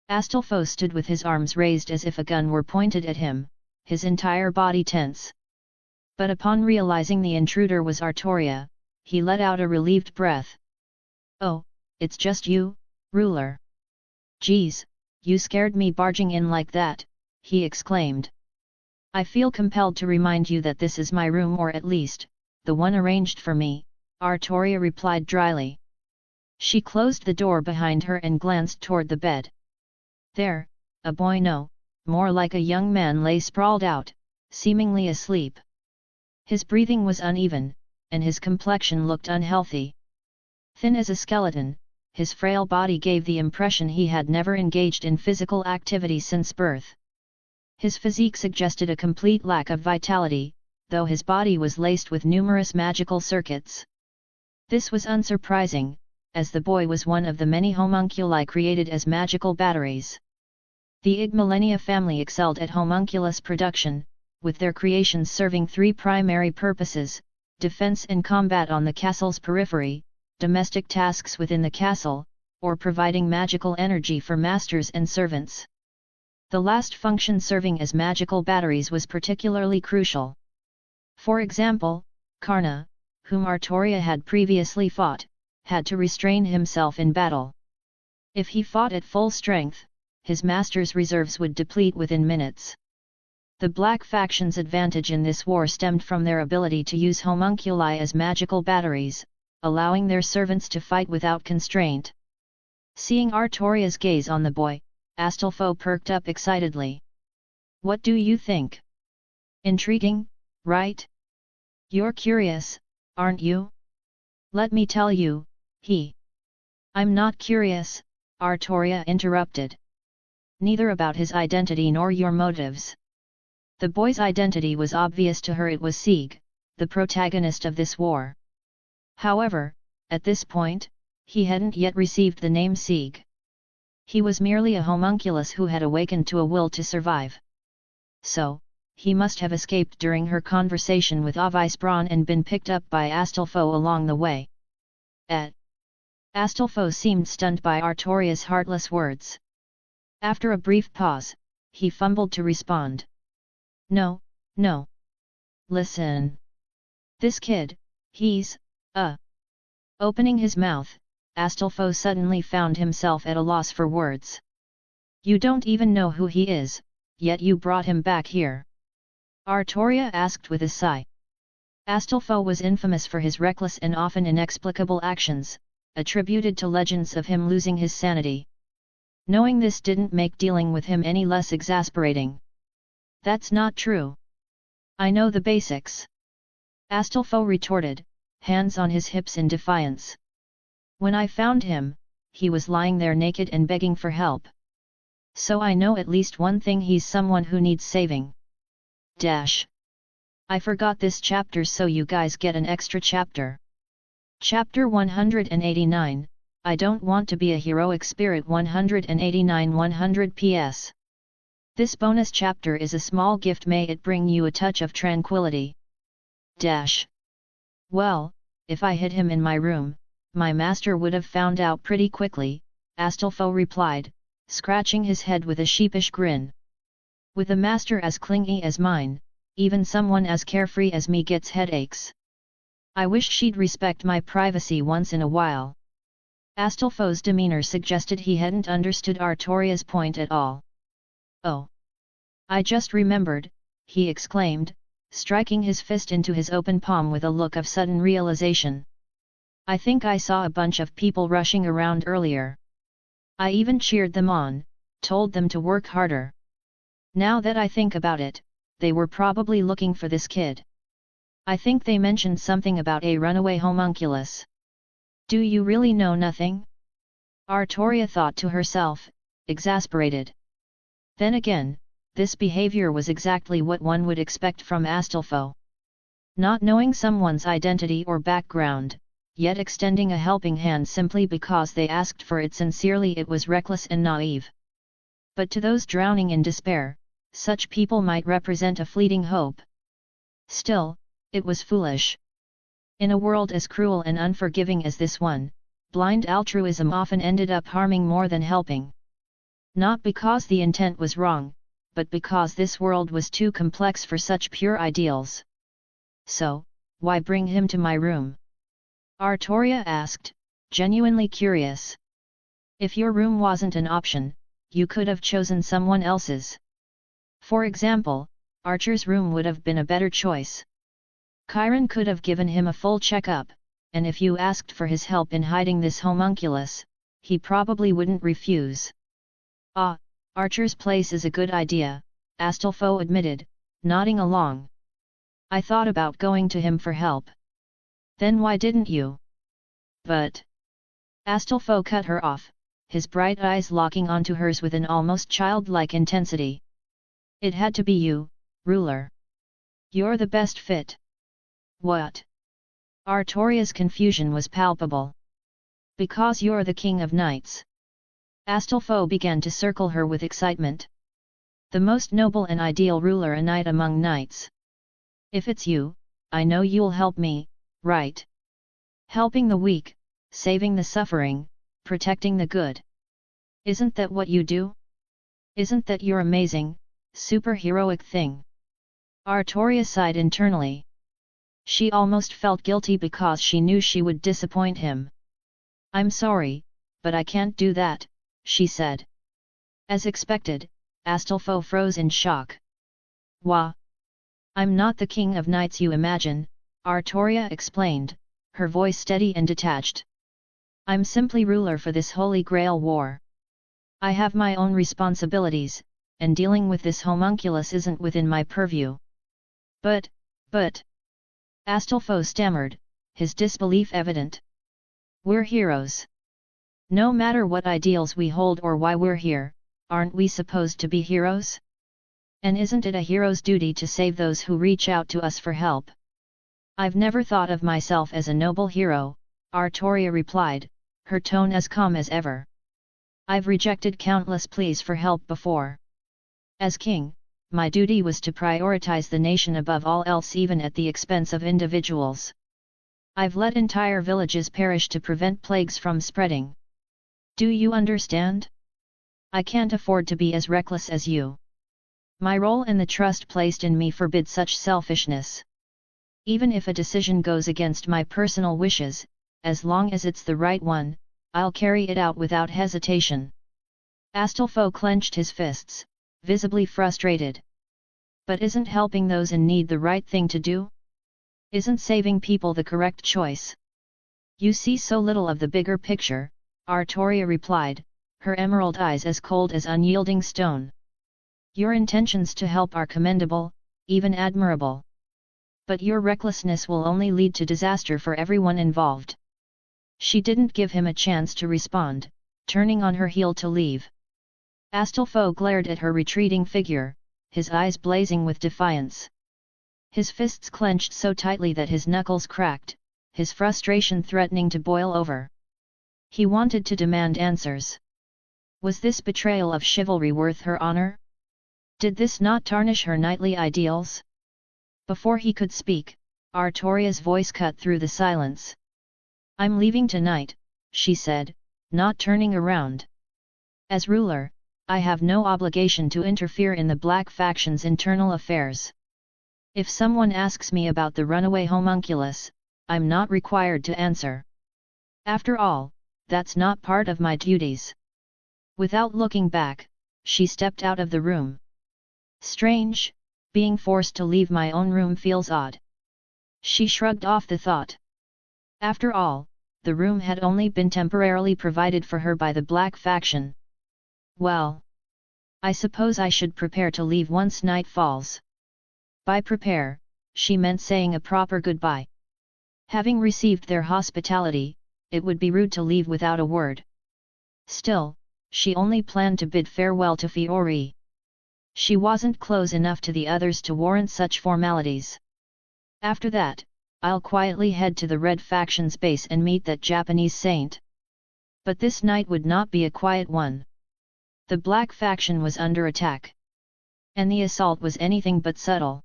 Astolfo stood with his arms raised as if a gun were pointed at him, his entire body tense. But upon realizing the intruder was Artoria, he let out a relieved breath. Oh, it's just you, Ruler. Geez, you scared me barging in like that, he exclaimed. I feel compelled to remind you that this is my room, or at least, the one arranged for me, Artoria replied dryly. She closed the door behind her and glanced toward the bed. There, a boy, no, more like a young man, lay sprawled out, seemingly asleep. His breathing was uneven, and his complexion looked unhealthy. Thin as a skeleton, his frail body gave the impression he had never engaged in physical activity since birth. His physique suggested a complete lack of vitality, though his body was laced with numerous magical circuits. This was unsurprising, as the boy was one of the many homunculi created as magical batteries. The Ig Millennia family excelled at homunculus production, with their creations serving three primary purposes: defense and combat on the castle's periphery, domestic tasks within the castle, or providing magical energy for masters and servants. The last function, serving as magical batteries, was particularly crucial. For example, Karna, whom Artoria had previously fought, had to restrain himself in battle. If he fought at full strength, his master's reserves would deplete within minutes. The Black faction's advantage in this war stemmed from their ability to use homunculi as magical batteries, allowing their servants to fight without constraint. Seeing Artoria's gaze on the boy, Astolfo perked up excitedly. "What do you think? Intriguing, right? You're curious, aren't you? Let me tell you, I'm not curious," Artoria interrupted. "Neither about his identity nor your motives." The boy's identity was obvious to her. It was Sieg, the protagonist of this war. However, at this point, he hadn't yet received the name Sieg. He was merely a homunculus who had awakened to a will to survive. So, he must have escaped during her conversation with Avisbron and been picked up by Astolfo along the way. Astolfo seemed stunned by Artoria's heartless words. After a brief pause, he fumbled to respond. No. Listen. This kid, he's, Opening his mouth, Astolfo suddenly found himself at a loss for words. "You don't even know who he is, yet you brought him back here?" Artoria asked with a sigh. Astolfo was infamous for his reckless and often inexplicable actions, attributed to legends of him losing his sanity. Knowing this didn't make dealing with him any less exasperating. "That's not true. I know the basics," Astolfo retorted, hands on his hips in defiance. "When I found him, he was lying there naked and begging for help. So I know at least one thing: he's someone who needs saving. I forgot this chapter, so you guys get an extra chapter. Chapter 189, I don't want to be a heroic spirit. 189 100 PS. This bonus chapter is a small gift. May it bring you a touch of tranquility. Well, if I hid him in my room, my master would have found out pretty quickly," Astolfo replied, scratching his head with a sheepish grin. "With a master as clingy as mine, even someone as carefree as me gets headaches. I wish she'd respect my privacy once in a while." Astolfo's demeanor suggested he hadn't understood Artoria's point at all. "Oh! I just remembered," he exclaimed, striking his fist into his open palm with a look of sudden realization. "I think I saw a bunch of people rushing around earlier. I even cheered them on, told them to work harder. Now that I think about it, they were probably looking for this kid. I think they mentioned something about a runaway homunculus." "Do you really know nothing?" Artoria thought to herself, exasperated. Then again, this behavior was exactly what one would expect from Astolfo. Not knowing someone's identity or background, yet extending a helping hand simply because they asked for it sincerely, it was reckless and naive. But to those drowning in despair, such people might represent a fleeting hope. Still, it was foolish. In a world as cruel and unforgiving as this one, blind altruism often ended up harming more than helping. Not because the intent was wrong, but because this world was too complex for such pure ideals. "So, why bring him to my room?" Artoria asked, genuinely curious. "If your room wasn't an option, you could have chosen someone else's. For example, Archer's room would have been a better choice. Chiron could have given him a full checkup, and if you asked for his help in hiding this homunculus, he probably wouldn't refuse." "Ah, Archer's place is a good idea," Astolfo admitted, nodding along. "I thought about going to him for help." "Then why didn't you?" "But..." Astolfo cut her off, his bright eyes locking onto hers with an almost childlike intensity. "It had to be you, ruler. You're the best fit." "What?" Artoria's confusion was palpable. Because you're the king of knights. Astolfo began to circle her with excitement. The most noble and ideal ruler, a knight among knights. If it's you, I know you'll help me, right? Helping the weak, saving the suffering, protecting the good. Isn't that what you do? Isn't that your amazing, superheroic thing? Artoria sighed internally. She almost felt guilty because she knew she would disappoint him. I'm sorry, but I can't do that, she said. As expected, Astolfo froze in shock. Wah! I'm not the king of knights you imagine, Artoria explained, her voice steady and detached. I'm simply ruler for this Holy Grail war. I have my own responsibilities, and dealing with this homunculus isn't within my purview. But... Astolfo stammered, his disbelief evident. We're heroes. No matter what ideals we hold or why we're here, aren't we supposed to be heroes? And isn't it a hero's duty to save those who reach out to us for help? I've never thought of myself as a noble hero, Artoria replied, her tone as calm as ever. I've rejected countless pleas for help before. As king, my duty was to prioritize the nation above all else, even at the expense of individuals. I've let entire villages perish to prevent plagues from spreading. Do you understand? I can't afford to be as reckless as you. My role and the trust placed in me forbid such selfishness. Even if a decision goes against my personal wishes, as long as it's the right one, I'll carry it out without hesitation. Astolfo clenched his fists, visibly frustrated. But isn't helping those in need the right thing to do? Isn't saving people the correct choice? You see so little of the bigger picture, Artoria replied, her emerald eyes as cold as unyielding stone. Your intentions to help are commendable, even admirable. But your recklessness will only lead to disaster for everyone involved. She didn't give him a chance to respond, turning on her heel to leave. Astolfo glared at her retreating figure, his eyes blazing with defiance. His fists clenched so tightly that his knuckles cracked, his frustration threatening to boil over. He wanted to demand answers. Was this betrayal of chivalry worth her honor? Did this not tarnish her knightly ideals? Before he could speak, Artoria's voice cut through the silence. I'm leaving tonight, she said, not turning around. As ruler, I have no obligation to interfere in the Black Faction's internal affairs. If someone asks me about the runaway homunculus, I'm not required to answer. After all, that's not part of my duties. Without looking back, she stepped out of the room. Strange, being forced to leave my own room feels odd. She shrugged off the thought. After all, the room had only been temporarily provided for her by the Black Faction. Well, I suppose I should prepare to leave once night falls. By prepare, she meant saying a proper goodbye. Having received their hospitality, it would be rude to leave without a word. Still, she only planned to bid farewell to Fiori. She wasn't close enough to the others to warrant such formalities. After that, I'll quietly head to the Red Faction's base and meet that Japanese saint. But this night would not be a quiet one. The Black Faction was under attack. And the assault was anything but subtle.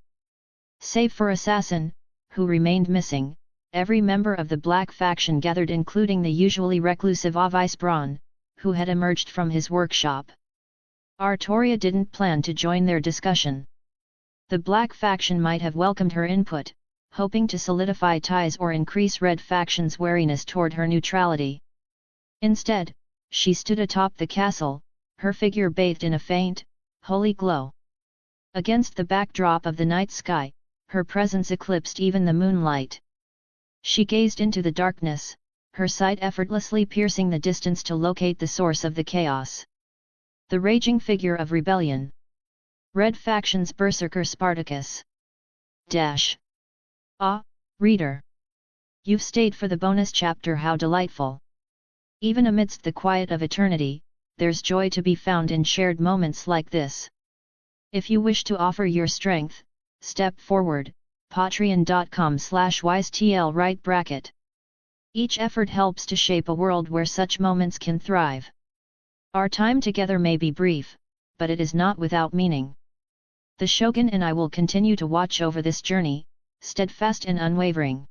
Save for Assassin, who remained missing, every member of the Black Faction gathered, including the usually reclusive Avice Braun, who had emerged from his workshop. Artoria didn't plan to join their discussion. The Black Faction might have welcomed her input, hoping to solidify ties or increase Red Faction's wariness toward her neutrality. Instead, she stood atop the castle, her figure bathed in a faint, holy glow. Against the backdrop of the night sky, her presence eclipsed even the moonlight. She gazed into the darkness, her sight effortlessly piercing the distance to locate the source of the chaos. The raging figure of rebellion. Red Faction's berserker Spartacus. Ah, reader! You've stayed for the bonus chapter. How delightful! Even amidst the quiet of eternity, there's joy to be found in shared moments like this. If you wish to offer your strength, step forward, patreon.com/wisetl right bracket. Each effort helps to shape a world where such moments can thrive. Our time together may be brief, but it is not without meaning. The Shogun and I will continue to watch over this journey, steadfast and unwavering.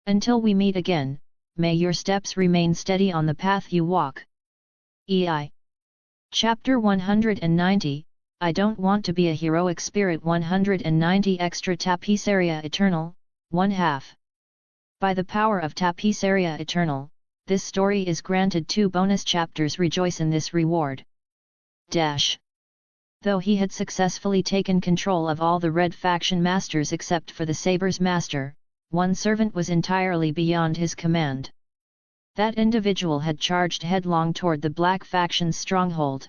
Until we meet again, may your steps remain steady on the path you walk. EI. Chapter 190, I Don't Want to Be a Heroic Spirit 190 Extra Tapiceria Eternal, 1/2. By the power of Tapiceria Eternal, this story is granted 2 bonus chapters. Rejoice in this reward. Though he had successfully taken control of all the Red faction masters except for the Saber's master, one servant was entirely beyond his command. That individual had charged headlong toward the Black faction's stronghold.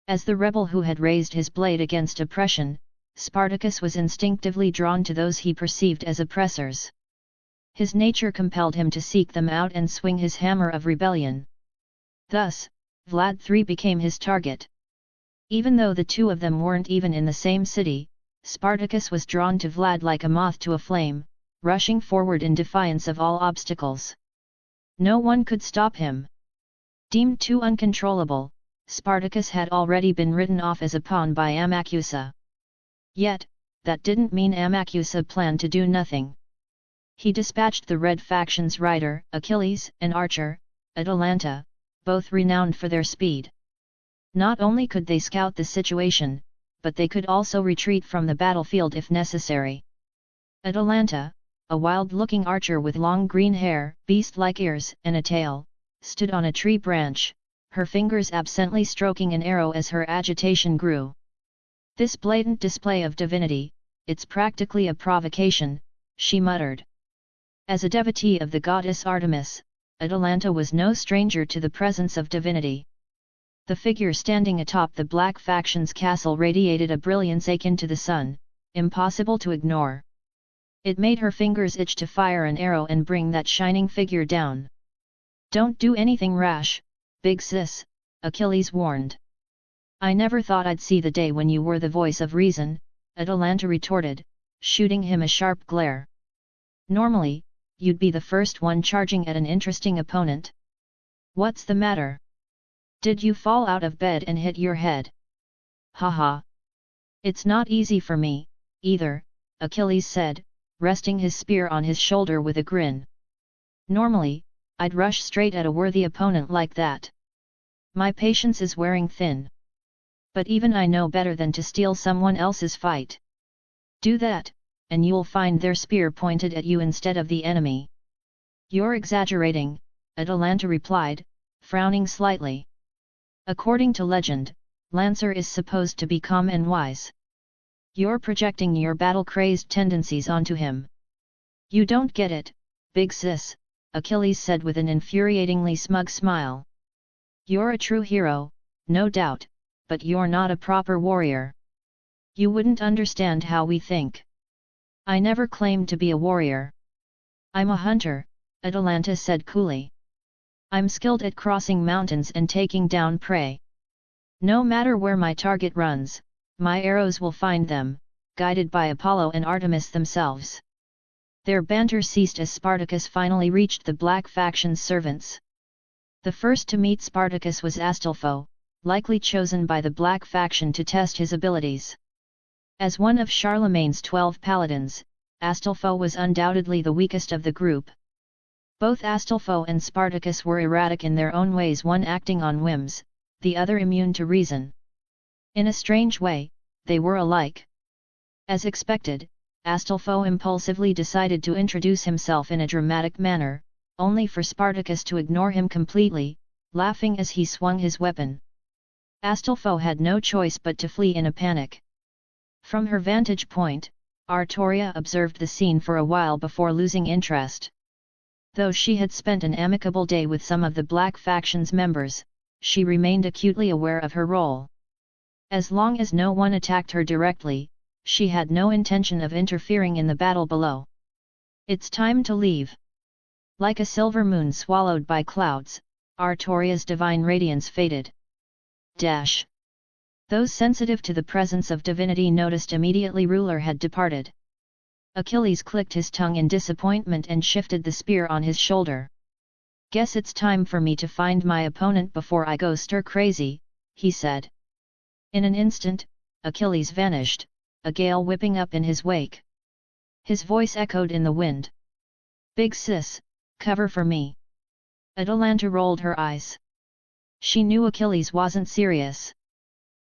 As the rebel who had raised his blade against oppression, Spartacus was instinctively drawn to those he perceived as oppressors. His nature compelled him to seek them out and swing his hammer of rebellion. Thus, Vlad III became his target. Even though the two of them weren't even in the same city, Spartacus was drawn to Vlad like a moth to a flame, rushing forward in defiance of all obstacles. No one could stop him. Deemed too uncontrollable, Spartacus had already been written off as a pawn by Amakusa. Yet, that didn't mean Amakusa planned to do nothing. He dispatched the Red faction's rider, Achilles, and archer, Atalanta, both renowned for their speed. Not only could they scout the situation, but they could also retreat from the battlefield if necessary. Atalanta, a wild-looking archer with long green hair, beast-like ears, and a tail, stood on a tree branch, her fingers absently stroking an arrow as her agitation grew. This blatant display of divinity, it's practically a provocation, she muttered. As a devotee of the goddess Artemis, Atalanta was no stranger to the presence of divinity. The figure standing atop the Black faction's castle radiated a brilliance akin to the sun, impossible to ignore. It made her fingers itch to fire an arrow and bring that shining figure down. "Don't do anything rash, big sis," Achilles warned. "I never thought I'd see the day when you were the voice of reason," Atalanta retorted, shooting him a sharp glare. "Normally, you'd be the first one charging at an interesting opponent. What's the matter? Did you fall out of bed and hit your head?" "Haha. It's not easy for me, either," Achilles said, resting his spear on his shoulder with a grin. "Normally, I'd rush straight at a worthy opponent like that. My patience is wearing thin. But even I know better than to steal someone else's fight. Do that, and you'll find their spear pointed at you instead of the enemy." "You're exaggerating," Atalanta replied, frowning slightly. "According to legend, Lancer is supposed to be calm and wise. You're projecting your battle-crazed tendencies onto him. You don't get it, big sis," Achilles said with an infuriatingly smug smile. "You're a true hero, no doubt, but you're not a proper warrior. You wouldn't understand how we think. I never claimed to be a warrior. I'm a hunter," Atalanta said coolly. "I'm skilled at crossing mountains and taking down prey. No matter where my target runs, my arrows will find them, guided by Apollo and Artemis themselves." Their banter ceased as Spartacus finally reached the Black faction's servants. The first to meet Spartacus was Astolpho, likely chosen by the Black faction to test his abilities. As one of Charlemagne's 12 paladins, Astolpho was undoubtedly the weakest of the group. Both Astolpho and Spartacus were erratic in their own ways, one acting on whims, the other immune to reason. In a strange way, they were alike. As expected, Astolpho impulsively decided to introduce himself in a dramatic manner, only for Spartacus to ignore him completely, laughing as he swung his weapon. Astolpho had no choice but to flee in a panic. From her vantage point, Artoria observed the scene for a while before losing interest. Though she had spent an amicable day with some of the Black faction's members, she remained acutely aware of her role. As long as no one attacked her directly, she had no intention of interfering in the battle below. "It's time to leave." Like a silver moon swallowed by clouds, Artoria's divine radiance faded. Those sensitive to the presence of divinity noticed immediately ruler had departed. Achilles clicked his tongue in disappointment and shifted the spear on his shoulder. "Guess it's time for me to find my opponent before I go stir-crazy," he said. In an instant, Achilles vanished, a gale whipping up in his wake. His voice echoed in the wind. "Big sis, cover for me." Atalanta rolled her eyes. She knew Achilles wasn't serious.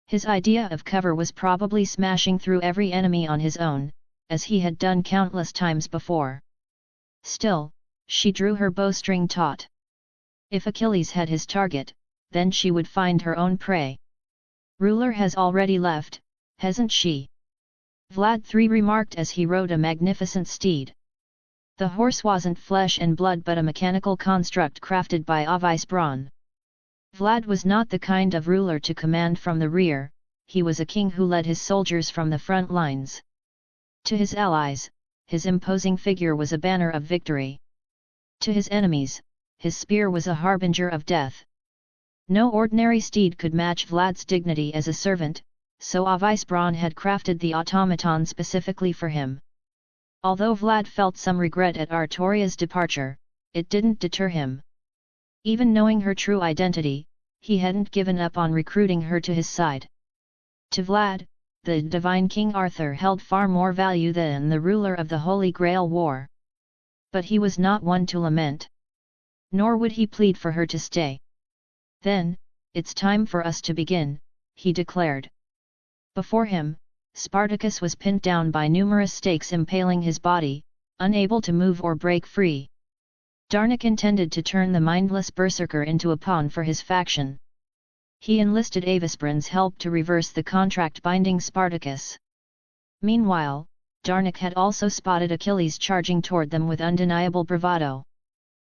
His idea of cover was probably smashing through every enemy on his own, as he had done countless times before. Still, she drew her bowstring taut. If Achilles had his target, then she would find her own prey. "Ruler has already left, hasn't she?" Vlad III remarked as he rode a magnificent steed. The horse wasn't flesh and blood but a mechanical construct crafted by Avice Braun. Vlad was not the kind of ruler to command from the rear, he was a king who led his soldiers from the front lines. To his allies, his imposing figure was a banner of victory. To his enemies, his spear was a harbinger of death. No ordinary steed could match Vlad's dignity as a servant, so Avice Braun had crafted the automaton specifically for him. Although Vlad felt some regret at Artoria's departure, it didn't deter him. Even knowing her true identity, he hadn't given up on recruiting her to his side. To Vlad, the divine King Arthur held far more value than the ruler of the Holy Grail War. But he was not one to lament. Nor would he plead for her to stay. "Then, it's time for us to begin," he declared. Before him, Spartacus was pinned down by numerous stakes impaling his body, unable to move or break free. Darnik intended to turn the mindless berserker into a pawn for his faction. He enlisted Avisprin's help to reverse the contract binding Spartacus. Meanwhile, Darnik had also spotted Achilles charging toward them with undeniable bravado.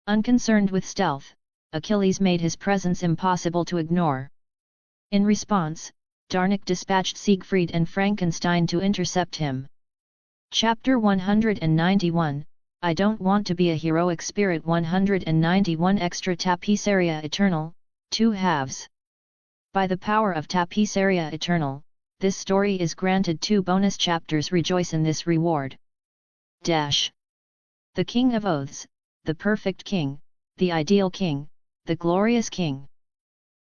Unconcerned with stealth, Achilles made his presence impossible to ignore. In response, Darnik dispatched Siegfried and Frankenstein to intercept him. Chapter 191, I Don't Want to Be a Heroic Spirit 191 Extra Tapiceria Eternal, 2 halves. By the power of Tapiceria Eternal, this story is granted 2 bonus chapters. Rejoice in this reward. Dash. The King of Oaths, the perfect king, the ideal king, the glorious king.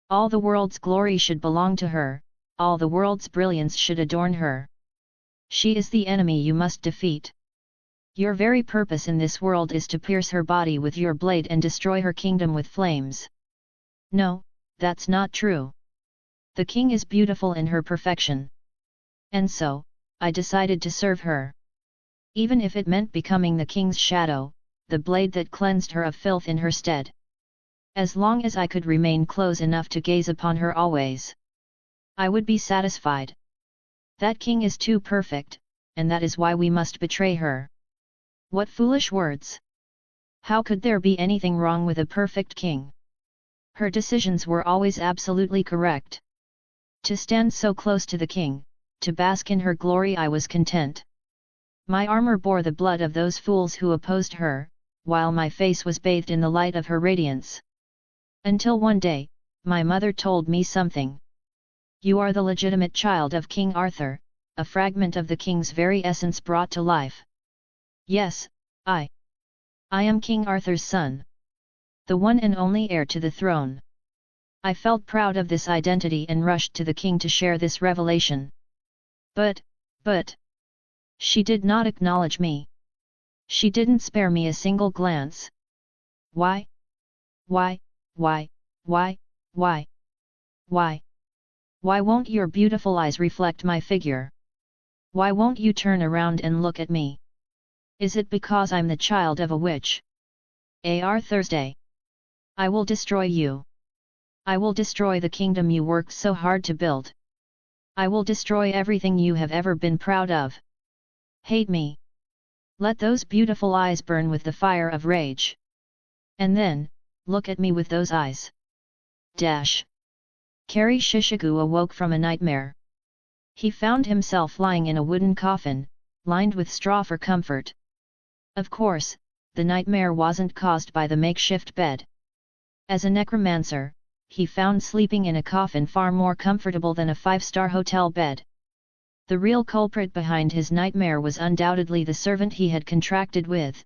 All the world's glory should belong to her, all the world's brilliance should adorn her. She is the enemy you must defeat. Your very purpose in this world is to pierce her body with your blade and destroy her kingdom with flames. No, that's not true. The king is beautiful in her perfection. And so, I decided to serve her. Even if it meant becoming the king's shadow, the blade that cleansed her of filth in her stead. As long as I could remain close enough to gaze upon her always, I would be satisfied. That king is too perfect, and that is why we must betray her. What foolish words! How could there be anything wrong with a perfect king? Her decisions were always absolutely correct. To stand so close to the king, to bask in her glory, I was content. My armor bore the blood of those fools who opposed her, while my face was bathed in the light of her radiance. Until one day, my mother told me something. You are the legitimate child of King Arthur, a fragment of the king's very essence brought to life. Yes, I am King Arthur's son. The one and only heir to the throne. I felt proud of this identity and rushed to the king to share this revelation. But, she did not acknowledge me. She didn't spare me a single glance. Why? Why won't your beautiful eyes reflect my figure? Why won't you turn around and look at me? Is it because I'm the child of a witch? Ar Thursday. I will destroy you. I will destroy the kingdom you worked so hard to build. I will destroy everything you have ever been proud of. Hate me. Let those beautiful eyes burn with the fire of rage. And then, look at me with those eyes. Dash. Kari Shishigu awoke from a nightmare. He found himself lying in a wooden coffin, lined with straw for comfort. Of course, the nightmare wasn't caused by the makeshift bed. As a necromancer, he found sleeping in a coffin far more comfortable than a 5-star hotel bed. The real culprit behind his nightmare was undoubtedly the servant he had contracted with.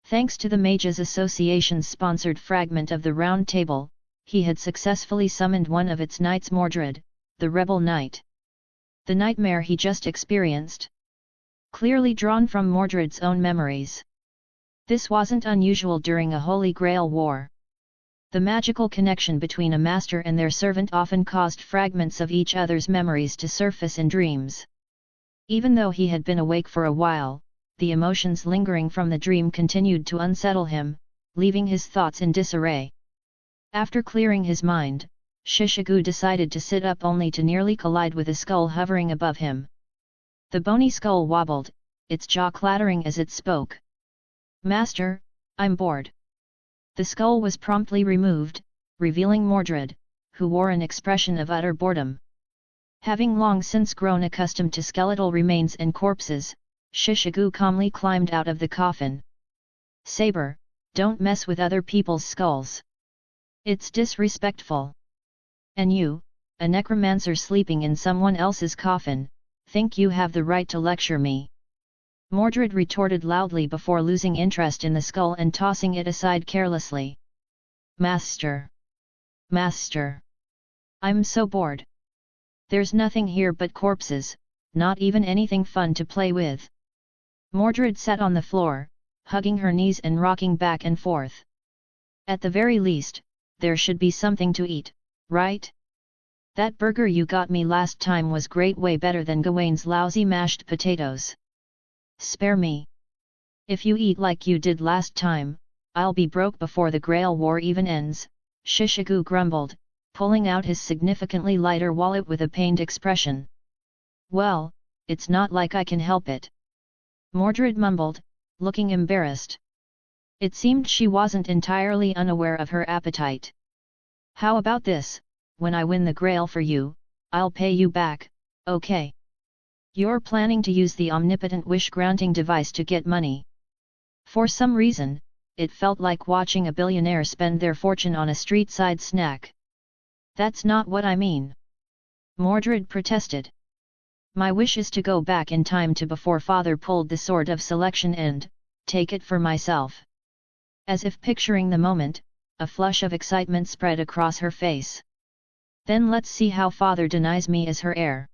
Thanks to the Mages Association's sponsored fragment of the Round Table, he had successfully summoned one of its knights, Mordred, the rebel knight. The nightmare he just experienced, clearly drawn from Mordred's own memories. This wasn't unusual during a Holy Grail war. The magical connection between a master and their servant often caused fragments of each other's memories to surface in dreams. Even though he had been awake for a while, the emotions lingering from the dream continued to unsettle him, leaving his thoughts in disarray. After clearing his mind, Shishigu decided to sit up only to nearly collide with a skull hovering above him. The bony skull wobbled, its jaw clattering as it spoke. "Master, I'm bored." The skull was promptly removed, revealing Mordred, who wore an expression of utter boredom. Having long since grown accustomed to skeletal remains and corpses, Shishigu calmly climbed out of the coffin. "Saber, don't mess with other people's skulls. It's disrespectful. And you, a necromancer sleeping in someone else's coffin, think you have the right to lecture me?" Mordred retorted loudly before losing interest in the skull and tossing it aside carelessly. "Master! Master! I'm so bored. There's nothing here but corpses, not even anything fun to play with." Mordred sat on the floor, hugging her knees and rocking back and forth. "At the very least, there should be something to eat, right? That burger you got me last time was great, way better than Gawain's lousy mashed potatoes. Spare me. If you eat like you did last time, I'll be broke before the Grail War even ends," Shishigu grumbled, pulling out his significantly lighter wallet with a pained expression. "Well, it's not like I can help it," Mordred mumbled, looking embarrassed. It seemed she wasn't entirely unaware of her appetite. "How about this, when I win the Grail for you, I'll pay you back, okay? You're planning to use the omnipotent wish-granting device to get money." For some reason, it felt like watching a billionaire spend their fortune on a street-side snack. "That's not what I mean," Mordred protested. "My wish is to go back in time to before Father pulled the sword of selection and take it for myself." As if picturing the moment, a flush of excitement spread across her face. "Then let's see how Father denies me as her heir."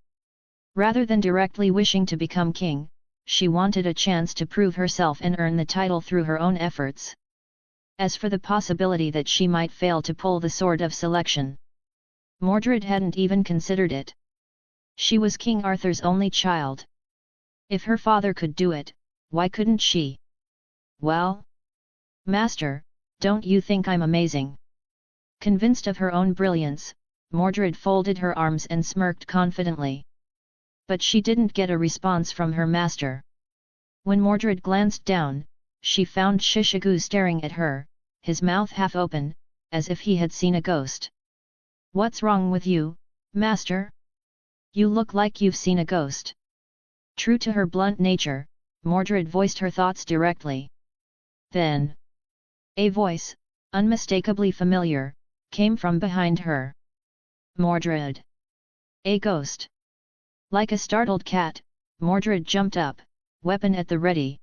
Rather than directly wishing to become king, she wanted a chance to prove herself and earn the title through her own efforts. As for the possibility that she might fail to pull the sword of selection, Mordred hadn't even considered it. She was King Arthur's only child. If her father could do it, why couldn't she? "Well, Master, don't you think I'm amazing?" Convinced of her own brilliance, Mordred folded her arms and smirked confidently. But she didn't get a response from her master. When Mordred glanced down, she found Shishigu staring at her, his mouth half open, as if he had seen a ghost. "What's wrong with you, master? You look like you've seen a ghost." True to her blunt nature, Mordred voiced her thoughts directly. Then, a voice, unmistakably familiar, came from behind her. "Mordred! A ghost!" Like a startled cat, Mordred jumped up, weapon at the ready.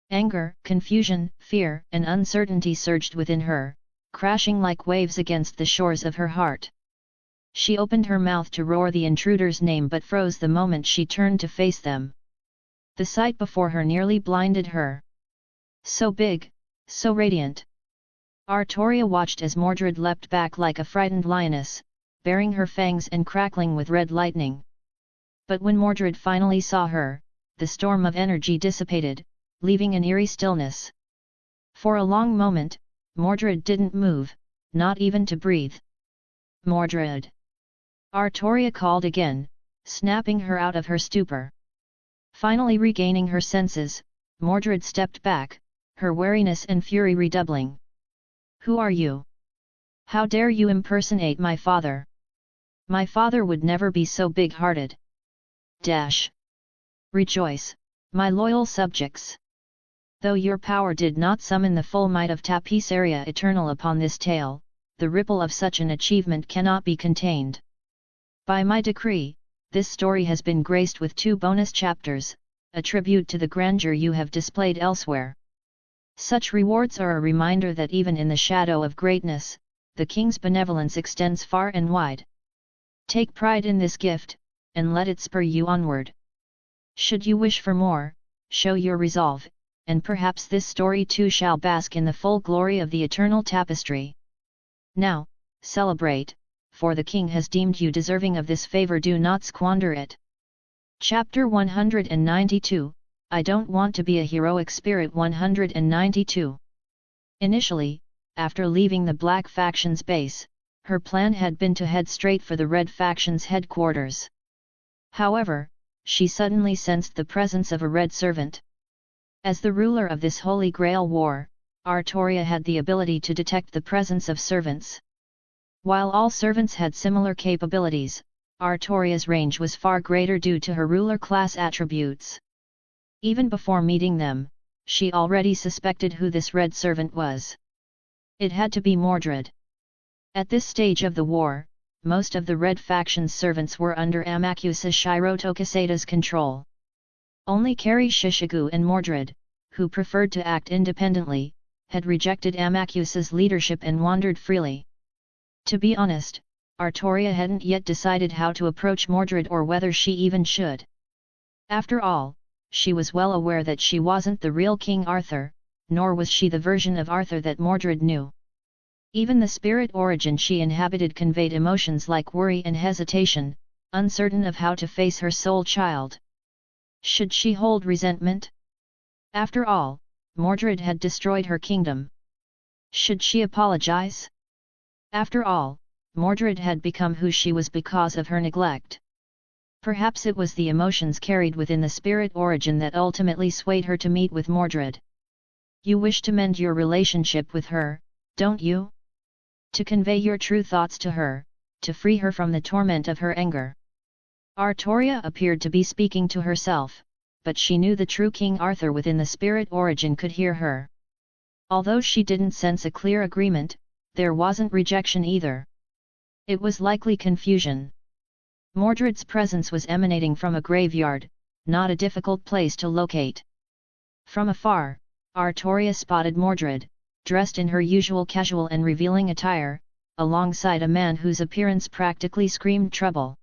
Anger, confusion, fear, and uncertainty surged within her, crashing like waves against the shores of her heart. She opened her mouth to roar the intruder's name but froze the moment she turned to face them. The sight before her nearly blinded her. So big, so radiant. Artoria watched as Mordred leapt back like a frightened lioness, baring her fangs and crackling with red lightning. But when Mordred finally saw her, the storm of energy dissipated, leaving an eerie stillness. For a long moment, Mordred didn't move, not even to breathe. "Mordred!" Artoria called again, snapping her out of her stupor. Finally regaining her senses, Mordred stepped back, her wariness and fury redoubling. "Who are you? How dare you impersonate my father? My father would never be so big-hearted. Dash! Rejoice, my loyal subjects! Though your power did not summon the full might of Tapiceria Eternal upon this tale, the ripple of such an achievement cannot be contained. By my decree, this story has been graced with 2 bonus chapters, a tribute to the grandeur you have displayed elsewhere. Such rewards are a reminder that even in the shadow of greatness, the king's benevolence extends far and wide. Take pride in this gift, and let it spur you onward. Should you wish for more, show your resolve, and perhaps this story too shall bask in the full glory of the eternal tapestry. Now, celebrate, for the king has deemed you deserving of this favor. Do not squander it. Chapter 192, I Don't Want to Be a Heroic Spirit. 192. Initially, after leaving the Black Faction's base, her plan had been to head straight for the Red Faction's headquarters. However, she suddenly sensed the presence of a Red servant. As the ruler of this Holy Grail war, Artoria had the ability to detect the presence of servants. While all servants had similar capabilities, Artoria's range was far greater due to her ruler class attributes. Even before meeting them, she already suspected who this Red servant was. It had to be Mordred. At this stage of the war, most of the Red faction's servants were under Amakusa Shiroto Kaseda's control. Only Kari Shishigu and Mordred, who preferred to act independently, had rejected Amakusa's leadership and wandered freely. To be honest, Artoria hadn't yet decided how to approach Mordred or whether she even should. After all, she was well aware that she wasn't the real King Arthur, nor was she the version of Arthur that Mordred knew. Even the spirit origin she inhabited conveyed emotions like worry and hesitation, uncertain of how to face her soul child. Should she hold resentment? After all, Mordred had destroyed her kingdom. Should she apologize? After all, Mordred had become who she was because of her neglect. Perhaps it was the emotions carried within the spirit origin that ultimately swayed her to meet with Mordred. You wish to mend your relationship with her, don't you? To convey your true thoughts to her, to free her from the torment of her anger. Artoria appeared to be speaking to herself, but she knew the true King Arthur within the spirit origin could hear her. Although she didn't sense a clear agreement, there wasn't rejection either. It was likely confusion. Mordred's presence was emanating from a graveyard, not a difficult place to locate. From afar, Artoria spotted Mordred, dressed in her usual casual and revealing attire, alongside a man whose appearance practically screamed trouble.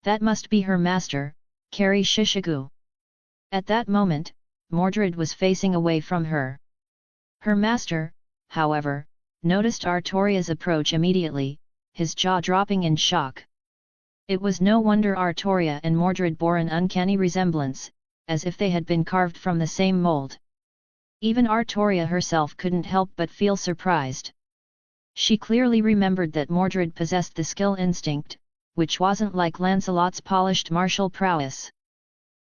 That must be her master, Kari Shishigu. At that moment, Mordred was facing away from her. Her master, however, noticed Artoria's approach immediately, his jaw dropping in shock. It was no wonder Artoria and Mordred bore an uncanny resemblance, as if they had been carved from the same mold. Even Artoria herself couldn't help but feel surprised. She clearly remembered that Mordred possessed the skill instinct, which wasn't like Lancelot's polished martial prowess.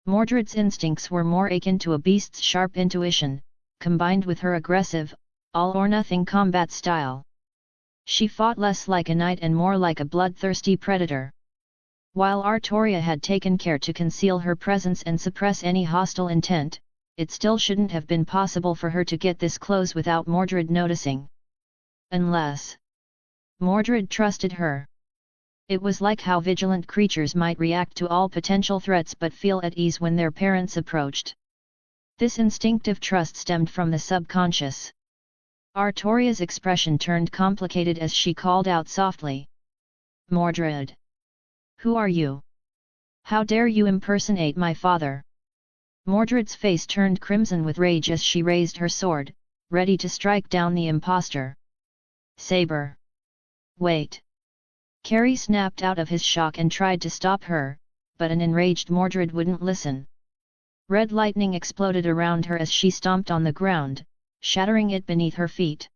Mordred's instincts were more akin to a beast's sharp intuition, combined with her aggressive, all-or-nothing combat style. She fought less like a knight and more like a bloodthirsty predator. While Artoria had taken care to conceal her presence and suppress any hostile intent, it still shouldn't have been possible for her to get this close without Mordred noticing. Unless Mordred trusted her. It was like how vigilant creatures might react to all potential threats but feel at ease when their parents approached. This instinctive trust stemmed from the subconscious. Artoria's expression turned complicated as she called out softly. Mordred! Who are you? How dare you impersonate my father? Mordred's face turned crimson with rage as she raised her sword, ready to strike down the impostor. Saber! Wait! Kari snapped out of his shock and tried to stop her, but an enraged Mordred wouldn't listen. Red lightning exploded around her as she stomped on the ground, shattering it beneath her feet.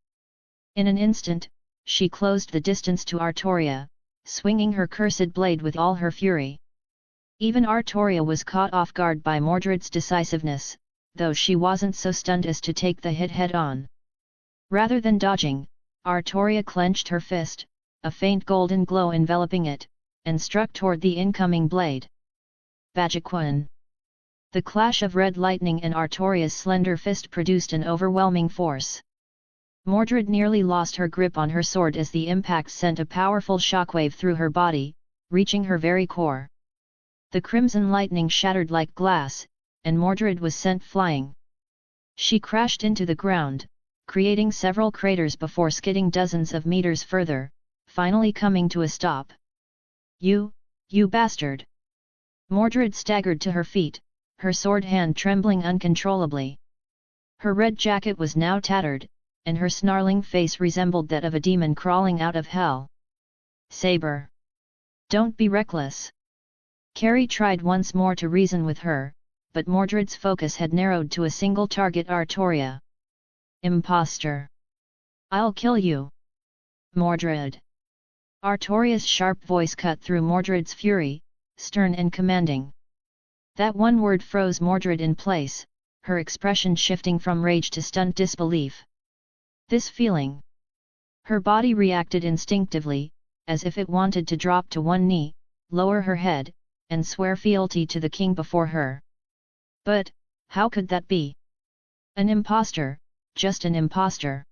In an instant, she closed the distance to Artoria, swinging her cursed blade with all her fury. Even Artoria was caught off guard by Mordred's decisiveness, though she wasn't so stunned as to take the hit head-on. Rather than dodging, Artoria clenched her fist, a faint golden glow enveloping it, and struck toward the incoming blade. Bajiquan! The clash of red lightning and Artoria's slender fist produced an overwhelming force. Mordred nearly lost her grip on her sword as the impact sent a powerful shockwave through her body, reaching her very core. The crimson lightning shattered like glass, and Mordred was sent flying. She crashed into the ground, creating several craters before skidding dozens of meters further, finally coming to a stop. You bastard! Mordred staggered to her feet, her sword hand trembling uncontrollably. Her red jacket was now tattered, and her snarling face resembled that of a demon crawling out of hell. Saber! Don't be reckless! Carrie tried once more to reason with her, but Mordred's focus had narrowed to a single target: Artoria. Imposter! I'll kill you! Mordred! Artoria's sharp voice cut through Mordred's fury, stern and commanding. That one word froze Mordred in place, her expression shifting from rage to stunned disbelief. This feeling. Her body reacted instinctively, as if it wanted to drop to one knee, lower her head, and swear fealty to the king before her. But, how could that be? An impostor, just an impostor.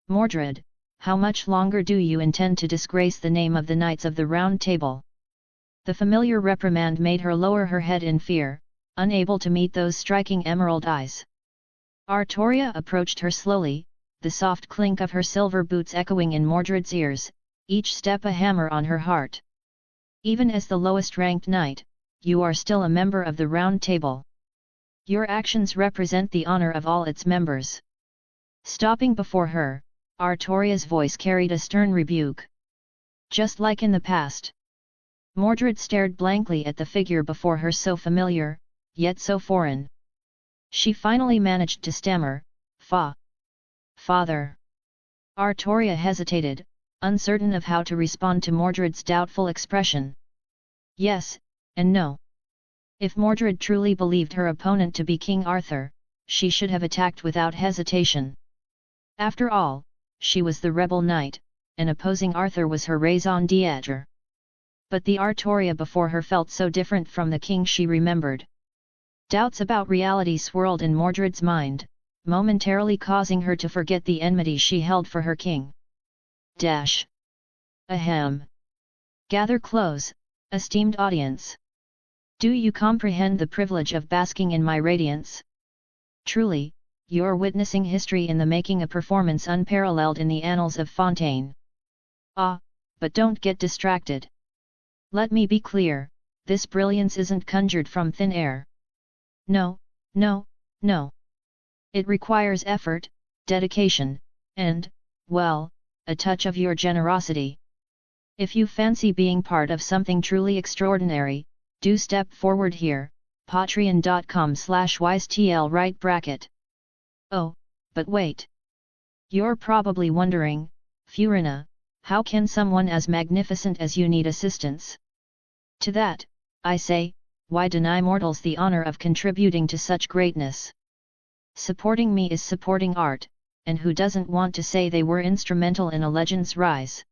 Mordred, how much longer do you intend to disgrace the name of the Knights of the Round Table? The familiar reprimand made her lower her head in fear, unable to meet those striking emerald eyes. Artoria approached her slowly, the soft clink of her silver boots echoing in Mordred's ears, each step a hammer on her heart. Even as the lowest-ranked knight, you are still a member of the Round Table. Your actions represent the honor of all its members. Stopping before her, Artoria's voice carried a stern rebuke. Just like in the past. Mordred stared blankly at the figure before her, so familiar, yet so foreign. She finally managed to stammer, Father. Artoria hesitated, uncertain of how to respond to Mordred's doubtful expression. Yes, and no. If Mordred truly believed her opponent to be King Arthur, she should have attacked without hesitation. After all, she was the rebel knight, and opposing Arthur was her raison d'être. But the Artoria before her felt so different from the king she remembered. Doubts about reality swirled in Mordred's mind, momentarily causing her to forget the enmity she held for her king. Ahem. Gather close, esteemed audience. Do you comprehend the privilege of basking in my radiance? Truly, you're witnessing history in the making, a performance unparalleled in the annals of Fontaine. But don't get distracted. Let me be clear, this brilliance isn't conjured from thin air. No. It requires effort, dedication, and, well, a touch of your generosity. If you fancy being part of something truly extraordinary, do step forward here, patreon.com/wisetl right bracket. Oh, but wait. You're probably wondering, Furina, how can someone as magnificent as you need assistance? To that, I say, why deny mortals the honor of contributing to such greatness? Supporting me is supporting art, and who doesn't want to say they were instrumental in a legend's rise?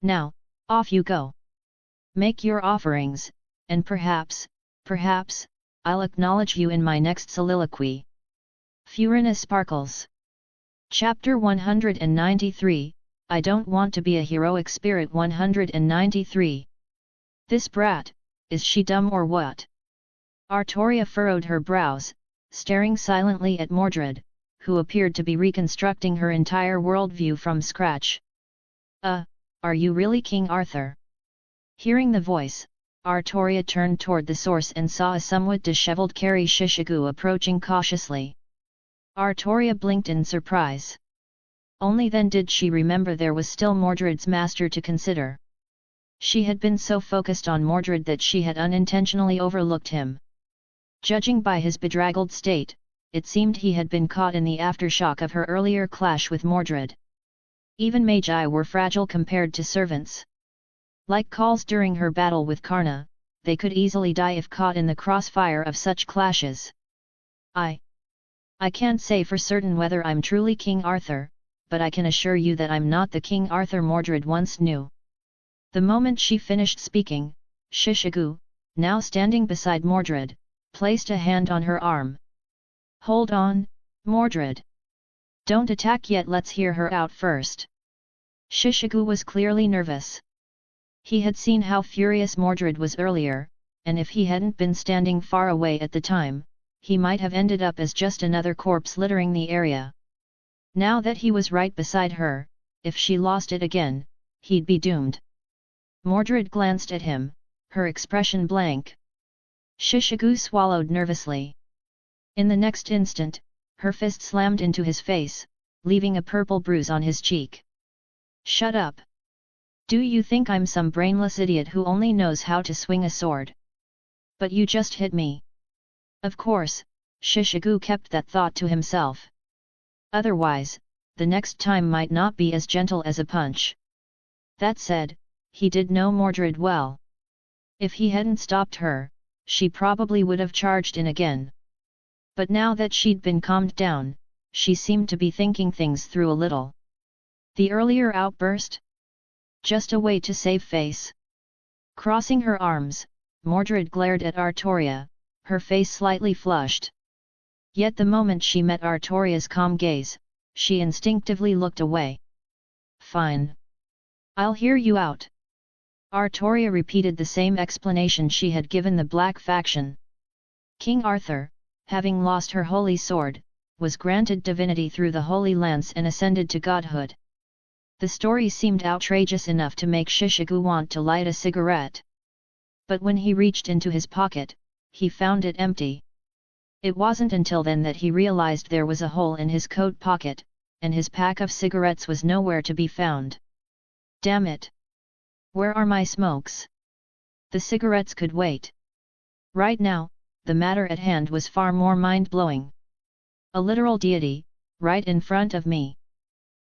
Now, off you go. Make your offerings, and perhaps, I'll acknowledge you in my next soliloquy. Furina sparkles. Chapter 193, I don't want to be a heroic spirit. 193. This brat, is she dumb or what? Artoria furrowed her brows, staring silently at Mordred, who appeared to be reconstructing her entire worldview from scratch. Are you really King Arthur? Hearing the voice, Artoria turned toward the source and saw a somewhat disheveled Carrie Shishigu approaching cautiously. Artoria blinked in surprise. Only then did she remember there was still Mordred's master to consider. She had been so focused on Mordred that she had unintentionally overlooked him. Judging by his bedraggled state, it seemed he had been caught in the aftershock of her earlier clash with Mordred. Even magi were fragile compared to servants. Like Calls during her battle with Karna, they could easily die if caught in the crossfire of such clashes. I can't say for certain whether I'm truly King Arthur, but I can assure you that I'm not the King Arthur Mordred once knew. The moment she finished speaking, Shishigu, now standing beside Mordred, placed a hand on her arm. Hold on, Mordred. Don't attack yet, let's hear her out first. Shishigu was clearly nervous. He had seen how furious Mordred was earlier, and if he hadn't been standing far away at the time, he might have ended up as just another corpse littering the area. Now that he was right beside her, if she lost it again, he'd be doomed. Mordred glanced at him, her expression blank. Shishigu swallowed nervously. In the next instant, her fist slammed into his face, leaving a purple bruise on his cheek. "Shut up! Do you think I'm some brainless idiot who only knows how to swing a sword? But you just hit me." Of course, Shishigu kept that thought to himself. Otherwise, the next time might not be as gentle as a punch. That said, he did know Mordred well. If he hadn't stopped her, she probably would have charged in again. But now that she'd been calmed down, she seemed to be thinking things through a little. The earlier outburst? Just a way to save face. Crossing her arms, Mordred glared at Artoria, her face slightly flushed. Yet the moment she met Artoria's calm gaze, she instinctively looked away. "Fine. I'll hear you out." Artoria repeated the same explanation she had given the Black faction. King Arthur, having lost her holy sword, was granted divinity through the Holy Lance and ascended to godhood. The story seemed outrageous enough to make Shishigu want to light a cigarette. But when he reached into his pocket, he found it empty. It wasn't until then that he realized there was a hole in his coat pocket, and his pack of cigarettes was nowhere to be found. Damn it! Where are my smokes? The cigarettes could wait. Right now, the matter at hand was far more mind-blowing. A literal deity, right in front of me.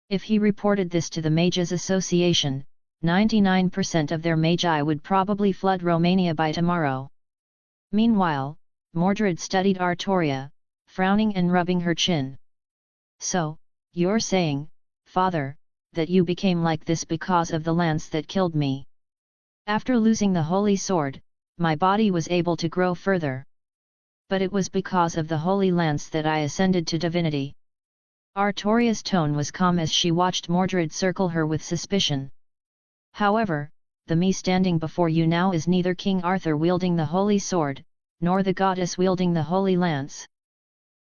If he reported this to the Mages Association, 99% of their magi would probably flood Romania by tomorrow. Meanwhile, Mordred studied Artoria, frowning and rubbing her chin. "So, you're saying, Father, that you became like this because of the lance that killed me. After losing the holy sword, my body was able to grow further. But it was because of the holy lance that I ascended to divinity." Artoria's tone was calm as she watched Mordred circle her with suspicion. "However, the me standing before you now is neither King Arthur wielding the holy sword, nor the goddess wielding the holy lance.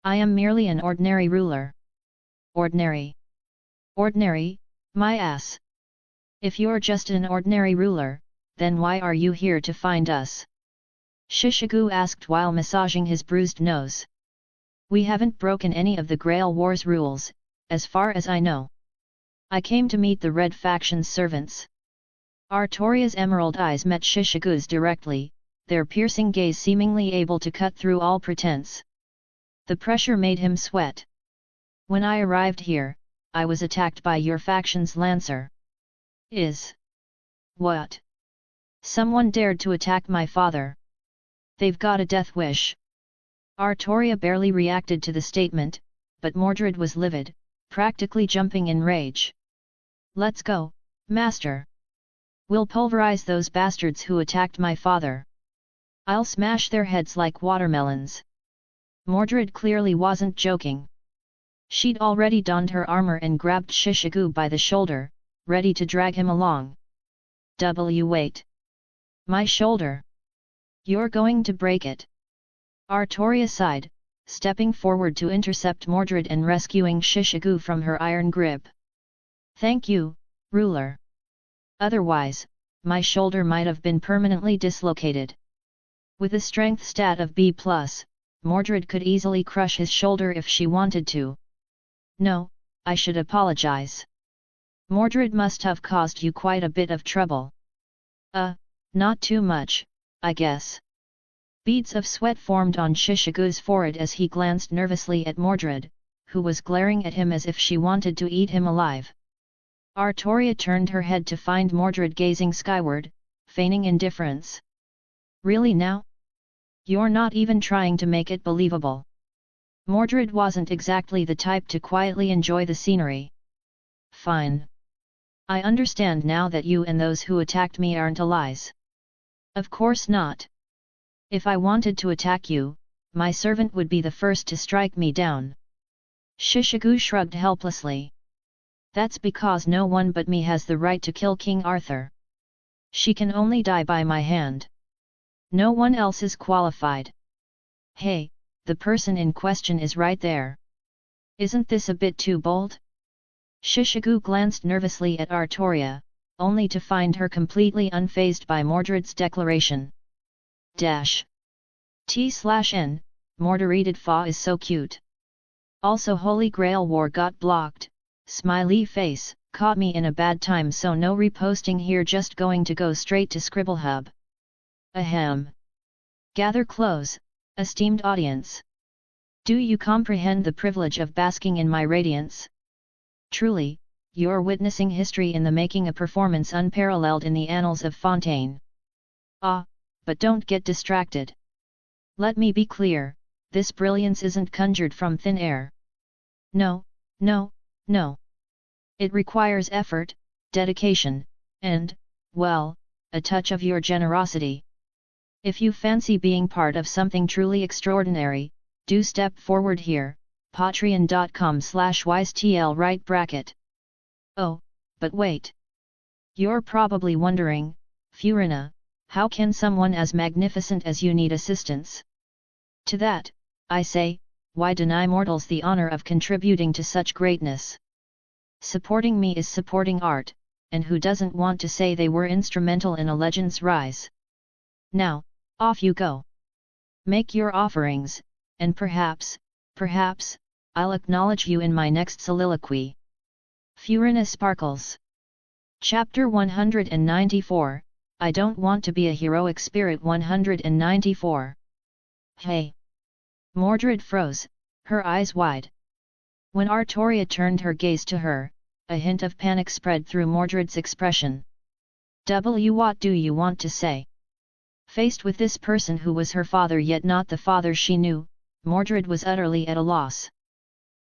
I am merely an ordinary ruler." "Ordinary? Ordinary, my ass! If you're just an ordinary ruler, then why are you here to find us?" Shishigu asked while massaging his bruised nose. "We haven't broken any of the Grail War's rules, as far as I know. I came to meet the Red Faction's servants." Artoria's emerald eyes met Shishigu's directly, their piercing gaze seemingly able to cut through all pretense. The pressure made him sweat. "When I arrived here, I was attacked by your faction's lancer." "Is? What? Someone dared to attack my father? They've got a death wish." Artoria barely reacted to the statement, but Mordred was livid, practically jumping in rage. "Let's go, Master. We'll pulverize those bastards who attacked my father. I'll smash their heads like watermelons." Mordred clearly wasn't joking. She'd already donned her armor and grabbed Shishigu by the shoulder, ready to drag him along. Wait. My shoulder. You're going to break it." Artoria sighed, stepping forward to intercept Mordred and rescuing Shishigu from her iron grip. "Thank you, ruler. Otherwise, my shoulder might have been permanently dislocated." With a strength stat of B+, Mordred could easily crush his shoulder if she wanted to. "No, I should apologize. Mordred must have caused you quite a bit of trouble." Not too much, I guess." Beads of sweat formed on Shishigu's forehead as he glanced nervously at Mordred, who was glaring at him as if she wanted to eat him alive. Artoria turned her head to find Mordred gazing skyward, feigning indifference. "Really now? You're not even trying to make it believable." Mordred wasn't exactly the type to quietly enjoy the scenery. "Fine. I understand now that you and those who attacked me aren't allies." "Of course not. If I wanted to attack you, my servant would be the first to strike me down." Shishigu shrugged helplessly. "That's because no one but me has the right to kill King Arthur. She can only die by my hand." No one else is qualified. Hey, the person in question is right there. Isn't this a bit too bold? Shishigu glanced nervously at Artoria, only to find her completely unfazed by Mordred's declaration. T/N, Mordereated Fa is so cute. Also Holy Grail War got blocked, smiley face, caught me in a bad time so no reposting here, just going to go straight to Scribblehub. Ahem. Gather close, esteemed audience. Do you comprehend the privilege of basking in my radiance? Truly, you're witnessing history in the making, a performance unparalleled in the annals of Fontaine. Ah, but don't get distracted. Let me be clear, this brilliance isn't conjured from thin air. No, no, no. It requires effort, dedication, and, well, a touch of your generosity. If you fancy being part of something truly extraordinary, do step forward here, patreon.com/wisetl right bracket. Oh, but wait. You're probably wondering, Furina, how can someone as magnificent as you need assistance? To that, I say, why deny mortals the honor of contributing to such greatness? Supporting me is supporting art, and who doesn't want to say they were instrumental in a legend's rise? Now, off you go. Make your offerings, and perhaps, I'll acknowledge you in my next soliloquy. Furina sparkles. Chapter 194, I don't want to be a heroic spirit. 194. Hey! Mordred froze, her eyes wide. When Artoria turned her gaze to her, a hint of panic spread through Mordred's expression. What do you want to say? Faced with this person who was her father yet not the father she knew, Mordred was utterly at a loss.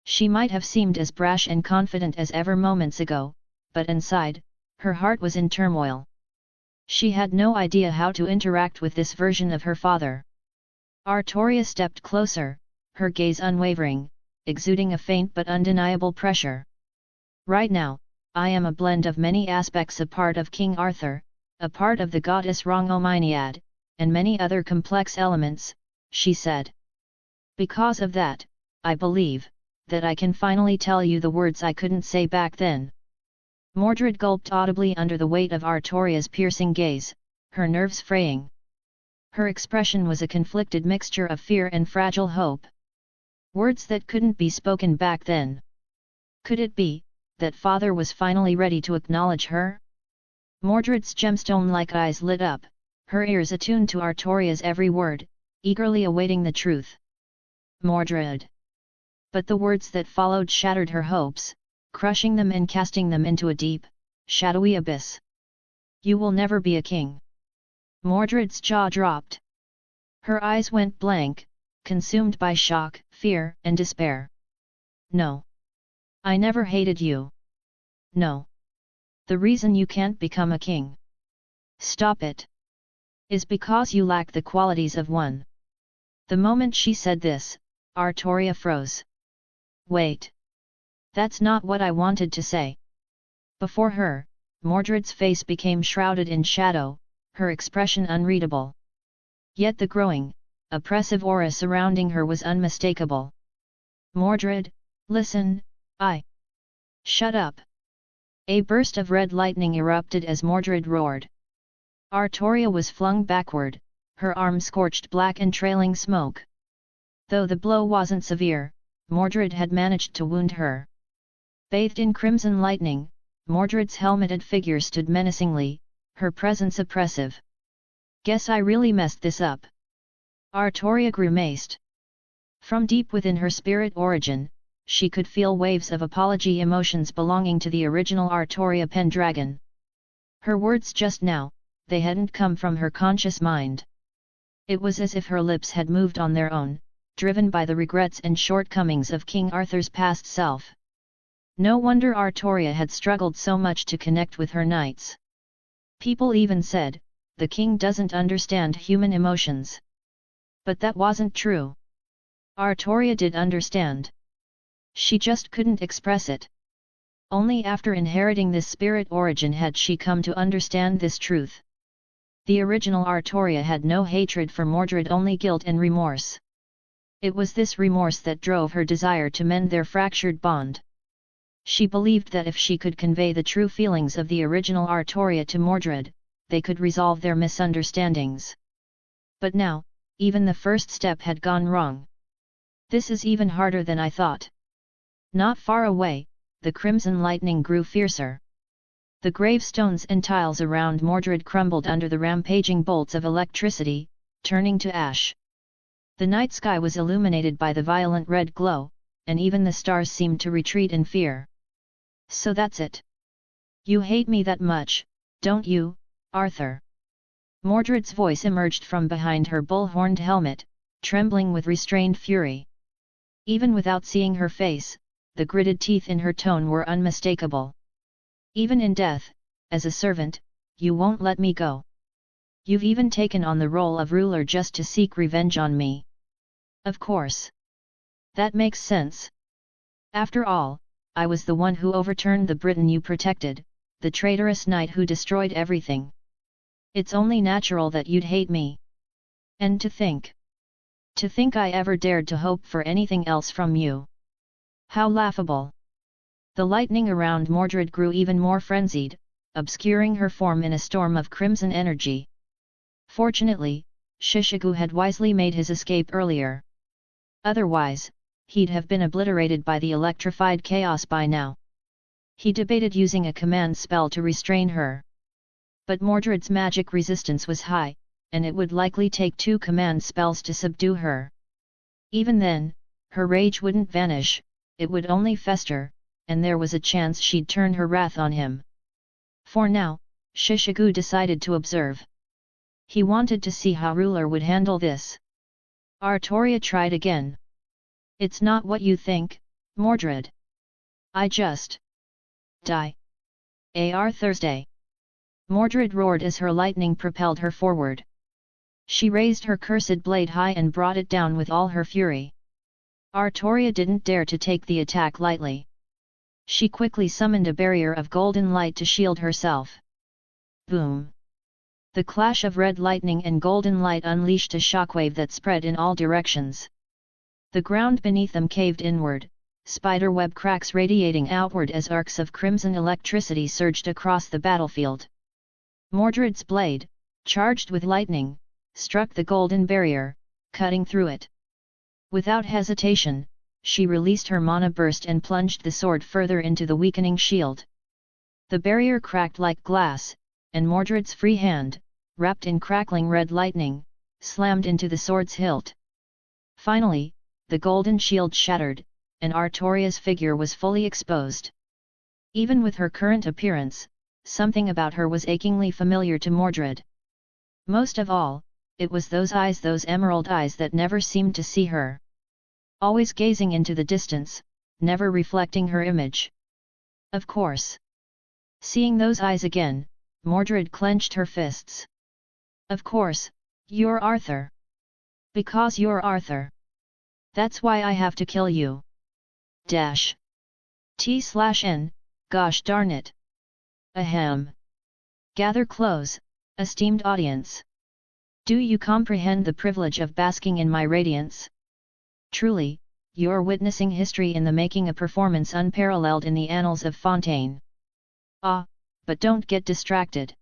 She might have seemed as brash and confident as ever moments ago, but inside, her heart was in turmoil. She had no idea how to interact with this version of her father. Artoria stepped closer, her gaze unwavering, exuding a faint but undeniable pressure. Right now, I am a blend of many aspects, a part of King Arthur, a part of the goddess Rongomyniad, and many other complex elements, she said. Because of that, I believe that I can finally tell you the words I couldn't say back then. Mordred gulped audibly under the weight of Artoria's piercing gaze, her nerves fraying. Her expression was a conflicted mixture of fear and fragile hope. Words that couldn't be spoken back then. Could it be that father was finally ready to acknowledge her? Mordred's gemstone-like eyes lit up, her ears attuned to Artoria's every word, eagerly awaiting the truth. Mordred. But the words that followed shattered her hopes, crushing them and casting them into a deep, shadowy abyss. You will never be a king. Mordred's jaw dropped. Her eyes went blank, consumed by shock, fear, and despair. No. I never hated you. No. The reason you can't become a king. Stop it. Is because you lack the qualities of one. The moment she said this, Artoria froze. Wait. That's not what I wanted to say. Before her, Mordred's face became shrouded in shadow, her expression unreadable. Yet the growing, oppressive aura surrounding her was unmistakable. Mordred, listen, Shut up! A burst of red lightning erupted as Mordred roared. Artoria was flung backward, her arm scorched black and trailing smoke. Though the blow wasn't severe, Mordred had managed to wound her. Bathed in crimson lightning, Mordred's helmeted figure stood menacingly, her presence oppressive. Guess I really messed this up. Artoria grimaced. From deep within her spirit origin, she could feel waves of apology, emotions belonging to the original Artoria Pendragon. Her words just now, they hadn't come from her conscious mind. It was as if her lips had moved on their own, driven by the regrets and shortcomings of King Arthur's past self. No wonder Artoria had struggled so much to connect with her knights. People even said, the king doesn't understand human emotions. But that wasn't true. Artoria did understand. She just couldn't express it. Only after inheriting this spirit origin had she come to understand this truth. The original Artoria had no hatred for Mordred, only guilt and remorse. It was this remorse that drove her desire to mend their fractured bond. She believed that if she could convey the true feelings of the original Artoria to Mordred, they could resolve their misunderstandings. But now, even the first step had gone wrong. This is even harder than I thought. Not far away, the crimson lightning grew fiercer. The gravestones and tiles around Mordred crumbled under the rampaging bolts of electricity, turning to ash. The night sky was illuminated by the violent red glow, and even the stars seemed to retreat in fear. So that's it. You hate me that much, don't you, Arthur? Mordred's voice emerged from behind her bull-horned helmet, trembling with restrained fury. Even without seeing her face, the gritted teeth in her tone were unmistakable. Even in death, as a servant, you won't let me go. You've even taken on the role of ruler just to seek revenge on me. Of course. That makes sense. After all, I was the one who overturned the Britain you protected, the traitorous knight who destroyed everything. It's only natural that you'd hate me. And to think I ever dared to hope for anything else from you. How laughable. The lightning around Mordred grew even more frenzied, obscuring her form in a storm of crimson energy. Fortunately, Shishigu had wisely made his escape earlier. Otherwise, he'd have been obliterated by the electrified chaos by now. He debated using a command spell to restrain her. But Mordred's magic resistance was high, and it would likely take 2 command spells to subdue her. Even then, her rage wouldn't vanish, it would only fester, and there was a chance she'd turn her wrath on him. For now, Shishigu decided to observe. He wanted to see how ruler would handle this. Artoria tried again. It's not what you think, Mordred. I just die. Ar Thursday. Mordred roared as her lightning propelled her forward. She raised her cursed blade high and brought it down with all her fury. Artoria didn't dare to take the attack lightly. She quickly summoned a barrier of golden light to shield herself. Boom! The clash of red lightning and golden light unleashed a shockwave that spread in all directions. The ground beneath them caved inward, spiderweb cracks radiating outward as arcs of crimson electricity surged across the battlefield. Mordred's blade, charged with lightning, struck the golden barrier, cutting through it. Without hesitation, she released her mana burst and plunged the sword further into the weakening shield. The barrier cracked like glass, and Mordred's free hand, wrapped in crackling red lightning, slammed into the sword's hilt. Finally, the golden shield shattered, and Artoria's figure was fully exposed. Even with her current appearance, something about her was achingly familiar to Mordred. Most of all, it was those eyes, those emerald eyes that never seemed to see her. Always gazing into the distance, never reflecting her image. Of course. Seeing those eyes again, Mordred clenched her fists. Of course, you're Arthur. Because you're Arthur. That's why I have to kill you. Dash. T/N, gosh darn it. Ahem. Gather close, esteemed audience. Do you comprehend the privilege of basking in my radiance? Truly, you're witnessing history in the making, a performance unparalleled in the annals of Fontaine. Ah, but don't get distracted.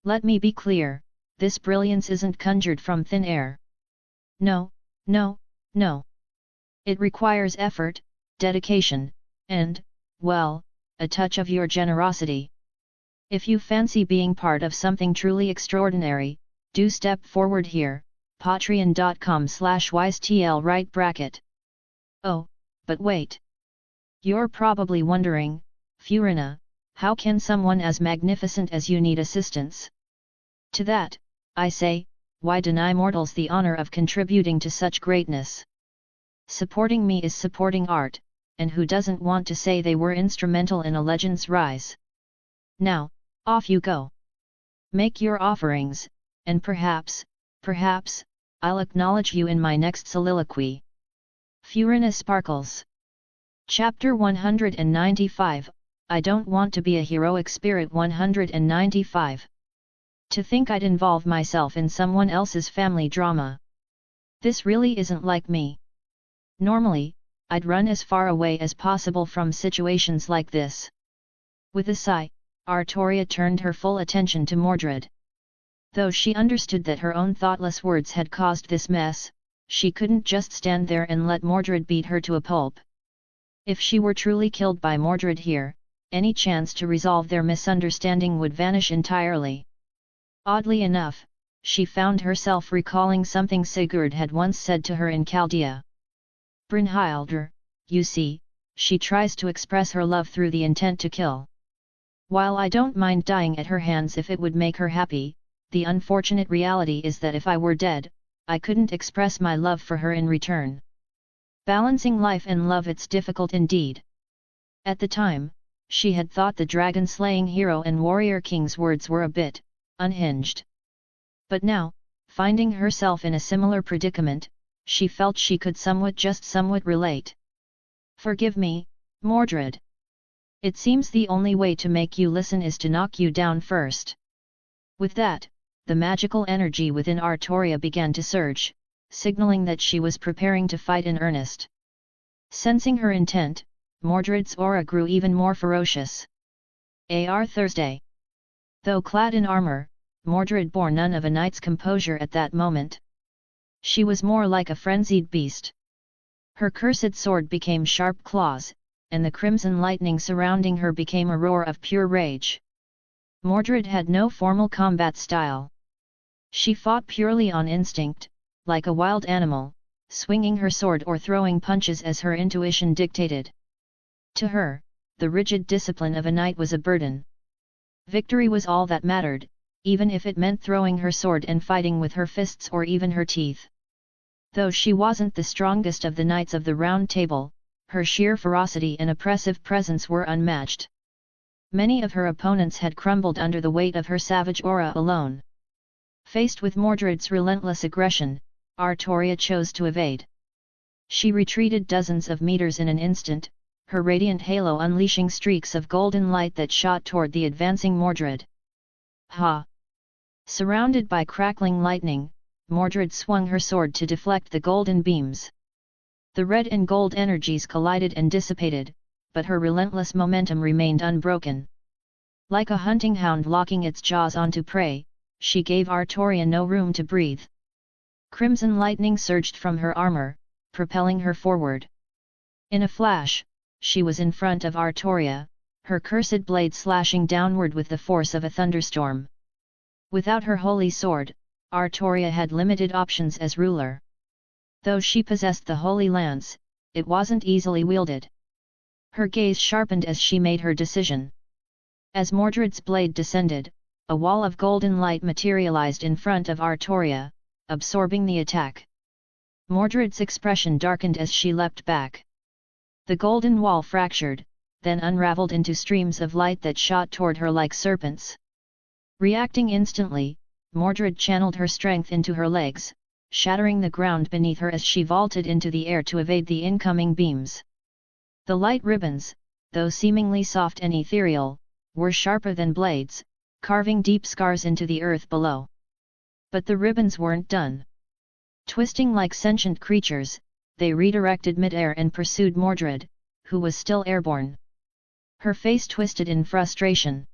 Let me be clear, this brilliance isn't conjured from thin air. No, no, no. It requires effort, dedication, and, well, a touch of your generosity. If you fancy being part of something truly extraordinary, do step forward here, patreon.com/wisetl right bracket. Oh, but wait. You're probably wondering, Furina, how can someone as magnificent as you need assistance? To that, I say, why deny mortals the honor of contributing to such greatness? Supporting me is supporting art, and who doesn't want to say they were instrumental in a legend's rise? Now, off you go. Make your offerings, and perhaps, I'll acknowledge you in my next soliloquy. Furina sparkles. Chapter 195, I don't want to be a heroic spirit. 195. To think I'd involve myself in someone else's family drama. This really isn't like me. Normally, I'd run as far away as possible from situations like this. With a sigh, Artoria turned her full attention to Mordred. Though she understood that her own thoughtless words had caused this mess, she couldn't just stand there and let Mordred beat her to a pulp. If she were truly killed by Mordred here, any chance to resolve their misunderstanding would vanish entirely. Oddly enough, she found herself recalling something Sigurd had once said to her in Chaldea. Brynhildr, you see, she tries to express her love through the intent to kill. While I don't mind dying at her hands if it would make her happy, the unfortunate reality is that if I were dead, I couldn't express my love for her in return. Balancing life and love, it's difficult indeed. At the time, she had thought the dragon-slaying hero and warrior king's words were a bit unhinged. But now, finding herself in a similar predicament, she felt she could somewhat relate. Forgive me, Mordred. It seems the only way to make you listen is to knock you down first. With that, the magical energy within Artoria began to surge, signaling that she was preparing to fight in earnest. Sensing her intent, Mordred's aura grew even more ferocious. Thursday. Though clad in armor, Mordred bore none of a knight's composure at that moment. She was more like a frenzied beast. Her cursed sword became sharp claws, and the crimson lightning surrounding her became a roar of pure rage. Mordred had no formal combat style. She fought purely on instinct, like a wild animal, swinging her sword or throwing punches as her intuition dictated. To her, the rigid discipline of a knight was a burden. Victory was all that mattered, even if it meant throwing her sword and fighting with her fists or even her teeth. Though she wasn't the strongest of the knights of the Round Table, her sheer ferocity and oppressive presence were unmatched. Many of her opponents had crumbled under the weight of her savage aura alone. Faced with Mordred's relentless aggression, Artoria chose to evade. She retreated dozens of meters in an instant, her radiant halo unleashing streaks of golden light that shot toward the advancing Mordred. Ha! Surrounded by crackling lightning, Mordred swung her sword to deflect the golden beams. The red and gold energies collided and dissipated, but her relentless momentum remained unbroken. Like a hunting hound locking its jaws onto prey, she gave Artoria no room to breathe. Crimson lightning surged from her armor, propelling her forward. In a flash, she was in front of Artoria, her cursed blade slashing downward with the force of a thunderstorm. Without her holy sword, Artoria had limited options as ruler. Though she possessed the holy lance, it wasn't easily wielded. Her gaze sharpened as she made her decision. As Mordred's blade descended, a wall of golden light materialized in front of Artoria, absorbing the attack. Mordred's expression darkened as she leapt back. The golden wall fractured, then unraveled into streams of light that shot toward her like serpents. Reacting instantly, Mordred channeled her strength into her legs, shattering the ground beneath her as she vaulted into the air to evade the incoming beams. The light ribbons, though seemingly soft and ethereal, were sharper than blades, carving deep scars into the earth below. But the ribbons weren't done. Twisting like sentient creatures, they redirected mid-air and pursued Mordred, who was still airborne. Her face twisted in frustration.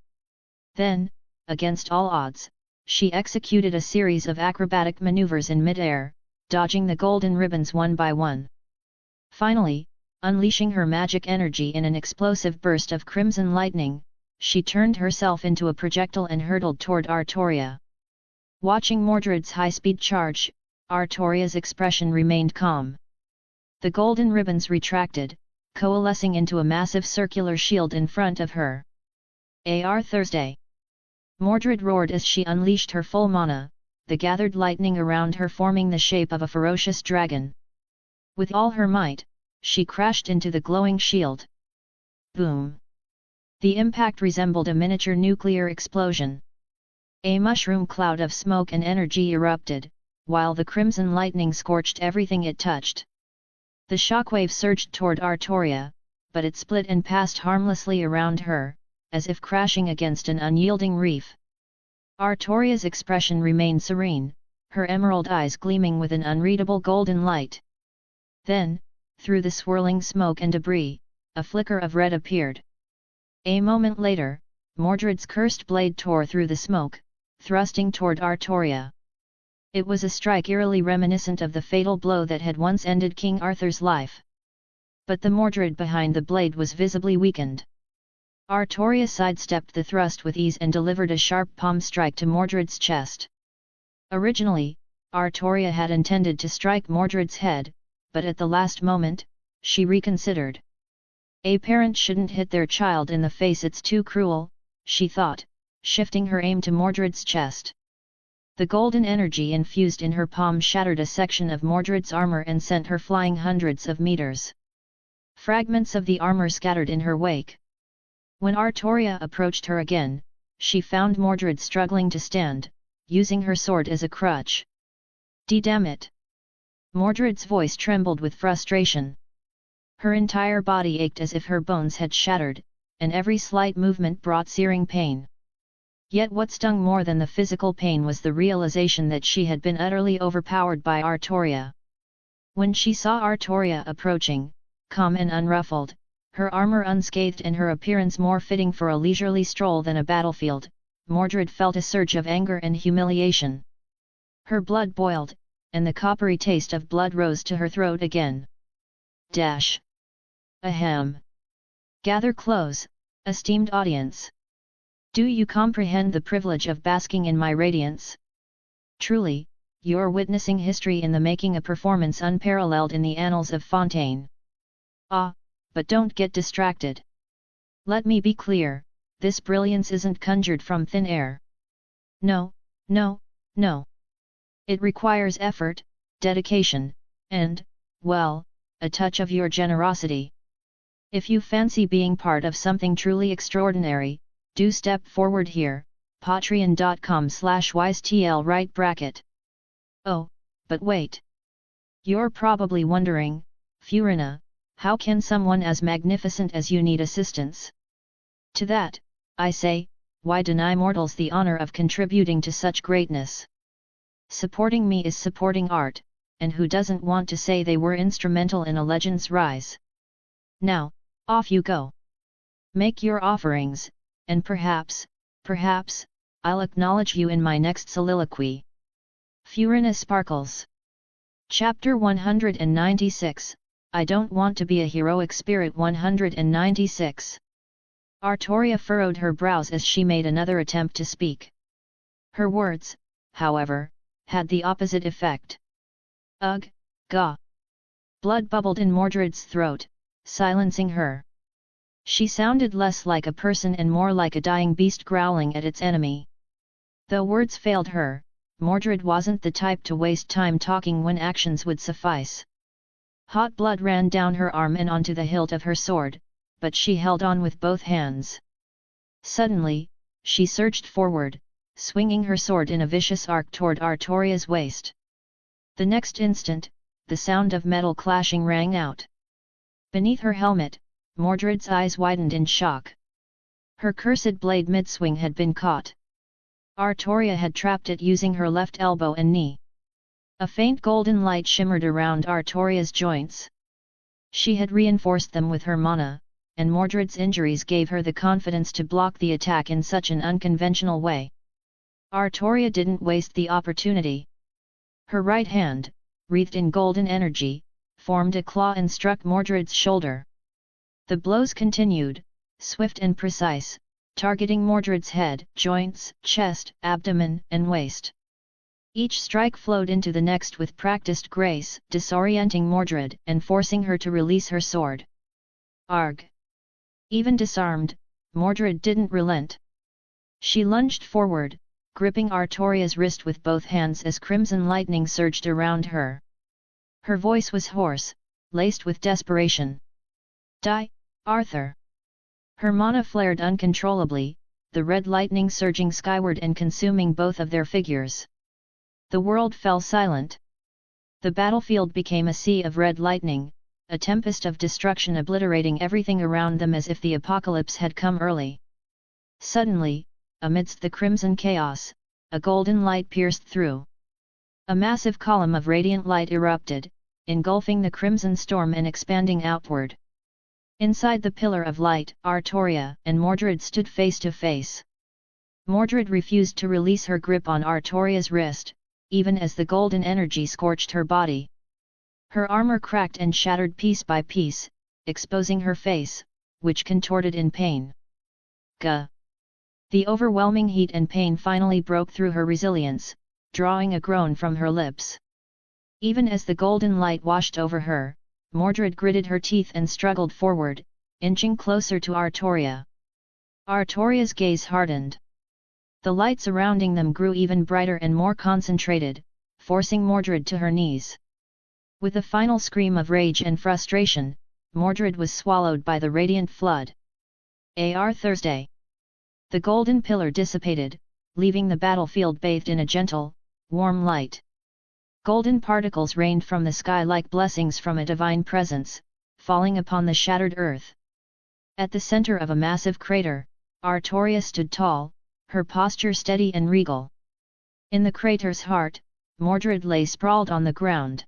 Then, against all odds, she executed a series of acrobatic maneuvers in mid-air, dodging the golden ribbons one by one. Finally, unleashing her magic energy in an explosive burst of crimson lightning, she turned herself into a projectile and hurtled toward Artoria. Watching Mordred's high-speed charge, Artoria's expression remained calm. The golden ribbons retracted, coalescing into a massive circular shield in front of her. Thursday. Mordred roared as she unleashed her full mana, the gathered lightning around her forming the shape of a ferocious dragon. With all her might, she crashed into the glowing shield. Boom! The impact resembled a miniature nuclear explosion. A mushroom cloud of smoke and energy erupted, while the crimson lightning scorched everything it touched. The shockwave surged toward Artoria, but it split and passed harmlessly around her, as if crashing against an unyielding reef. Artoria's expression remained serene, her emerald eyes gleaming with an unreadable golden light. Then, through the swirling smoke and debris, a flicker of red appeared. A moment later, Mordred's cursed blade tore through the smoke, thrusting toward Artoria. It was a strike eerily reminiscent of the fatal blow that had once ended King Arthur's life. But the Mordred behind the blade was visibly weakened. Artoria sidestepped the thrust with ease and delivered a sharp palm strike to Mordred's chest. Originally, Artoria had intended to strike Mordred's head, but at the last moment, she reconsidered. A parent shouldn't hit their child in the face, it's too cruel, she thought, shifting her aim to Mordred's chest. The golden energy infused in her palm shattered a section of Mordred's armor and sent her flying hundreds of meters. Fragments of the armor scattered in her wake. When Artoria approached her again, she found Mordred struggling to stand, using her sword as a crutch. Damn it! Mordred's voice trembled with frustration. Her entire body ached as if her bones had shattered, and every slight movement brought searing pain. Yet what stung more than the physical pain was the realization that she had been utterly overpowered by Artoria. When she saw Artoria approaching, calm and unruffled, her armor unscathed and her appearance more fitting for a leisurely stroll than a battlefield, Mordred felt a surge of anger and humiliation. Her blood boiled, and the coppery taste of blood rose to her throat again. Ahem. Gather close, esteemed audience. Do you comprehend the privilege of basking in my radiance? Truly, you're witnessing history in the making, a performance unparalleled in the annals of Fontaine. Ah, but don't get distracted. Let me be clear, this brilliance isn't conjured from thin air. No, no, no. It requires effort, dedication, and, well, a touch of your generosity. If you fancy being part of something truly extraordinary, do step forward here, patreon.com/wisetl right bracket. Oh, but wait. You're probably wondering, Furina, how can someone as magnificent as you need assistance? To that, I say, why deny mortals the honor of contributing to such greatness? Supporting me is supporting art, and who doesn't want to say they were instrumental in a legend's rise? Now, off you go. Make your offerings, and perhaps, I'll acknowledge you in my next soliloquy. Furina sparkles. Chapter 196, I don't want to be a heroic spirit. 196. Artoria furrowed her brows as she made another attempt to speak. Her words, however, had the opposite effect. Ugh, gah! Blood bubbled in Mordred's throat, silencing her. She sounded less like a person and more like a dying beast growling at its enemy. Though words failed her, Mordred wasn't the type to waste time talking when actions would suffice. Hot blood ran down her arm and onto the hilt of her sword, but she held on with both hands. Suddenly, she surged forward, swinging her sword in a vicious arc toward Artoria's waist. The next instant, the sound of metal clashing rang out. Beneath her helmet, Mordred's eyes widened in shock. Her cursed blade mid-swing had been caught. Artoria had trapped it using her left elbow and knee. A faint golden light shimmered around Artoria's joints. She had reinforced them with her mana, and Mordred's injuries gave her the confidence to block the attack in such an unconventional way. Artoria didn't waste the opportunity. Her right hand, wreathed in golden energy, formed a claw and struck Mordred's shoulder. The blows continued, swift and precise, targeting Mordred's head, joints, chest, abdomen, and waist. Each strike flowed into the next with practiced grace, disorienting Mordred and forcing her to release her sword. Arg! Even disarmed, Mordred didn't relent. She lunged forward, gripping Artoria's wrist with both hands as crimson lightning surged around her. Her voice was hoarse, laced with desperation. Die, Arthur! Her mana flared uncontrollably, the red lightning surging skyward and consuming both of their figures. The world fell silent. The battlefield became a sea of red lightning, a tempest of destruction obliterating everything around them as if the apocalypse had come early. Suddenly, amidst the crimson chaos, a golden light pierced through. A massive column of radiant light erupted, engulfing the crimson storm and expanding outward. Inside the pillar of light, Artoria and Mordred stood face to face. Mordred refused to release her grip on Artoria's wrist, even as the golden energy scorched her body. Her armor cracked and shattered piece by piece, exposing her face, which contorted in pain. Gah! The overwhelming heat and pain finally broke through her resilience, drawing a groan from her lips. Even as the golden light washed over her, Mordred gritted her teeth and struggled forward, inching closer to Artoria. Artoria's gaze hardened. The light surrounding them grew even brighter and more concentrated, forcing Mordred to her knees. With a final scream of rage and frustration, Mordred was swallowed by the radiant flood. Thursday. The golden pillar dissipated, leaving the battlefield bathed in a gentle, warm light. Golden particles rained from the sky like blessings from a divine presence, falling upon the shattered earth. At the center of a massive crater, Artoria stood tall, her posture steady and regal. In the crater's heart, Mordred lay sprawled on the ground.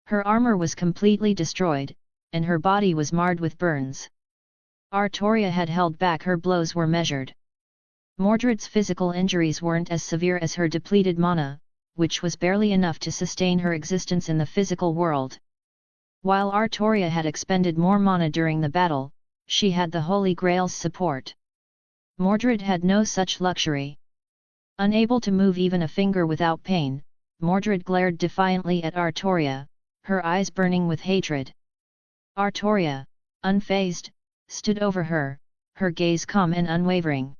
Her armor was completely destroyed, and her body was marred with burns. Artoria had held back, her blows were measured. Mordred's physical injuries weren't as severe as her depleted mana, which was barely enough to sustain her existence in the physical world. While Artoria had expended more mana during the battle, she had the Holy Grail's support. Mordred had no such luxury. Unable to move even a finger without pain, Mordred glared defiantly at Artoria, her eyes burning with hatred. Artoria, unfazed, stood over her, her gaze calm and unwavering.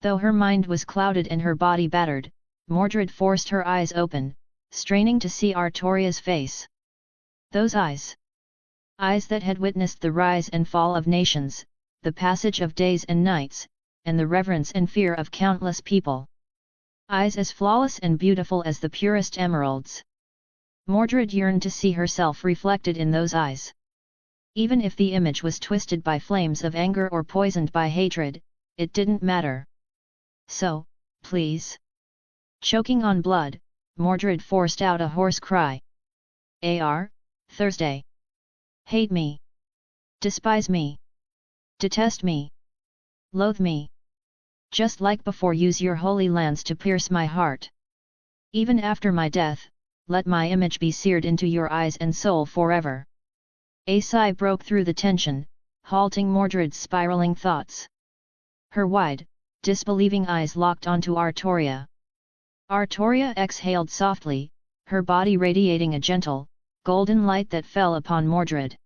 Though her mind was clouded and her body battered, Mordred forced her eyes open, straining to see Artoria's face. Those eyes! Eyes that had witnessed the rise and fall of nations, the passage of days and nights, and the reverence and fear of countless people. Eyes as flawless and beautiful as the purest emeralds. Mordred yearned to see herself reflected in those eyes. Even if the image was twisted by flames of anger or poisoned by hatred, it didn't matter. So, please. Choking on blood, Mordred forced out a hoarse cry. Thursday. Hate me. Despise me. Detest me. Loathe me. Just like before, use your holy lance to pierce my heart. Even after my death, let my image be seared into your eyes and soul forever. A sigh broke through the tension, halting Mordred's spiraling thoughts. Her wide, disbelieving eyes locked onto Artoria. Artoria exhaled softly, her body radiating a gentle, golden light that fell upon Mordred.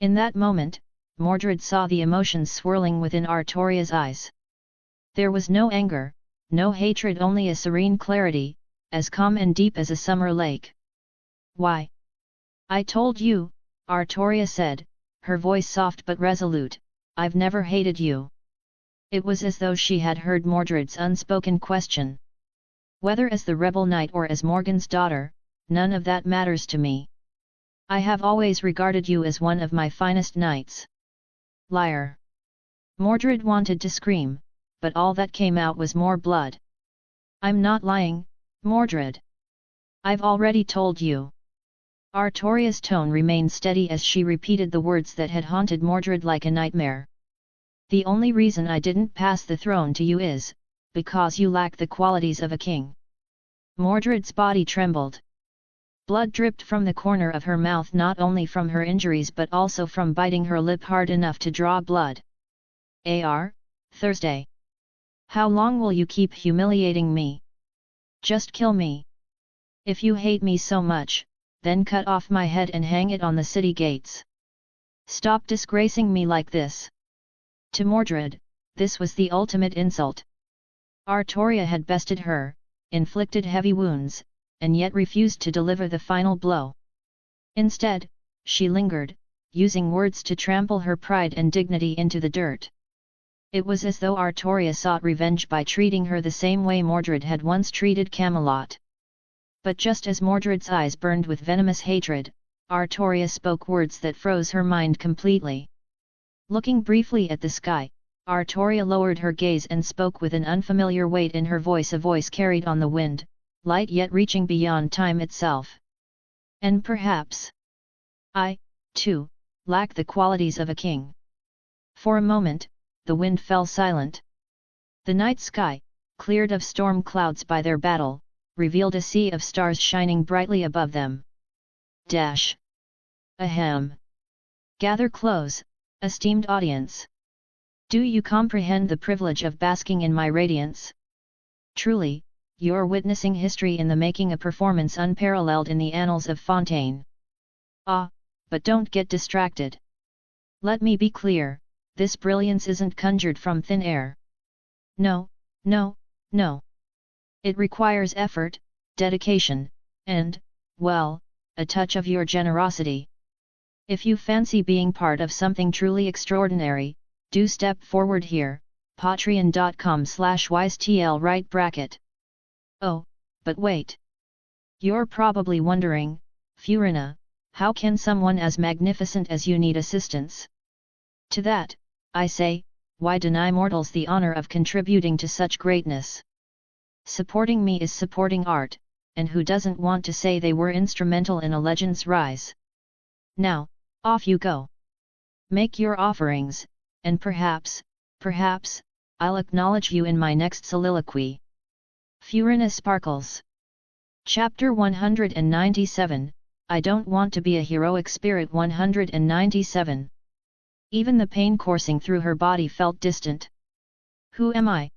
In that moment, Mordred saw the emotions swirling within Artoria's eyes. There was no anger, no hatred, only a serene clarity, as calm and deep as a summer lake. Why? I told you, Artoria said, her voice soft but resolute, I've never hated you. It was as though she had heard Mordred's unspoken question. Whether as the rebel knight or as Morgan's daughter, none of that matters to me. I have always regarded you as one of my finest knights. Liar! Mordred wanted to scream, but all that came out was more blood. I'm not lying, Mordred. I've already told you. Artoria's tone remained steady as she repeated the words that had haunted Mordred like a nightmare. The only reason I didn't pass the throne to you is, because you lack the qualities of a king. Mordred's body trembled. Blood dripped from the corner of her mouth, not only from her injuries but also from biting her lip hard enough to draw blood. Thursday. How long will you keep humiliating me? Just kill me. If you hate me so much, then cut off my head and hang it on the city gates. Stop disgracing me like this. To Mordred, this was the ultimate insult. Artoria had bested her, inflicted heavy wounds, and yet refused to deliver the final blow. Instead, she lingered, using words to trample her pride and dignity into the dirt. It was as though Artoria sought revenge by treating her the same way Mordred had once treated Camelot. But just as Mordred's eyes burned with venomous hatred, Artoria spoke words that froze her mind completely. Looking briefly at the sky, Artoria lowered her gaze and spoke with an unfamiliar weight in her voice, a voice carried on the wind, light yet reaching beyond time itself. And perhaps I, too, lack the qualities of a king. For a moment, the wind fell silent. The night sky, cleared of storm clouds by their battle, revealed a sea of stars shining brightly above them. Dash. Ahem. Gather close, esteemed audience. Do you comprehend the privilege of basking in my radiance? Truly, you're witnessing history in the making, a performance unparalleled in the annals of Fontaine. Ah, but don't get distracted. Let me be clear, this brilliance isn't conjured from thin air. No, no, no. It requires effort, dedication, and, well, a touch of your generosity. If you fancy being part of something truly extraordinary, do step forward here, patreon.com/wisetl right bracket. Oh, but wait. You're probably wondering, Furina, how can someone as magnificent as you need assistance? To that, I say, why deny mortals the honor of contributing to such greatness? Supporting me is supporting art, and who doesn't want to say they were instrumental in a legend's rise? Now, off you go. Make your offerings, and perhaps, I'll acknowledge you in my next soliloquy. Furina sparkles. Chapter 197, I don't want to be a heroic spirit. 197. Even the pain coursing through her body felt distant. Who am I?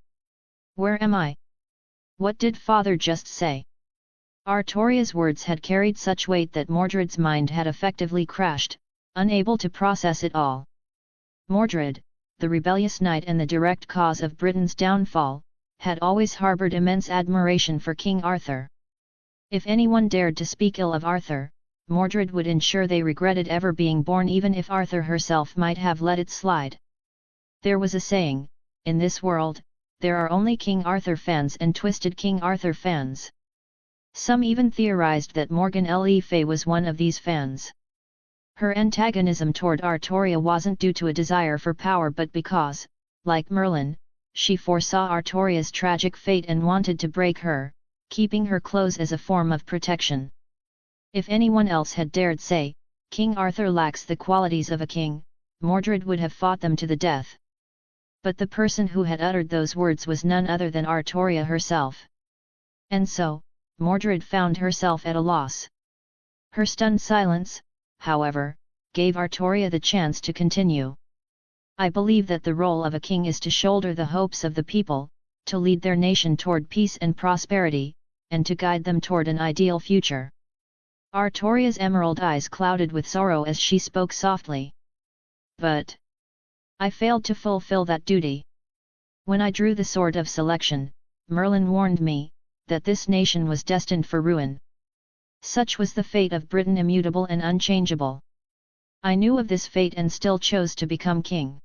Where am I? What did father just say? Artoria's words had carried such weight that Mordred's mind had effectively crashed, unable to process it all. Mordred, the rebellious knight and the direct cause of Britain's downfall, had always harbored immense admiration for King Arthur. If anyone dared to speak ill of Arthur, Mordred would ensure they regretted ever being born, even if Arthur herself might have let it slide. There was a saying, in this world, there are only King Arthur fans and twisted King Arthur fans. Some even theorized that Morgan Le Fay was one of these fans. Her antagonism toward Artoria wasn't due to a desire for power, but because, like Merlin, she foresaw Artoria's tragic fate and wanted to break her, keeping her close as a form of protection. If anyone else had dared say, King Arthur lacks the qualities of a king, Mordred would have fought them to the death. But the person who had uttered those words was none other than Artoria herself. And so, Mordred found herself at a loss. Her stunned silence, however, gave Artoria the chance to continue. I believe that the role of a king is to shoulder the hopes of the people, to lead their nation toward peace and prosperity, and to guide them toward an ideal future. Artoria's emerald eyes clouded with sorrow as she spoke softly. But I failed to fulfill that duty. When I drew the sword of selection, Merlin warned me that this nation was destined for ruin. Such was the fate of Britain, immutable and unchangeable. I knew of this fate and still chose to become king.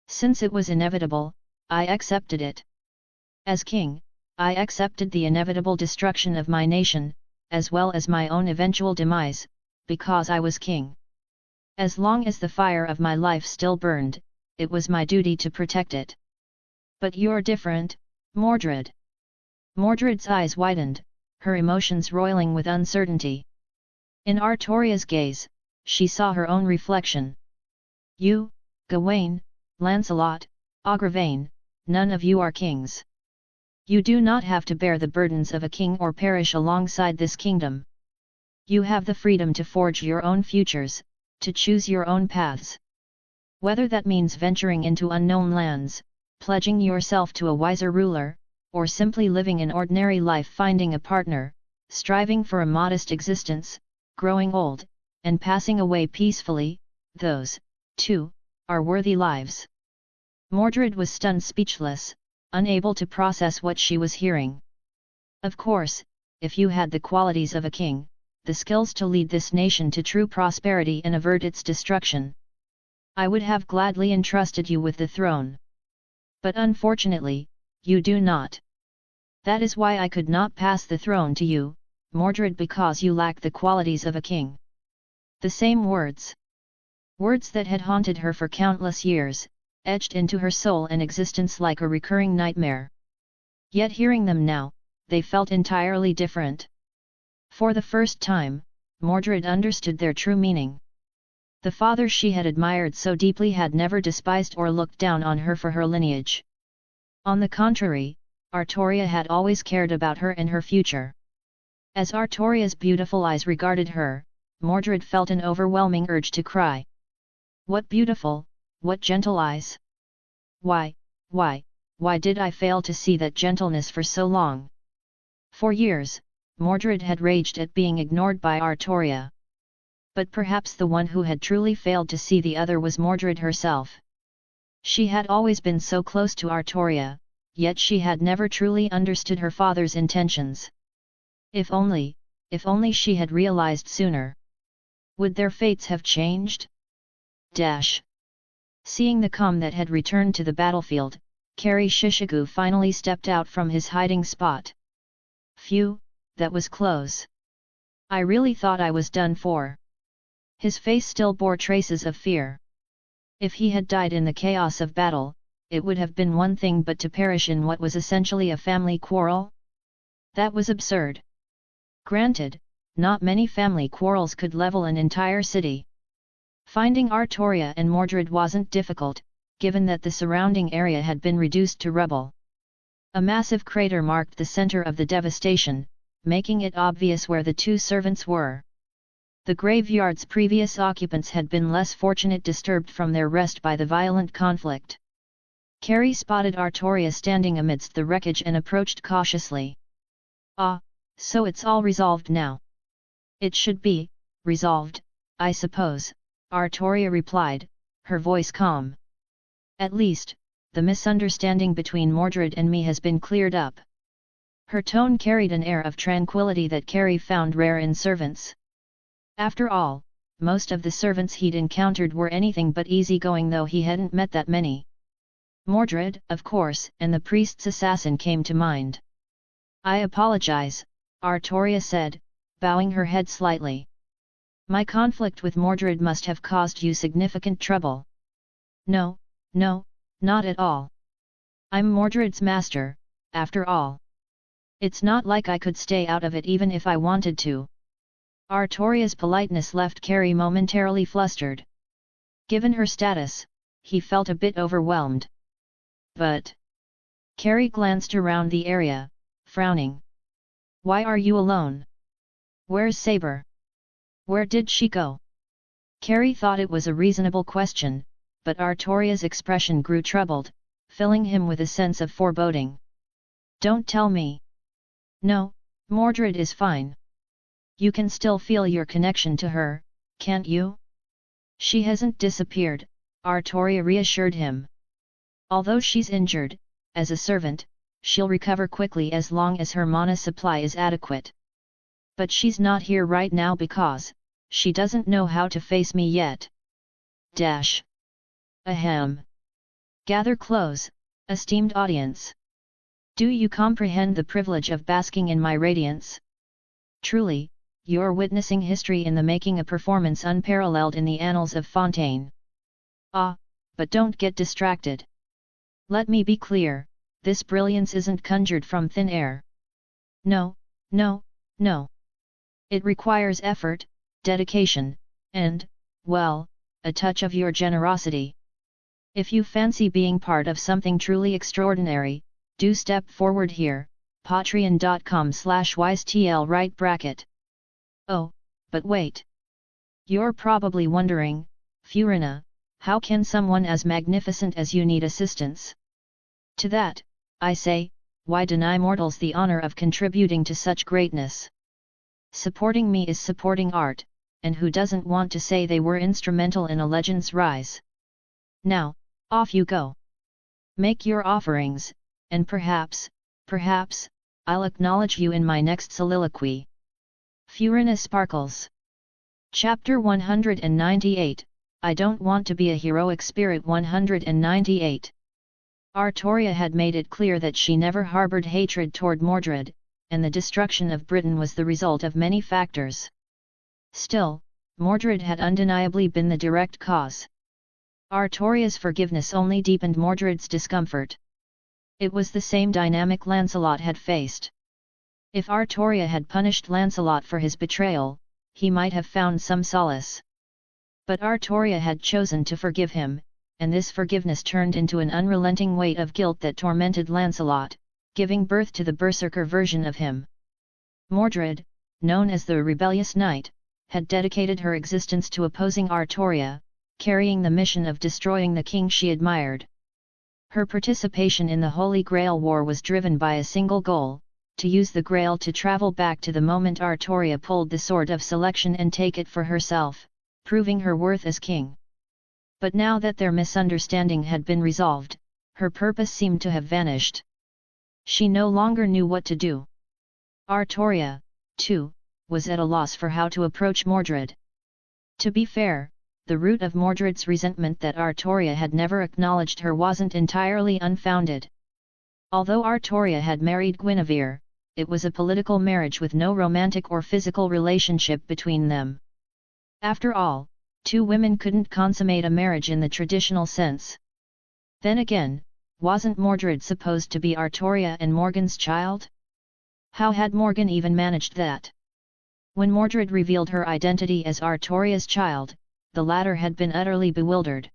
Since it was inevitable, I accepted it. As king, I accepted the inevitable destruction of my nation, as well as my own eventual demise, because I was king. As long as the fire of my life still burned, it was my duty to protect it. But you're different, Mordred. Mordred's eyes widened, her emotions roiling with uncertainty. In Artoria's gaze, she saw her own reflection. You, Gawain, Lancelot, Agravain, none of you are kings. You do not have to bear the burdens of a king or perish alongside this kingdom. You have the freedom to forge your own futures, to choose your own paths. Whether that means venturing into unknown lands, pledging yourself to a wiser ruler, or simply living an ordinary life, finding a partner, striving for a modest existence, growing old, and passing away peacefully, those, too, are worthy lives. Mordred was stunned, speechless, unable to process what she was hearing. Of course, if you had the qualities of a king, the skills to lead this nation to true prosperity and avert its destruction, I would have gladly entrusted you with the throne. But unfortunately, you do not. That is why I could not pass the throne to you, Mordred, because you lack the qualities of a king. The same words. Words that had haunted her for countless years, etched into her soul and existence like a recurring nightmare. Yet hearing them now, they felt entirely different. For the first time, Mordred understood their true meaning. The father she had admired so deeply had never despised or looked down on her for her lineage. On the contrary, Artoria had always cared about her and her future. As Artoria's beautiful eyes regarded her, Mordred felt an overwhelming urge to cry. What beautiful, what gentle eyes! Why did I fail to see that gentleness for so long? For years, Mordred had raged at being ignored by Artoria. But perhaps the one who had truly failed to see the other was Mordred herself. She had always been so close to Artoria, yet she had never truly understood her father's intentions. If only she had realized sooner. Would their fates have changed? Seeing the calm that had returned to the battlefield, Kari Shishigu finally stepped out from his hiding spot. Phew, that was close. I really thought I was done for. His face still bore traces of fear. If he had died in the chaos of battle, it would have been one thing, but to perish in what was essentially a family quarrel? That was absurd. Granted, not many family quarrels could level an entire city. Finding Artoria and Mordred wasn't difficult, given that the surrounding area had been reduced to rubble. A massive crater marked the center of the devastation, making it obvious where the two servants were. The graveyard's previous occupants had been less fortunate, disturbed from their rest by the violent conflict. Kari spotted Artoria standing amidst the wreckage and approached cautiously. Ah, so it's all resolved now. It should be resolved, I suppose, Artoria replied, her voice calm. At least, the misunderstanding between Mordred and me has been cleared up. Her tone carried an air of tranquility that Kari found rare in servants. After all, most of the servants he'd encountered were anything but easygoing, though he hadn't met that many. Mordred, of course, and the priest's assassin came to mind. I apologize, Artoria said, bowing her head slightly. My conflict with Mordred must have caused you significant trouble. No, not at all. I'm Mordred's master, after all. It's not like I could stay out of it even if I wanted to. Artoria's politeness left Kari momentarily flustered. Given her status, he felt a bit overwhelmed. But... Kari glanced around the area, frowning. Why are you alone? Where's Saber? Where did she go? Kari thought it was a reasonable question, but Artoria's expression grew troubled, filling him with a sense of foreboding. Don't tell me. No, Mordred is fine. You can still feel your connection to her, can't you? She hasn't disappeared, Artoria reassured him. Although she's injured, as a servant, she'll recover quickly as long as her mana supply is adequate. But she's not here right now because she doesn't know how to face me yet. Ahem. Gather close, esteemed audience. Do you comprehend the privilege of basking in my radiance? Truly, you're witnessing history in the making, a performance unparalleled in the annals of Fontaine. Ah, but don't get distracted. Let me be clear, this brilliance isn't conjured from thin air. No. It requires effort, dedication, and, well, a touch of your generosity. If you fancy being part of something truly extraordinary, do step forward here, patreon.com/wisetl right bracket. Oh, but wait. You're probably wondering, Furina, how can someone as magnificent as you need assistance? To that, I say, why deny mortals the honor of contributing to such greatness? Supporting me is supporting art, and who doesn't want to say they were instrumental in a legend's rise? Now, off you go. Make your offerings, and perhaps, I'll acknowledge you in my next soliloquy. Furina sparkles. Chapter 198, I don't want to be a heroic spirit. 198. Artoria had made it clear that she never harbored hatred toward Mordred, and the destruction of Britain was the result of many factors. Still, Mordred had undeniably been the direct cause. Artoria's forgiveness only deepened Mordred's discomfort. It was the same dynamic Lancelot had faced. If Artoria had punished Lancelot for his betrayal, he might have found some solace. But Artoria had chosen to forgive him, and this forgiveness turned into an unrelenting weight of guilt that tormented Lancelot, giving birth to the berserker version of him. Mordred, known as the Rebellious Knight, had dedicated her existence to opposing Artoria, carrying the mission of destroying the king she admired. Her participation in the Holy Grail War was driven by a single goal: to use the Grail to travel back to the moment Artoria pulled the sword of selection and take it for herself, proving her worth as king. But now that their misunderstanding had been resolved, her purpose seemed to have vanished. She no longer knew what to do. Artoria, too, was at a loss for how to approach Mordred. To be fair, the root of Mordred's resentment that Artoria had never acknowledged her wasn't entirely unfounded. Although Artoria had married Guinevere, it was a political marriage with no romantic or physical relationship between them. After all, two women couldn't consummate a marriage in the traditional sense. Then again, wasn't Mordred supposed to be Artoria and Morgan's child? How had Morgan even managed that? When Mordred revealed her identity as Artoria's child, the latter had been utterly bewildered.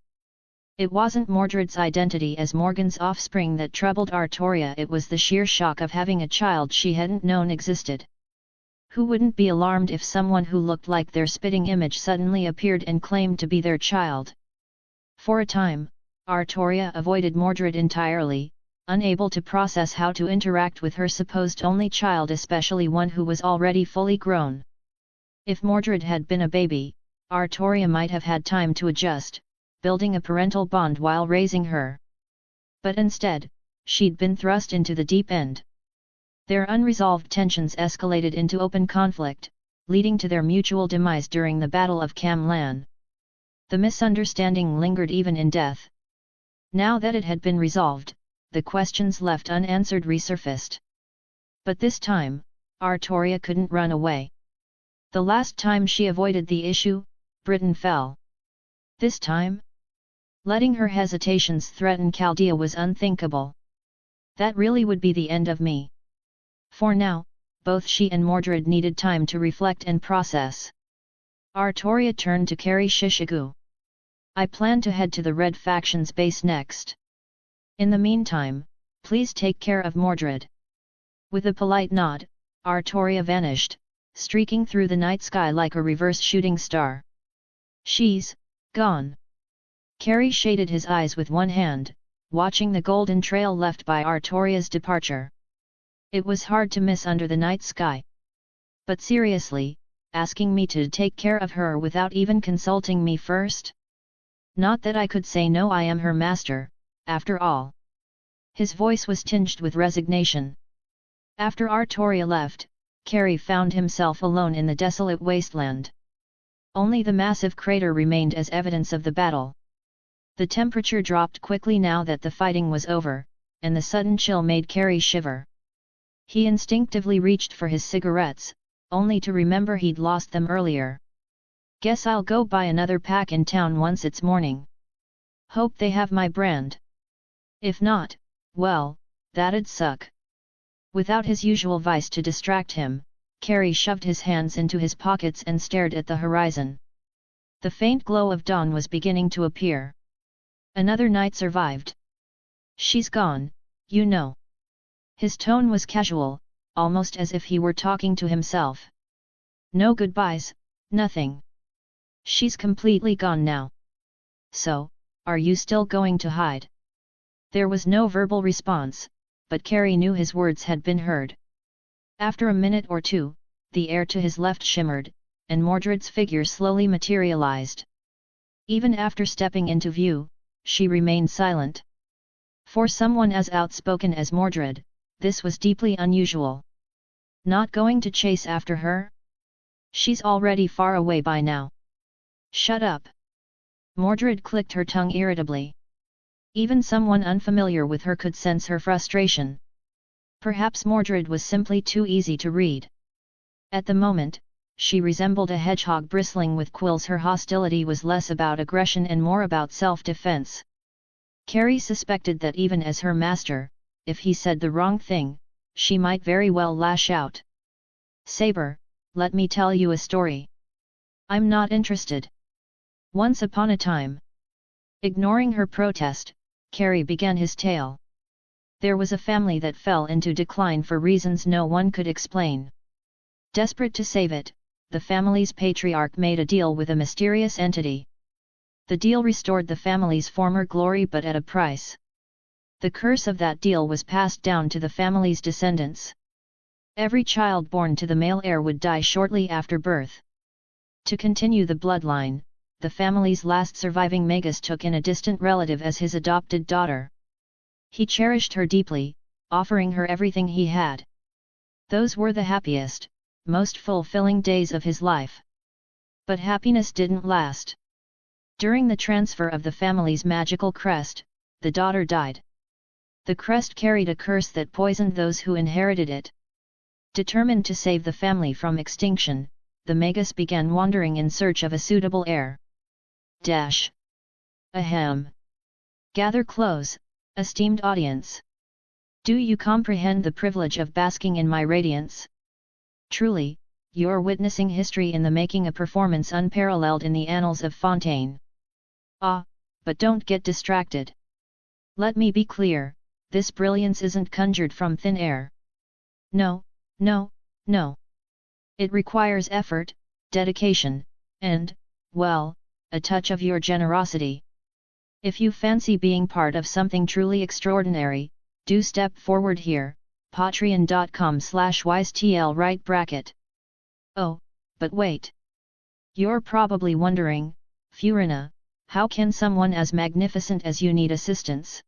It wasn't Mordred's identity as Morgan's offspring that troubled Artoria, it was the sheer shock of having a child she hadn't known existed. Who wouldn't be alarmed if someone who looked like their spitting image suddenly appeared and claimed to be their child? For a time, Artoria avoided Mordred entirely, unable to process how to interact with her supposed only child, especially one who was already fully grown. If Mordred had been a baby, Artoria might have had time to adjust, building a parental bond while raising her. But instead, she'd been thrust into the deep end. Their unresolved tensions escalated into open conflict, leading to their mutual demise during the Battle of Cam Lan. The misunderstanding lingered even in death. Now that it had been resolved, the questions left unanswered resurfaced. But this time, Artoria couldn't run away. The last time she avoided the issue, Britain fell. This time? Letting her hesitations threaten Chaldea was unthinkable. That really would be the end of me. For now, both she and Mordred needed time to reflect and process. Artoria turned to Carrie Shishigu. I plan to head to the Red Faction's base next. In the meantime, please take care of Mordred. With a polite nod, Artoria vanished, streaking through the night sky like a reverse shooting star. She's gone. Carrie shaded his eyes with one hand, watching the golden trail left by Artoria's departure. It was hard to miss under the night sky. But seriously, asking me to take care of her without even consulting me first? Not that I could say no, I am her master, after all. His voice was tinged with resignation. After Artoria left, Carrie found himself alone in the desolate wasteland. Only the massive crater remained as evidence of the battle. The temperature dropped quickly now that the fighting was over, and the sudden chill made Carrie shiver. He instinctively reached for his cigarettes, only to remember he'd lost them earlier. Guess I'll go buy another pack in town once it's morning. Hope they have my brand. If not, well, that'd suck. Without his usual vice to distract him, Carrie shoved his hands into his pockets and stared at the horizon. The faint glow of dawn was beginning to appear. Another night survived. She's gone, you know. His tone was casual, almost as if he were talking to himself. No goodbyes, nothing. She's completely gone now. So, are you still going to hide? There was no verbal response, but Carrie knew his words had been heard. After a minute or two, the air to his left shimmered, and Mordred's figure slowly materialized. Even after stepping into view, she remained silent. For someone as outspoken as Mordred, this was deeply unusual. Not going to chase after her? She's already far away by now. Shut up. Mordred clicked her tongue irritably. Even someone unfamiliar with her could sense her frustration. Perhaps Mordred was simply too easy to read. At the moment, she resembled a hedgehog bristling with quills. Her hostility was less about aggression and more about self-defense. Carrie suspected that even as her master, if he said the wrong thing, she might very well lash out. "Saber, let me tell you a story." "I'm not interested." Once upon a time. Ignoring her protest, Carrie began his tale. There was a family that fell into decline for reasons no one could explain. Desperate to save it, the family's patriarch made a deal with a mysterious entity. The deal restored the family's former glory, but at a price. The curse of that deal was passed down to the family's descendants. Every child born to the male heir would die shortly after birth. To continue the bloodline, the family's last surviving magus took in a distant relative as his adopted daughter. He cherished her deeply, offering her everything he had. Those were the happiest, most fulfilling days of his life. But happiness didn't last. During the transfer of the family's magical crest, the daughter died. The crest carried a curse that poisoned those who inherited it. Determined to save the family from extinction, the magus began wandering in search of a suitable heir. Ahem. Gather close, esteemed audience. Do you comprehend the privilege of basking in my radiance? Truly, you're witnessing history in the making, a performance unparalleled in the annals of Fontaine. Ah, but don't get distracted. Let me be clear, this brilliance isn't conjured from thin air. No, no, no. It requires effort, dedication, and, well, a touch of your generosity. If you fancy being part of something truly extraordinary, do step forward here, patreon.com/wisetl right bracket. Oh, but wait. You're probably wondering, Furina, how can someone as magnificent as you need assistance?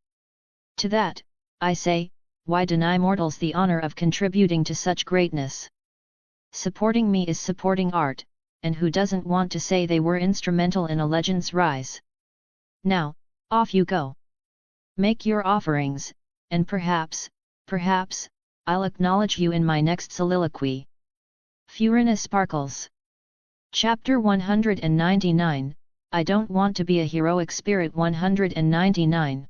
To that, I say, why deny mortals the honor of contributing to such greatness? Supporting me is supporting art, and who doesn't want to say they were instrumental in a legend's rise? Now, off you go. Make your offerings, and perhaps, I'll acknowledge you in my next soliloquy. Furina sparkles. Chapter 199, I don't want to be a heroic spirit. 199.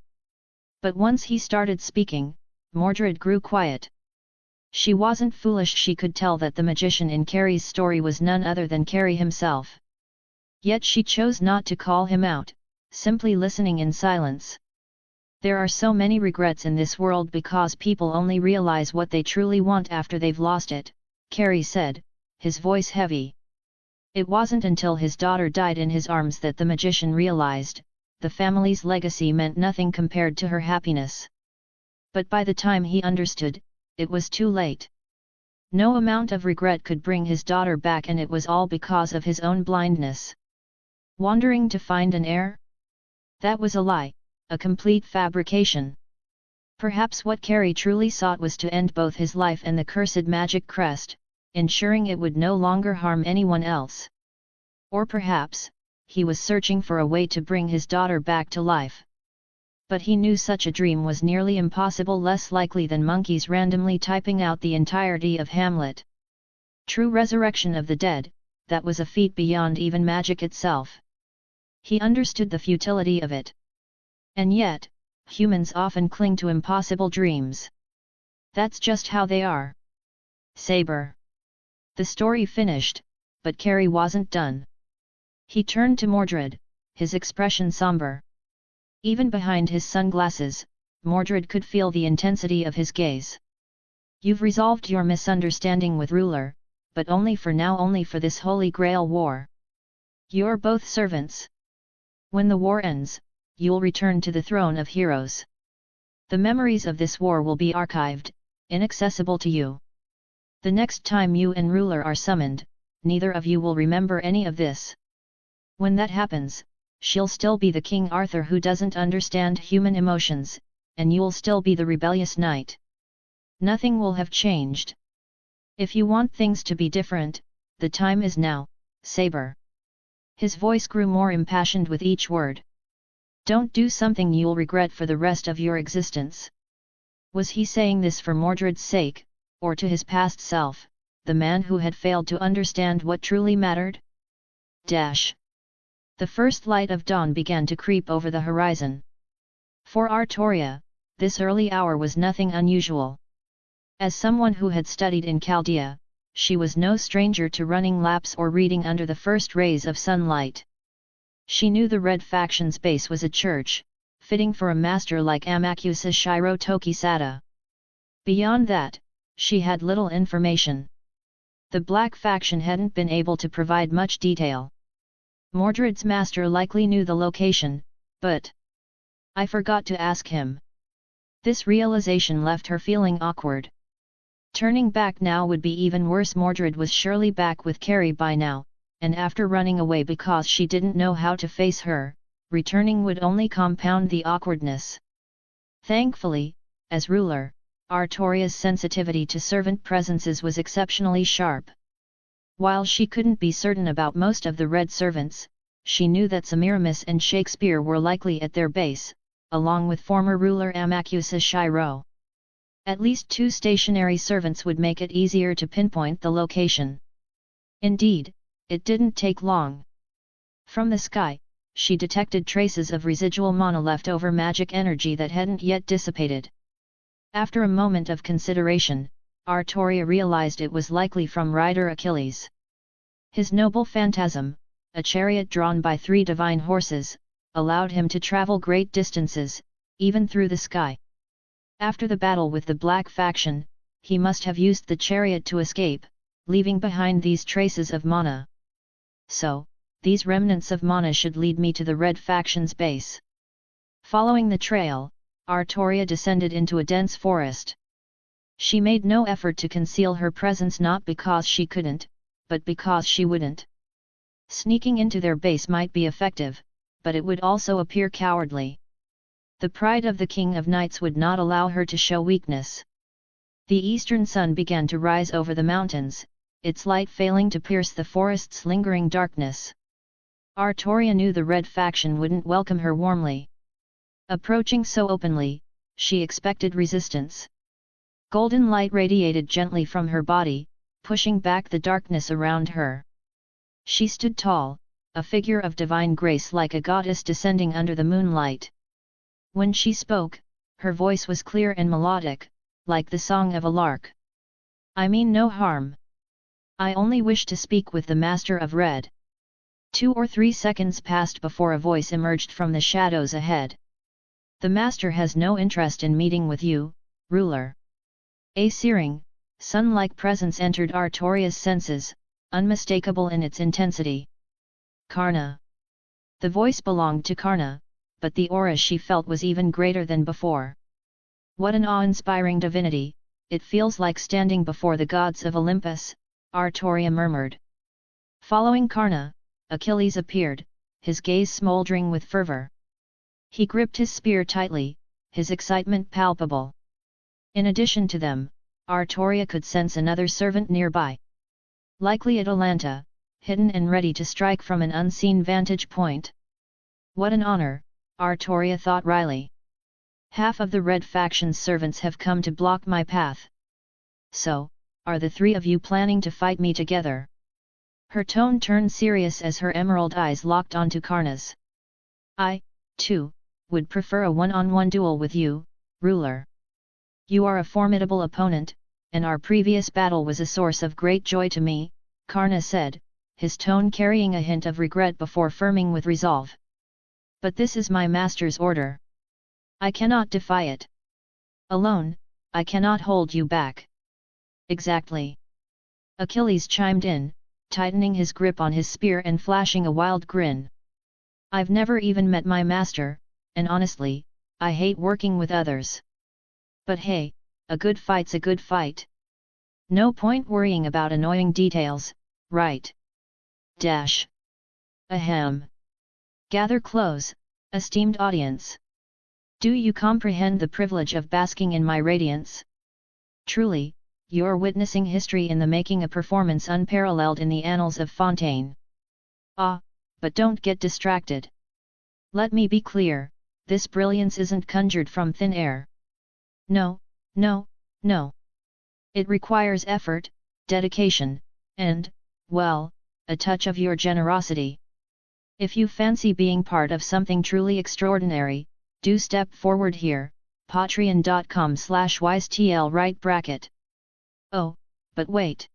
But once he started speaking, Mordred grew quiet. She wasn't foolish. She could tell that the magician in Carrie's story was none other than Carrie himself. Yet she chose not to call him out, simply listening in silence. There are so many regrets in this world because people only realize what they truly want after they've lost it, Carrie said, his voice heavy. It wasn't until his daughter died in his arms that the magician realized, the family's legacy meant nothing compared to her happiness. But by the time he understood, it was too late. No amount of regret could bring his daughter back, and it was all because of his own blindness. Wandering to find an heir? That was a lie, a complete fabrication. Perhaps what Carrie truly sought was to end both his life and the cursed magic crest, ensuring it would no longer harm anyone else. Or perhaps, he was searching for a way to bring his daughter back to life. But he knew such a dream was nearly impossible, less likely than monkeys randomly typing out the entirety of Hamlet. True resurrection of the dead, that was a feat beyond even magic itself. He understood the futility of it. And yet, humans often cling to impossible dreams. That's just how they are. Saber. The story finished, but Carrie wasn't done. He turned to Mordred, his expression somber. Even behind his sunglasses, Mordred could feel the intensity of his gaze. You've resolved your misunderstanding with ruler, but only for now, only for this Holy Grail war. You're both servants. When the war ends, you'll return to the throne of heroes. The memories of this war will be archived, inaccessible to you. The next time you and ruler are summoned, neither of you will remember any of this. When that happens, she'll still be the King Arthur who doesn't understand human emotions, and you'll still be the rebellious knight. Nothing will have changed. If you want things to be different, the time is now, Saber. His voice grew more impassioned with each word. Don't do something you'll regret for the rest of your existence. Was he saying this for Mordred's sake, or to his past self? the man who had failed to understand what truly mattered? Dash. The first light of dawn began to creep over the horizon. For Artoria, this early hour was nothing unusual. As someone who had studied in Chaldea, she was no stranger to running laps or reading under the first rays of sunlight. She knew the Red Faction's base was a church, fitting for a master like Amakusa Shiro Tokisada. Beyond that, she had little information. The Black Faction hadn't been able to provide much detail. Mordred's master likely knew the location, but I forgot to ask him. This realization left her feeling awkward. Turning back now would be even worse. Mordred was surely back with Carrie by now, and after running away because she didn't know how to face her, returning would only compound the awkwardness. Thankfully, as ruler, Artoria's sensitivity to servant presences was exceptionally sharp. While she couldn't be certain about most of the red servants, she knew that Semiramis and Shakespeare were likely at their base, along with former ruler Amakusa Shiro. At least 2 stationary servants would make it easier to pinpoint the location. Indeed, it didn't take long. From the sky, she detected traces of residual mana leftover magic energy that hadn't yet dissipated. After a moment of consideration, Artoria realized it was likely from rider Achilles. His noble phantasm, a chariot drawn by 3 divine horses, allowed him to travel great distances, even through the sky. After the battle with the Black Faction, he must have used the chariot to escape, leaving behind these traces of mana. So, these remnants of mana should lead me to the Red Faction's base. Following the trail, Artoria descended into a dense forest. She made no effort to conceal her presence, not because she couldn't, but because she wouldn't. Sneaking into their base might be effective, but it would also appear cowardly. The pride of the King of Knights would not allow her to show weakness. The eastern sun began to rise over the mountains, its light failing to pierce the forest's lingering darkness. Artoria knew the Red Faction wouldn't welcome her warmly. Approaching so openly, she expected resistance. Golden light radiated gently from her body, pushing back the darkness around her. She stood tall, a figure of divine grace like a goddess descending under the moonlight. When she spoke, her voice was clear and melodic, like the song of a lark. I mean no harm. I only wish to speak with the Master of Red. 2 or 3 seconds passed before a voice emerged from the shadows ahead. The Master has no interest in meeting with you, ruler. A searing, sun-like presence entered Artoria's senses, unmistakable in its intensity. Karna. The voice belonged to Karna, but the aura she felt was even greater than before. What an awe-inspiring divinity, it feels like standing before the gods of Olympus, Artoria murmured. Following Karna, Achilles appeared, his gaze smoldering with fervor. He gripped his spear tightly, his excitement palpable. In addition to them, Artoria could sense another servant nearby. Likely Atalanta, hidden and ready to strike from an unseen vantage point. What an honor, Artoria thought wryly. Half of the Red Faction's servants have come to block my path. So, are the 3 of you planning to fight me together? Her tone turned serious as her emerald eyes locked onto Karna's. I, too, would prefer a one-on-one duel with you, ruler. You are a formidable opponent, and our previous battle was a source of great joy to me, Karna said, his tone carrying a hint of regret before firming with resolve. But this is my master's order. I cannot defy it. Alone, I cannot hold you back. Exactly. Achilles chimed in, tightening his grip on his spear and flashing a wild grin. I've never even met my master, and honestly, I hate working with others. But hey, a good fight's a good fight. No point worrying about annoying details, right? Dash. Ahem. Gather close, esteemed audience. Do you comprehend the privilege of basking in my radiance? Truly, you're witnessing history in the making, a performance unparalleled in the annals of Fontaine. Ah, but don't get distracted. Let me be clear, this brilliance isn't conjured from thin air. No, no, no. It requires effort, dedication, and, well, a touch of your generosity. If you fancy being part of something truly extraordinary, do step forward here, patreon.com/wisetl right bracket. Oh, but wait.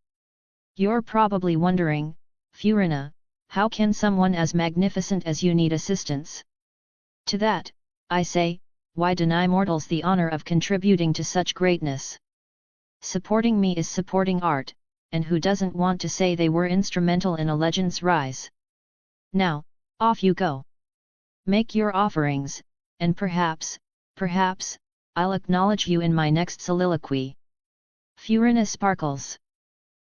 You're probably wondering, Furina, how can someone as magnificent as you need assistance? To that, I say, why deny mortals the honor of contributing to such greatness? Supporting me is supporting art, and who doesn't want to say they were instrumental in a legend's rise? Now, off you go. Make your offerings, and perhaps, I'll acknowledge you in my next soliloquy. Furina sparkles.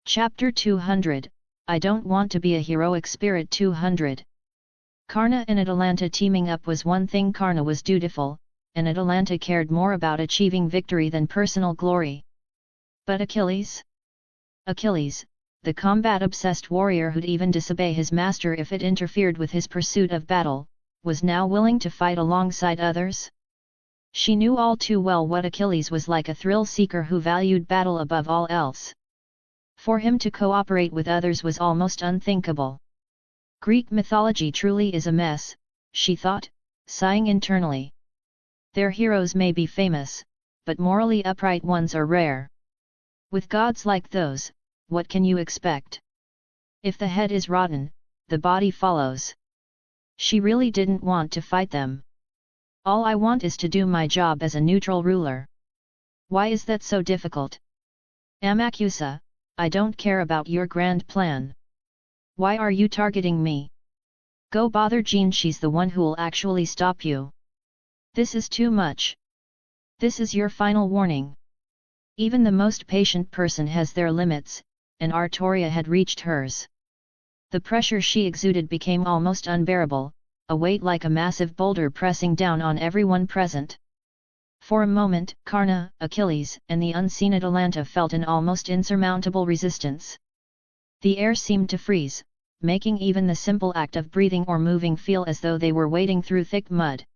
Chapter 200, I Don't Want to Be a Heroic Spirit 200. Karna and Atalanta teaming up was one thing. Karna was dutiful, and Atalanta cared more about achieving victory than personal glory. But Achilles? Achilles, the combat-obsessed warrior who'd even disobey his master if it interfered with his pursuit of battle, was now willing to fight alongside others? She knew all too well what Achilles was like, a thrill-seeker who valued battle above all else. For him to cooperate with others was almost unthinkable. Greek mythology truly is a mess, she thought, sighing internally. Their heroes may be famous, but morally upright ones are rare. With gods like those, what can you expect? If the head is rotten, the body follows. She really didn't want to fight them. All I want is to do my job as a neutral ruler. Why is that so difficult? Amakusa, I don't care about your grand plan. Why are you targeting me? Go bother Jean, she's the one who'll actually stop you. This is too much. This is your final warning. Even the most patient person has their limits, and Artoria had reached hers. The pressure she exuded became almost unbearable, a weight like a massive boulder pressing down on everyone present. For a moment, Karna, Achilles, and the unseen Atalanta felt an almost insurmountable resistance. The air seemed to freeze, making even the simple act of breathing or moving feel as though they were wading through thick mud.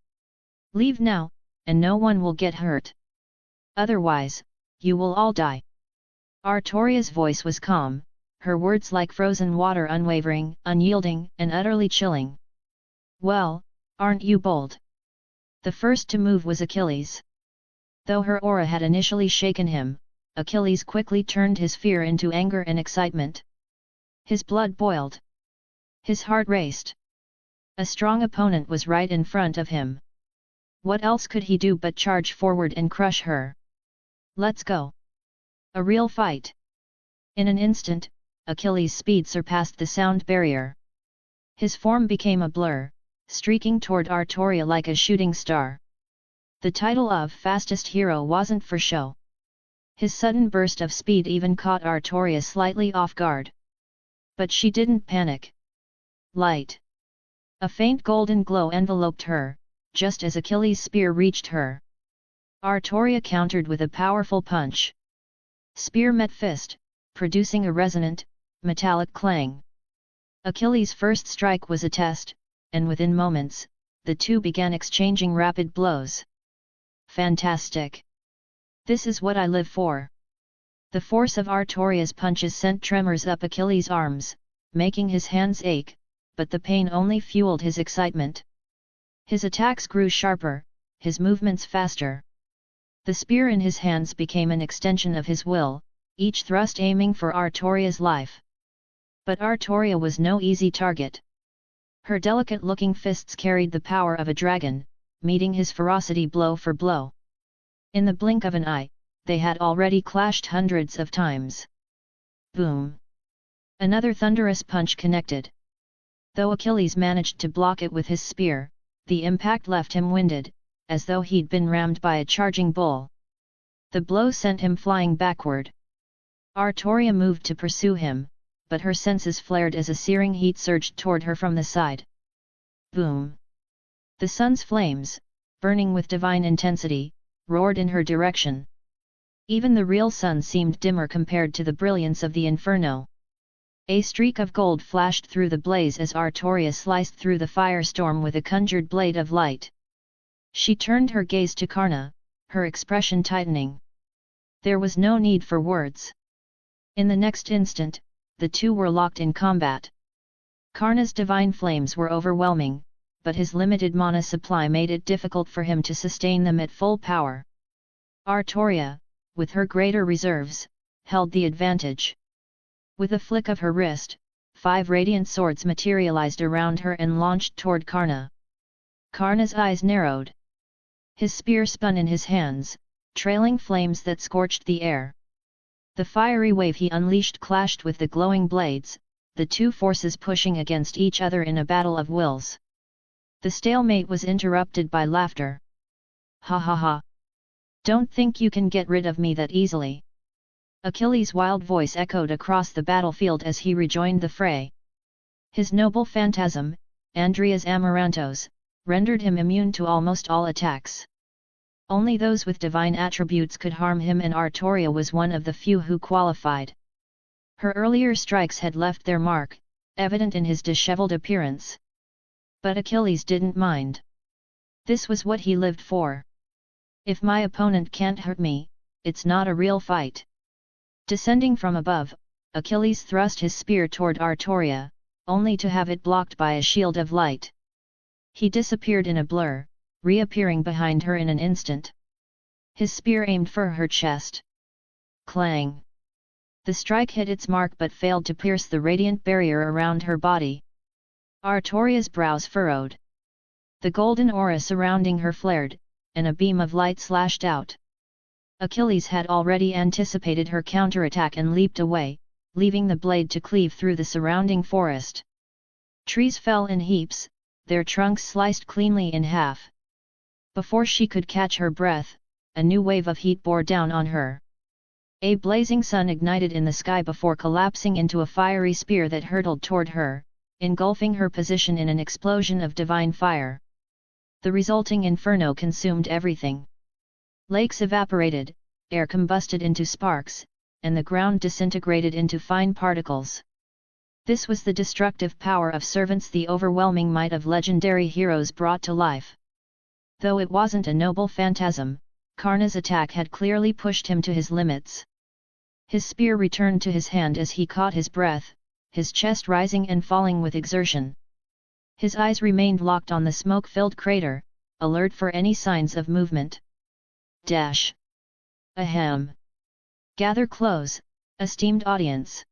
Leave now, and no one will get hurt. Otherwise, you will all die. Artoria's voice was calm, her words like frozen water, unwavering, unyielding, and utterly chilling. Well, aren't you bold? The first to move was Achilles. Though her aura had initially shaken him, Achilles quickly turned his fear into anger and excitement. His blood boiled. His heart raced. A strong opponent was right in front of him. What else could he do but charge forward and crush her? Let's go. A real fight. In an instant, Achilles' speed surpassed the sound barrier. His form became a blur, streaking toward Artoria like a shooting star. The title of fastest hero wasn't for show. His sudden burst of speed even caught Artoria slightly off guard. But she didn't panic. Light. A faint golden glow enveloped her, just as Achilles' spear reached her. Artoria countered with a powerful punch. Spear met fist, producing a resonant, metallic clang. Achilles' first strike was a test, and within moments, the two began exchanging rapid blows. Fantastic! This is what I live for. The force of Artoria's punches sent tremors up Achilles' arms, making his hands ache, but the pain only fueled his excitement. His attacks grew sharper, his movements faster. The spear in his hands became an extension of his will, each thrust aiming for Artoria's life. But Artoria was no easy target. Her delicate-looking fists carried the power of a dragon, meeting his ferocity blow for blow. In the blink of an eye, they had already clashed hundreds of times. Boom! Another thunderous punch connected. Though Achilles managed to block it with his spear, the impact left him winded, as though he'd been rammed by a charging bull. The blow sent him flying backward. Artoria moved to pursue him, but her senses flared as a searing heat surged toward her from the side. Boom! The sun's flames, burning with divine intensity, roared in her direction. Even the real sun seemed dimmer compared to the brilliance of the inferno. A streak of gold flashed through the blaze as Artoria sliced through the firestorm with a conjured blade of light. She turned her gaze to Karna, her expression tightening. There was no need for words. In the next instant, the two were locked in combat. Karna's divine flames were overwhelming, but his limited mana supply made it difficult for him to sustain them at full power. Artoria, with her greater reserves, held the advantage. With a flick of her wrist, 5 radiant swords materialized around her and launched toward Karna. Karna's eyes narrowed. His spear spun in his hands, trailing flames that scorched the air. The fiery wave he unleashed clashed with the glowing blades, the two forces pushing against each other in a battle of wills. The stalemate was interrupted by laughter. Ha ha ha! Don't think you can get rid of me that easily. Achilles' wild voice echoed across the battlefield as he rejoined the fray. His noble phantasm, Andreas Amarantos, rendered him immune to almost all attacks. Only those with divine attributes could harm him, and Artoria was one of the few who qualified. Her earlier strikes had left their mark, evident in his disheveled appearance. But Achilles didn't mind. This was what he lived for. If my opponent can't hurt me, it's not a real fight. Descending from above, Achilles thrust his spear toward Artoria, only to have it blocked by a shield of light. He disappeared in a blur, reappearing behind her in an instant. His spear aimed for her chest. Clang! The strike hit its mark but failed to pierce the radiant barrier around her body. Artoria's brows furrowed. The golden aura surrounding her flared, and a beam of light slashed out. Achilles had already anticipated her counterattack and leaped away, leaving the blade to cleave through the surrounding forest. Trees fell in heaps, their trunks sliced cleanly in half. Before she could catch her breath, a new wave of heat bore down on her. A blazing sun ignited in the sky before collapsing into a fiery spear that hurtled toward her, engulfing her position in an explosion of divine fire. The resulting inferno consumed everything. Lakes evaporated, air combusted into sparks, and the ground disintegrated into fine particles. This was the destructive power of servants, the overwhelming might of legendary heroes brought to life. Though it wasn't a noble phantasm, Karna's attack had clearly pushed him to his limits. His spear returned to his hand as he caught his breath, his chest rising and falling with exertion. His eyes remained locked on the smoke-filled crater, alert for any signs of movement. Dash! Ahem! Gather close, esteemed audience.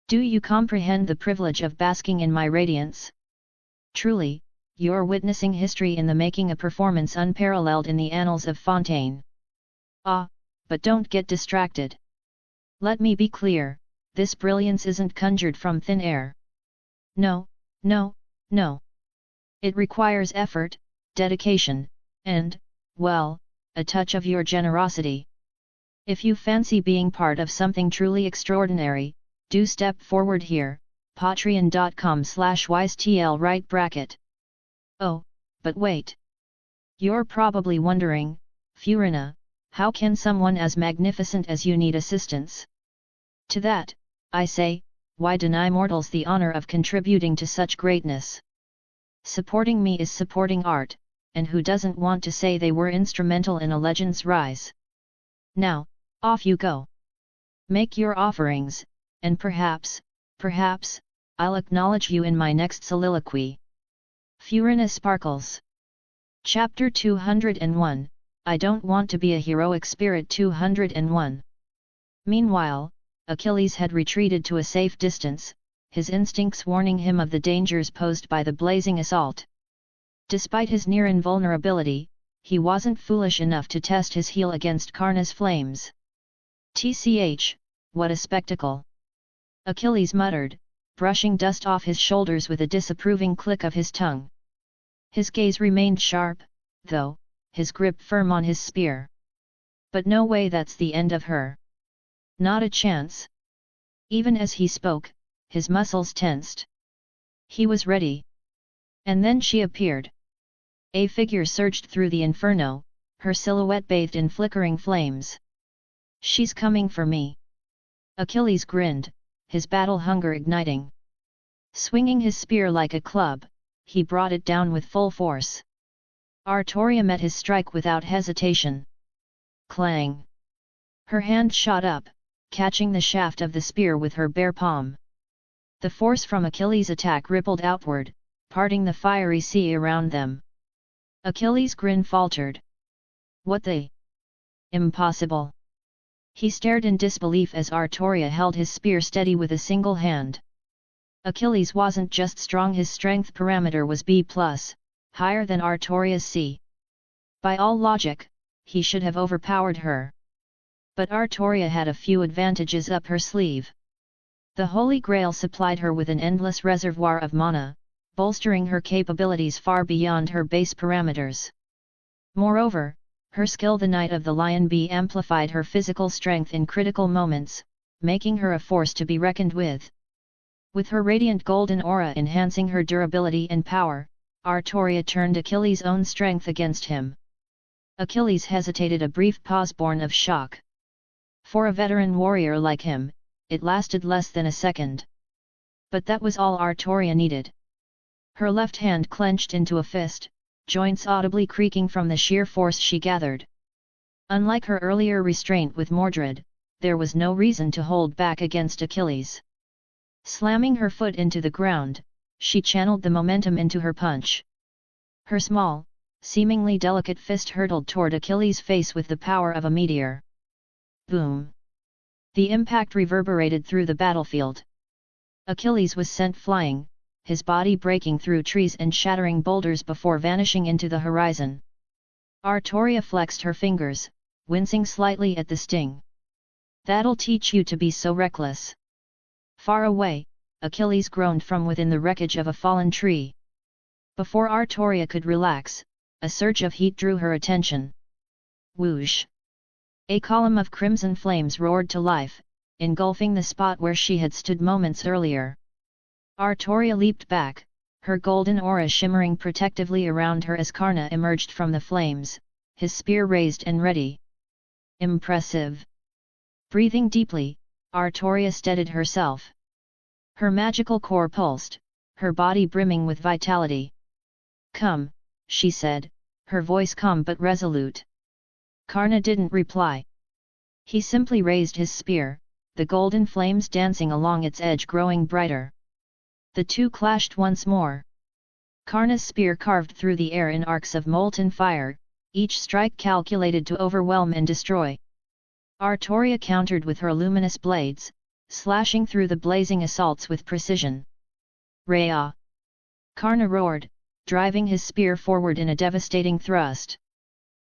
Do you comprehend the privilege of basking in my radiance? Truly, you're witnessing history in the making, a performance unparalleled in the annals of Fontaine. Ah, but don't get distracted. Let me be clear, this brilliance isn't conjured from thin air. No, no, no. It requires effort, dedication, and, well, a touch of your generosity. If you fancy being part of something truly extraordinary, do step forward here, patreon.com/wisetl right bracket. Oh, but wait. You're probably wondering, Furina, how can someone as magnificent as you need assistance? To that, I say, why deny mortals the honor of contributing to such greatness? Supporting me is supporting art, and who doesn't want to say they were instrumental in a legend's rise? Now, off you go. Make your offerings, and perhaps, I'll acknowledge you in my next soliloquy. Furina sparkles. Chapter 201, I don't want to be a heroic spirit. 201. Meanwhile, Achilles had retreated to a safe distance, his instincts warning him of the dangers posed by the blazing assault. Despite his near invulnerability, he wasn't foolish enough to test his heel against Karna's flames. Tch, what a spectacle! Achilles muttered, brushing dust off his shoulders with a disapproving click of his tongue. His gaze remained sharp, though, his grip firm on his spear. But no way, that's the end of her. Not a chance. Even as he spoke, his muscles tensed. He was ready. And then she appeared. A figure surged through the inferno, her silhouette bathed in flickering flames. She's coming for me. Achilles grinned, his battle hunger igniting. Swinging his spear like a club, he brought it down with full force. Artoria met his strike without hesitation. Clang! Her hand shot up, catching the shaft of the spear with her bare palm. The force from Achilles' attack rippled outward, parting the fiery sea around them. Achilles' grin faltered. What the? Impossible. He stared in disbelief as Artoria held his spear steady with a single hand. Achilles wasn't just strong, his strength parameter was B+, higher than Artoria's C. By all logic, he should have overpowered her. But Artoria had a few advantages up her sleeve. The Holy Grail supplied her with an endless reservoir of mana, bolstering her capabilities far beyond her base parameters. Moreover, her skill, the Knight of the Lion Bee, amplified her physical strength in critical moments, making her a force to be reckoned with. With her radiant golden aura enhancing her durability and power, Artoria turned Achilles' own strength against him. Achilles hesitated, a brief pause born of shock. For a veteran warrior like him, it lasted less than a second. But that was all Artoria needed. Her left hand clenched into a fist, joints audibly creaking from the sheer force she gathered. Unlike her earlier restraint with Mordred, there was no reason to hold back against Achilles. Slamming her foot into the ground, she channeled the momentum into her punch. Her small, seemingly delicate fist hurtled toward Achilles' face with the power of a meteor. Boom! The impact reverberated through the battlefield. Achilles was sent flying, his body breaking through trees and shattering boulders before vanishing into the horizon. Artoria flexed her fingers, wincing slightly at the sting. That'll teach you to be so reckless. Far away, Achilles groaned from within the wreckage of a fallen tree. Before Artoria could relax, a surge of heat drew her attention. Whoosh! A column of crimson flames roared to life, engulfing the spot where she had stood moments earlier. Artoria leaped back, her golden aura shimmering protectively around her as Karna emerged from the flames, his spear raised and ready. Impressive! Breathing deeply, Artoria steadied herself. Her magical core pulsed, her body brimming with vitality. Come, she said, her voice calm but resolute. Karna didn't reply. He simply raised his spear, the golden flames dancing along its edge growing brighter. The two clashed once more. Karna's spear carved through the air in arcs of molten fire, each strike calculated to overwhelm and destroy. Artoria countered with her luminous blades, slashing through the blazing assaults with precision. Raya! Karna roared, driving his spear forward in a devastating thrust.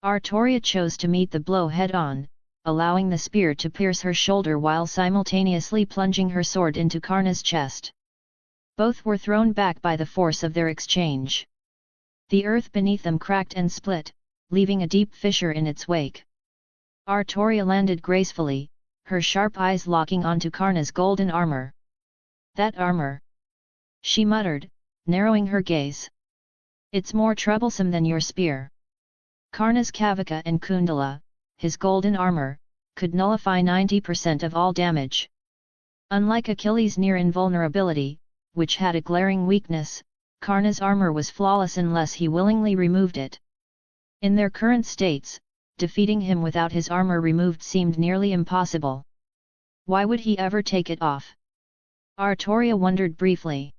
Artoria chose to meet the blow head-on, allowing the spear to pierce her shoulder while simultaneously plunging her sword into Karna's chest. Both were thrown back by the force of their exchange. The earth beneath them cracked and split, leaving a deep fissure in its wake. Artoria landed gracefully, her sharp eyes locking onto Karna's golden armor. That armor! She muttered, narrowing her gaze. It's more troublesome than your spear. Karna's Kavaka and Kundala, his golden armor, could nullify 90% of all damage. Unlike Achilles' near invulnerability, which had a glaring weakness, Karna's armor was flawless unless he willingly removed it. In their current states, defeating him without his armor removed seemed nearly impossible. Why would he ever take it off? Artoria wondered briefly.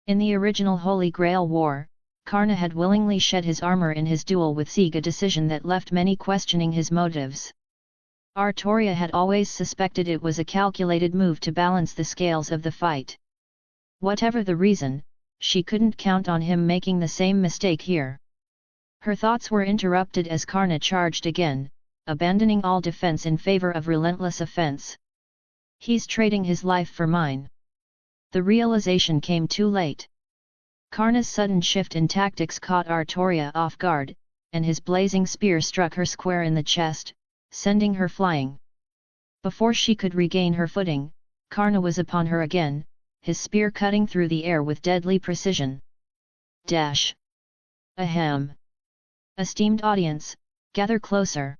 In the original Holy Grail War, Karna had willingly shed his armor in his duel with Sieg, a decision that left many questioning his motives. Artoria had always suspected it was a calculated move to balance the scales of the fight. Whatever the reason, she couldn't count on him making the same mistake here. Her thoughts were interrupted as Karna charged again, abandoning all defense in favor of relentless offense. He's trading his life for mine. The realization came too late. Karna's sudden shift in tactics caught Artoria off guard, and his blazing spear struck her square in the chest, sending her flying. Before she could regain her footing, Karna was upon her again, his spear cutting through the air with deadly precision. Dash! Ahem! Esteemed audience, gather closer.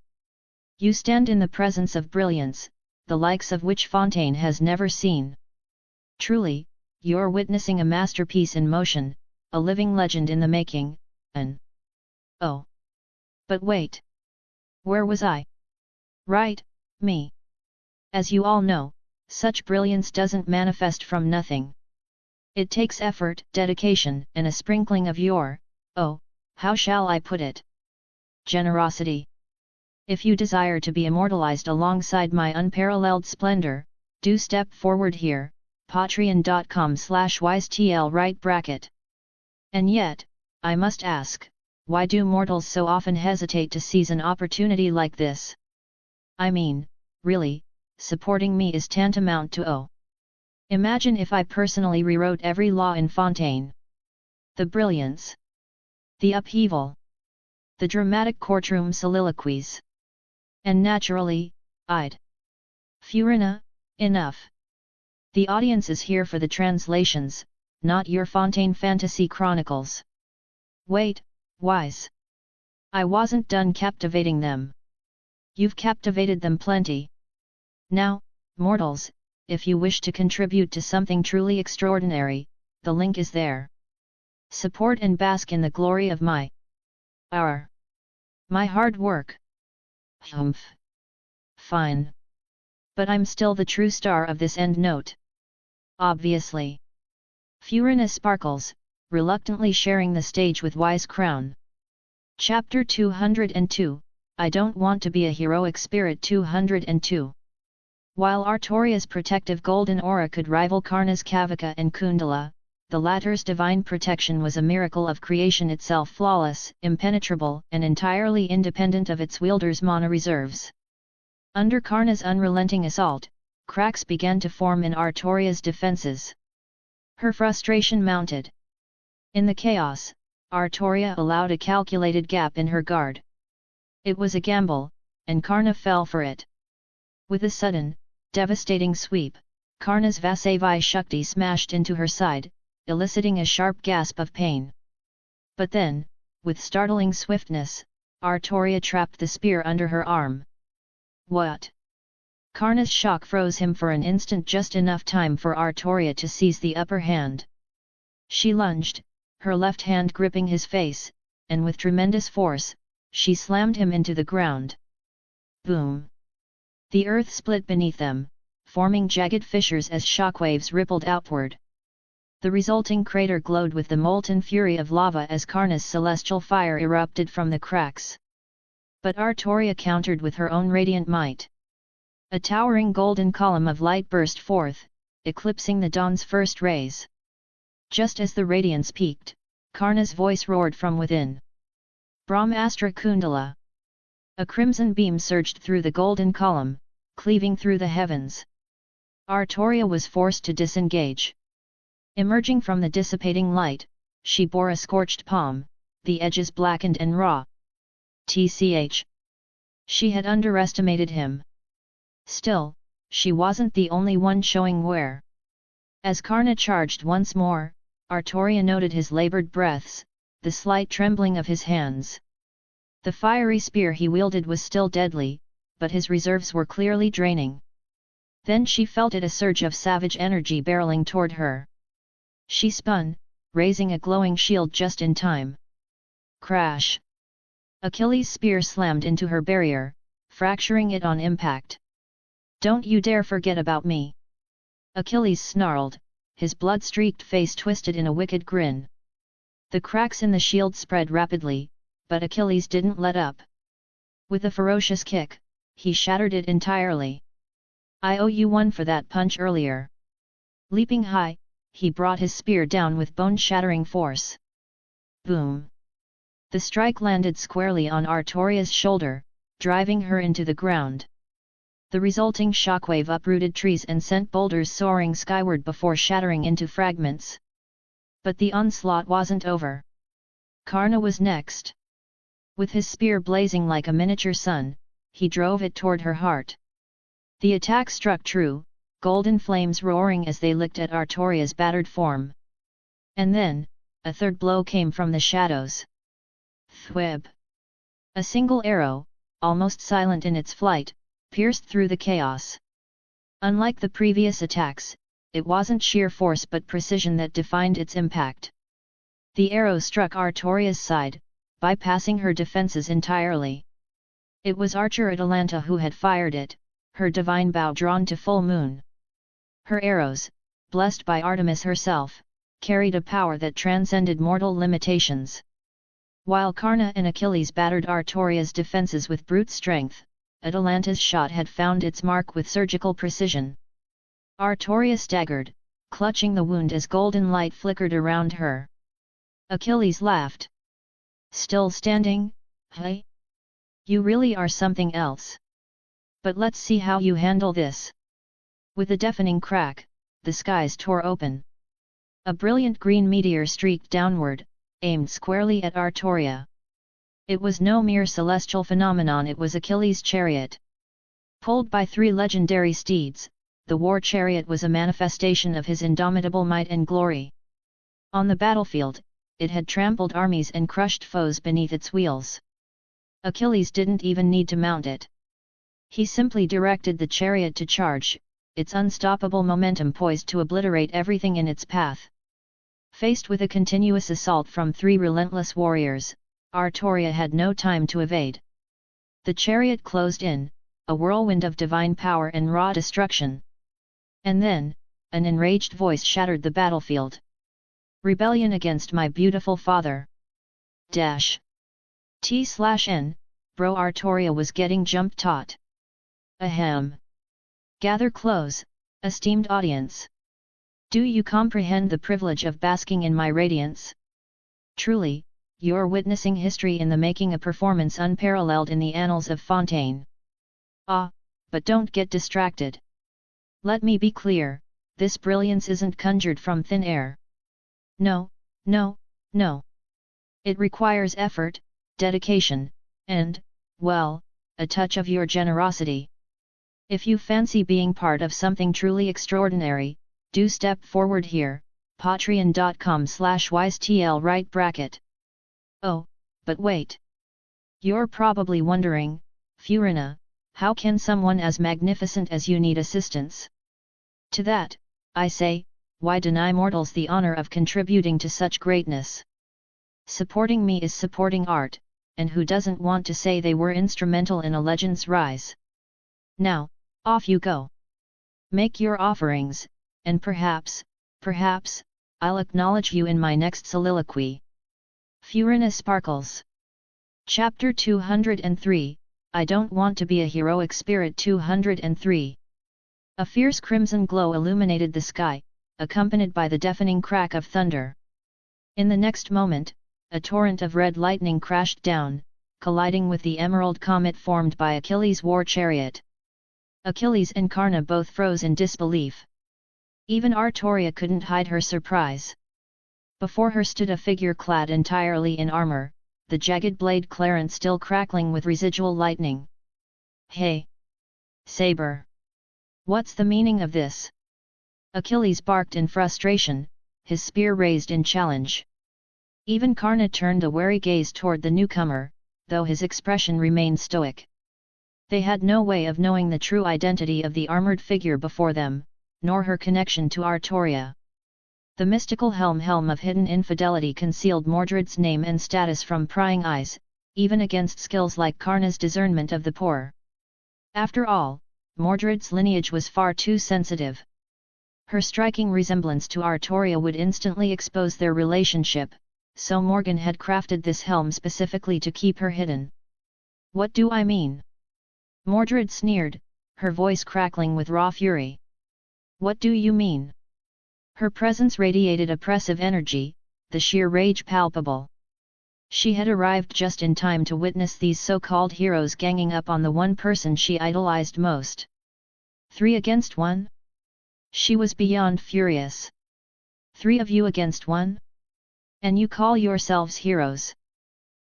You stand in the presence of brilliance, the likes of which Fontaine has never seen. Truly, you're witnessing a masterpiece in motion, a living legend in the making, oh! But wait! Where was I? Right, me! As you all know, such brilliance doesn't manifest from nothing. It takes effort, dedication, and a sprinkling of your, oh, how shall I put it? Generosity. If you desire to be immortalized alongside my unparalleled splendor, do step forward here, patreon.com/wisetl right bracket. And yet, I must ask, why do mortals so often hesitate to seize an opportunity like this? I mean, really, supporting me is tantamount to oh. Imagine if I personally rewrote every law in Fontaine. The brilliance. The upheaval. The dramatic courtroom soliloquies. And naturally, I'd. Furina, enough. The audience is here for the translations, not your Fontaine fantasy chronicles. Wait, Wise. I wasn't done captivating them. You've captivated them plenty. Now, mortals, if you wish to contribute to something truly extraordinary, the link is there. Support and bask in the glory of my hard work. Humph. Fine. But I'm still the true star of this endnote. Obviously. Furina sparkles, reluctantly sharing the stage with Wise Crown. Chapter 202, I Don't Want to Be a Heroic Spirit 202. While Artoria's protective golden aura could rival Karna's Kavika and Kundala, the latter's divine protection was a miracle of creation itself, flawless, impenetrable, and entirely independent of its wielder's mana reserves. Under Karna's unrelenting assault, cracks began to form in Artoria's defenses. Her frustration mounted. In the chaos, Artoria allowed a calculated gap in her guard. It was a gamble, and Karna fell for it. With a sudden, devastating sweep, Karna's Vasavi Shakti smashed into her side, eliciting a sharp gasp of pain. But then, with startling swiftness, Artoria trapped the spear under her arm. What? Karna's shock froze him for an instant, just enough time for Artoria to seize the upper hand. She lunged, her left hand gripping his face, and with tremendous force, she slammed him into the ground. Boom! The earth split beneath them, forming jagged fissures as shockwaves rippled outward. The resulting crater glowed with the molten fury of lava as Karna's celestial fire erupted from the cracks. But Artoria countered with her own radiant might. A towering golden column of light burst forth, eclipsing the dawn's first rays. Just as the radiance peaked, Karna's voice roared from within. Brahmastra Kundala. A crimson beam surged through the golden column, cleaving through the heavens. Artoria was forced to disengage. Emerging from the dissipating light, she bore a scorched palm, the edges blackened and raw. Tch. She had underestimated him. Still, she wasn't the only one showing wear. As Karna charged once more, Artoria noted his labored breaths, the slight trembling of his hands. The fiery spear he wielded was still deadly, but his reserves were clearly draining. Then she felt it, a surge of savage energy barreling toward her. She spun, raising a glowing shield just in time. Crash! Achilles' spear slammed into her barrier, fracturing it on impact. Don't you dare forget about me! Achilles snarled, his blood-streaked face twisted in a wicked grin. The cracks in the shield spread rapidly, but Achilles didn't let up. With a ferocious kick, he shattered it entirely. I owe you one for that punch earlier. Leaping high, he brought his spear down with bone-shattering force. Boom! The strike landed squarely on Artoria's shoulder, driving her into the ground. The resulting shockwave uprooted trees and sent boulders soaring skyward before shattering into fragments. But the onslaught wasn't over. Karna was next. With his spear blazing like a miniature sun, he drove it toward her heart. The attack struck true, golden flames roaring as they licked at Artoria's battered form. And then, a third blow came from the shadows. Thwib! A single arrow, almost silent in its flight, pierced through the chaos. Unlike the previous attacks, it wasn't sheer force but precision that defined its impact. The arrow struck Artoria's side, bypassing her defenses entirely. It was Archer Atalanta who had fired it, her divine bow drawn to full moon. Her arrows, blessed by Artemis herself, carried a power that transcended mortal limitations. While Karna and Achilles battered Artoria's defenses with brute strength, Atalanta's shot had found its mark with surgical precision. Artoria staggered, clutching the wound as golden light flickered around her. Achilles laughed. "Still standing, hey? You really are something else. But let's see how you handle this." With a deafening crack, the skies tore open. A brilliant green meteor streaked downward, aimed squarely at Artoria. It was no mere celestial phenomenon, it was Achilles' chariot. Pulled by 3 legendary steeds, the war chariot was a manifestation of his indomitable might and glory. On the battlefield, it had trampled armies and crushed foes beneath its wheels. Achilles didn't even need to mount it. He simply directed the chariot to charge, its unstoppable momentum poised to obliterate everything in its path. Faced with a continuous assault from 3 relentless warriors, Artoria had no time to evade. The chariot closed in, a whirlwind of divine power and raw destruction. And then, an enraged voice shattered the battlefield. "Rebellion against my beautiful father. T/N, bro, Artoria was getting jump taught. Ahem. Gather close, esteemed audience. Do you comprehend the privilege of basking in my radiance? Truly, you're witnessing history in the making, a performance unparalleled in the annals of Fontaine. Ah, but don't get distracted. Let me be clear, this brilliance isn't conjured from thin air. No, no, no. It requires effort, dedication, and, well, a touch of your generosity. If you fancy being part of something truly extraordinary, do step forward here, patreon.com/wisetl right bracket. Oh, but wait. You're probably wondering, Furina, how can someone as magnificent as you need assistance? To that, I say, why deny mortals the honor of contributing to such greatness? Supporting me is supporting art, and who doesn't want to say they were instrumental in a legend's rise? Now, off you go. Make your offerings, and perhaps, I'll acknowledge you in my next soliloquy. Furina sparkles. Chapter 203, I Don't Want to Be a Heroic Spirit. 203. A fierce crimson glow illuminated the sky, accompanied by the deafening crack of thunder. In the next moment, a torrent of red lightning crashed down, colliding with the emerald comet formed by Achilles' war chariot. Achilles and Karna both froze in disbelief. Even Artoria couldn't hide her surprise. Before her stood a figure clad entirely in armor, the jagged blade clarent still crackling with residual lightning. "Hey! Saber! What's the meaning of this?" Achilles barked in frustration, his spear raised in challenge. Even Karna turned a wary gaze toward the newcomer, though his expression remained stoic. They had no way of knowing the true identity of the armored figure before them, nor her connection to Artoria. The mystical helm of hidden infidelity concealed Mordred's name and status from prying eyes, even against skills like Karna's discernment of the poor. After all, Mordred's lineage was far too sensitive. Her striking resemblance to Artoria would instantly expose their relationship, so Morgan had crafted this helm specifically to keep her hidden. "What do I mean?" Mordred sneered, her voice crackling with raw fury. "What do you mean?" Her presence radiated oppressive energy, the sheer rage palpable. She had arrived just in time to witness these so-called heroes ganging up on the one person she idolized most. 3 against 1? She was beyond furious. 3 of you against 1? And you call yourselves heroes?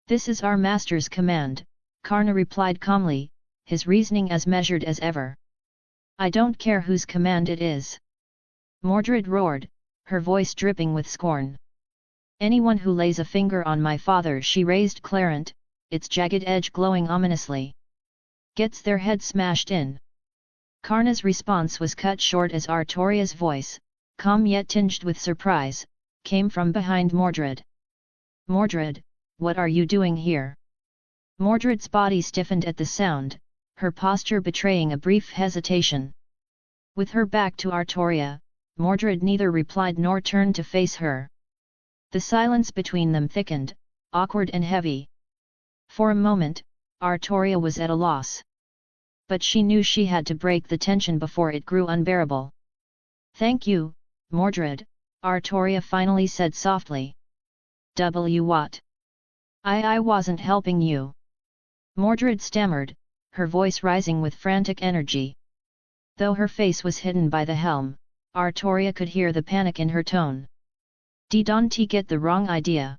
"This is our master's command," Karna replied calmly, his reasoning as measured as ever. "I don't care whose command it is." Mordred roared, her voice dripping with scorn. "Anyone who lays a finger on my father," she raised clarent, its jagged edge glowing ominously, "gets their head smashed in." Karna's response was cut short as Artoria's voice, calm yet tinged with surprise, came from behind Mordred. "Mordred, what are you doing here?" Mordred's body stiffened at the sound, her posture betraying a brief hesitation. With her back to Artoria, Mordred neither replied nor turned to face her. The silence between them thickened, awkward and heavy. For a moment, Artoria was at a loss. But she knew she had to break the tension before it grew unbearable. "Thank you, Mordred," Artoria finally said softly. What? I wasn't helping you." Mordred stammered, her voice rising with frantic energy. Though her face was hidden by the helm, Artoria could hear the panic in her tone. "Don't get the wrong idea,"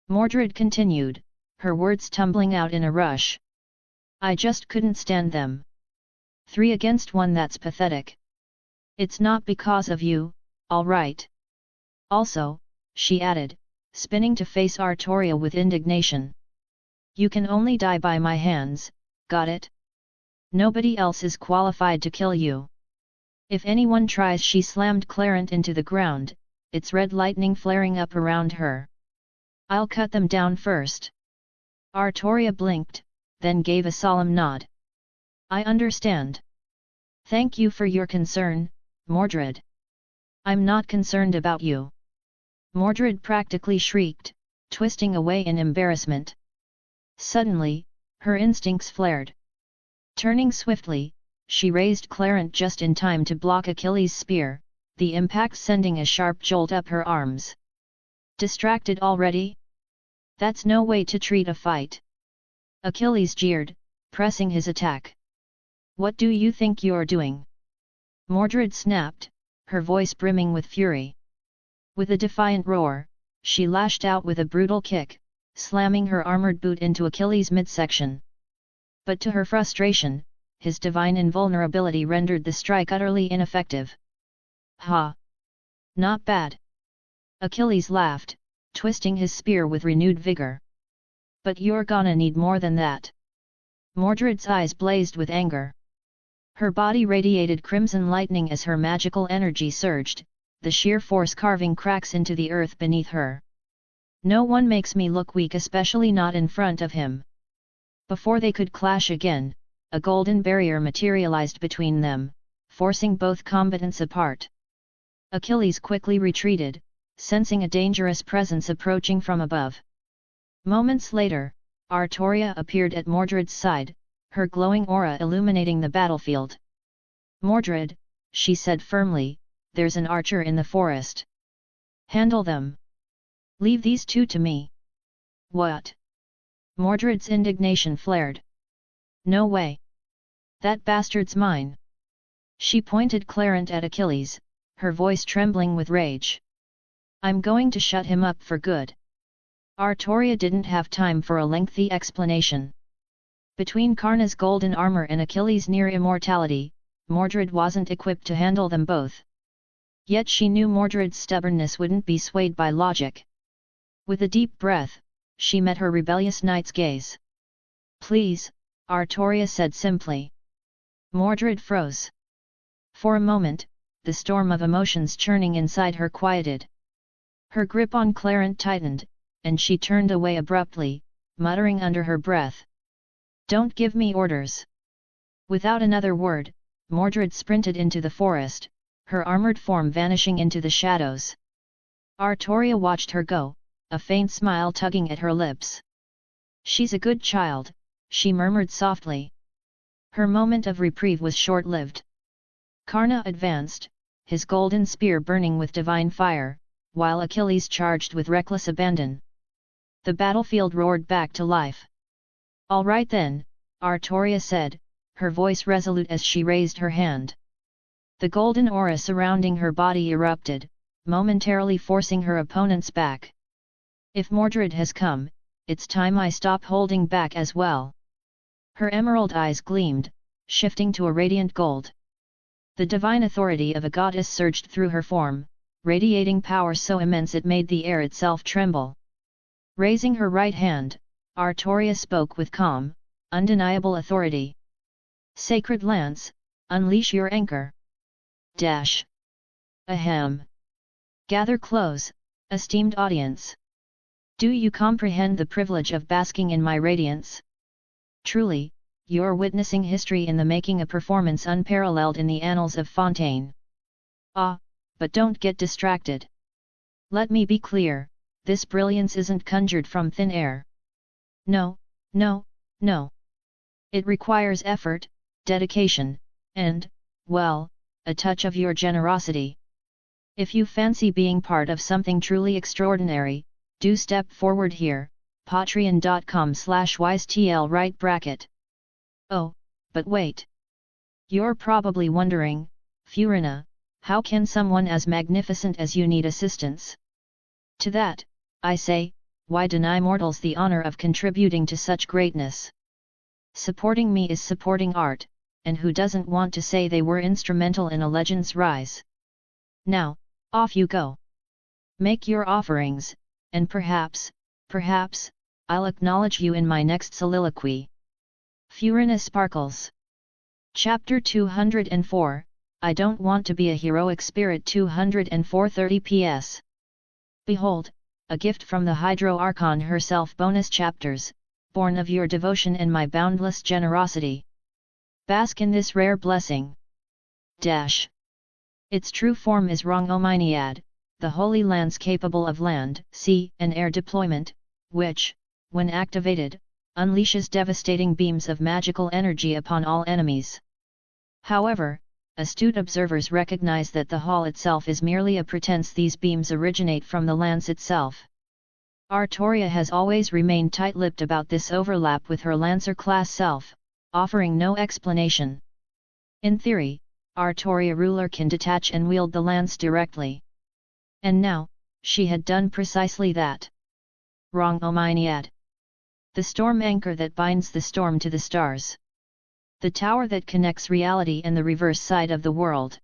Mordred continued, her words tumbling out in a rush. "I just couldn't stand them. 3 against 1, that's pathetic. It's not because of you, all right. Also," she added, spinning to face Artoria with indignation. "You can only die by my hands, got it? Nobody else is qualified to kill you. If anyone tries," she slammed Clarent into the ground, its red lightning flaring up around her. "I'll cut them down first." Artoria blinked, then gave a solemn nod. "I understand. Thank you for your concern, Mordred." "I'm not concerned about you," Mordred practically shrieked, twisting away in embarrassment. Suddenly, her instincts flared. Turning swiftly, she raised Clarent just in time to block Achilles' spear, the impact sending a sharp jolt up her arms. "Distracted already? That's no way to treat a fight," Achilles jeered, pressing his attack. "What do you think you're doing?" Mordred snapped, her voice brimming with fury. With a defiant roar, she lashed out with a brutal kick, slamming her armored boot into Achilles' midsection. But to her frustration, his divine invulnerability rendered the strike utterly ineffective. "Ha! Not bad." Achilles laughed, twisting his spear with renewed vigor. "But you're gonna need more than that." Mordred's eyes blazed with anger. Her body radiated crimson lightning as her magical energy surged, the sheer force carving cracks into the earth beneath her. "No one makes me look weak, especially not in front of him." Before they could clash again, a golden barrier materialized between them, forcing both combatants apart. Achilles quickly retreated, sensing a dangerous presence approaching from above. Moments later, Artoria appeared at Mordred's side, her glowing aura illuminating the battlefield. "Mordred," she said firmly, "there's an archer in the forest. Handle them. Leave these 2 to me." "What?" Mordred's indignation flared. "No way. That bastard's mine." She pointed Clarent at Achilles, her voice trembling with rage. "I'm going to shut him up for good." Artoria didn't have time for a lengthy explanation. Between Karna's golden armor and Achilles' near immortality, Mordred wasn't equipped to handle them both. Yet she knew Mordred's stubbornness wouldn't be swayed by logic. With a deep breath, she met her rebellious knight's gaze. "Please," Artoria said simply. Mordred froze. For a moment, the storm of emotions churning inside her quieted. Her grip on Clarent tightened, and she turned away abruptly, muttering under her breath, "Don't give me orders." Without another word, Mordred sprinted into the forest, her armored form vanishing into the shadows. Artoria watched her go, a faint smile tugging at her lips. "She's a good child," she murmured softly. Her moment of reprieve was short-lived. Karna advanced, his golden spear burning with divine fire, while Achilles charged with reckless abandon. The battlefield roared back to life. "All right then," Artoria said, her voice resolute as she raised her hand. The golden aura surrounding her body erupted, momentarily forcing her opponents back. "If Mordred has come, it's time I stop holding back as well." Her emerald eyes gleamed, shifting to a radiant gold. The divine authority of a goddess surged through her form, radiating power so immense it made the air itself tremble. Raising her right hand, Artoria spoke with calm, undeniable authority. "Sacred Lance, unleash your anchor." Dash. Ahem. Gather close, esteemed audience. Do you comprehend the privilege of basking in my radiance? Truly, you're witnessing history in the making, a performance unparalleled in the annals of Fontaine. Ah, but don't get distracted. Let me be clear, this brilliance isn't conjured from thin air. No, no, no. It requires effort, dedication, and, well, a touch of your generosity. If you fancy being part of something truly extraordinary, do step forward here, patreon.com/wisetl right bracket. Oh, but wait. You're probably wondering, Furina, how can someone as magnificent as you need assistance? To that, I say, why deny mortals the honor of contributing to such greatness? Supporting me is supporting art, and who doesn't want to say they were instrumental in a legend's rise? Now, off you go. Make your offerings, and perhaps, I'll acknowledge you in my next soliloquy. Furina sparkles. Chapter 204, I don't want to be a heroic spirit. 204:30 PS. Behold, a gift from the Hydro Archon herself. Bonus chapters, born of your devotion and my boundless generosity. Bask in this rare blessing. Dash. Its true form is Rongomyniad, the Holy Lance capable of land, sea, and air deployment, which, when activated, unleashes devastating beams of magical energy upon all enemies. However, astute observers recognize that the hull itself is merely a pretense. These beams originate from the lance itself. Artoria has always remained tight-lipped about this overlap with her Lancer-class self, offering no explanation. In theory, Artoria ruler can detach and wield the lance directly. And now, she had done precisely that. Rongomyniad. The storm anchor that binds the storm to the stars. The tower that connects reality and the reverse side of the world.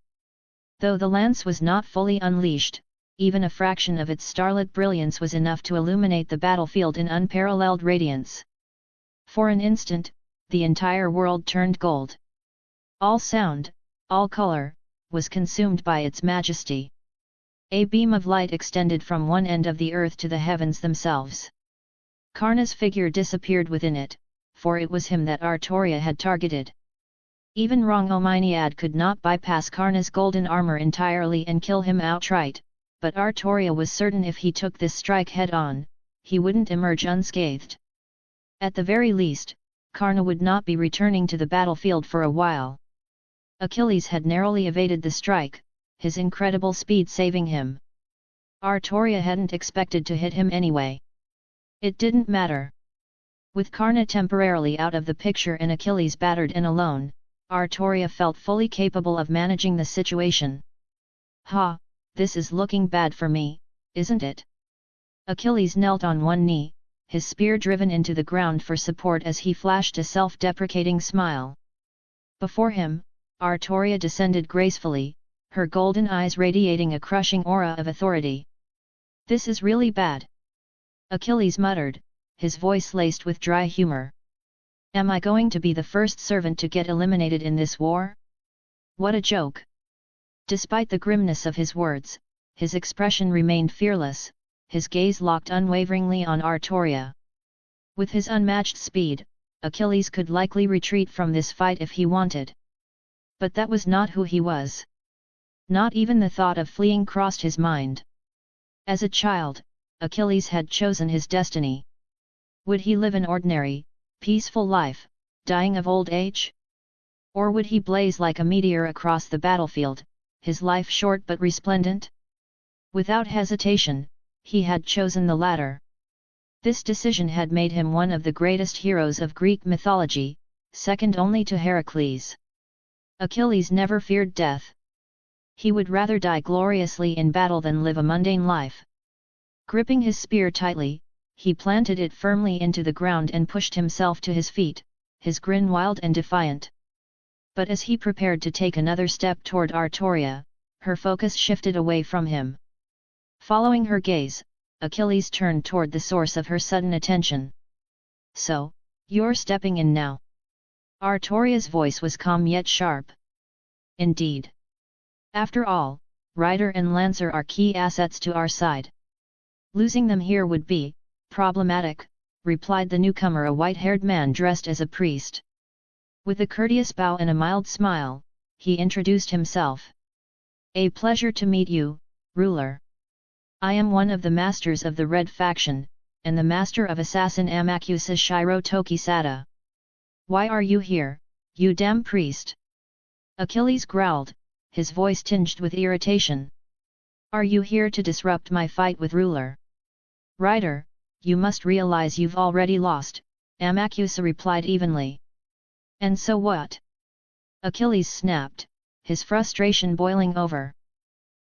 Though the lance was not fully unleashed, even a fraction of its starlit brilliance was enough to illuminate the battlefield in unparalleled radiance. For an instant, the entire world turned gold. All sound, all color, was consumed by its majesty. A beam of light extended from one end of the earth to the heavens themselves. Karna's figure disappeared within it, for it was him that Artoria had targeted. Even Rongomyniad could not bypass Karna's golden armor entirely and kill him outright, but Artoria was certain if he took this strike head-on, he wouldn't emerge unscathed. At the very least, Karna would not be returning to the battlefield for a while. Achilles had narrowly evaded the strike, his incredible speed saving him. Artoria hadn't expected to hit him anyway. It didn't matter. With Karna temporarily out of the picture and Achilles battered and alone, Artoria felt fully capable of managing the situation. Ha, this is looking bad for me, isn't it? Achilles knelt on one knee, his spear driven into the ground for support as he flashed a self-deprecating smile. Before him, Artoria descended gracefully, her golden eyes radiating a crushing aura of authority. This is really bad. Achilles muttered, his voice laced with dry humor. Am I going to be the first servant to get eliminated in this war? What a joke! Despite the grimness of his words, his expression remained fearless, his gaze locked unwaveringly on Artoria. With his unmatched speed, Achilles could likely retreat from this fight if he wanted. But that was not who he was. Not even the thought of fleeing crossed his mind. As a child, Achilles had chosen his destiny. Would he live an ordinary, peaceful life, dying of old age? Or would he blaze like a meteor across the battlefield, his life short but resplendent? Without hesitation, he had chosen the latter. This decision had made him one of the greatest heroes of Greek mythology, second only to Heracles. Achilles never feared death. He would rather die gloriously in battle than live a mundane life. Gripping his spear tightly, he planted it firmly into the ground and pushed himself to his feet, his grin wild and defiant. But as he prepared to take another step toward Artoria, her focus shifted away from him. Following her gaze, Achilles turned toward the source of her sudden attention. So, you're stepping in now. Artoria's voice was calm yet sharp. Indeed. After all, Rider and Lancer are key assets to our side. Losing them here would be problematic, replied the newcomer, a white-haired man dressed as a priest. With a courteous bow and a mild smile, he introduced himself. A pleasure to meet you, ruler. I am one of the masters of the Red Faction, and the master of assassin Amakusa Shiro Tokisada. Why are you here, you damn priest? Achilles growled, his voice tinged with irritation. Are you here to disrupt my fight with ruler? Rider, you must realize you've already lost, Amakusa replied evenly. And so what? Achilles snapped, his frustration boiling over.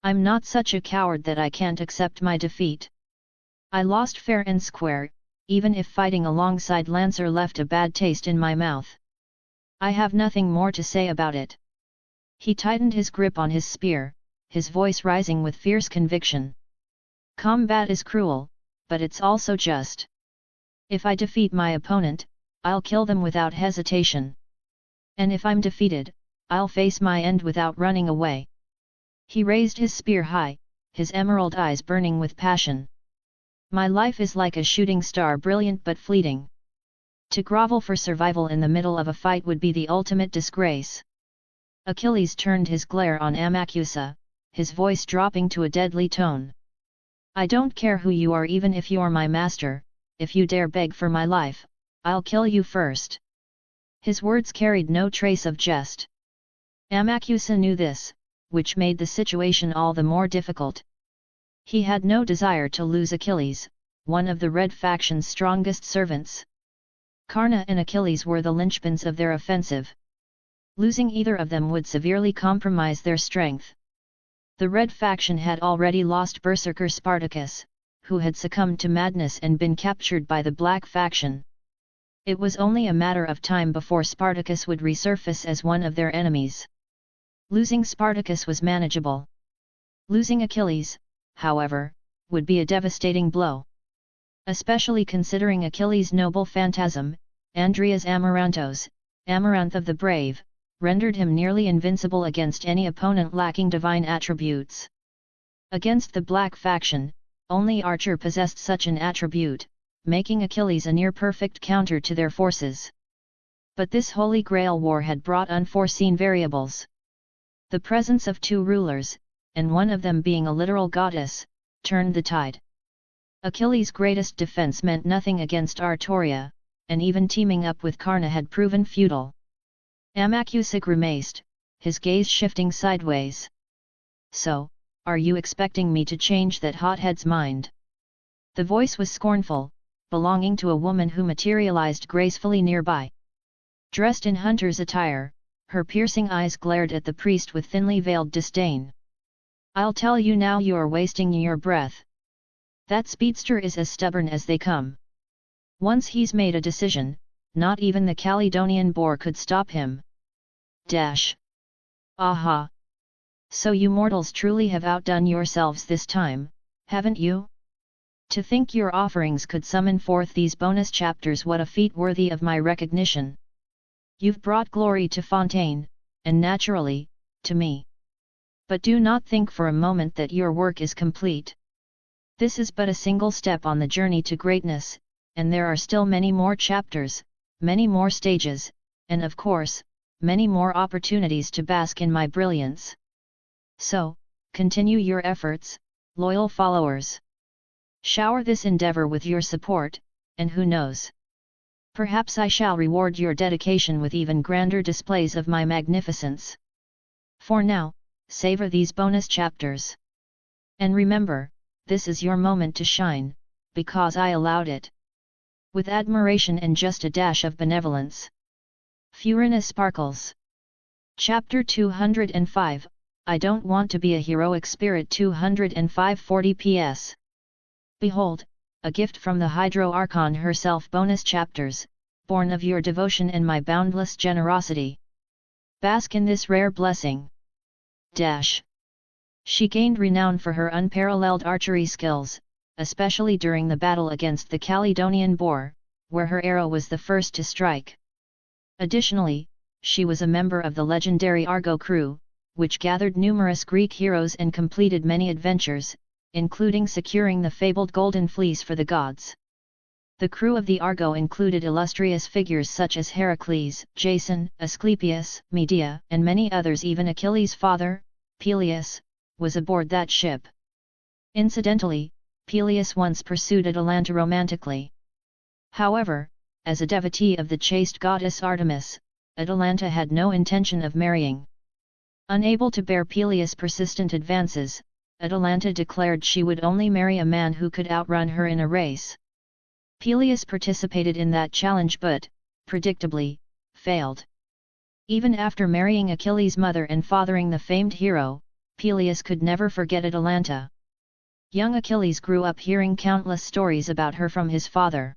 I'm not such a coward that I can't accept my defeat. I lost fair and square, even if fighting alongside Lancer left a bad taste in my mouth. I have nothing more to say about it. He tightened his grip on his spear, his voice rising with fierce conviction. Combat is cruel, but it's also just. If I defeat my opponent, I'll kill them without hesitation. And if I'm defeated, I'll face my end without running away. He raised his spear high, his emerald eyes burning with passion. My life is like a shooting star, brilliant but fleeting. To grovel for survival in the middle of a fight would be the ultimate disgrace. Achilles turned his glare on Amakusa, his voice dropping to a deadly tone. I don't care who you are, even if you're my master. If you dare beg for my life, I'll kill you first. His words carried no trace of jest. Amakusa knew this, which made the situation all the more difficult. He had no desire to lose Achilles, one of the Red Faction's strongest servants. Karna and Achilles were the linchpins of their offensive. Losing either of them would severely compromise their strength. The Red Faction had already lost Berserker Spartacus, who had succumbed to madness and been captured by the Black Faction. It was only a matter of time before Spartacus would resurface as one of their enemies. Losing Spartacus was manageable. Losing Achilles, however, would be a devastating blow. Especially considering Achilles' noble phantasm, Andreas Amarantos, Amaranth of the Brave, rendered him nearly invincible against any opponent lacking divine attributes. Against the Black Faction, only Archer possessed such an attribute, making Achilles a near-perfect counter to their forces. But this Holy Grail war had brought unforeseen variables. The presence of two rulers, and one of them being a literal goddess, turned the tide. Achilles' greatest defense meant nothing against Artoria, and even teaming up with Karna had proven futile. Amakusa grimaced, his gaze shifting sideways. So, are you expecting me to change that hothead's mind? The voice was scornful, belonging to a woman who materialized gracefully nearby. Dressed in hunter's attire, her piercing eyes glared at the priest with thinly veiled disdain. I'll tell you now, you're wasting your breath. That speedster is as stubborn as they come. Once he's made a decision, not even the Caledonian boar could stop him. Dash. Aha! So you mortals truly have outdone yourselves this time, haven't you? To think your offerings could summon forth these bonus chapters, what a feat worthy of my recognition. You've brought glory to Fontaine, and naturally, to me. But do not think for a moment that your work is complete. This is but a single step on the journey to greatness, and there are still many more chapters, many more stages, and of course, many more opportunities to bask in my brilliance. So, continue your efforts, loyal followers. Shower this endeavor with your support, and who knows? Perhaps I shall reward your dedication with even grander displays of my magnificence. For now, savor these bonus chapters. And remember, this is your moment to shine, because I allowed it. With admiration and just a dash of benevolence. Furina sparkles. Chapter 205, I Don't Want to Be a Heroic Spirit. 205 40 PS. Behold, a gift from the Hydro Archon herself. Bonus chapters, born of your devotion and my boundless generosity. Bask in this rare blessing. Dash. She gained renown for her unparalleled archery skills, especially during the battle against the Caledonian boar, where her arrow was the first to strike. Additionally, she was a member of the legendary Argo crew, which gathered numerous Greek heroes and completed many adventures, including securing the fabled Golden Fleece for the gods. The crew of the Argo included illustrious figures such as Heracles, Jason, Asclepius, Medea, and many others. Even Achilles' father, Peleus, was aboard that ship. Incidentally, Peleus once pursued Atalanta romantically. However, as a devotee of the chaste goddess Artemis, Atalanta had no intention of marrying. Unable to bear Peleus' persistent advances, Atalanta declared she would only marry a man who could outrun her in a race. Peleus participated in that challenge but, predictably, failed. Even after marrying Achilles' mother and fathering the famed hero, Peleus could never forget Atalanta. Young Achilles grew up hearing countless stories about her from his father.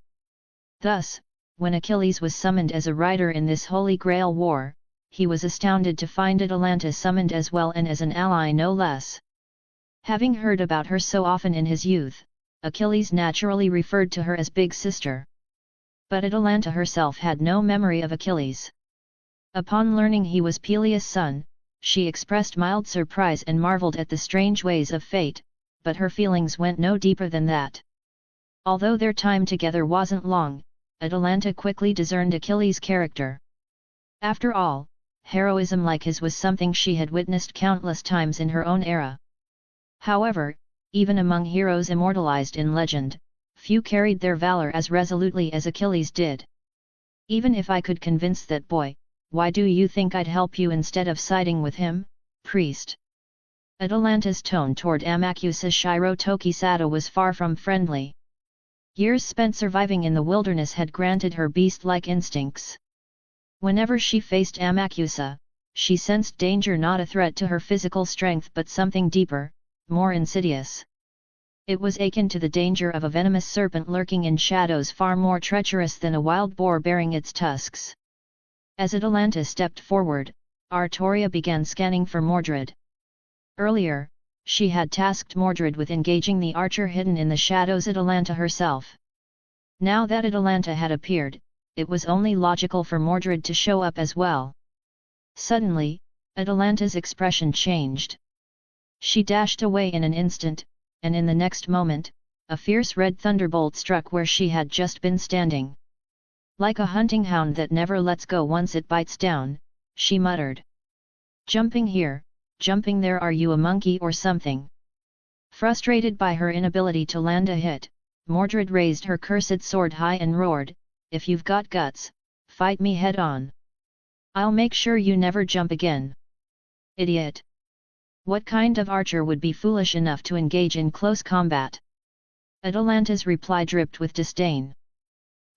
Thus, when Achilles was summoned as a rider in this Holy Grail war, he was astounded to find Atalanta summoned as well and as an ally no less. Having heard about her so often in his youth, Achilles naturally referred to her as Big Sister. But Atalanta herself had no memory of Achilles. Upon learning he was Peleus' son, she expressed mild surprise and marveled at the strange ways of fate, but her feelings went no deeper than that. Although their time together wasn't long, Atalanta quickly discerned Achilles' character. After all, heroism like his was something she had witnessed countless times in her own era. However, even among heroes immortalized in legend, few carried their valor as resolutely as Achilles did. Even if I could convince that boy, why do you think I'd help you instead of siding with him, priest? Atalanta's tone toward Amakusa Shiro Tokisada was far from friendly. Years spent surviving in the wilderness had granted her beast-like instincts. Whenever she faced Amakusa, she sensed danger, not a threat to her physical strength but something deeper, more insidious. It was akin to the danger of a venomous serpent lurking in shadows, far more treacherous than a wild boar bearing its tusks. As Atalanta stepped forward, Artoria began scanning for Mordred. Earlier, she had tasked Mordred with engaging the archer hidden in the shadows, Atalanta herself. Now that Atalanta had appeared, it was only logical for Mordred to show up as well. Suddenly, Atalanta's expression changed. She dashed away in an instant, and in the next moment, a fierce red thunderbolt struck where she had just been standing. Like a hunting hound that never lets go once it bites down, she muttered. Jumping here, jumping there, are you a monkey or something? Frustrated by her inability to land a hit, Mordred raised her cursed sword high and roared, if you've got guts, fight me head on. I'll make sure you never jump again. Idiot! What kind of archer would be foolish enough to engage in close combat? Atalanta's reply dripped with disdain.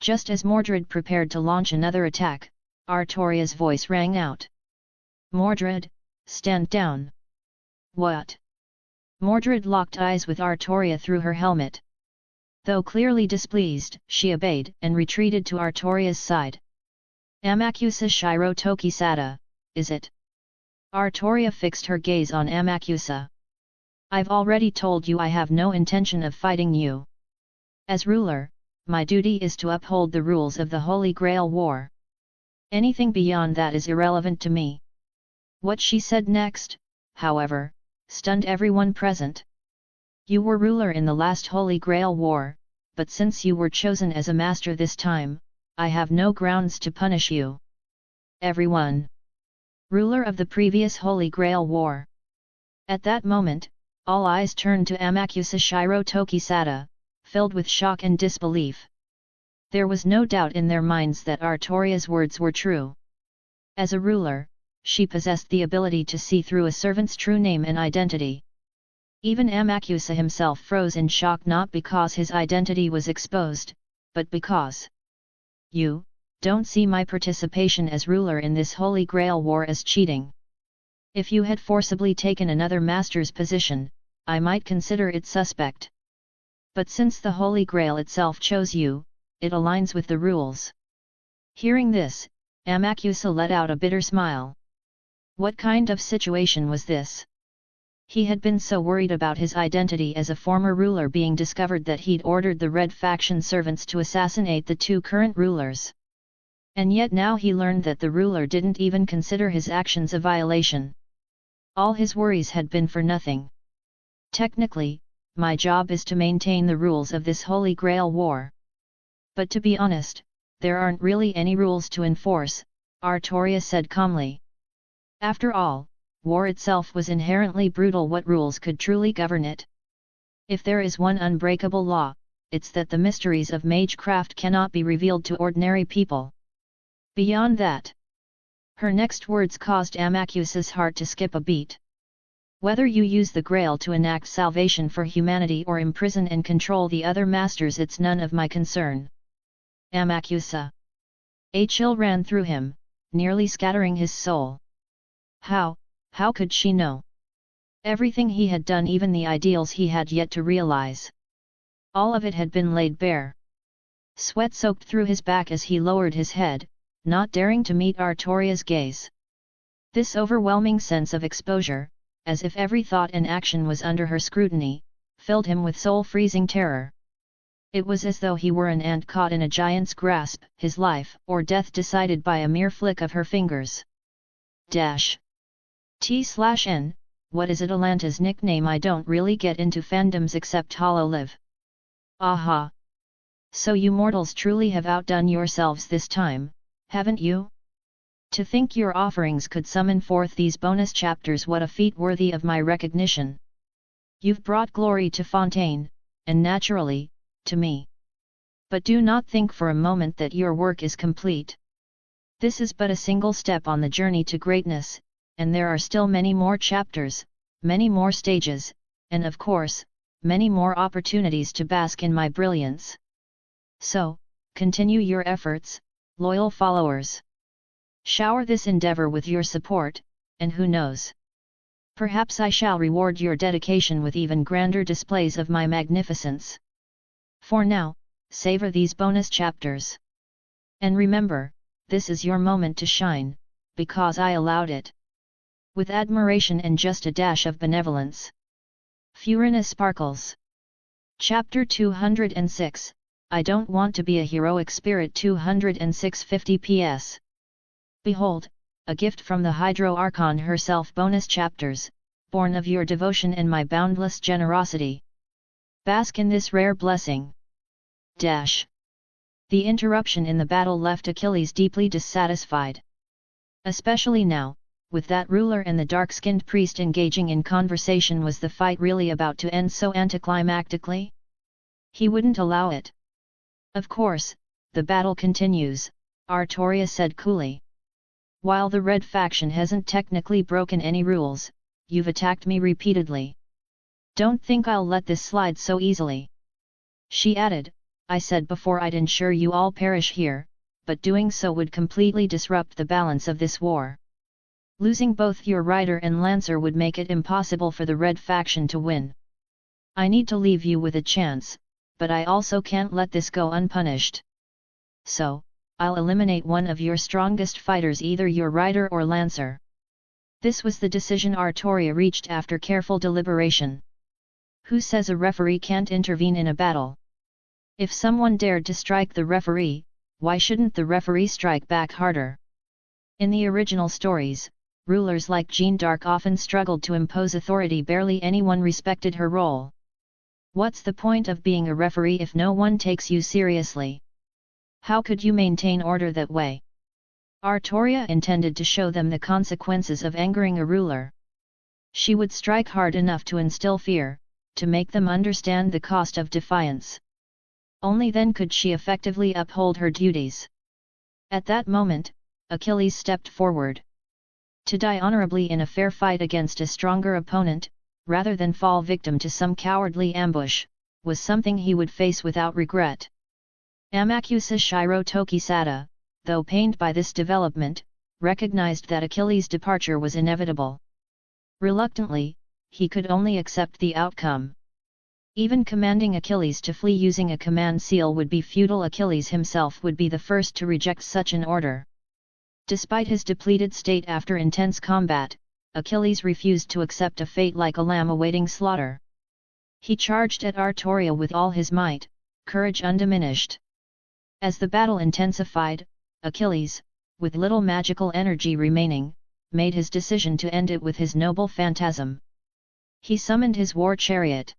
Just as Mordred prepared to launch another attack, Artoria's voice rang out. Mordred, stand down. What? Mordred locked eyes with Artoria through her helmet. Though clearly displeased, she obeyed and retreated to Artoria's side. Amakusa Shiro Tokisada, is it? Artoria fixed her gaze on Amakusa. I've already told you I have no intention of fighting you. As ruler, my duty is to uphold the rules of the Holy Grail War. Anything beyond that is irrelevant to me. What she said next, however, stunned everyone present. You were ruler in the last Holy Grail War, but since you were chosen as a master this time, I have no grounds to punish you. Everyone. Ruler of the previous Holy Grail War. At that moment, all eyes turned to Amakusa Shiro Tokisada, filled with shock and disbelief. There was no doubt in their minds that Artoria's words were true. As a ruler, she possessed the ability to see through a servant's true name and identity. Even Amakusa himself froze in shock, not because his identity was exposed, but because you don't see my participation as ruler in this Holy Grail War as cheating. If you had forcibly taken another master's position, I might consider it suspect. But since the Holy Grail itself chose you, it aligns with the rules. Hearing this, Amakusa let out a bitter smile. What kind of situation was this? He had been so worried about his identity as a former ruler being discovered that he'd ordered the Red Faction servants to assassinate the two current rulers. And yet now he learned that the ruler didn't even consider his actions a violation. All his worries had been for nothing. Technically, my job is to maintain the rules of this Holy Grail War. But to be honest, there aren't really any rules to enforce, Artoria said calmly. After all, war itself was inherently brutal. What rules could truly govern it? If there is one unbreakable law, it's that the mysteries of magecraft cannot be revealed to ordinary people. Beyond that, her next words caused Amakusa's heart to skip a beat. Whether you use the Grail to enact salvation for humanity or imprison and control the other masters, it's none of my concern. Amakusa. A chill ran through him, nearly scattering his soul. How could she know? Everything he had done, even the ideals he had yet to realize. All of it had been laid bare. Sweat soaked through his back as he lowered his head, not daring to meet Artoria's gaze. This overwhelming sense of exposure, as if every thought and action was under her scrutiny, filled him with soul-freezing terror. It was as though he were an ant caught in a giant's grasp, his life or death decided by a mere flick of her fingers. T/N, what is Atalanta's nickname? I don't really get into fandoms except Hololive. Aha! So you mortals truly have outdone yourselves this time, haven't you? To think your offerings could summon forth these bonus chapters, what a feat worthy of my recognition. You've brought glory to Fontaine, and naturally, to me. But do not think for a moment that your work is complete. This is but a single step on the journey to greatness, and there are still many more chapters, many more stages, and of course, many more opportunities to bask in my brilliance. So, continue your efforts, loyal followers. Shower this endeavor with your support, and who knows? Perhaps I shall reward your dedication with even grander displays of my magnificence. For now, savor these bonus chapters. And remember, this is your moment to shine, because I allowed it. With admiration and just a dash of benevolence. Furina sparkles. Chapter 206, I don't want to be a heroic spirit. 206 ps. Behold, a gift from the Hydro Archon herself. Bonus chapters, born of your devotion and my boundless generosity. Bask in this rare blessing. The interruption in the battle left Achilles deeply dissatisfied. Especially now, with that ruler and the dark-skinned priest engaging in conversation. Was the fight really about to end so anticlimactically? He wouldn't allow it. Of course, the battle continues, Artoria said coolly. While the red faction hasn't technically broken any rules, you've attacked me repeatedly. Don't think I'll let this slide so easily. She added, I said before I'd ensure you all perish here, but doing so would completely disrupt the balance of this war. Losing both your rider and lancer would make it impossible for the red faction to win. I need to leave you with a chance, but I also can't let this go unpunished. So, I'll eliminate one of your strongest fighters, either your rider or lancer. This was the decision Artoria reached after careful deliberation. Who says a referee can't intervene in a battle? If someone dared to strike the referee, why shouldn't the referee strike back harder? In the original stories, rulers like Jeanne d'Arc often struggled to impose authority. Barely anyone respected her role. What's the point of being a referee if no one takes you seriously? How could you maintain order that way? Artoria intended to show them the consequences of angering a ruler. She would strike hard enough to instill fear, to make them understand the cost of defiance. Only then could she effectively uphold her duties. At that moment, Achilles stepped forward. To die honorably in a fair fight against a stronger opponent, rather than fall victim to some cowardly ambush, was something he would face without regret. Amakusa Shiro Tokisada, though pained by this development, recognized that Achilles' departure was inevitable. Reluctantly, he could only accept the outcome. Even commanding Achilles to flee using a command seal would be futile. Achilles himself would be the first to reject such an order. Despite his depleted state after intense combat, Achilles refused to accept a fate like a lamb awaiting slaughter. He charged at Artoria with all his might, courage undiminished. As the battle intensified, Achilles, with little magical energy remaining, made his decision to end it with his noble phantasm. He summoned his war chariot.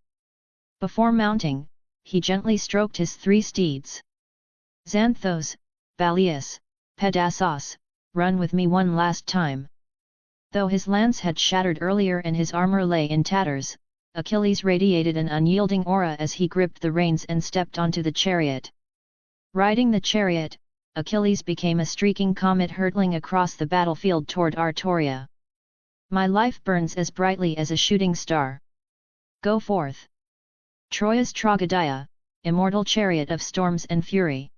Before mounting, he gently stroked his 3 steeds. Xanthos, Balius, Pedassos, run with me one last time. Though his lance had shattered earlier and his armor lay in tatters, Achilles radiated an unyielding aura as he gripped the reins and stepped onto the chariot. Riding the chariot, Achilles became a streaking comet hurtling across the battlefield toward Artoria. My life burns as brightly as a shooting star. Go forth! Troya's Tragediah, immortal chariot of storms and fury.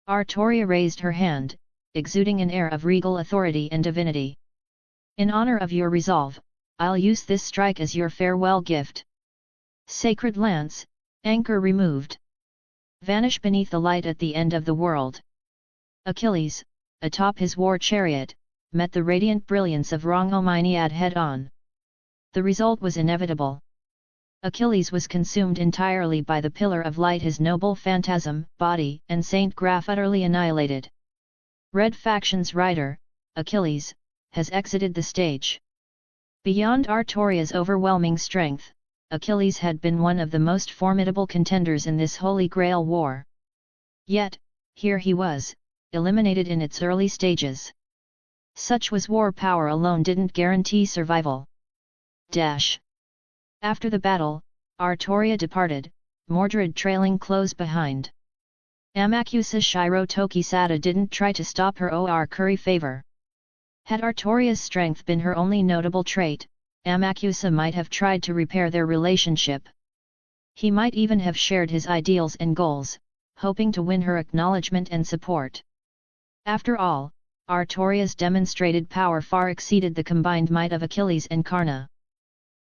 Artoria raised her hand, exuding an air of regal authority and divinity. In honor of your resolve, I'll use this strike as your farewell gift. Sacred lance, anchor removed. Vanish beneath the light at the end of the world. Achilles, atop his war chariot, met the radiant brilliance of Rhongomyniad head-on. The result was inevitable. Achilles was consumed entirely by the pillar of light, his noble phantasm, body and Saint Graph utterly annihilated. Red Faction's rider, Achilles, has exited the stage. Beyond Artoria's overwhelming strength, Achilles had been one of the most formidable contenders in this Holy Grail war. Yet, here he was, eliminated in its early stages. Such was war. Power alone didn't guarantee survival. After the battle, Artoria departed, Mordred trailing close behind. Amakusa Shiro Tokisada didn't try to stop her or curry favor. Had Artoria's strength been her only notable trait, Amakusa might have tried to repair their relationship. He might even have shared his ideals and goals, hoping to win her acknowledgement and support. After all, Artoria's demonstrated power far exceeded the combined might of Achilles and Karna.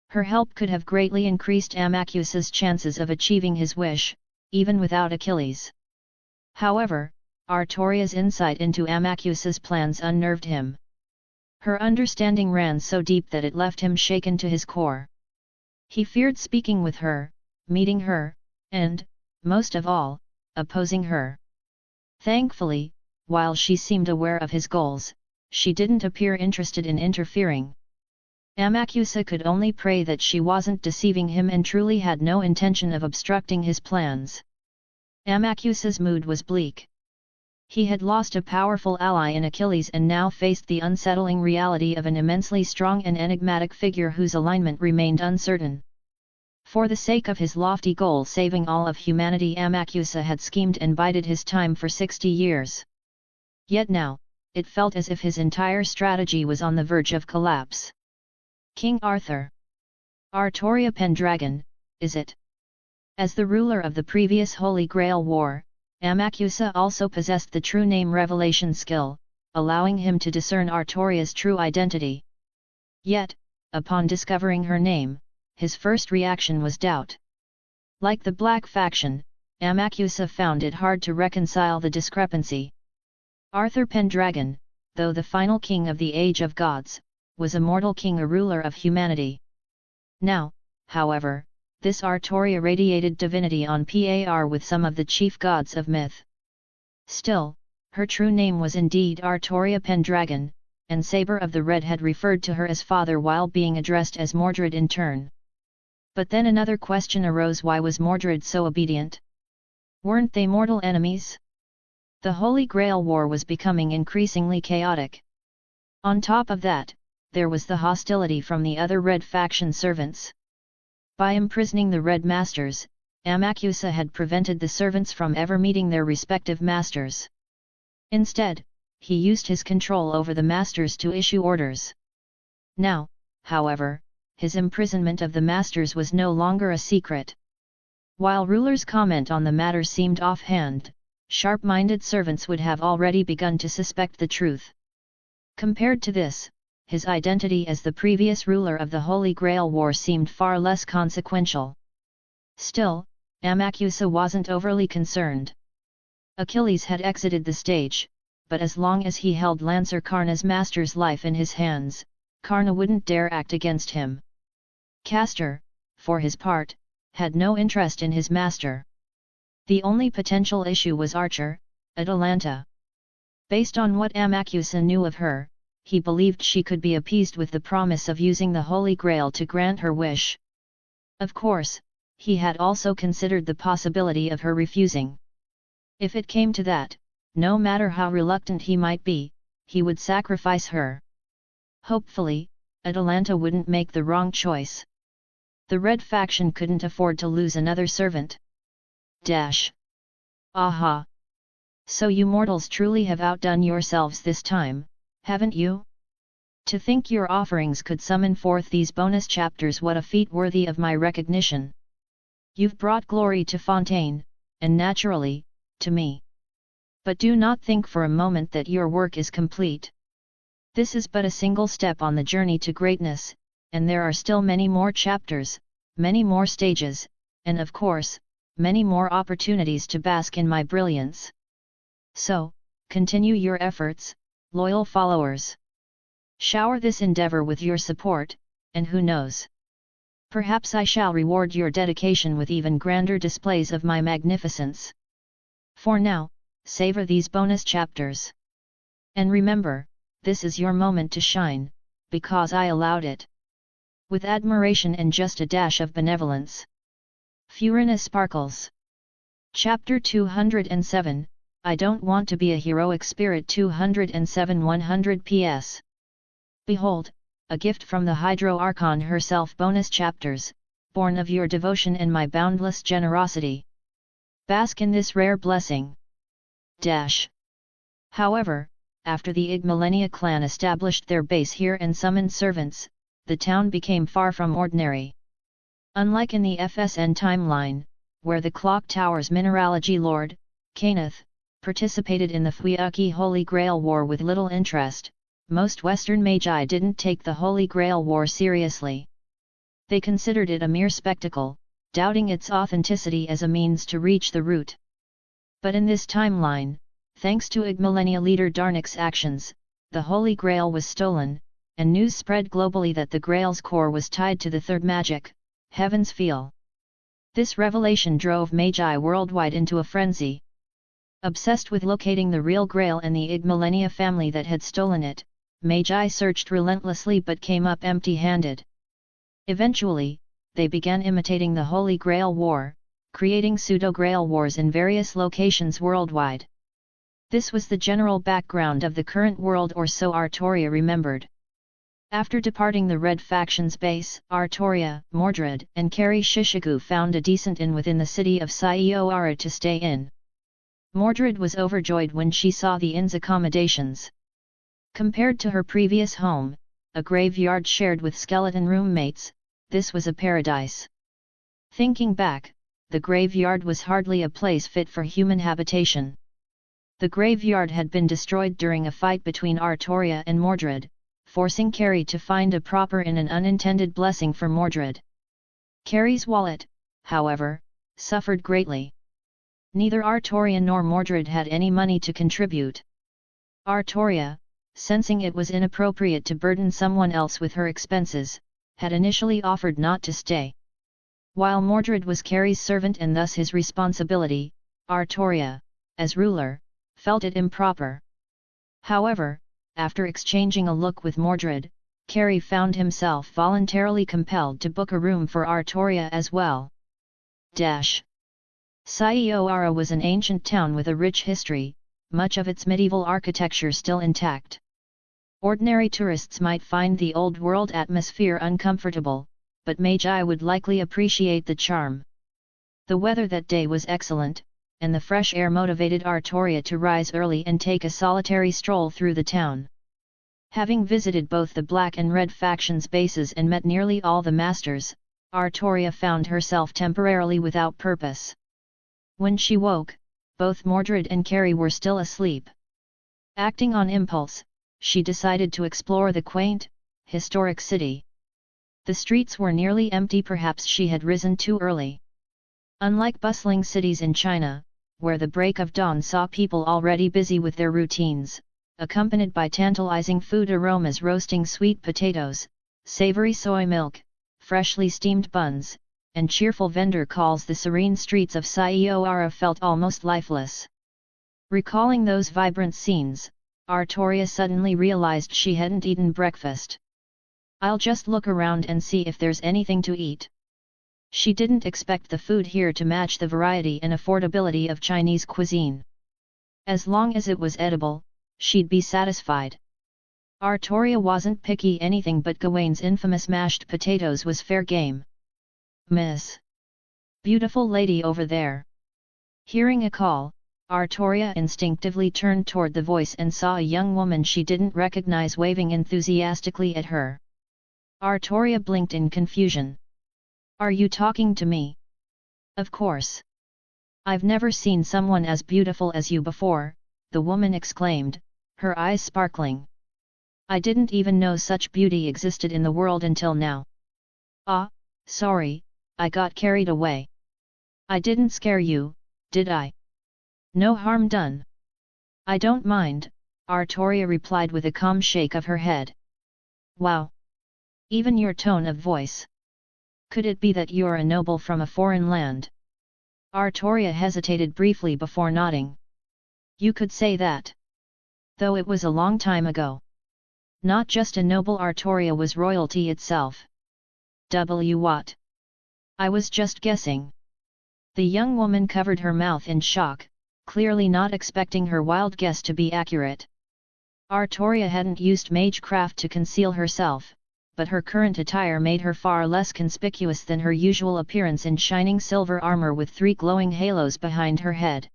Her help could have greatly increased Amakusa's chances of achieving his wish, even without Achilles. However, Artoria's insight into Amakusa's plans unnerved him. Her understanding ran so deep that it left him shaken to his core. He feared speaking with her, meeting her, and, most of all, opposing her. Thankfully, while she seemed aware of his goals, she didn't appear interested in interfering. Amakusa could only pray that she wasn't deceiving him and truly had no intention of obstructing his plans. Amakusa's mood was bleak. He had lost a powerful ally in Achilles and now faced the unsettling reality of an immensely strong and enigmatic figure whose alignment remained uncertain. For the sake of his lofty goal, saving all of humanity, Amakusa had schemed and bided his time for 60 years. Yet now, it felt as if his entire strategy was on the verge of collapse. King Arthur. Artoria Pendragon, is it? As the ruler of the previous Holy Grail War, Amakusa also possessed the true name revelation skill, allowing him to discern Artoria's true identity. Yet, upon discovering her name, his first reaction was doubt. Like the Black Faction, Amakusa found it hard to reconcile the discrepancy. Arthur Pendragon, though the final king of the Age of Gods, was a mortal king, a ruler of humanity. Now, however, this Artoria radiated divinity on par with some of the chief gods of myth. Still, her true name was indeed Artoria Pendragon, and Saber of the Red had referred to her as father while being addressed as Mordred in turn. But then another question arose: why was Mordred so obedient? Weren't they mortal enemies? The Holy Grail War was becoming increasingly chaotic. On top of that, there was the hostility from the other Red Faction servants. By imprisoning the Red Masters, Amakusa had prevented the servants from ever meeting their respective masters. Instead, he used his control over the masters to issue orders. Now, however, his imprisonment of the masters was no longer a secret. While rulers' comment on the matter seemed offhand, sharp-minded servants would have already begun to suspect the truth. Compared to this, his identity as the previous ruler of the Holy Grail War seemed far less consequential. Still, Amakusa wasn't overly concerned. Achilles had exited the stage, but as long as he held Lancer Karna's master's life in his hands, Karna wouldn't dare act against him. Castor, for his part, had no interest in his master. The only potential issue was Archer, Atalanta. Based on what Amakusa knew of her, he believed she could be appeased with the promise of using the Holy Grail to grant her wish. Of course, he had also considered the possibility of her refusing. If it came to that, no matter how reluctant he might be, he would sacrifice her. Hopefully, Atalanta wouldn't make the wrong choice. The Red faction couldn't afford to lose another servant. Aha! So you mortals truly have outdone yourselves this time, haven't you? To think your offerings could summon forth these bonus chapters, what a feat worthy of my recognition. You've brought glory to Fontaine, and naturally, to me. But do not think for a moment that your work is complete. This is but a single step on the journey to greatness, and there are still many more chapters, many more stages, and of course, many more opportunities to bask in my brilliance. So, continue your efforts, loyal followers. Shower this endeavor with your support, and who knows? Perhaps I shall reward your dedication with even grander displays of my magnificence. For now, savor these bonus chapters. And remember, this is your moment to shine, because I allowed it. With admiration and just a dash of benevolence. Furina Sparkles. Chapter 207, I Don't Want to Be a Heroic Spirit 207 100 PS. Behold, a gift from the Hydro Archon herself. Bonus chapters, born of your devotion and my boundless generosity. Bask in this rare blessing. However, after the Igmalenia clan established their base here and summoned servants, the town became far from ordinary. Unlike in the FSN timeline, where the Clock Tower's mineralogy lord, Kenneth, participated in the Fuyuki Holy Grail War with little interest, most Western magi didn't take the Holy Grail War seriously. They considered it a mere spectacle, doubting its authenticity as a means to reach the root. But in this timeline, thanks to Igmalenia leader Darnik's actions, the Holy Grail was stolen, and news spread globally that the Grail's core was tied to the third magic, Heaven's Feel. This revelation drove magi worldwide into a frenzy. Obsessed with locating the real Grail and the Igmalenia family that had stolen it, magi searched relentlessly but came up empty-handed. Eventually, they began imitating the Holy Grail War, creating pseudo-Grail wars in various locations worldwide. This was the general background of the current world, or so Artoria remembered. After departing the Red faction's base, Artoria, Mordred, and Kari Shishigu found a decent inn within the city of Saioara to stay in. Mordred was overjoyed when she saw the inn's accommodations. Compared to her previous home, a graveyard shared with skeleton roommates, this was a paradise. Thinking back, the graveyard was hardly a place fit for human habitation. The graveyard had been destroyed during a fight between Artoria and Mordred, forcing Kari to find a proper inn, an unintended blessing for Mordred. Kari's wallet, however, suffered greatly. Neither Artoria nor Mordred had any money to contribute. Artoria, sensing it was inappropriate to burden someone else with her expenses, had initially offered not to stay. While Mordred was Kari's servant and thus his responsibility, Artoria, as ruler, felt it improper. However, after exchanging a look with Mordred, Kari found himself voluntarily compelled to book a room for Artoria as well. Saioara was an ancient town with a rich history, much of its medieval architecture still intact. Ordinary tourists might find the old world atmosphere uncomfortable, but magi would likely appreciate the charm. The weather that day was excellent, and the fresh air motivated Artoria to rise early and take a solitary stroll through the town. Having visited both the Black and Red factions' bases and met nearly all the masters, Artoria found herself temporarily without purpose. When she woke, both Mordred and Kari were still asleep. Acting on impulse, she decided to explore the quaint, historic city. The streets were nearly empty, perhaps she had risen too early. Unlike bustling cities in China, where the break of dawn saw people already busy with their routines, accompanied by tantalizing food aromas, roasting sweet potatoes, savory soy milk, freshly steamed buns, and cheerful vendor calls, the serene streets of Saioara felt almost lifeless. Recalling those vibrant scenes, Artoria suddenly realized she hadn't eaten breakfast. I'll just look around and see if there's anything to eat. She didn't expect the food here to match the variety and affordability of Chinese cuisine. As long as it was edible, she'd be satisfied. Artoria wasn't picky anything but Gawain's infamous mashed potatoes was fair game. Miss. Beautiful lady over there. Hearing a call, Artoria instinctively turned toward the voice and saw a young woman she didn't recognize waving enthusiastically at her. Artoria blinked in confusion. Are you talking to me? Of course. I've never seen someone as beautiful as you before, the woman exclaimed, her eyes sparkling. I didn't even know such beauty existed in the world until now. Ah, sorry, I got carried away. I didn't scare you, did I? No harm done. I don't mind, Artoria replied with a calm shake of her head. Wow! Even your tone of voice. Could it be that you're a noble from a foreign land? Artoria hesitated briefly before nodding. You could say that. Though it was a long time ago. Not just a noble, Artoria was royalty itself. What? I was just guessing. The young woman covered her mouth in shock, clearly not expecting her wild guess to be accurate. Artoria hadn't used magecraft to conceal herself, but her current attire made her far less conspicuous than her usual appearance in shining silver armor with 3 glowing halos behind her head.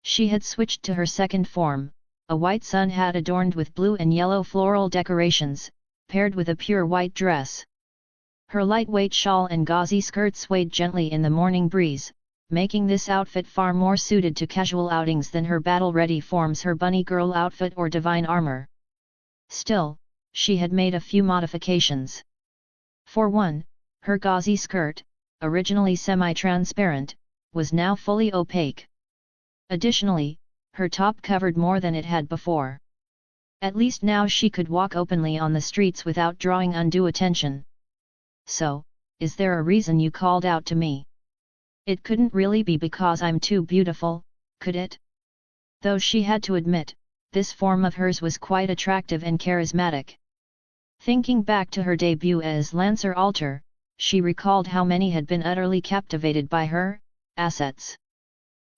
She had switched to her second form, a white sun hat adorned with blue and yellow floral decorations, paired with a pure white dress. Her lightweight shawl and gauzy skirt swayed gently in the morning breeze, making this outfit far more suited to casual outings than her battle-ready forms, her bunny girl outfit or divine armor. Still, she had made a few modifications. For one, her gauzy skirt, originally semi-transparent, was now fully opaque. Additionally, her top covered more than it had before. At least now she could walk openly on the streets without drawing undue attention. So, is there a reason you called out to me? It couldn't really be because I'm too beautiful, could it? Though she had to admit, this form of hers was quite attractive and charismatic. Thinking back to her debut as Lancer Alter, she recalled how many had been utterly captivated by her assets.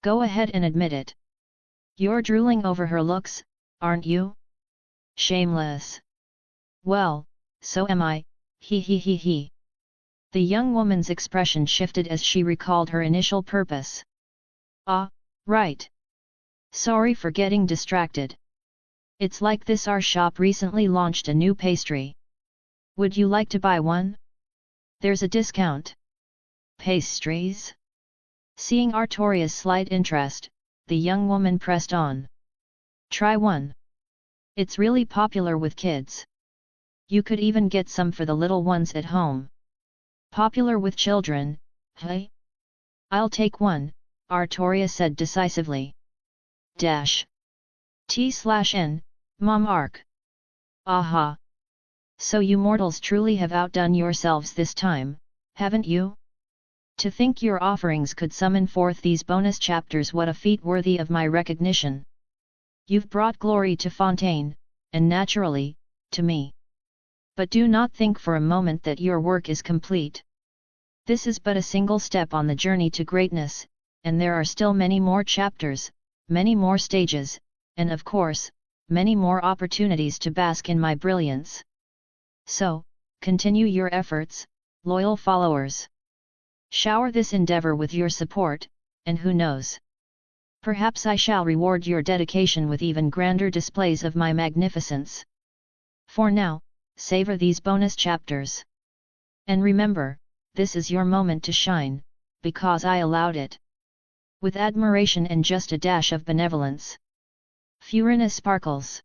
Go ahead and admit it. You're drooling over her looks, aren't you? Shameless. Well, so am I, he he he he. The young woman's expression shifted as she recalled her initial purpose. Ah, right. Sorry for getting distracted. It's like this, our shop recently launched a new pastry. Would you like to buy one? There's a discount. Pastries? Seeing Artoria's slight interest, the young woman pressed on. Try one. It's really popular with kids. You could even get some for the little ones at home. Popular with children, hey? I'll take one, Artoria said decisively. T/N, Mom Arc. Aha! So you mortals truly have outdone yourselves this time, haven't you? To think your offerings could summon forth these bonus chapters, what a feat worthy of my recognition. You've brought glory to Fontaine, and naturally, to me. But do not think for a moment that your work is complete. This is but a single step on the journey to greatness, and there are still many more chapters, many more stages, and of course, many more opportunities to bask in my brilliance. So, continue your efforts, loyal followers. Shower this endeavor with your support, and who knows? Perhaps I shall reward your dedication with even grander displays of my magnificence. For now, savor these bonus chapters. And remember, this is your moment to shine, because I allowed it. With admiration and just a dash of benevolence. Furina sparkles.